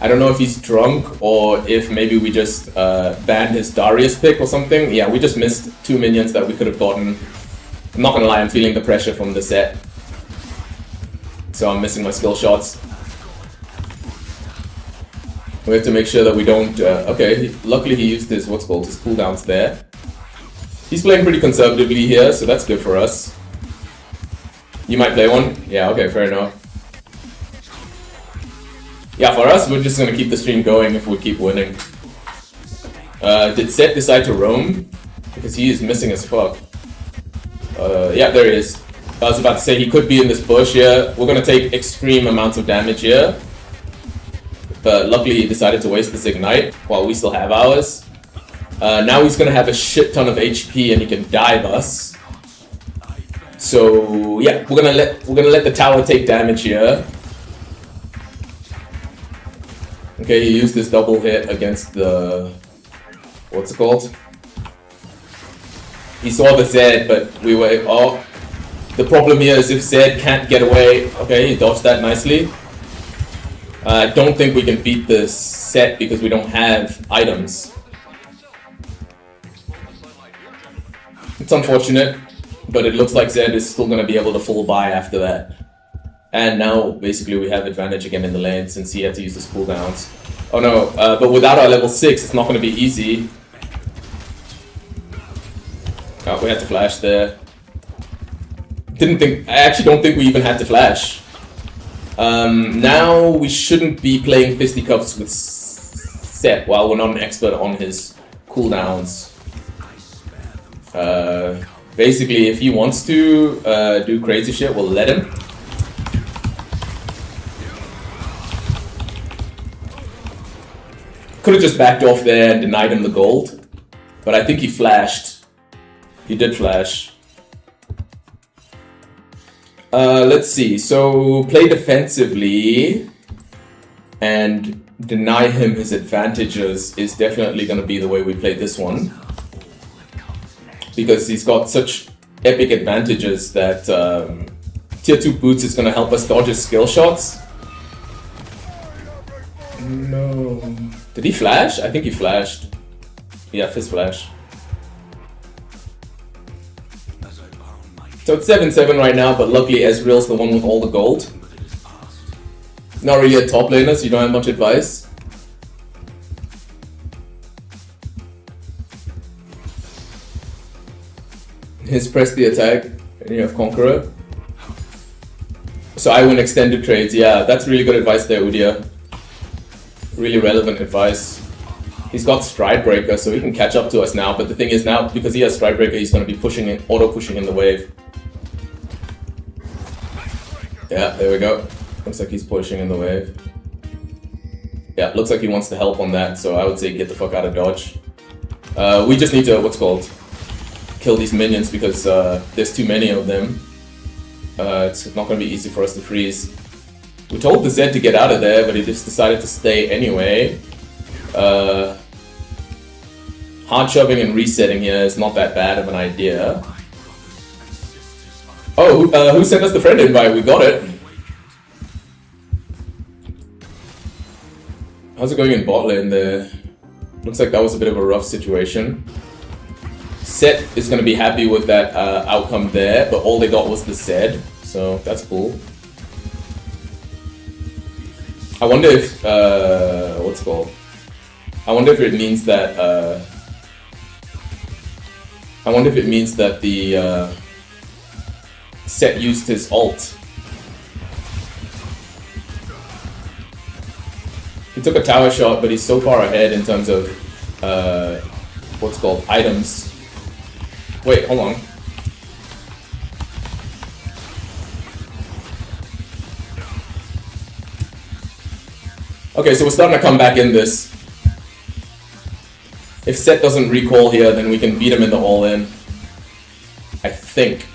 I don't know if he's drunk or if maybe we just banned his Darius pick or something. Yeah, we just missed 2 minions that we could have gotten. I'm not gonna lie, I'm feeling the pressure from the set. So I'm missing my skill shots. We have to make sure that we don't... okay, luckily he used his, his cooldowns there. He's playing pretty conservatively here, so that's good for us. You might play one? Yeah, okay, fair enough. Yeah, for us, we're just gonna keep the stream going if we keep winning. Did Seth decide to roam? Because he is missing as fuck. Yeah, there he is. I was about to say he could be in this bush here. We're gonna take extreme amounts of damage here. But luckily he decided to waste this ignite while we still have ours. Now he's gonna have a shit ton of HP and he can dive us. So yeah, we're gonna let the tower take damage here. Okay, he used this double hit against the... what's it called? He saw the Zed, but we were... oh. The problem here is if Zed can't get away... okay, he dodged that nicely. I don't think we can beat this set because we don't have items. It's unfortunate, but it looks like Zed is still going to be able to full buy after that. And now, basically, we have advantage again in the lane since he had to use his cooldowns. Oh no, but without our level 6, it's not going to be easy. Oh, we had to flash there. I actually don't think we even had to flash. Now we shouldn't be playing fisticuffs with Seth while we're not an expert on his cooldowns. Basically, if he wants to do crazy shit, we'll let him. Could have just backed off there and denied him the gold, but I think he flashed. He did flash. Let's see. So play defensively and deny him his advantages is definitely going to be the way we play this one. Because he's got such epic advantages that tier 2 boots is going to help us dodge his skill shots. No. Did he flash? I think he flashed. Yeah, fist flash. So it's 7-7 right now, but luckily Ezreal's the one with all the gold. Not really a top laner, so you don't have much advice. His press the attack, and you have Conqueror. So I win extended trades, yeah, that's really good advice there, Udia. Really relevant advice. He's got Stridebreaker, so he can catch up to us now, but the thing is now, because he has Stridebreaker, he's going to be pushing in, auto-pushing in the wave. Yeah, there we go. Looks like he's pushing in the wave. Yeah, looks like he wants to help on that, so I would say get the fuck out of dodge. We just need to, kill these minions because there's too many of them. It's not going to be easy for us to freeze. We told the Zed to get out of there, but he just decided to stay anyway. Hard shoving and resetting here is not that bad of an idea. Oh, who sent us the friend invite? We got it. How's it going in bot lane there? Looks like that was a bit of a rough situation. Seth is going to be happy with that outcome there, but all they got was the Zed, so that's cool. I wonder if, I wonder if it means that, the Seth used his ult. He took a tower shot, but he's so far ahead in terms of, items. Wait, hold on. Okay, so we're starting to come back in this. If Seth doesn't recall here, then we can beat him in the all-in. I think.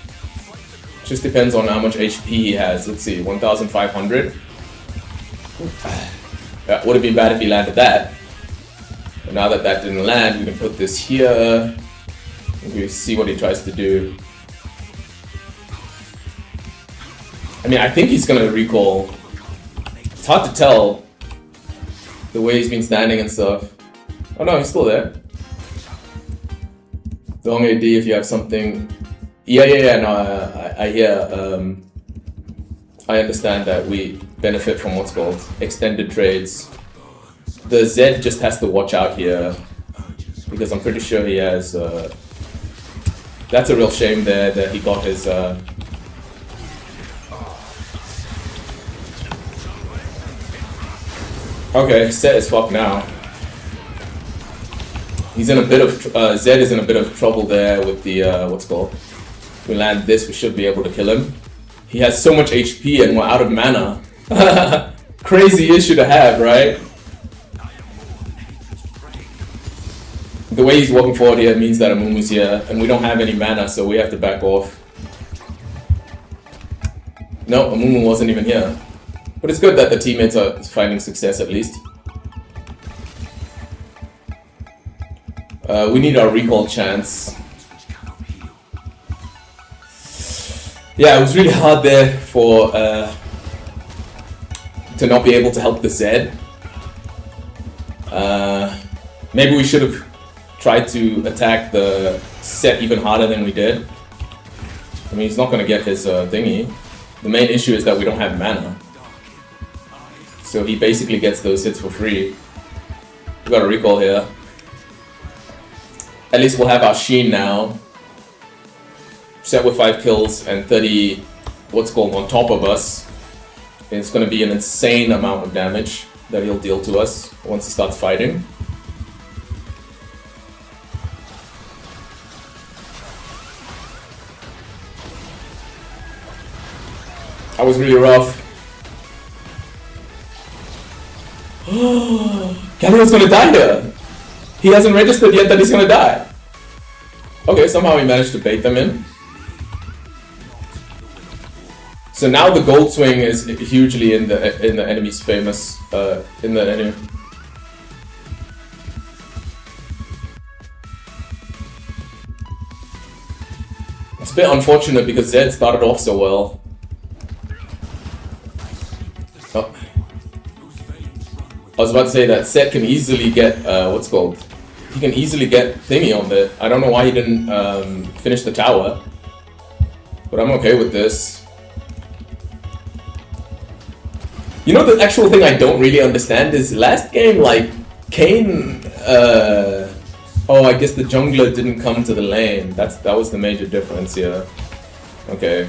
Just depends on how much HP he has. Let's see, 1,500. Yeah, would have been bad if he landed that. But now that that didn't land, we can put this here. We see what he tries to do. I mean, I think he's gonna recall. It's hard to tell. The way he's been standing and stuff. Oh no, he's still there. Long AD if you have something. Yeah, no, I hear. I understand that we benefit from what's called extended trades. The Z just has to watch out here because I'm pretty sure he has. That's a real shame there that he got his. Okay, Set is fucked now. He's in a bit of Zed is in a bit of trouble there with the what's called. If we land this, we should be able to kill him. He has so much HP and we're out of mana. Crazy issue to have, right? The way he's walking forward here means that Amumu's here, and we don't have any mana, so we have to back off. No, Amumu wasn't even here. But it's good that the teammates are finding success at least. We need our recall chance. Yeah, it was really hard there for to not be able to help the Zed. Maybe we should have tried to attack the Set even harder than we did. I mean, he's not going to get his thingy. The main issue is that we don't have mana. So he basically gets those hits for free. We got a recall here. At least we'll have our Sheen now. Set with 5 kills and 30 what's called on top of us. It's going to be an insane amount of damage that he'll deal to us once he starts fighting. That was really rough. Galio's gonna die here! He hasn't registered yet that he's gonna die. Okay, somehow he managed to bait them in. So now the gold swing is hugely in the enemy's famous in the enemy. It's a bit unfortunate because Zed started off so well. Oh. I was about to say that Set can easily get what's called. He can easily get thingy on it. I don't know why he didn't finish the tower, but I'm okay with this. You know, the actual thing I don't really understand is last game, like Kayn. Oh, I guess the jungler didn't come to the lane. That was the major difference here. Okay.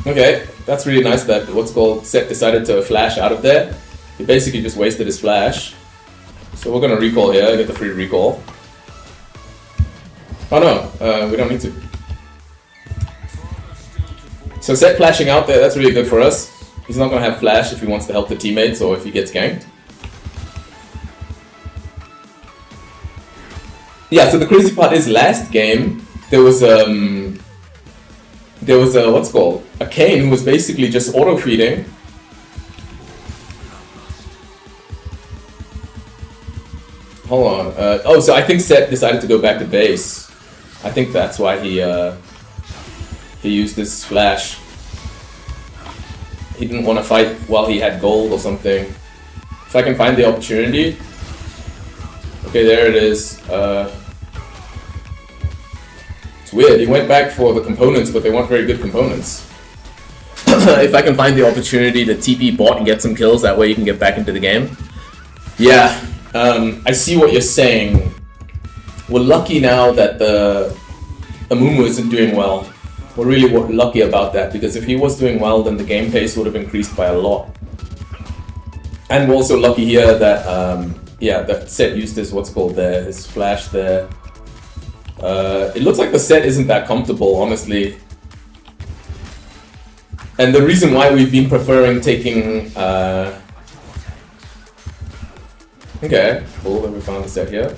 Okay, that's really nice that what's called Set decided to flash out of there. He basically just wasted his flash. So we're gonna recall here, get the free recall. Oh no, we don't need to. So Set flashing out there, that's really good for us. He's not gonna have flash if he wants to help the teammates or if he gets ganked. Yeah, so the crazy part is last game there was a what's called a Kayn who was basically just auto feeding. Hold on. Oh, so I think Set decided to go back to base. I think that's why he used this flash. He didn't want to fight while he had gold or something. If I can find the opportunity. Okay, there it is. It's weird. He went back for the components, but they weren't very good components. If I can find the opportunity to TP bot and get some kills, that way you can get back into the game. Yeah, I see what you're saying. We're lucky now that the Amumu isn't doing well. We're really lucky about that, because if he was doing well, then the game pace would have increased by a lot. And we're also lucky here that yeah, that Set used his what's called there, his flash there. It looks like the Set isn't that comfortable, honestly. And the reason why we've been preferring taking okay, cool that we found the Set here.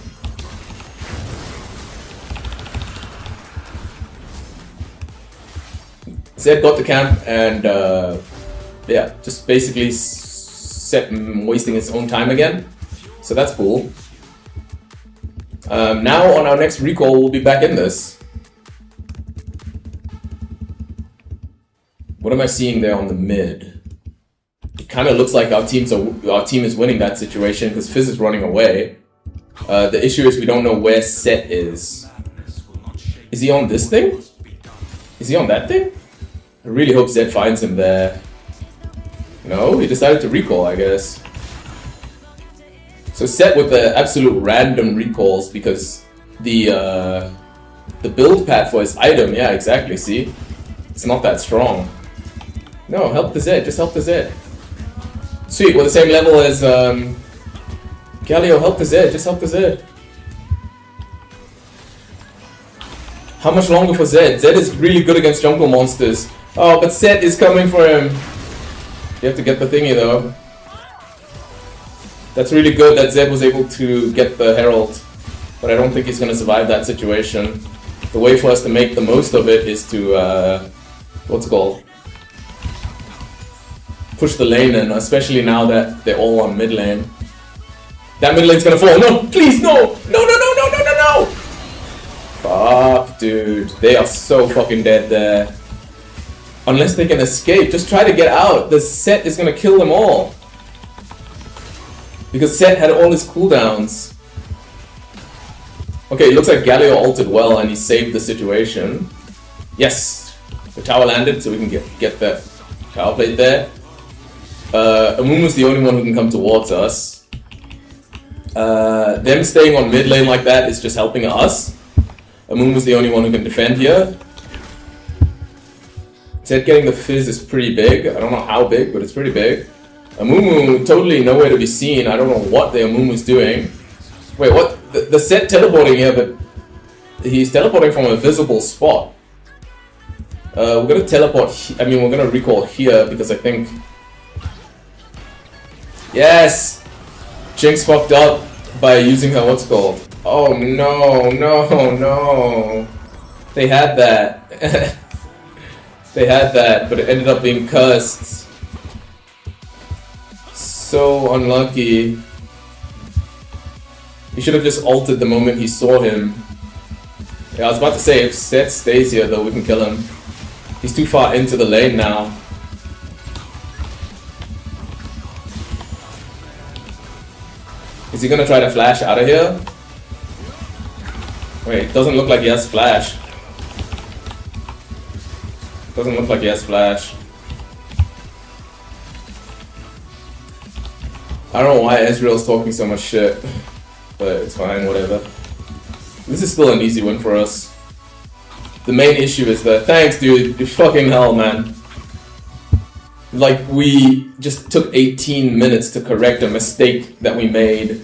Zed got the camp and yeah, just basically Set wasting his own time again. So that's cool. Now on our next recall, we'll be back in this. What am I seeing there on the mid? It kind of looks like our team is winning that situation because Fizz is running away. The issue is we don't know where Set is. Is he on this thing? Is he on that thing? I really hope Zed finds him there. No, he decided to recall, I guess. So Set with the absolute random recalls because the build path for his item, yeah, exactly, see? It's not that strong. No, help the Zed, just help the Zed. Sweet, we're the same level as Galio, help the Zed, just help the Zed. How much longer for Zed? Zed is really good against jungle monsters. Oh, but Set is coming for him. You have to get the thingy though. That's really good that Zed was able to get the Herald. But I don't think he's gonna survive that situation. The way for us to make the most of it is to, what's it called? Push the lane in, especially now that they're all on mid lane. That mid lane's gonna fall. No, please, no! No, no, no, no, no, no, no! Fuck, dude. They are so fucking dead there. Unless they can escape, just try to get out. The Set is gonna kill them all. Because Set had all his cooldowns. Okay, it looks like Galio ulted well and he saved the situation. Yes! The tower landed so we can get that tower plate there. Amumu's the only one who can come towards us. Them staying on mid lane like that is just helping us. Amumu's the only one who can defend here. Zed getting the Fizz is pretty big. I don't know how big, but it's pretty big. Amumu totally nowhere to be seen. I don't know what the Amumu's doing. Wait, what? The Set teleporting here, but he's teleporting from a visible spot. We're gonna teleport. We're gonna recall here because I think. Yes, Jinx fucked up by using her what's called. Oh no, no, no! They had that. They had that, but it ended up being cursed. So unlucky. He should have just ulted the moment he saw him. Yeah, I was about to say, if Set stays here though, we can kill him. He's too far into the lane now. Is he gonna try to flash out of here? Wait, doesn't look like he has flash. Doesn't look like he has flash. I don't know why Ezreal's talking so much shit, but it's fine, whatever. This is still an easy win for us. The main issue is that, thanks dude, you fucking hell man. Like, we just took 18 minutes to correct a mistake that we made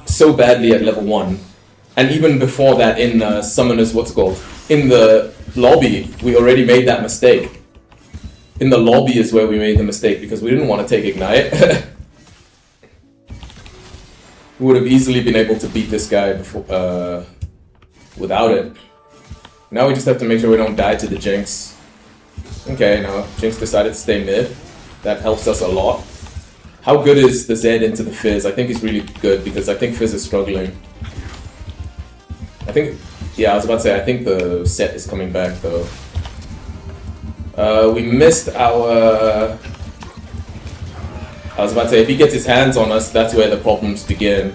so badly at level 1. And even before that in Summoner's what's it called? In the lobby, we already made that mistake. In the lobby is where we made the mistake because we didn't want to take Ignite. We would have easily been able to beat this guy before, without it. Now we just have to make sure we don't die to the Jinx. Okay, now Jinx decided to stay mid. That helps us a lot. How good is the Zed into the Fizz? I think he's really good because I think Fizz is struggling. I think, yeah, I was about to say, I think the Set is coming back though. We missed our... I was about to say, if he gets his hands on us, that's where the problems begin.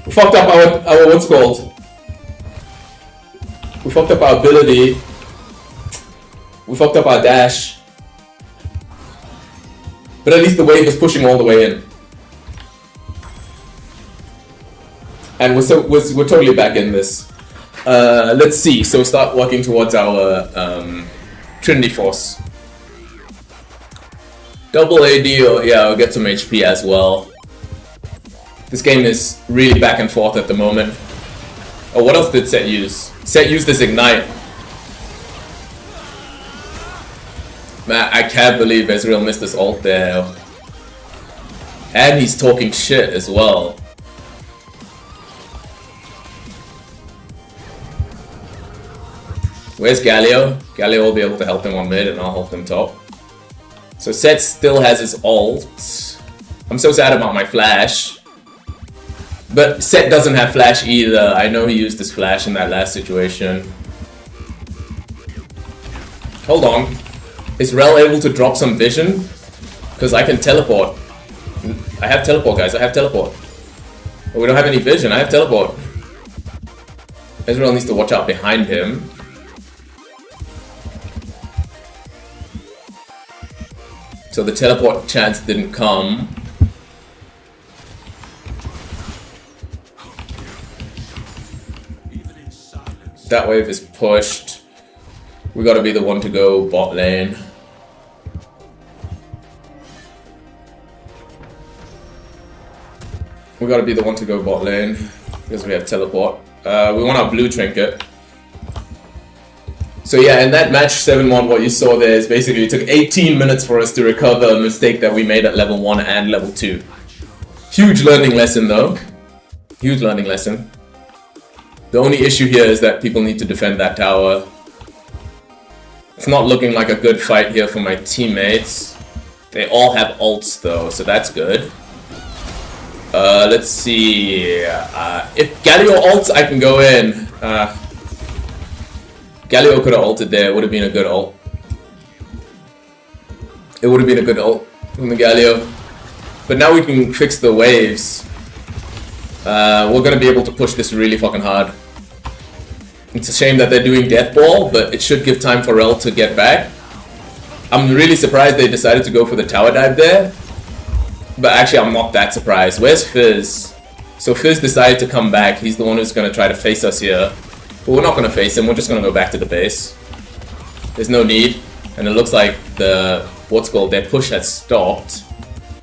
We fucked up our what's called? We fucked up our ability. We fucked up our dash. But at least the wave is pushing all the way in. And we're totally back in this. Let's see, so start working towards our Trinity Force. Double AD, or yeah, I'll get some HP as well. This game is really back and forth at the moment. Oh, what else did Set use? Set used this Ignite. Man, I can't believe Ezreal missed this ult there. And he's talking shit as well. Where's Galio? Galio will be able to help him on mid and I'll help him top. So Set still has his ult. I'm so sad about my flash. But Set doesn't have flash either. I know he used his flash in that last situation. Hold on. Is Rel able to drop some vision? Because I can teleport. I have teleport, guys. I have teleport. But we don't have any vision. I have teleport. Ezreal needs to watch out behind him. So the teleport chance didn't come. That wave is pushed. We gotta be the one to go bot lane. We gotta be the one to go bot lane because we have teleport. We want our blue trinket. So yeah, in that match 7-1, what you saw there is basically it took 18 minutes for us to recover a mistake that we made at level 1 and level 2. Huge learning lesson though. Huge learning lesson. The only issue here is that people need to defend that tower. It's not looking like a good fight here for my teammates. They all have ults though, so that's good. Let's see. If Galio ults, I can go in. Galio could have ulted there. It would have been a good ult. It would have been a good ult from the Galio. But now we can fix the waves. We're gonna be able to push this really fucking hard. It's a shame that they're doing Death Ball, but it should give time for Rel to get back. I'm really surprised they decided to go for the tower dive there. But actually, I'm not that surprised. Where's Fizz? So Fizz decided to come back. He's the one who's gonna try to face us here. But we're not gonna face him. We're just gonna go back to the base. There's no need. And it looks like the, their push has stopped.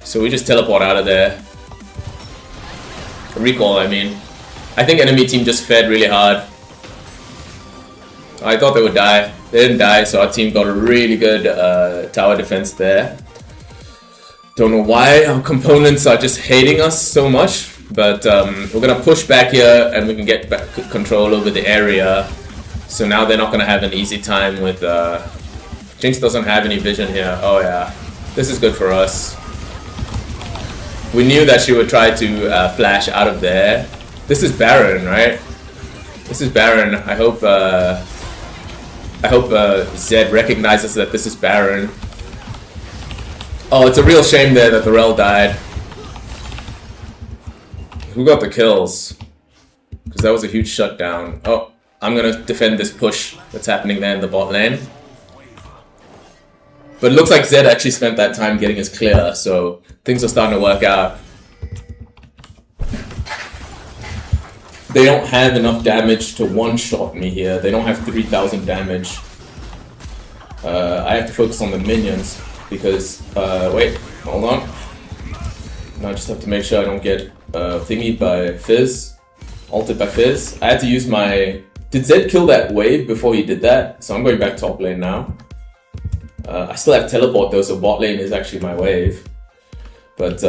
So we just teleport out of there. Recall, I mean. I think enemy team just fed really hard. I thought they would die. They didn't die, so our team got a really good tower defense there. Don't know why our components are just hating us so much, but we're gonna push back here and we can get back control over the area. So now they're not gonna have an easy time with. Jinx doesn't have any vision here. Oh yeah, this is good for us. We knew that she would try to flash out of there. This is Baron, right? This is Baron. I hope Zed recognizes that this is Baron. Oh, it's a real shame there that the Rel died. Who got the kills? Because that was a huge shutdown. Oh, I'm gonna defend this push that's happening there in the bot lane. But it looks like Zed actually spent that time getting his clear, so things are starting to work out. They don't have enough damage to one-shot me here. They don't have 3,000 damage. I have to focus on the minions because, wait, hold on. Now I just have to make sure I don't get thingied by Fizz, ulted by Fizz. I had to use my... Did Zed kill that wave before he did that? So I'm going back top lane now. I still have teleport though, so bot lane is actually my wave. But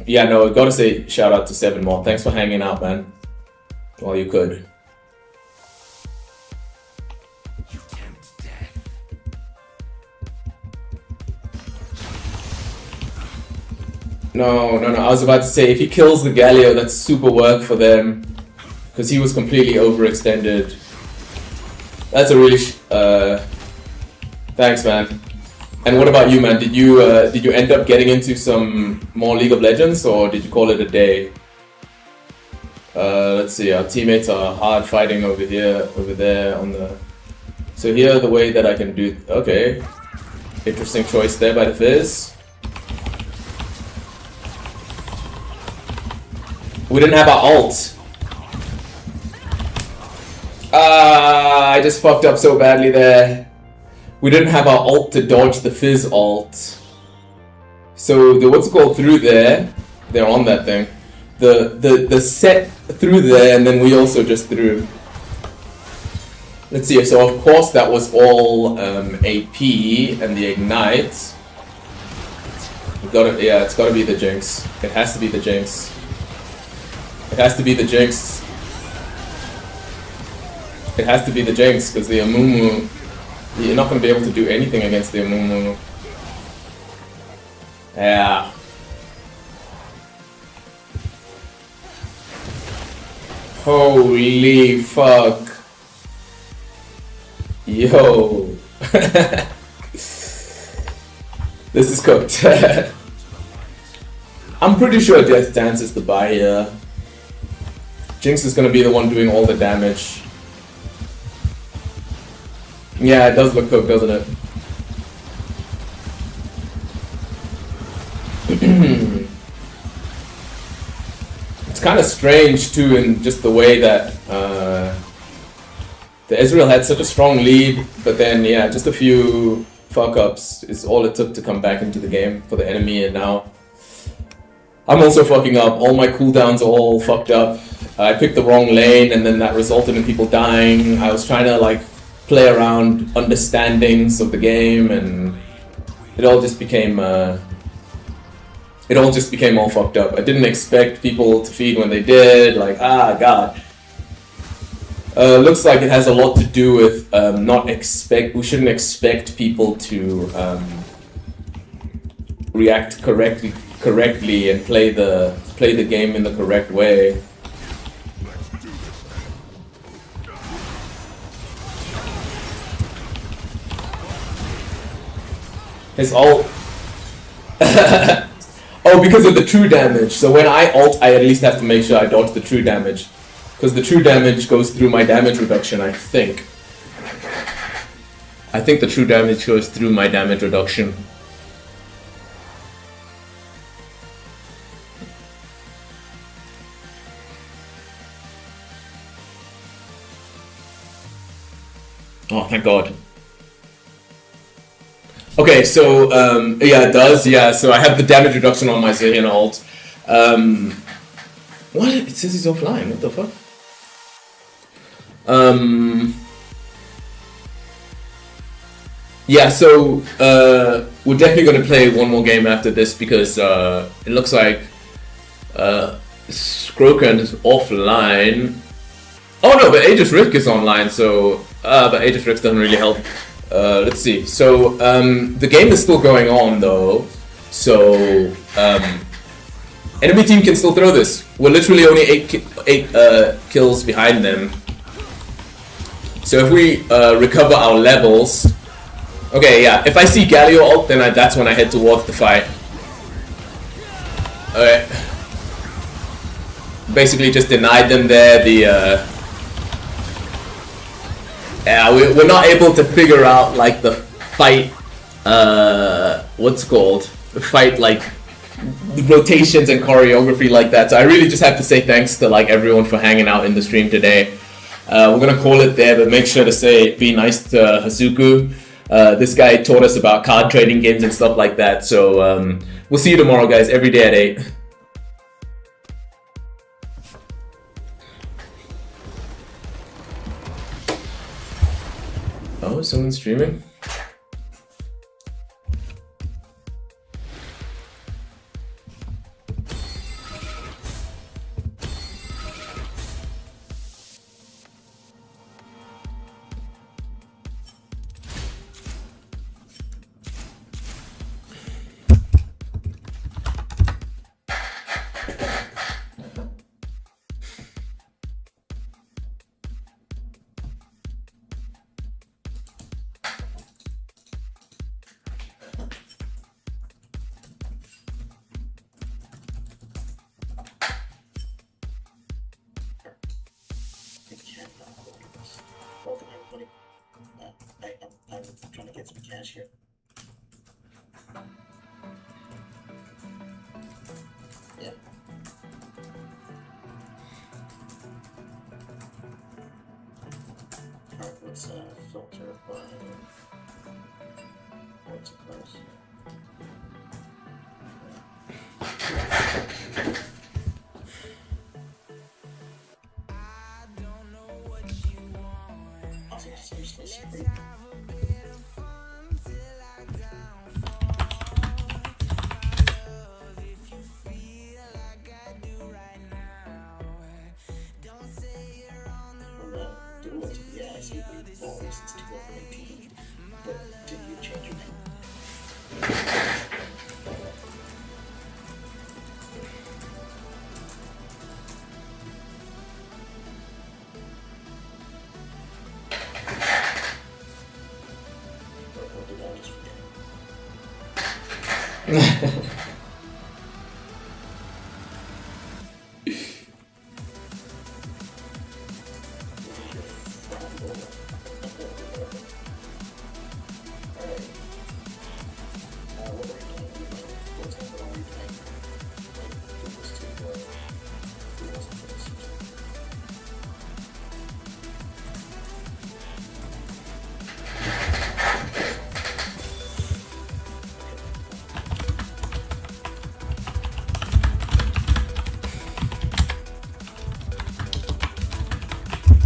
yeah, no, gotta say shout out to 7-1. Thanks for hanging out, man. While you could. You tempt death. No. I was about to say, if he kills the Galio, that's super work for them. Because he was completely overextended. That's a really... thanks, man. And what about you, man? Did you end up getting into some more League of Legends, or did you call it a day? Let's see, our teammates are hard fighting over here, over there on the... So here, the way that I can do... Okay. Interesting choice there by the Fizz. We didn't have our ult. I just fucked up so badly there. We didn't have our ult to dodge the Fizz ult. So the what's it called through there, they're on that thing. The set through there, and then we also just threw. Let's see, so of course that was all AP and the ignite. Yeah, it's gotta be the Jinx. It has to be the Jinx. It has to be the Jinx. It has to be the Jinx, because the Amumu, you're not gonna be able to do anything against the Amumu. Yeah. Holy fuck. Yo. This is cooked. I'm pretty sure Death Dance is the buy here. Jinx is gonna be the one doing all the damage. Yeah, it does look cooked, doesn't it? It's kind of strange too, in just the way that the Israel had such a strong lead, but then yeah, just a few fuck ups is all it took to come back into the game for the enemy, and now I'm also fucking up. All my cooldowns are all fucked up. I picked the wrong lane, and then that resulted in people dying. I was trying to like play around understandings of the game, and it all just became all fucked up. I didn't expect people to feed when they did. Like, god. Looks like it has a lot to do with we shouldn't expect people to react correctly and play the game in the correct way. His ult. Oh, because of the true damage. So when I ult, I at least have to make sure I dodge the true damage. Because the true damage goes through my damage reduction, I think. I think the true damage goes through my damage reduction. Oh, thank God. Okay, so, yeah, it does, yeah, so I have the damage reduction on my Zillion ult. What? It says he's offline, what the fuck? Yeah, so, we're definitely gonna play one more game after this because, it looks like, Skrokan is offline. Oh no, but Aegis Rick is online, so, but Aegis Rick doesn't really help. Let's see. So the game is still going on though. So enemy team can still throw this. We're literally only eight kills behind them. So if we recover our levels, okay, yeah. If I see Galio ult, then that's when I head towards the fight. Okay. Basically, just denied them there. Yeah, we're not able to figure out like the fight, what's it called? The fight like rotations and choreography like that. So I really just have to say thanks to like everyone for hanging out in the stream today. We're gonna call it there, but make sure to be nice to Hasuku. This guy taught us about card trading games and stuff like that. So we'll see you tomorrow, guys. Every day at 8. Oh, is someone streaming? I'm trying to get some cash here. Yeah. Alright, let's filter by what's it close. Yeah, I see. Since 2018. But did you change your name?